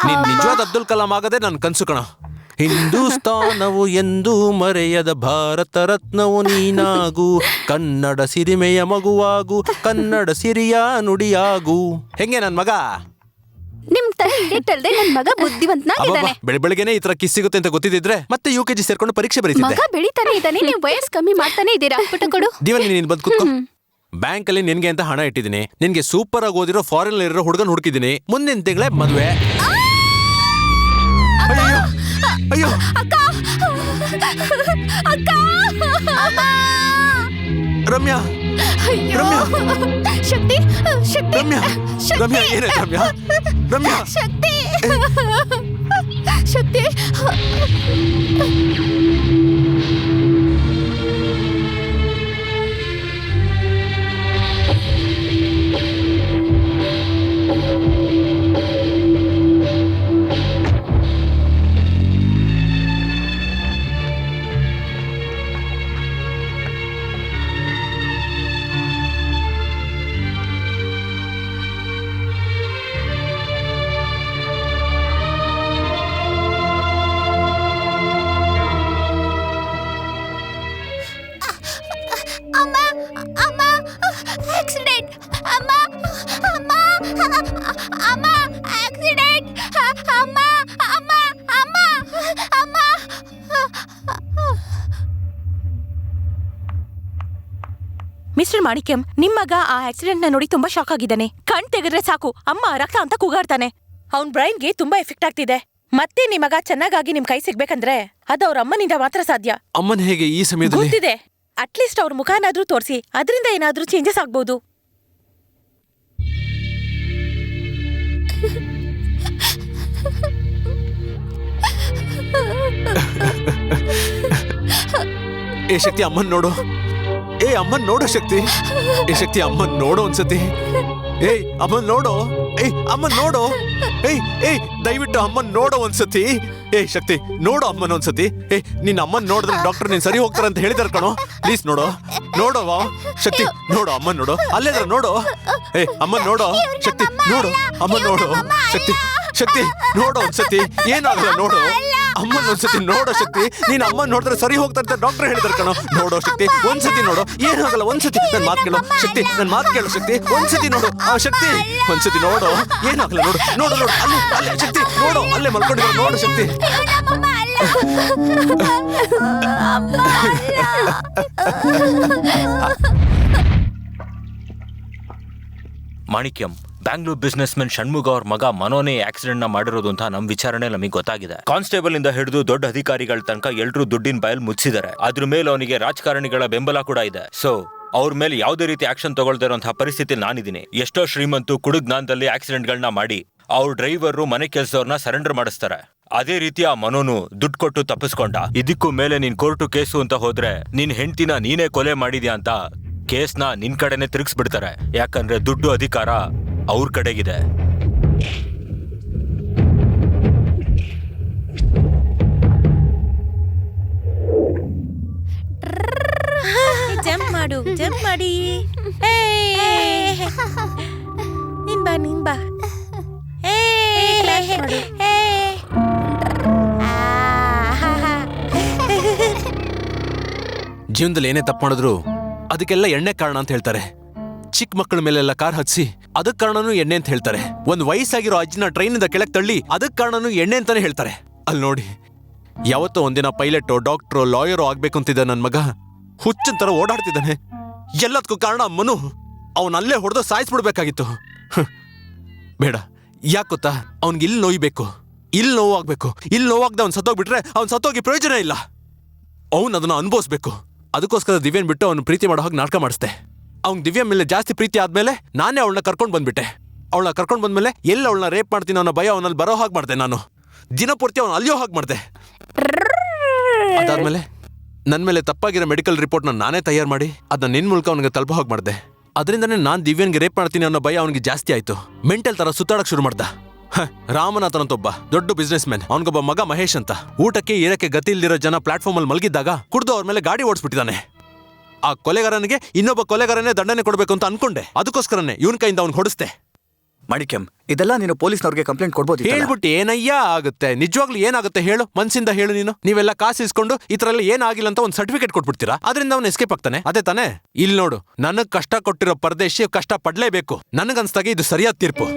ನೀನ್ ನಿಜವಾದ ಅಬ್ದುಲ್ ಕಲಾಂ ಆಗದೆ ನನ್ ಕನ್ಸು ಕಣ. ಹಿಂದೂಸ್ತಾನವು ಎಂದೂ ಮರೆಯದ ಭಾರತ ರತ್ನವು ನೀನಾಗು, ಕನ್ನಡ ಸಿರಿಮೆಯ ಮಗುವಾಗು, ಕನ್ನಡ ಸಿರಿಯ ನುಡಿಯಾಗು. ಹೆಂಗೆ ನನ್ ಮಗ? ನಿಮ್ ತಲೆ ಇಡೇಟಲ್ದೆ ನನ್ ಮಗ ಬುದ್ಧಿವಂತನಾಗಿದ್ದಾನೆ. ಬೆಳಿಗ್ಗೆನೆ ಈ ತರ ಕಿಸ್ ಸಿಗುತ್ತೆ ಅಂತ ಗೊತ್ತಿದ್ರೆ ಮತ್ತೆ UKG ಸೇರ್ಕೊಂಡು ಪರೀಕ್ಷೆ ಬರೀತಿದ್ದೆ. ಮಗ ಬೆಳಿತಾನೆ ಇದ್ದಾನೆ, ನೀವು ವಯಸ್ಸು ಕಮ್ಮಿ ಮಾಡ್ತಾನೆ ಇದ್ದೀರಾ. ಪುಟ್ಟ ಕೊಡು. ದಿವನಿ, ನೀನ್ ಬಂದ್ ಕುತ್ಕೋ. ಬ್ಯಾಂಕ್ ಅಲ್ಲಿ ನಿನ್ಗೆ ಅಂತ ಹಣ ಇಟ್ಟಿದ್ದೀನಿ. ನಿನ್ಗೆ ಸೂಪರ್ ಆಗಿ ಓದಿರೋ ಫಾರಿನ್ ಇರೋ ಹುಡುಗನ್ ಹುಡುಕಿದ್ದೀನಿ. ಮುಂದಿನ ತಿಂಗಳೇ ಮದ್ವೆ. ಅಯ್ಯೋ ಅಯ್ಯೋ, ಅಕ್ಕ, ಅಕ್ಕ, ರಮ್ಯಾ, ರಮ್ಯಾ, ಶಕ್ತಿ, ಶಕ್ತಿ, ರಮ್ಯಾ, ರಮ್ಯಾ, ಏನಾಯ್ತು ರಮ್ಯಾ? ರಮ್ಯಾ, ಶಕ್ತಿ, ಶಕ್ತಿ. ಮಿಸ್ಟರ್ ಮಾಣಿಕ್ಯಂ, ನಿಮ್ ಮಗ ಆ ಆಕ್ಸಿಡೆಂಟ್ ನ ನೋಡಿ ತುಂಬಾ ಶಾಕ್ ಆಗಿದ್ದಾನೆ. ಕಣ್ ತೆಗೆದ್ರೆ ಸಾಕು ಅಮ್ಮ ರಕ್ತ ಅಂತ ಕೂಗಾಡ್ತಾನೆ. ಅವ್ನ್ ಬ್ರೈನ್ಗೆ ತುಂಬಾ ಎಫೆಕ್ಟ್ ಆಗ್ತಿದೆ. ಮತ್ತೆ ನಿಮ್ ಮಗ ಚೆನ್ನಾಗಾಗಿ ನಿಮ್ ಕೈ ಸಿಗ್ಬೇಕಂದ್ರೆ ಅದು ಅವ್ರ ಅಮ್ಮನಿಂದ ಮಾತ್ರ ಸಾಧ್ಯ. ಅಮ್ಮನ ಹೇಗೆ ಈ ಸಮಯದಲ್ಲಿ? ಗೊತ್ತಿದೆ, ಅಟ್ಲೀಸ್ಟ್ ಅವ್ರ ಮುಖನಾದ್ರೂ ತೋರಿಸಿ, ಅದರಿಂದ ಏನಾದ್ರೂ ಚೇಂಜಸ್ ಆಗ್ಬೋದು. ಏ ಶಕ್ತಿ, ಅಮ್ಮನ್ ನೋಡು. ಏ ಅಮ್ಮನ್ ನೋಡು ಶಕ್ತಿ. ಏ ಶಕ್ತಿ, ಅಮ್ಮನ್ ನೋಡು ಒಂದ್ಸತಿ. ಏಯ್ ಅಮ್ಮನ್ ನೋಡು. ಏಯ್ ಅಮ್ಮನ್ ನೋಡು. ಏಯ್ ದಯವಿಟ್ಟು ಅಮ್ಮನ್ ನೋಡು ಒಂದ್ಸತಿ. ಏಯ್ ಶಕ್ತಿ, ನೋಡು ಅಮ್ಮನ್ ಒಂದ್ಸತಿ. ನಿನ್ನ ಅಮ್ಮನ್ ನೋಡಿದ್ರೆ ಡಾಕ್ಟರ್ ನೀನ್ ಸರಿ ಹೋಗ್ತಾರ ಅಂತ ಹೇಳಿದಾರ ಕಣೋ. ಪ್ಲೀಸ್ ನೋಡು. ನೋಡವ ಶಕ್ತಿ, ನೋಡು ಅಮ್ಮನ್ ನೋಡು. ಅಲ್ಲೇದ್ರ ನೋಡು. ಅಮ್ಮನ್ ನೋಡು. ಶಕ್ತಿ ನೋಡು. ಅಮ್ಮನ್ ನೋಡು. ಶಕ್ತಿ ನೋಡು ಒಂದ್ಸತಿ. ಏನಾಗಲ್ಲ ನೋಡು. ಅಮ್ಮನ್ ಒಂದ್ಸತಿ ನೋಡೋ ಶಕ್ತಿ. ನೀನ್ ಅಮ್ಮನ್ ನೋಡಿದ್ರೆ ಸರಿ ಹೋಗ್ತಾ ಅಂತ ಡಾಕ್ಟರ್ ಹೇಳಿದಾರೆ ಕಣೋ. ನೋಡೋ ಶಕ್ತಿ, ಒಂದ್ಸತಿ ನೋಡು. ಏನಾಗಲ್ಲ ಒಂದ್ಸತಿ. ನನ್ ಮಾತು ಕೇಳು ಶಕ್ತಿ. ನನ್ ಮಾತು ಕೇಳು ಶಕ್ತಿ. ಒಂದ್ಸತಿ ನೋಡು. ಶಕ್ತಿ ಒಂದ್ಸತಿ ನೋಡು. ಏನಾಗಲ್ಲ ನೋಡು. ನೋಡು ಅಲ್ಲೇ ಶಕ್ತಿ ನೋಡು. ಅಲ್ಲೇ ಮಲ್ಕೊಂಡಿರೋ ನೋಡು ಶಕ್ತಿ. ಮಾಣಿಕ್ಯಂ, ಬ್ಯಾಂಗ್ಳೂರ್ ಬಿಸ್ನೆಸ್ ಮೆನ್ ಷಣ್ಮುಗ ಅವ್ರ ಮಗ ಮನೋನೇ ಆಕ್ಸಿಡೆಂಟ್ ನ ಮಾಡಿರೋದು ಅಂತ ನಮ್ ವಿಚಾರಣೆ ನಮಗೆ ಗೊತ್ತಾಗಿದೆ. ಕಾನ್ಸ್ಟೇಬಲ್ ಇಂದ ಹಿಡಿದು ದೊಡ್ಡ ಅಧಿಕಾರಿಗಳ ತನಕ ಎಲ್ರೂ ದುಡ್ಡಿನ ಬಾಯಲ್ಲಿ ಮುಚ್ಚಿದ್ದಾರೆ. ಅದ್ರ ಮೇಲೆ ಅವನಿಗೆ ರಾಜಕಾರಣಿಗಳ ಬೆಂಬಲ ಕೂಡ ಇದೆ. ಸೊ ಅವ್ರ ಮೇಲೆ ಯಾವುದೇ ರೀತಿ ಆಕ್ಷನ್ ತಗೊಳ್ದೇ ಇರುವಂತಹ ಪರಿಸ್ಥಿತಿ ನಾನಿದ್ದೀನಿ. ಎಷ್ಟೋ ಶ್ರೀಮಂತು ಕುಡುಗ್ ಜ್ಞಾನದಲ್ಲಿ ಆಕ್ಸಿಡೆಂಟ್ಗಳನ್ನ ಮಾಡಿ ಅವ್ರ ಡ್ರೈವರ್ ಮನೆ ಕೆಲಸದವ್ರನ್ನ ಸರೆಂಡರ್ ಮಾಡಿಸ್ತಾರೆ. ಅದೇ ರೀತಿ ಆ ಮನೋನು ದುಡ್ಡು ಕೊಟ್ಟು ತಪ್ಪಿಸ್ಕೊಂಡ. ಇದಕ್ಕೂ ಮೇಲೆ ನೀನ್ ಕೋರ್ಟು ಕೇಸು ಅಂತ ಹೋದ್ರೆ ನಿನ್ ಹೆಂಡತಿನ ನೀನೇ ಕೊಲೆ ಮಾಡಿದ್ಯಾ ಅಂತ ಕೇಸ್ನ ನಿನ್ ಕಡೆನೆ ತಿರುಗಿಸ್ಬಿಡ್ತಾರೆ. ಯಾಕಂದ್ರೆ ದುಡ್ಡು ಅಧಿಕಾರ ಅವ್ರ ಕಡೆಗಿದೆ. ಜಂಪ್ ಮಾಡು, ಜಂಪ್ ಮಾಡಿ. ನೀನ್ ಬಾ. ಜೀವನದಲ್ಲಿ ಏನೇ ತಪ್ಪು ಮಾಡಿದ್ರು ಅದಕ್ಕೆಲ್ಲ ಎಣ್ಣೆ ಕಾರಣ ಅಂತ ಹೇಳ್ತಾರೆ. ಚಿಕ್ಕ ಮಕ್ಕಳ ಮೇಲೆಲ್ಲ ಕಾರ್ ಹಚ್ಚಿ ಅದಕ್ ಕಾರಣನೂ ಎಣ್ಣೆ ಅಂತ ಹೇಳ್ತಾರೆ. ಒಂದ್ ವಯಸ್ಸಾಗಿರೋ ಅಜ್ಜಿನ ಟ್ರೈನಿಂದ ಕೆಳಗೆ ತಳ್ಳಿ ಅದಕ್ ಕಾರಣನೂ ಎಣ್ಣೆ ಅಂತಾನೆ ಹೇಳ್ತಾರೆ. ಅಲ್ಲಿ ನೋಡಿ, ಯಾವತ್ತೋ ಒಂದಿನ ಪೈಲಟೋ ಡಾಕ್ಟ್ರೋ ಲಾಯರೋ ಆಗ್ಬೇಕು ಅಂತಿದ್ದ ನನ್ ಮಗ ಹುಚ್ಚನ್ ತರ ಓಡಾಡ್ತಿದ್ದಾನೆ. ಎಲ್ಲದಕ್ಕೂ ಕಾರಣ ಅಮ್ಮನು. ಅವನಲ್ಲೇ ಹೊಡೆದು ಸಾಯಿಸ್ಬಿಡ್ಬೇಕಾಗಿತ್ತು. ಬೇಡ, ಯಾಕೆ ಗೊತ್ತಾ, ಅವ್ನಿಗೆ ಇಲ್ಲಿ ನೋಯ್ಬೇಕು, ಇಲ್ಲಿ ನೋವಾಗ್ಬೇಕು. ಇಲ್ಲಿ ನೋವಾಗ್ದೆ ಅವ್ನು ಸತ್ತೋಗ್ಬಿಟ್ರೆ ಅವ್ನು ಸತ್ತೋಗಿ ಪ್ರಯೋಜನ ಇಲ್ಲ. ಅವ್ನು ಅದನ್ನ ಅನುಭವಿಸ್ಬೇಕು. ಅದಕ್ಕೋಸ್ಕರ ದಿವ್ಯನ್ ಬಿಟ್ಟು ಅವ್ನು ಪ್ರೀತಿ ಮಾಡೋ ಹಾಗೆ ನಾಟಕ ಮಾಡಿಸ್ದೆ. ಅವ್ನ್ ದಿವ್ಯ ಮೇಲೆ ಜಾಸ್ತಿ ಪ್ರೀತಿ ಆದ್ಮೇಲೆ ನಾನೇ ಅವಳನ್ನ ಕರ್ಕೊಂಡ್ ಬಂದ್ಬಿಟ್ಟೆ. ಅವಳನ್ನ ಕರ್ಕೊಂಡ್ ಬಂದ್ಮೇಲೆ ಎಲ್ಲ ಅವಳನ್ನ ರೇಪ್ ಮಾಡ್ತೀನಿ ಅನ್ನೋ ಭಯ ಅವನಲ್ಲಿ ಬರೋ ಹಾಗೆ ಮಾಡ್ದೆ. ನಾನು ದಿನಪೂರ್ತಿ ಅವನು ಅಲ್ಲಿಯೋ ಹಾಗೆ ಮಾಡ್ದೆ. ಅದಾದ್ಮೇಲೆ ನನ್ನ ಮೇಲೆ ತಪ್ಪಾಗಿರೋ ಮೆಡಿಕಲ್ ರಿಪೋರ್ಟ್ನ ನಾನೇ ತಯಾರು ಮಾಡಿ ಅದನ್ನ ನಿನ್ ಮೂಲಕ ಅವನಿಗೆ ತಲುಪೋ ಹಾಗೆ ಮಾಡ್ದೆ. ಅದರಿಂದನೇ ನಾನ್ ದಿವ್ಯನ್ಗೆ ರೇಪ್ ಮಾಡ್ತೀನಿ ಅನ್ನೋ ಭಯ ಅವನಿಗೆ ಜಾಸ್ತಿ ಆಯ್ತು. ಮೆಂಟಲ್ ತರ ಸುತ್ತಾಡಕ್ ಶುರು ಮಾಡ್ದ. ರಾಮನಾಥನ್ ಅಂತ ಒಬ್ಬ ದೊಡ್ಡ ಬಿಸ್ನೆಸ್ ಮ್ಯಾನ್, ಅವನಿಗೊಬ್ಬ ಮಗ ಮಹೇಶ್ ಅಂತ. ಊಟಕ್ಕೆ ಇರಕ್ಕೆ ಗತಿ ಇಲ್ದಿರೋ ಜನ ಪ್ಲಾಟ್ಫಾರ್ಮ್ ಅಲ್ಲಿ ಮಲಗಿದ್ದಾಗ ಕುಡ್ದು ಅವ್ರ ಮೇಲೆ ಗಾಡಿ ಓಡಿಸ್ಬಿಟ್ಟಿದ್ದಾನೆ. ಆ ಕೊಲೆಗಾರನಿಗೆ ಇನ್ನೊಬ್ಬ ಕೊಲೆಗಾರನೇ ದಂಡನೆ ಕೊಡ್ಬೇಕು ಅಂತ ಅನ್ಕೊಂಡೆ. ಅದಕ್ಕೋಸ್ಕರನೇ ಇವನ್ ಕೈಯಿಂದ ಅವ್ನು ಹೊಡಿಸ್ದೆ. ಮಾಣಿಕ್ಯಂ, ಇದೆಲ್ಲ ನೀನು ಪೊಲೀಸ್ನವ್ರಿಗೆ ಕಂಪ್ಲೇಂಟ್ ಕೊಡ್ಬೋದು. ಹೇಳ್ಬಿಟ್ಟು ಏನಯ್ಯ ಆಗುತ್ತೆ? ನಿಜವಾಗ್ಲೂ ಏನಾಗುತ್ತೆ ಹೇಳು? ಮನ್ಸಿಂದ ಹೇಳು ನೀನು. ನೀವೆಲ್ಲ ಕಾಸು ಇಸ್ಕೊಂಡು ಈ ತರ ಎಲ್ಲ ಏನಾಗಿಲ್ಲ ಅಂತ ಒಂದು ಸರ್ಟಿಫಿಕೇಟ್ ಕೊಟ್ಬಿಡ್ತೀರಾ, ಅದರಿಂದ ಅವ್ನು ಎಸ್ಕೇಪ್ ಆಗ್ತಾನೆ. ಅದೇ ತಾನೇ? ಇಲ್ಲಿ ನೋಡು, ನನಗ್ ಕಷ್ಟ ಕೊಟ್ಟಿರೋ ಪರದೇಶಿ ಕಷ್ಟ ಪಡ್ಲೇಬೇಕು. ನನಗನ್ಸ್ದಾಗೆ ಇದು ಸರಿಯಾದ ತೀರ್ಪು.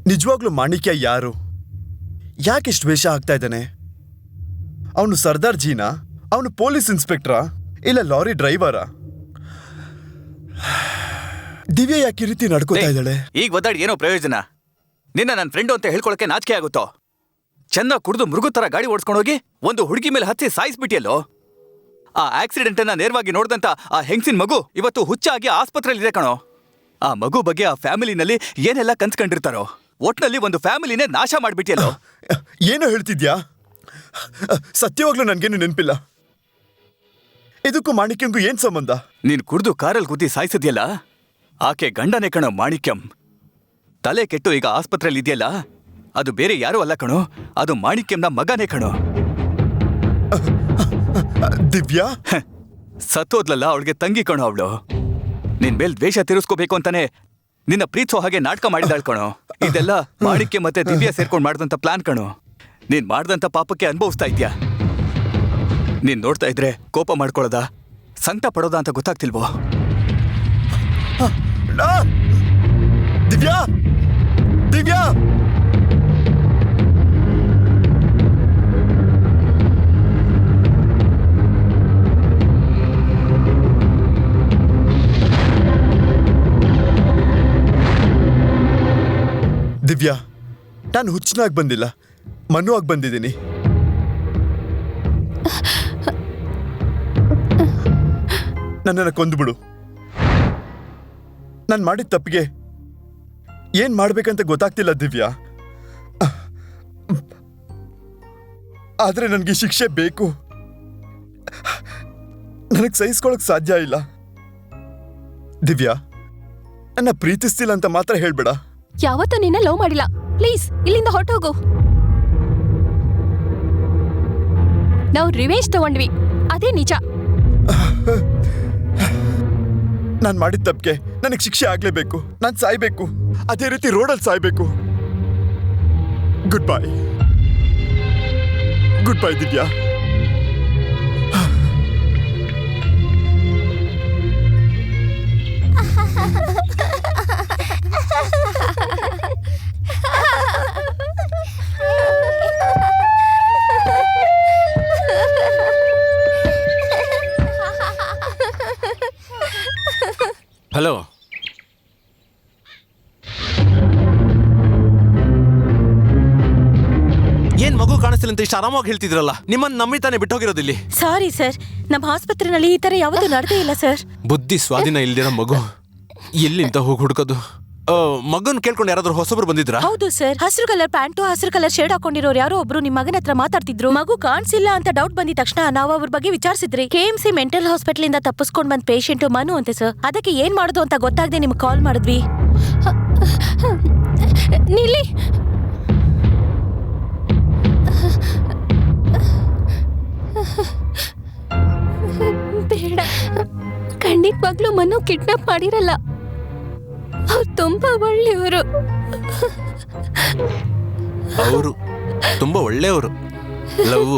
ನಿಜವಾಗ್ಲೂ ಮಾಣಿಕ್ಯ ಯಾರು? ಯಾಕಿಷ್ಟು ವೇಷ ಆಗ್ತಾ ಇದ್ದಾನೆ? ಅವನು ಸರ್ದಾರ್ ಜೀನಾ? ಅವನು ಪೊಲೀಸ್ ಇನ್ಸ್ಪೆಕ್ಟ್ರಾ? ಇಲ್ಲ ಲಾರಿ ಡ್ರೈವರಾ? ದಿವ್ಯ ಯಾಕೆ ಈ ರೀತಿ ನಡ್ಕೋತಾ ಇದ್ದಾಳೆ? ಈಗ ಒದ್ದಾಡಿ ಏನೋ ಪ್ರಯೋಜನ? ನಿನ್ನ ನನ್ನ ಫ್ರೆಂಡು ಅಂತ ಹೇಳ್ಕೊಳಕ್ಕೆ ನಾಚಿಕೆ ಆಗುತ್ತೋ? ಚೆನ್ನಾಗಿ ಕುಡಿದು ಮೃಗು ತರ ಗಾಡಿ ಓಡಿಸ್ಕೊಂಡೋಗಿ ಒಂದು ಹುಡುಗಿ ಮೇಲೆ ಹತ್ತಿ ಸಾಯಿಸ್ಬಿಟ್ಟಿಯಲ್ಲೋ. ಆ ಆಕ್ಸಿಡೆಂಟ್ ಅನ್ನ ನೇರವಾಗಿ ನೋಡ್ದಂತ ಆ ಹೆಂಗ್ಸಿನ ಮಗು ಇವತ್ತು ಹುಚ್ಚಾಗಿ ಆಸ್ಪತ್ರೆಯಲ್ಲಿ ಇದೆ ಕಣೋ. ಆ ಮಗು ಬಗ್ಗೆ ಆ ಫ್ಯಾಮಿಲಿನಲ್ಲಿ ಏನೆಲ್ಲ ಕನ್ಸ್ಕೊಂಡಿರ್ತಾರೋ. ಒಟ್ನಲ್ಲಿ ಒಂದು ಫ್ಯಾಮಿಲಿನೇ ನಾಶ ಮಾಡ್ಬಿಟ್ಟಿಯಲ್ಲೋ. ಏನೋ ಹೇಳ್ತಿದ್ಯಾ? ಸತ್ಯವಾಗ್ಲೂ ನನ್ಗೇನು ನೆನಪಿಲ್ಲ. ಇದಕ್ಕೂ ಮಾಣಿಕ್ಯಂಗೂ ಏನ್ ಸಂಬಂಧ? ನೀನ್ ಕುಡ್ದು ಕಾರಲ್ಲಿ ಗುದ್ದಿ ಸಾಯಿಸಿದ್ಯಲ್ಲ, ಆಕೆ ಗಂಡನೇ ಕಣೋ ಮಾಣಿಕ್ಯಂ. ತಲೆ ಕೆಟ್ಟು ಈಗ ಆಸ್ಪತ್ರೆಯಲ್ಲಿ ಇದೆಯಲ್ಲ, ಅದು ಬೇರೆ ಯಾರೂ ಅಲ್ಲ ಕಣೋ, ಅದು ಮಾಣಿಕ್ಯಂನ ಮಗನೇ ಕಣೋ. ದಿವ್ಯಾ ಸತ್ತೋದ್ಲಲ್ಲ, ಅವಳಿಗೆ ತಂಗಿ ಕಣೋ ಅವಳು. ನಿನ್ ಮೇಲ್ ದ್ವೇಷ ತೀರಿಸ್ಕೋಬೇಕು ಅಂತಾನೆ ನಿನ್ನ ಪ್ರೀತಿಸೋ ಹಾಗೆ ನಾಟಕ ಮಾಡಿದಾಳ್ ಕಣೋ. ಇದೆಲ್ಲ ಮಾಣಿಕ್ಯ ಮತ್ತೆ ದಿವ್ಯ ಸೇರ್ಕೊಂಡು ಮಾಡಿದಂತ ಪ್ಲಾನ್ ಕಣೋ. ನೀನ್ ಮಾಡ್ದಂತ ಪಾಪಕ್ಕೆ ಅನುಭವಿಸ್ತಾ ಇದ್ಯಾ. ನೀನ್ ನೋಡ್ತಾ ಇದ್ರೆ ಕೋಪ ಮಾಡ್ಕೊಳ್ಳೋದ ಸಂಕಟ ಪಡೋದ ಅಂತ ಗೊತ್ತಾಗ್ತಿಲ್ವೋ? ದಿವ್ಯಾ ದಿವ್ಯಾ ದಿವ್ಯಾ ನಾನು ಹುಚ್ಚನಾಗಿ ಬಂದಿಲ್ಲ, ಮನು ಆಗಿ ಬಂದಿದ್ದೀನಿ. ನನ್ನನ್ನು ಕೊಂದುಬಿಡು. ನಾನು ಮಾಡಿದ ತಪ್ಪಿಗೆ ಏನ್ ಮಾಡ್ಬೇಕಂತ ಗೊತ್ತಾಗ್ತಿಲ್ಲ ದಿವ್ಯಾ. ಆದ್ರೆ ನನಗೆ ಶಿಕ್ಷೆ ಬೇಕು. ನನಗೆ ಸಹಿಸ್ಕೊಳಕ್ ಸಾಧ್ಯ ಇಲ್ಲ. ದಿವ್ಯಾ, ನನ್ನ ಪ್ರೀತಿಸ್ತಿಲ್ಲ ಅಂತ ಮಾತ್ರ ಹೇಳ್ಬೇಡ. ಯಾವತ್ತೂ ನಿನ್ನ ಲವ್ ಮಾಡಿಲ್ಲ. ಪ್ಲೀಸ್ ಇಲ್ಲಿಂದ ಹೊರಟೋಗು. ನಾವು ರಿವೆಂಜ್ ತಗೊಂಡ್ವಿ, ಅದೇ ನಿಜ. ನಾನು ಮಾಡಿದ ತಪ್ಪಿಗೆ ನನಗೆ ಶಿಕ್ಷೆ ಆಗ್ಲೇಬೇಕು. ನಾನು ಸಾಯ್ಬೇಕು, ಅದೇ ರೀತಿ ರೋಡಲ್ಲಿ ಸಾಯ್ಬೇಕು. Good bye, good bye Divya. Hello, ಏನ್ ಮಗು ಕಾಣಿಸ್ತಿಲ್ಲ ಅಂತ ಇಷ್ಟು ಆರಾಮಾಗಿ ಹೇಳ್ತಿದ್ರಲ್ಲ? ನಿಮ್ಮನ್ನ ನಮ್ಮಿತಾನೆ ಬಿಟ್ಟೋಗಿರೋದಿಲ್ಲಿ. ಸಾರಿ ಸರ್, ನಮ್ಮ ಆಸ್ಪತ್ರೆನಲ್ಲಿ ಈ ತರ ಯಾವತ್ತೂ ನಡೆದೇ ಇಲ್ಲ ಸರ್. ಬುದ್ಧಿ ಸ್ವಾಧೀನ ಇಲ್ದಿರೋ ಮಗು ಎಲ್ಲಿಂತ ಹೋಗಿ ಹುಡುಕೋದು? ಮಗನ್ ಕೇಳ್ಕೊಂಡು ಯಾರಾದ್ರೂ ಹೊಸಬ್ರು ಬಂದಿದ್ರಾ? ಹೌದು ಸರ್, ಹಸಿರು ಕಲರ್ ಪ್ಯಾಂಟು ಹಸಿರು ಕಲರ್ ಶೇಡ್ ಹಾಕೊಂಡಿರೋರು ಯಾರೋ ಒಬ್ರು ನಿಮ್ ಮಗನ ಹತ್ರ ಮಾತಾಡ್ತಿದ್ರು. ಮಗು ಕಾಣಿಸಿಲ್ಲ ಅಂತ ಡೌಟ್ ಬಂದಿದ ತಕ್ಷಣ ನಾವು ಅವ್ರ ಬಗ್ಗೆ ವಿಚಾರಿಸಿದ್ರಿ. KMC ಮೆಂಟಲ್ ಹಾಸ್ಪಿಟಲ್ ಇಂದ ತಪ್ಪಿಸ್ಕೊಂಡ್ ಬಂದ್ ಪೇಷಂಟ್ ಮನು ಅಂತೆ ಸರ್. ಅದಕ್ಕೆ ಏನ್ ಮಾಡೋದು ಅಂತ ಗೊತ್ತಾಗದೆ ನಿಮ್ಗೆ ಕಾಲ್ ಮಾಡಿದ್ವಿ. ನಿಲ್ಲಿ. ಬೇಡ, ಖಂಡಿತವಾಗ್ಲೂ ಮನು ಕಿಡ್ನಾಪ್ ಮಾಡಿರಲ್ಲ. ಅವ್ರು ತುಂಬಾ ಒಳ್ಳೆಯವರು. ಅವರು ತುಂಬಾ ಒಳ್ಳೆಯವರು. ಲವ್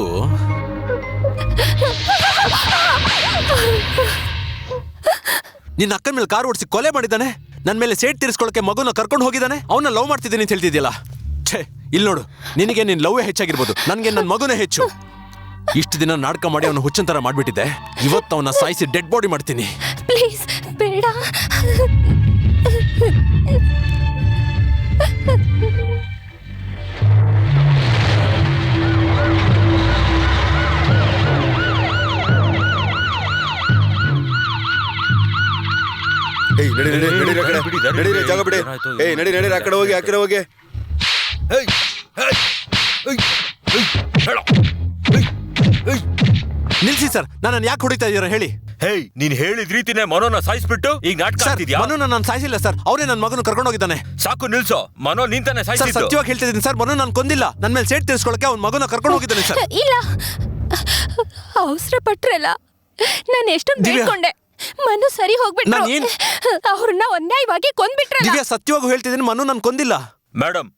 ನಿನ್ನ ಅಕ್ಕನ ಮೇಲೆ ಕಾರ್ ಓಡಿಸಿ ಕೊಲೆ ಮಾಡಿದ್ದಾನೆ. ನನ್ನ ಮೇಲೆ ಸೇಟ್ ತೀರಿಸ್ಕೊಳ್ಳೋಕೆ ಮಗುನ ಕರ್ಕೊಂಡು ಹೋಗಿದ್ದಾನೆ. ಅವನ್ನ ಲವ್ ಮಾಡ್ತಿದ್ದೀನಿ ಅಂತ ಹೇಳ್ತಿದ್ಯಲ್ಲ. ಛೇ, ಇಲ್ಲಿ ನೋಡು, ನಿನಗೆ ನಿನ್ ಲವ್ವೇ ಹೆಚ್ಚಾಗಿರ್ಬೋದು, ನನಗೆ ನನ್ನ ಮಗುನೇ ಹೆಚ್ಚು. ಇಷ್ಟು ದಿನ ನಾಟಕ ಮಾಡಿ ಅವನು ಹುಚ್ಚಂತರ ಮಾಡ್ಬಿಟ್ಟಿದ್ದೆ. ಇವತ್ತು ಅವನ ಸಾಯಿಸಿ ಡೆಡ್ ಬಾಡಿ ಮಾಡ್ತೀನಿ. ಪ್ಲೀಸ್ ಬೇಡ. ನಡೀರಿ, ಜಾಗ ಬಿಡಿ. ನಡೀರಿ, ಆ ಕಡೆ ಹೋಗಿ, ಆ ಕಡೆ ಹೋಗಿ. ನಿಲ್ಸಿ ಸರ್, ನನ್ನನ್ನು ಯಾಕೆ ಹೊಡಿತಾ ಇದ್ದೀರಾ ಹೇಳಿ? ಹೇಯ್, ನೀನ್ ಹೇಳಿದ ರೀತಿನೇ ಮನೋನ ಸಾಯಿಸ್ಬಿಟ್ಟು ಈಗ ನಾಟಕ ಆಡ್ತಿದ್ಯಾ? ಮನೋನ ನಾನು ಸಾಯಿಸಿಲ್ಲ ಸರ್, ಅವರೇ ನನ್ನ ಮಗನ ಕರ್ಕೊಂಡು ಹೋಗಿದ್ದಾನೆ. ಸಾಕು ನಿಲ್ಸೋ, ಮನೋ ನಿಂತಾನೆ ಸರ್, ಸಾಯಿಸಿದ್ದು. ಸತ್ಯವಾಗಿ ಹೇಳ್ತಿದ್ದೀನಿ ಸರ್, ಮನೋ ನಾನು ಕೊಂದಿಲ್ಲ. ನನ್ನ ಮೇಲೆ ಸೇಟ್ ತೀರಿಸ್ಕೊಳ್ಳೋಕೆ ಅವ್ನ ಮಗನ ಕರ್ಕೊಂಡು ಹೋಗಿದ್ದಾನೆ ಸರ್. ಇಲ್ಲ, ಅವಸರ ಪಟ್ರಲ್ಲ. ನಾನು ಎಷ್ಟೊಂದು ಬೇಡ್ಕೊಂಡೆ. ಮನು ಸರಿ ಹೋಗ್ಬಿಟ್ರು. ಅವ್ರನ್ನ ಅನ್ಯಾಯವಾಗಿ ಕೊಂದ್ಬಿಟ್ರಲ್ಲ. ದಿವ್ಯಾ, ಸತ್ಯವಾಗೂ ಹೇಳ್ತಿದ್ದೀನಿ, ಮನು ನಾನು ಕೊಂದಿಲ್ಲ. ಮೇಡಮ್,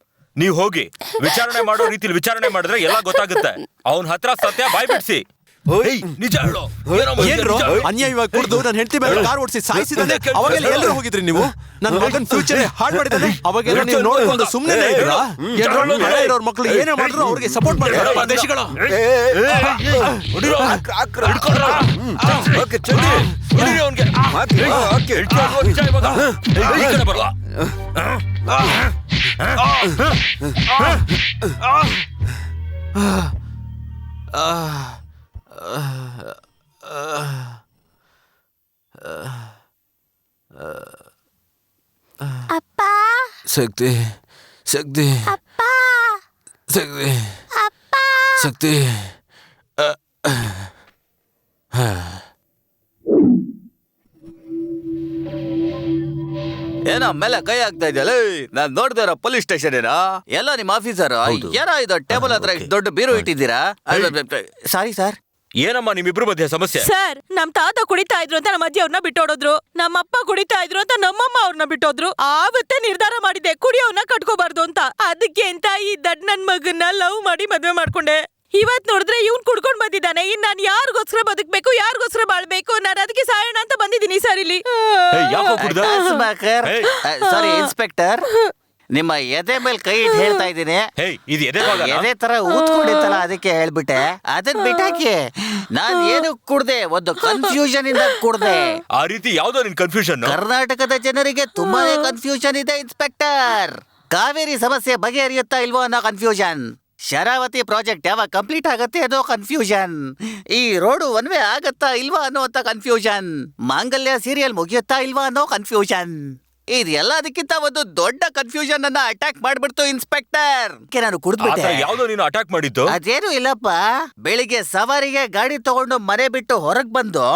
ನೀವ್ ಹೋಗಿ ವಿಚಾರಣೆ ಮಾಡೋ ರೀತಿಲಿ ವಿಚಾರಣೆ ಮಾಡಿದ್ರೆ ಎಲ್ಲ ಗೊತ್ತಾಗುತ್ತೆ. ಅವನ ಹತ್ರ ಸತ್ಯ ಬಾಯ್ ಬಿಡ್ಸಿ. ನಿಜ ಹೇಳು. ಏನ್ರೋ ಅನ್ಯಾಯವಾಗಿ ಕುಡ್ದು ನನ್ನ ಹೆಂಡತಿ ಮೇಲೆ ಕಾರ್ ಓಡಿಸಿ ಸಾಯಿಸಿದಾನೆ. ಅವಾಗೆಲ್ಲ ಎಲ್ಲರೂ ಹೋಗಿದ್ರಿ ನೀವು? ನನ್ನ ಮಗನ್ ಫ್ಯೂಚರ್ ಹಾಳು ಮಾಡಿದಾನೆ. ಅವಾಗೆಲ್ಲ ನೀವು ನೋಡ್ಕೊಂಡು ಸುಮ್ಮನೆ ಇದ್ರಾ? ಇರೋರ್ ಮಕ್ಕಳು ಏನೇ ಮಾಡಿದ್ರು ಅವ್ರಿಗೆ ಸಪೋರ್ಟ್ ಮಾಡಿದ್ರು ದೇಶಗಳು. ಅಪ್ಪ, ಶಕ್ತಿ, ಶಕ್ತಿ, ಶಕ್ತಿ, ಶಕ್ತಿ. ಏನೋ ಮೇಲೆ ಕೈ ಆಗ್ತಾ ಇದೆಯಲ್ಲ. ನಾನ್ ನೋಡ್ದೆ ಇರೋ ಪೊಲೀಸ್ ಸ್ಟೇಷನ್ ಏನೋ. ಎಲ್ಲ ನಿಮ್ ಆಫೀಸರ್ ಏನೋ ಇದು ಟೇಬಲ್ ಹತ್ರ ದೊಡ್ಡ ಬೀರು ಇಟ್ಟಿದ್ದೀರಾ? Sorry sir. ಏನಮ್ಮ ನಿಮ್ಮಿಬ್ರು ಮಧ್ಯೆ ಸಮಸ್ಯೆ? ಸರ್, ನಮ್ ತಾತ ಕುಡಿತಾ ಇದ್ರು ಅಂತ ನಮ್ಮ ಅಜ್ಜಿ ಅವ್ರನ್ನ ಬಿಟ್ಟೋಡಿದ್ರು. ನಮ್ಮಪ್ಪ ಕುಡಿತಾ ಇದ್ರು ಅಂತ ನಮ್ಮಮ್ಮ ಅವ್ರನ್ನ ಬಿಟ್ಟೋದ್ರು. ಆವತ್ತೇ ನಿರ್ಧಾರ ಮಾಡಿದೆ ಕುಡಿಯೋನ್ನ ಕಟ್ಕೋಬಾರ್ದು ಅಂತ. ಅದಕ್ಕೆ ಅಂತ ಈ ದಡ್ ನನ್ ಮಗನ್ನ ಲವ್ ಮಾಡಿ ಮದ್ವೆ ಮಾಡ್ಕೊಂಡೆ. ಇವತ್ ನೋಡಿದ್ರೆ ಇವ್ನ್ ಕುಡ್ಕೊಂಡ್ ಬಂದಿದ್ದಾನೆ. ಇನ್ ನಾನ್ ಯಾರಿಗೋಸ್ಕರ ಬದುಕ್ಬೇಕು, ಯಾರಿಗೋಸ್ಕರ ಬಾಳ್ಬೇಕು? ನಾನು ಅದಕ್ಕೆ ಸಾಯೋಣ ಅಂತ ಬಂದಿದ್ದೀನಿ ಸರ್ ಇಲ್ಲಿ. ಯಾಕೋ ಕುಡ್ದ? ಸಾರಿ ಇನ್ಸ್ಪೆಕ್ಟರ್, ನಿಮ್ಮ ಎದೆ ಮೇಲೆ ಕೈ ಇಟ್ಟು ಹೇಳ್ತಾ ಇದ್ದೀನಿ. ಇದು ಎದೆ ಭಾಗ ಎದೆ ತರ ಊದ್ಕೊಂಡಿತ್ತಲ್ಲ, ಅದಕ್ಕೆ ಹೇಳ್ಬಿಟ್ಟೆ. ಅದನ್ ಬಿಟ್ಟಾಕಿ, ನಾನ್ ಏನು ಕುಡ್ದೆ, ಒಂದು ಕನ್ಫ್ಯೂಷನ್ ಇಂದ ಕುಡ್ದೆ. ಆ ರೀತಿ ಯಾವ್ದೋ ನಿನ್ ಕನ್ಫ್ಯೂಷನ್? ಕರ್ನಾಟಕದ ಜನರಿಗೆ ತುಂಬಾನೇ ಕನ್ಫ್ಯೂಷನ್ ಇದೆ ಇನ್ಸ್ಪೆಕ್ಟರ್. ಕಾವೇರಿ ಸಮಸ್ಯೆ ಬಗೆಹರಿಯುತ್ತಾ ಇಲ್ವೋ ಅನ್ನೋ ಕನ್ಫ್ಯೂಷನ್, ಶರಾವತಿ ಪ್ರಾಜೆಕ್ಟ್ ಯಾವಾಗ ಕಂಪ್ಲೀಟ್ ಆಗತ್ತೆ ಅನ್ನೋ ಕನ್ಫ್ಯೂಷನ್, ಈ ರೋಡು ಒನ್ ವೇ ಆಗತ್ತಾ ಇಲ್ವಾ ಅನ್ನೋಂತ ಕನ್ಫ್ಯೂಷನ್, ಮಾಂಗಲ್ಯ ಸೀರಿಯಲ್ ಮುಗಿಯುತ್ತಾ ಇಲ್ವಾ ಅನ್ನೋ ಕನ್ಫ್ಯೂಷನ್. ಇದೆಲ್ಲದಕ್ಕಿಂತ ಒಂದು ದೊಡ್ಡ ಕನ್ಫ್ಯೂಷನ್ ಅನ್ನ ಅಟ್ಯಾಕ್ ಮಾಡ್ಬಿಡ್ತು ಇನ್ಸ್ಪೆಕ್ಟರ್. ನಾನು ಕುಡಿದ್ಬಿಟ್ಟೆ. ಯಾವ್ದೋ ನೀನು ಅಟ್ಯಾಕ್ ಮಾಡಿದ್ದು? ಅದೇನು ಇಲ್ಲಪ್ಪ, ಬೆಳಿಗ್ಗೆ ಸವಾರಿಗೆ ಗಾಡಿ ತಗೊಂಡು ಮನೆ ಬಿಟ್ಟು ಹೊರಗ್ ಬಂದು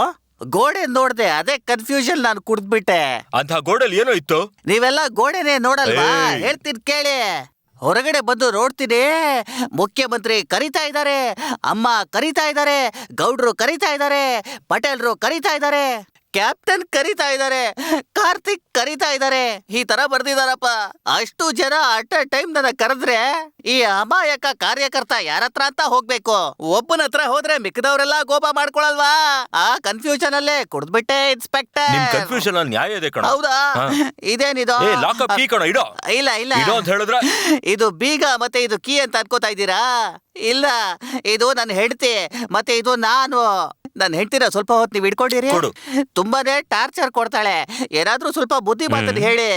ಗೋಡೆ ನೋಡ್ದೆ, ಅದೇ ಕನ್ಫ್ಯೂಷನ್. ನಾನು ಕುಡಿದ್ಬಿಟ್ಟೆ. ಅಂತ ಗೋಡೆಲಿ ಏನೋ ಇತ್ತು? ನೀವೆಲ್ಲ ಗೋಡೆನೆ ನೋಡಲ್ವಾ? ಹೇಳ್ತೀನಿ ಕೇಳಿ. ಹೊರಗಡೆ ಬಂದು ನೋಡ್ತೀನಿ, ಮುಖ್ಯಮಂತ್ರಿ ಕರೀತಾ ಇದ್ದಾರೆ, ಅಮ್ಮ ಕರೀತಾ ಇದ್ದಾರೆ, ಗೌಡ್ರು ಕರೀತಾ ಇದ್ದಾರೆ, ಪಟೇಲ್ರು ಕರೀತಾ ಇದ್ದಾರೆ, ಕ್ಯಾಪ್ಟನ್ ಕರೀತಾ ಇದ್ದಾರೆ, ಕಾರ್ತಿಕ್ ಕರೀತಾ ಇದ್ದಾರೆ. ಈ ತರ ಬರ್ದಿದಾರಪ್ಪ. ಅಷ್ಟು ಜನ ಅಟ್ ಅ ಟೈಮ್ ನನ್ನ ಕರೆದ್ರೆ ಈ ಅಮಾಯಕ ಕಾರ್ಯಕರ್ತ ಯಾರತ್ರ ಅಂತ ಹೋಗ್ಬೇಕು? ಒಬ್ಬನ ಹತ್ರ ಹೋದ್ರೆ ಮಿಕ್ಕದವರೆಲ್ಲ ಕೋಪ ಮಾಡ್ಕೊಳಲ್ವಾ? ಆ ಕನ್ಫ್ಯೂಷನ್ ಅಲ್ಲೇ ಕುಡ್ದ್ಬಿಟ್ಟೆ ಇನ್ಸ್ಪೆಕ್ಟರ್. ನಿಮ್ ಕನ್ಫ್ಯೂಷನ್ ಅಲ್ಲಿ ನ್ಯಾಯ ಇದೆ ಕಣ. ಹೌದಾ? ಇದೇನಿದು? ಲಾಕಪ್ ಕೀ ಕಣ, ಇಡೋ. ಇಲ್ಲ ಇಲ್ಲ, ಇಡೋ ಅಂತ ಹೇಳಿದ್ರೆ ಇದು ಬೀಗ ಮತ್ತೆ ಇದು ಕೀ ಅಂತ ಅನ್ಕೋತಾ ಇದ್ದೀರಾ? ಇಲ್ಲ, ಇದು ನನ್ನ ಹೆಂಡತಿ ಮತ್ತೆ ಇದು ನಾನು. ನನ್ನ ಹೆಂಡತಿನ ಸ್ವಲ್ಪ ಹೊತ್ತು ನೀವು ಇಟ್ಕೊಂಡಿರಿ. ತುಂಬಾನೇ ಟಾರ್ಚರ್ ಕೊಡ್ತಾಳೆ. ಏನಾದ್ರೂ ಸ್ವಲ್ಪ ಬುದ್ಧಿ ಮಾತನ್ನ ಹೇಳಿ.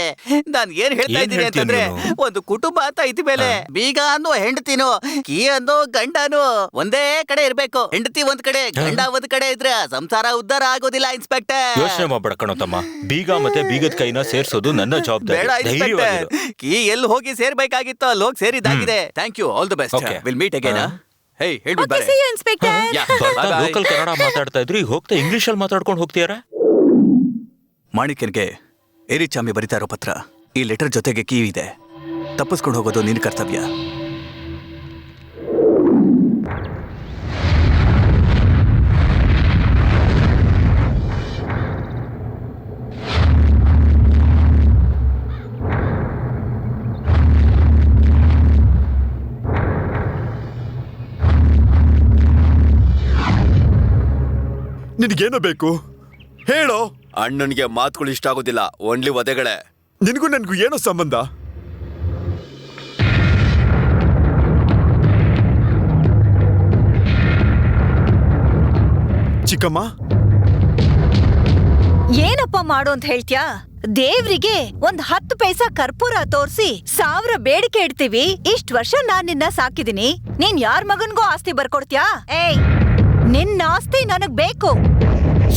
ನಾನು ಏನ್ ಹೇಳ್ತಾ ಇದ್ದೀನಿ ಅಂತಂದ್ರೆ, ಒಂದು ಕುಟುಂಬ ಅಂತ ಇದ್ದ ಮೇಲೆ ಬೀಗ ಅನ್ನೋ ಹೆಂಡತಿನೋ ಕೀ ಅನ್ನೋ ಗಂಡನೋ ಒಂದೇ ಕಡೆ ಇರ್ಬೇಕು. ಹೆಂಡತಿ ಒಂದ್ ಕಡೆ, ಗಂಡ ಒಂದ್ ಕಡೆ ಇದ್ರೆ ಸಂಸಾರ ಉದ್ಧಾರ ಆಗೋದಿಲ್ಲ ಇನ್ಸ್ಪೆಕ್ಟರ್. ಯೋಚನೆ ಮಾಡ್ಬೇಡ ಕಣೋ ತಮ್ಮ. ಬೀಗ ಮತ್ತೆ ಬೀಗದ ಕೈನ ಸೇರ್ಸೋದು ನನ್ನ ಜವಾಬ್ದಾರಿ. ಬೇಡ ಇನ್ಸ್ಪೆಕ್ಟರ್, ಕೀ ಎಲ್ಲಿ ಹೋಗಿ ಸೇರ್ಬೇಕಾಗಿತ್ತು ಅಲ್ಲಿ ಹೋಗಿ ಸೇರಿದ್ದಾಗಿದೆ. Thank you, all the best, will meet again. Local Kannada ಮಾತಾಡ್ತಾ ಇದ್ರು, ಈಗ ಹೋಗ್ತಾ ಇಂಗ್ಲಿಷ್ ಅಲ್ಲಿ ಮಾತಾಡ್ಕೊಂಡು ಹೋಗ್ತೀಯಾರ? ಮಾಣಿಕ್ಯನ್ಗೆ ಏರಿಚಾಮಿ ಬರಿತಾ ಇರೋ ಪತ್ರ. ಈ ಲೆಟರ್ ಜೊತೆಗೆ ಕೀ ಇದೆ. ತಪ್ಪಿಸ್ಕೊಂಡು ಹೋಗೋದು ನಿನ್ನ ಕರ್ತವ್ಯ. ನಿನಗೇನು ಬೇಕು ಹೇಳೋ? ಅಣ್ಣನಿಗೆ ಮಾತುಗಳು ಇಷ್ಟ ಆಗೋದಿಲ್ಲ, ಓನ್ಲಿ ಒದೆಗಳೇ. ನಿನಗೂ ನನ್ಗೂ ಏನೋ ಸಂಬಂಧ? ಚಿಕ್ಕಮ್ಮ, ಏನಪ್ಪ ಮಾಡು ಅಂತ ಹೇಳ್ತ್ಯಾ? ದೇವ್ರಿಗೆ ಒಂದ್ 10 ಪೈಸಾ ಕರ್ಪೂರ ತೋರ್ಸಿ 1000 ಬೇಡಿಕೆ ಇಡ್ತೀವಿ. ಇಷ್ಟ್ ವರ್ಷ ನಾನ್ ನಿನ್ನ ಸಾಕಿದೀನಿ, ನೀನ್ ಯಾರ್ ಮಗನ್ಗೂ ಆಸ್ತಿ ಬರ್ಕೊಡ್ತ್ಯಾ? ಏಯ್, ನಿನ್ನ ಆಸ್ತಿ ನನಗ್ ಬೇಕು.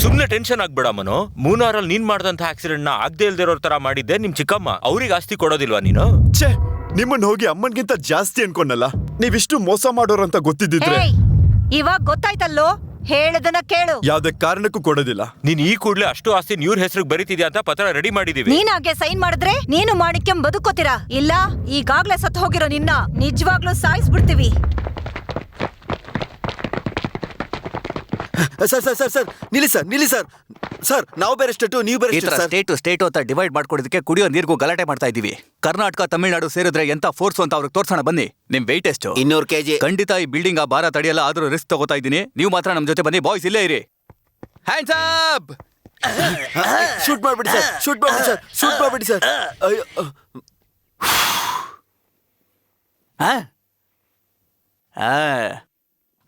ಸುಮ್ನೆ ಟೆನ್ಷನ್ ಆಗ್ಬೇಡ ಮನು. ಮೂನಾರಲ್ಲಿ ನೀನ್ ಮಾಡ್ದಂತ ಆಕ್ಸಿಡೆಂಟ್ ನ ಆಗದೆ ಇಲ್ದಿರೋ ತರ ಮಾಡಿದ್ದೆ ನಿಮ್ ಚಿಕ್ಕಮ್ಮ. ಅವ್ರಿಗೆ ಆಸ್ತಿ ಕೊಡೋದಿಲ್ವಾ ನೀನು? ಛೇ, ನಿಮ್ಮನ್ನ ಹೋಗಿ ಅಮ್ಮನ್ಗಿಂತ ಜಾಸ್ತಿ ಅನ್ಕೊಂಡಲ್ಲ. ನೀವಿಷ್ಟು ಮೋಸ ಮಾಡೋರಂತ ಗೊತ್ತಿದ್ದಿದ್ರೆ. ಇವಾಗ ಗೊತ್ತಾಯ್ತಲ್ಲೋ, ಹೇಳದನ್ನ ಕೇಳು. ಯಾವ್ದೇ ಕಾರಣಕ್ಕೂ ಕೊಡೋದಿಲ್ಲ. ನೀನ್ ಈ ಕೂಡ್ಲೆ ಅಷ್ಟು ಆಸ್ತಿ ಇವ್ರ ಹೆಸರಿಗೆ ಬರೀತಿದ್ಯಾ ಅಂತ ಪತ್ರ ರೆಡಿ ಮಾಡಿದೀವಿ. ನೀನಾಗೆ ಸೈನ್ ಮಾಡಿದ್ರೆ ನೀನು ಮಾಣಿಕ್ಯಂ ಬದುಕೋತೀರಾ? ಇಲ್ಲ, ಈಗಾಗ್ಲೇ ಸತ್ತು ಹೋಗಿರೋ ನಿನ್ನ ನಿಜವಾಗ್ಲೂ ಸಾಯಿಸ್ಬಿಡ್ತೀವಿ. ಸರ್ ಸರ್ ಸರ್ ಸರ್ ನಿಲ್ಲಿ ಸರ್, ನಿಲ್ಲಿ ಸರ್. ಸರ್, ನಾವು ಬೇರೆ ಸ್ಟೇಟು, ನೀವು ಬೇರೆ ಸ್ಟೇಟು ಅಂತ ಡಿವೈಡ್ ಮಾಡ್ಕೊಡೋದಕ್ಕೆ ಕುಡಿಯೋ ನೀರಿಗೂ ಗಲಾಟೆ ಮಾಡ್ತಾ ಇದೀವಿ. ಕರ್ನಾಟಕ ತಮಿಳುನಾಡು ಸೇರಿದ್ರೆ ಎಂತ ಫೋರ್ಸ್ ಅಂತ ಅವ್ರಿಗೆ ತೋರ್ಸೋಣ ಬನ್ನಿ. ನಿಮ್ ವೆಯ್ಟ್ ಎಷ್ಟು? 200 kg. ಖಂಡಿತ ಈ ಬಿಲ್ಡಿಂಗ್ ಆ ಭಾರ ತಡೆಯಲ್ಲ, ಆದ್ರೂ ರಿಸ್ಕ್ ತಗೋತಾ ಇದ್ದೀನಿ. ನೀವು ಮಾತ್ರ ನಮ್ ಜೊತೆ ಬನ್ನಿ. ಬಾಯ್ಸ್ ಇಲ್ಲೇ ಇರಿ. Hands up! ಶೂಟ್ ಮಾಡ್ಬಿಡಿ ಸರ್, ಶೂಟ್ ಮಾಡ್ಬಿಡಿ ಸರ್, ಶೂಟ್ ಮಾಡ್ಬಿಡಿ ಸರ್.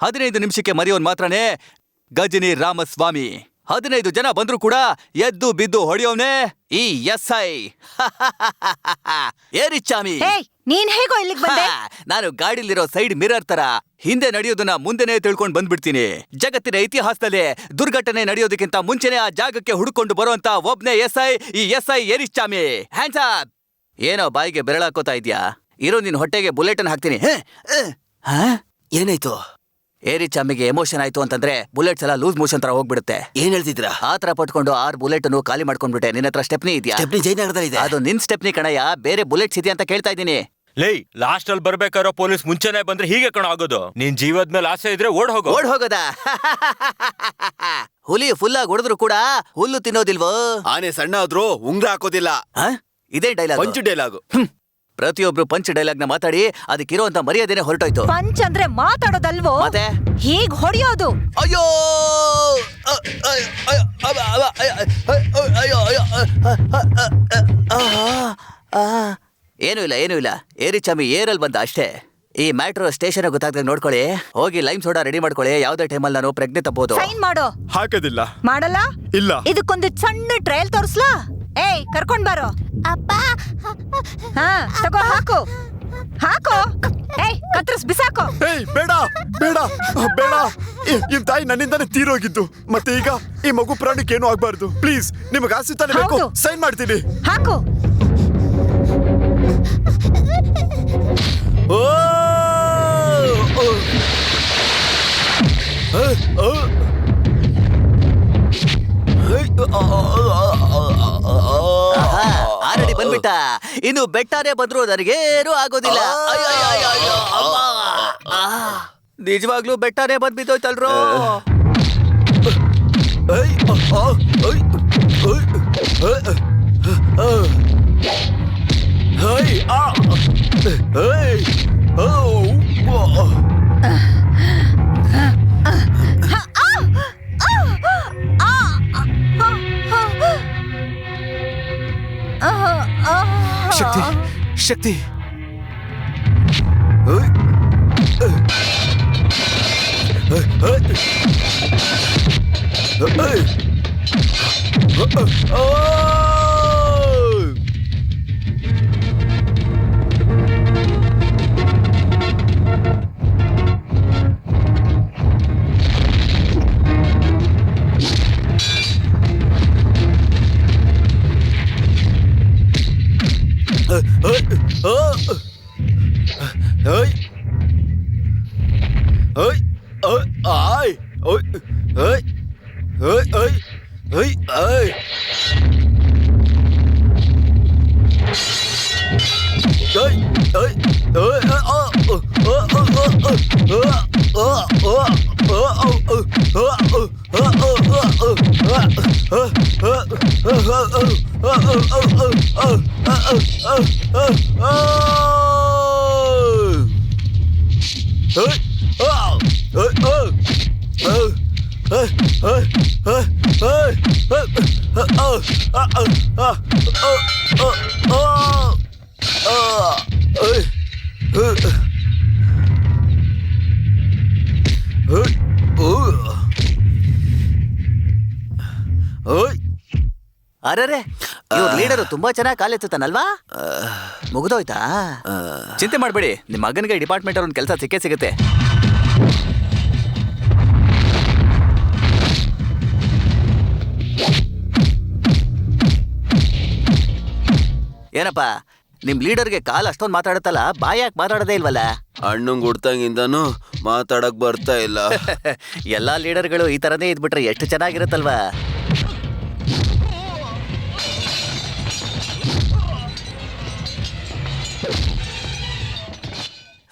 15 ನಿಮಿಷಕ್ಕೆ ಮರಿಯೋನ್ ಮಾತ್ರನೇ ಗಜನಿ ರಾಮಸ್ವಾಮಿ. 15 ಜನ ಬಂದ್ರು ಕೂಡ ಎದ್ದು ಬಿದ್ದು ಹೊಡೆಯೋನೆ ಈ SI ಏರಿಚಾಮಿ. ನೀನ್ ಹೇಗೋ ಇಲ್ಲಿಗೆ ಬಂದೆ? ನಾನು ಗಾಡಿಲಿರೋ ಸೈಡ್ ಮಿರರ್ ತರ ಹಿಂದೆ ನಡೆಯೋದನ್ನ ಮುಂದೆನೆ ತಿಳ್ಕೊಂಡ್ ಬಂದ್ಬಿಡ್ತೀನಿ. ಜಗತ್ತಿನ ಇತಿಹಾಸದಲ್ಲಿ ದುರ್ಘಟನೆ ನಡೆಯೋದಕ್ಕಿಂತ ಮುಂಚೆನೆ ಆ ಜಾಗಕ್ಕೆ ಹುಡುಕೊಂಡು ಬರುವಂತ ಒಬ್ನೇ SI, ಈ SI ಏರಿಚಾಮಿ. Hands up! ಏನೋ ಬಾಯಿಗೆ ಬೆರಳಾಕೋತಾ ಇದ್ಯಾ? ಇರೋ ನಿನ್ ಹೊಟ್ಟೆಗೆ ಬುಲೆಟ್ ಅನ್ನು ಹಾಕ್ತೀನಿ. ಏನಾಯ್ತು? ಏರಿಚಾಮಿಗೆ ಎಮೋಷನ್ ಆಯ್ತು ಅಂತಂದ್ರೆ ಬುಲೆಟ್ಸ್ ಎಲ್ಲ ಲೂಸ್ ಮೋಷನ್ ತರ ಹೋಗ್ಬಿಡುತ್ತೆ. ಏನ್ ಹೇಳ್ತಿದ್ರಾ? ಆ ತರ ಪಟ್ಕೊಂಡು 6 ಬುಲೆಟ್ ಅನ್ನು ಖಾಲಿ ಮಾಡ್ಕೊಂಡ್ಬಿಟ್ಟೆ. ನಿನ್ನ ಹತ್ರ ಸ್ಟೆಪ್ನಿ ಇದೆಯಾ? ಸ್ಟೆಪ್ನಿ ಜಯನಗರದಲ್ಲಿ ಇದೆ. ಅದು ನಿನ್ ಸ್ಟೆಪ್ನಿ ಕಣಯ್ಯ, ಬೇರೆ ಬುಲೆಟ್ಸ್ ಇದೆಯಾ ಅಂತ ಕೇಳ್ತಾ ಇದ್ದೀನಿ. ಲೇ, ಲಾಸ್ಟ್ ಅಲ್ಲಿ ಬರ್ಬೇಕಾರೋ ಪೊಲೀಸ್ ಮುಂಚೆನೆ ಬಂದ್ರೆ ಹೀಗೆ ಕಣ ಆಗೋದು. ನೀನ್ ಜೀವದ ಮೇಲೆ ಆಸೆ ಇದ್ರೆ ಓಡ್ ಹೋಗೋದಾ? ಹುಲಿ ಫುಲ್ ಆಗಿ ಹೊಡೆದ್ರು ಕೂಡ ಹುಲ್ಲು ತಿನ್ನೋದಿಲ್ವೋ? ಆನೆ ಸಣ್ಣ ಆದ್ರೂ ಉಂಗ್ರ ಹಾಕೋದಿಲ್ಲ. ಇದೇ ಡೈಲಾಗ್, ಪಂಚು ಡೈಲಾಗು. ಪ್ರತಿಯೊಬ್ರು ಪಂಚ್ ಡೈಲಾಗ್ ನ ಮಾತಾಡಿ ಅದಕ್ಕಿರೋಂತ ಮರ್ಯಾದೆನೆ ಹೊರಟೋಯ್ತು. ಪಂಚ್ ಅಂದ್ರೆ ಮಾತಾಡೋದಲ್ವೋ, ಮತ್ತೆ ಹೀಗ್ ಹೊಡಿಯೋದು. ಅಯ್ಯೋ ಏನೂ ಇಲ್ಲ ಏರಿ ಚಾಮಿ ಏರಲ್ಲಿ ಬಂದ ಅಷ್ಟೇ. ಈ ಮ್ಯಾಟ್ರೋ ಸ್ಟೇಷನ್ ಗೊತ್ತಾಗ್ದಾಗ ನೋಡ್ಕೊಳ್ಳಿ. ಹೋಗಿ ಲೈಮ್ ಸೋಡಾ ರೆಡಿ ಮಾಡ್ಕೊಳ್ಳಿ. ಯಾವ್ದೇ ಟೈಮಲ್ಲಿ ನಾನು ಪ್ರಜ್ಞೆ ತಪ್ಪಬಹುದು. ಸೈನ್ ಮಾಡೋ. ಹಾಕೋದಿಲ್ಲ. ಮಾಡಲ್ಲ. ಇಲ್ಲ. ಇದಕ್ಕೊಂದು ಸಣ್ಣ ಟ್ರಯಲ್ ತೋರ್ಸ್ಲಾ? ಏಯ್ ಕರ್ಕೊಂಡ್ ಬಾರೋ. ಅಪ್ಪ ಹಾ ತಗೋ, ಹಾಕು ಹಾಕೋ. ಏಯ್ ಕತ್ರಸ್ ಬಿಸಾಕೋ. ಏಯ್ ಬೇಡ ಬೇಡ ಬೇಡ. ಇವ್ ತಾಯಿ ನನ್ನಿಂದಾನೇ ತೀರೋಗಿದ್ದು. ಮತ್ತೆ ಈಗ ಈ ಮಗು ಪ್ರಾಣಿಗೆ ಏನೂ ಆಗ್ಬಾರ್ದು. ಪ್ಲೀಸ್, ನಿಮಗೆ ಆಸೆ ತಾನೇ ಬೇಕು. ಹೌದು. ಸೈನ್ ಮಾಡ್ತೀನಿ. ಹಾಕು. ಓ ಆಲ್ರೆಡಿ ಬಂದ್ಬಿಟ್ಟ. ಇನ್ನು ಬೆಟ್ಟನೇ ಬಂದ್ರು ನನಗೇನು ಆಗೋದಿಲ್ಲ. ನಿಜವಾಗ್ಲೂ ಬೆಟ್ಟನೇ ಬಂದ್ಬಿದ್ದೋಯ್ತಲ್ರೋ. ಶಕ್ತಿ ಶಕ್ತಿ. ಅರೆ, ಇವ್ರ ಲೀಡರು ತುಂಬಾ ಚೆನ್ನಾಗಿ ಕಾಲೆತ್ತುತ್ತಾನಲ್ವಾ? ಮುಗಿದೋಯ್ತಾ? ಚಿಂತೆ ಮಾಡ್ಬೇಡಿ, ನಿಮ್ ಮಗನಿಗೆ ಡಿಪಾರ್ಟ್ಮೆಂಟ್ ಅವ್ರ ಕೆಲಸ ಸಿಕ್ಕೇ ಸಿಗುತ್ತೆ. ಏನಪ್ಪಾ, ನಿಮ್ ಲೀಡರ್ಗೆ ಕಾಲ್ ಅಷ್ಟೊಂದು ಮಾತಾಡುತ್ತಲ್ಲ, ಬಾಯಾಕ್ ಮಾತಾಡೋದೇ ಇಲ್ವಲ್ಲ? ಅಣ್ಣಂಗ್ ಹುಡ್ತಂಗಿಂದಾನು ಮಾತಾಡಕ್ ಬರ್ತಾ ಇಲ್ಲ. ಎಲ್ಲಾ ಲೀಡರ್ಗಳು ಈ ತರನೇ ಇದ್ಬಿಟ್ರೆ ಎಷ್ಟು ಚೆನ್ನಾಗಿರುತ್ತಲ್ವಾ?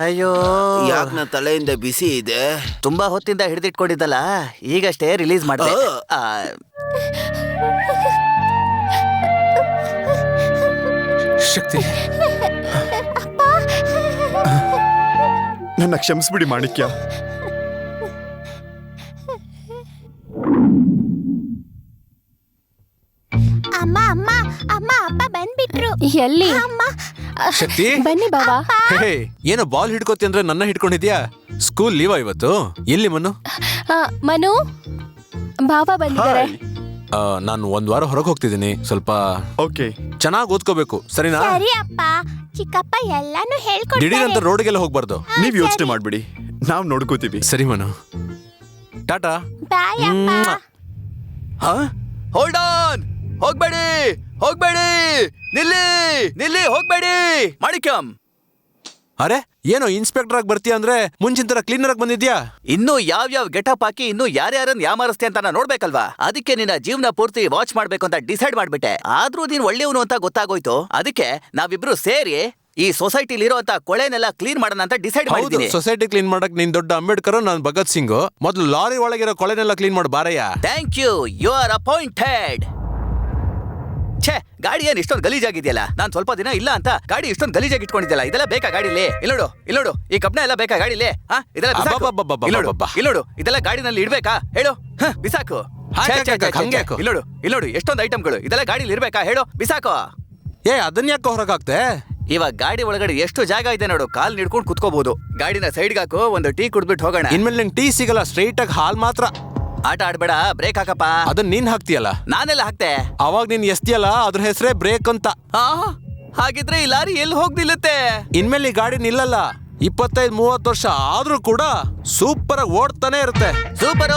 ಅಯ್ಯೋ, ಯಾಕೆ ನನ್ನ ತಲೆಯಿಂದ ಬಿಸಿ ಇದೆ? ತುಂಬಾ ಹೊತ್ತಿಂದ ಹಿಡಿದಿಟ್ಕೊಂಡಿದ್ದಲ್ಲ, ಈಗಷ್ಟೇ ರಿಲೀಸ್ ಮಾಡಿದೆ. ಶಕ್ತಿ, ನನ್ನ ಕ್ಷಮಿಸ್ಬಿಡಿ ಮಾಣಿಕ್ಯ. ಅಮ್ಮ ಅಮ್ಮ ಅಮ್ಮ ಅಪ್ಪ ಬಂದ್ಬಿಟ್ರು. ಎಲ್ಲಿ? ಶಕ್ತಿ, ಬನ್ನಿ ಬಾಬಾ. ಹೇ, ಏನೋ ಬಾಲ್ ಹಿಡ್ಕೋತಿ ಅಂದ್ರೆ ನನ್ನ ಹಿಡ್ಕೊಂಡಿದ್ಯಾ? ಸ್ಕೂಲ್ ಲೀವಾ ಇವತ್ತು? ಎಲ್ಲಿ ಮನು? ಮನು, ಬಾಬಾ ಬಂದಿದ್ದಾರೆ. ನಾನು ಒಂದ್ ವಾರ ಹೊರಗೆ ಹೋಗ್ತಿದ್ದೀನಿ. ಸ್ವಲ್ಪ ಓಕೆ, ಚೆನ್ನಾಗಿ ಓದ್ಕೋಬೇಕು, ಸರಿನಾ? ಸರಿ ಅಪ್ಪ, ಚಿಕ್ಕಪ್ಪ ಎಲ್ಲಾನು ಹೇಳ್ಕೊಡ್ತಾರೆ. ದಿಢೀರಂತ ರೋಡ್ಗೆಲ್ಲ ಹೋಗ್ಬಾರ್ದು. ನೀವ್ ಯೋಚನೆ ಮಾಡ್ಬಿಡಿ, ನಾವ್ ನೋಡ್ಕೋತೀವಿ. ಸರಿ ಮನು, ಟಾಟಾ. ಬಾಯ್ ಅಪ್ಪ. ಹೋಲ್ಡ್ ಆನ್, ಹೋಗ್ಬೇಡಿ ಹೋಗ್ಬೇಡಿ, ನಿಲ್ಲಿ ಹೋಗ್ಬೇಡಿ. ಮಾಣಿಕ್ಯಂ, ಅರೆ ಏನೋ ಇನ್ಸ್ಪೆಕ್ಟರ್ ಆಗಿ ಬರ್ತೀಯ ಅಂದ್ರೆ ಮುಂಚಿನ ತರ ಕ್ಲೀನರ್ ಆಗಿ ಬಂದಿದ್ಯಾ? ಇನ್ನು ಯಾವ್ಯಾವ ಗೆಟಪ್ ಹಾಕಿ ಇನ್ನು ಯಾರ್ಯಾರನ್ನ ಯಾಮಾರಿಸ್ತೆ ಅಂತ ನಾನು ನೋಡ್ಬೇಕಲ್ವಾ? ಅದಕ್ಕೆ ನಿನ್ನ ಜೀವನ ಪೂರ್ತಿ ವಾಚ್ ಮಾಡ್ಬೇಕು ಅಂತ ಡಿಸೈಡ್ ಮಾಡ್ಬಿಟ್ಟೆ. ಆದ್ರೂ ನೀನ್ ಒಳ್ಳೆಯವನು ಅಂತ ಗೊತ್ತಾಗೋಯ್ತು. ಅದಕ್ಕೆ ನಾವಿಬ್ರು ಸೇರಿ ಈ ಸೊಸೈಟಿಲಿ ಇರೋ ಅಂತ ಕೊಳೆನೆಲ್ಲ ಕ್ಲೀನ್ ಮಾಡೋಣ ಅಂತ ಡಿಸೈಡ್ ಮಾಡಿದ್ದೀನಿ. ಸೊಸೈಟಿ ಕ್ಲೀನ್ ಮಾಡಕ್ ನೀನ್ ದೊಡ್ಡ ಅಂಬೇಡ್ಕರ್, ನಾನ್ ಭಗತ್ ಸಿಂಗ್. ಮೊದಲು ಲಾರಿ ಒಳಗಿರೋ ಕೊಳೆನೆಲ್ಲ ಕ್ಲೀನ್ ಮಾಡಿ ಬಾರಯ್ಯ. Thank you, you are appointed. ಛೇ, ಗಾಡಿ ಏನ್ ಇಷ್ಟೊಂದು ಗಲೀಜಾಗಿದೆಯಲ್ಲ. ನಾನ್ ಸ್ವಲ್ಪ ದಿನ ಇಲ್ಲ ಅಂತ ಗಾಡಿ ಇಷ್ಟೊಂದು ಗಲೀಜಾಗಿ ಇಟ್ಕೊಂಡಿದ್ದಲ್ಲ. ಇದೆಲ್ಲ ಬೇಕಾ ಗಾಡಿಲಿ? ಇಲ್ಲೋಡು ಈ ಕಬ್ಣ ಎಲ್ಲ ಬೇಕಾ ಗಾಡಿಲಿ? ಇದೆಲ್ಲ ಬಿಸಾಕು. ಅಬ್ಬಬ್ಬಬ್ಬಬ್ಬಬ್ಬ. ಇಲ್ಲೋಡು ಇದೆಲ್ಲ ಗಾಡಿನಲ್ಲಿ ಇಡ್ಬೇಕಾ? ಹೇಳು. ಬಿಸಾಕು. ಇಲ್ಲೋಡು ಎಷ್ಟೊಂದು ಐಟಮ್ಗಳು ಇದೆಲ್ಲ ಗಾಡಿಲಿ ಇರ್ಬೇಕಾ? ಹೇಳು, ಬಿಸಾಕು. ಅದನ್ನ ಯಾಕೆ ಹೊರಗಾಕ್ತೆ? ಇವಾಗ ಗಾಡಿ ಒಳಗಡೆ ಎಷ್ಟು ಜಾಗ ಇದೆ ನೋಡು, ಕಾಲ್ ನಿಡ್ಕೊಂಡು ಕುತ್ಕೋಬಹುದು. ಗಾಡಿನ ಸೈಡ್ಗೆ ಹಾಕು, ಒಂದು ಟೀ ಕುಡ್ಬಿಟ್ಟು ಹೋಗೋಣ. ಇನ್ಮೇಲೆ ನಿಂಗೆ ಟೀ ಸಿಗಲ್ಲ, ಸ್ಟ್ರೈಟ್ ಆಗಿ ಹಾಲ್ ಮಾತ್ರ. ಆಟ ಆಡ್ಬೇಡ, ಬ್ರೇಕ್ ಹಾಕಪ್ಪ. ಅದನ್ನ ನೀನ್ ಹಾಕ್ತಿಯಲ್ಲ, ನಾನೆಲ್ಲ ಹಾಕ್ತೆ. ಅವಾಗ ನೀನ್ ಎಸ್ತಿಯಲ್ಲ, ಅದ್ರ ಹೆಸರೇ ಬ್ರೇಕ್ ಅಂತ. ಹಾಗಿದ್ರೆ ಈ ಲಾರಿ ಎಲ್ಲಿ ಹೋಗ್ ನಿಲ್ಲುತ್ತೆ? ಇನ್ಮೇಲೆ ಈ ಗಾಡಿ ನಿಲ್ಲಲ್ಲ. 25-30 ವರ್ಷ ಆದ್ರೂ ಕೂಡ ಸೂಪರ್ ಆಗಿ ಓಡ್ತಾನೆ ಇರುತ್ತೆ. ಸೂಪರ್.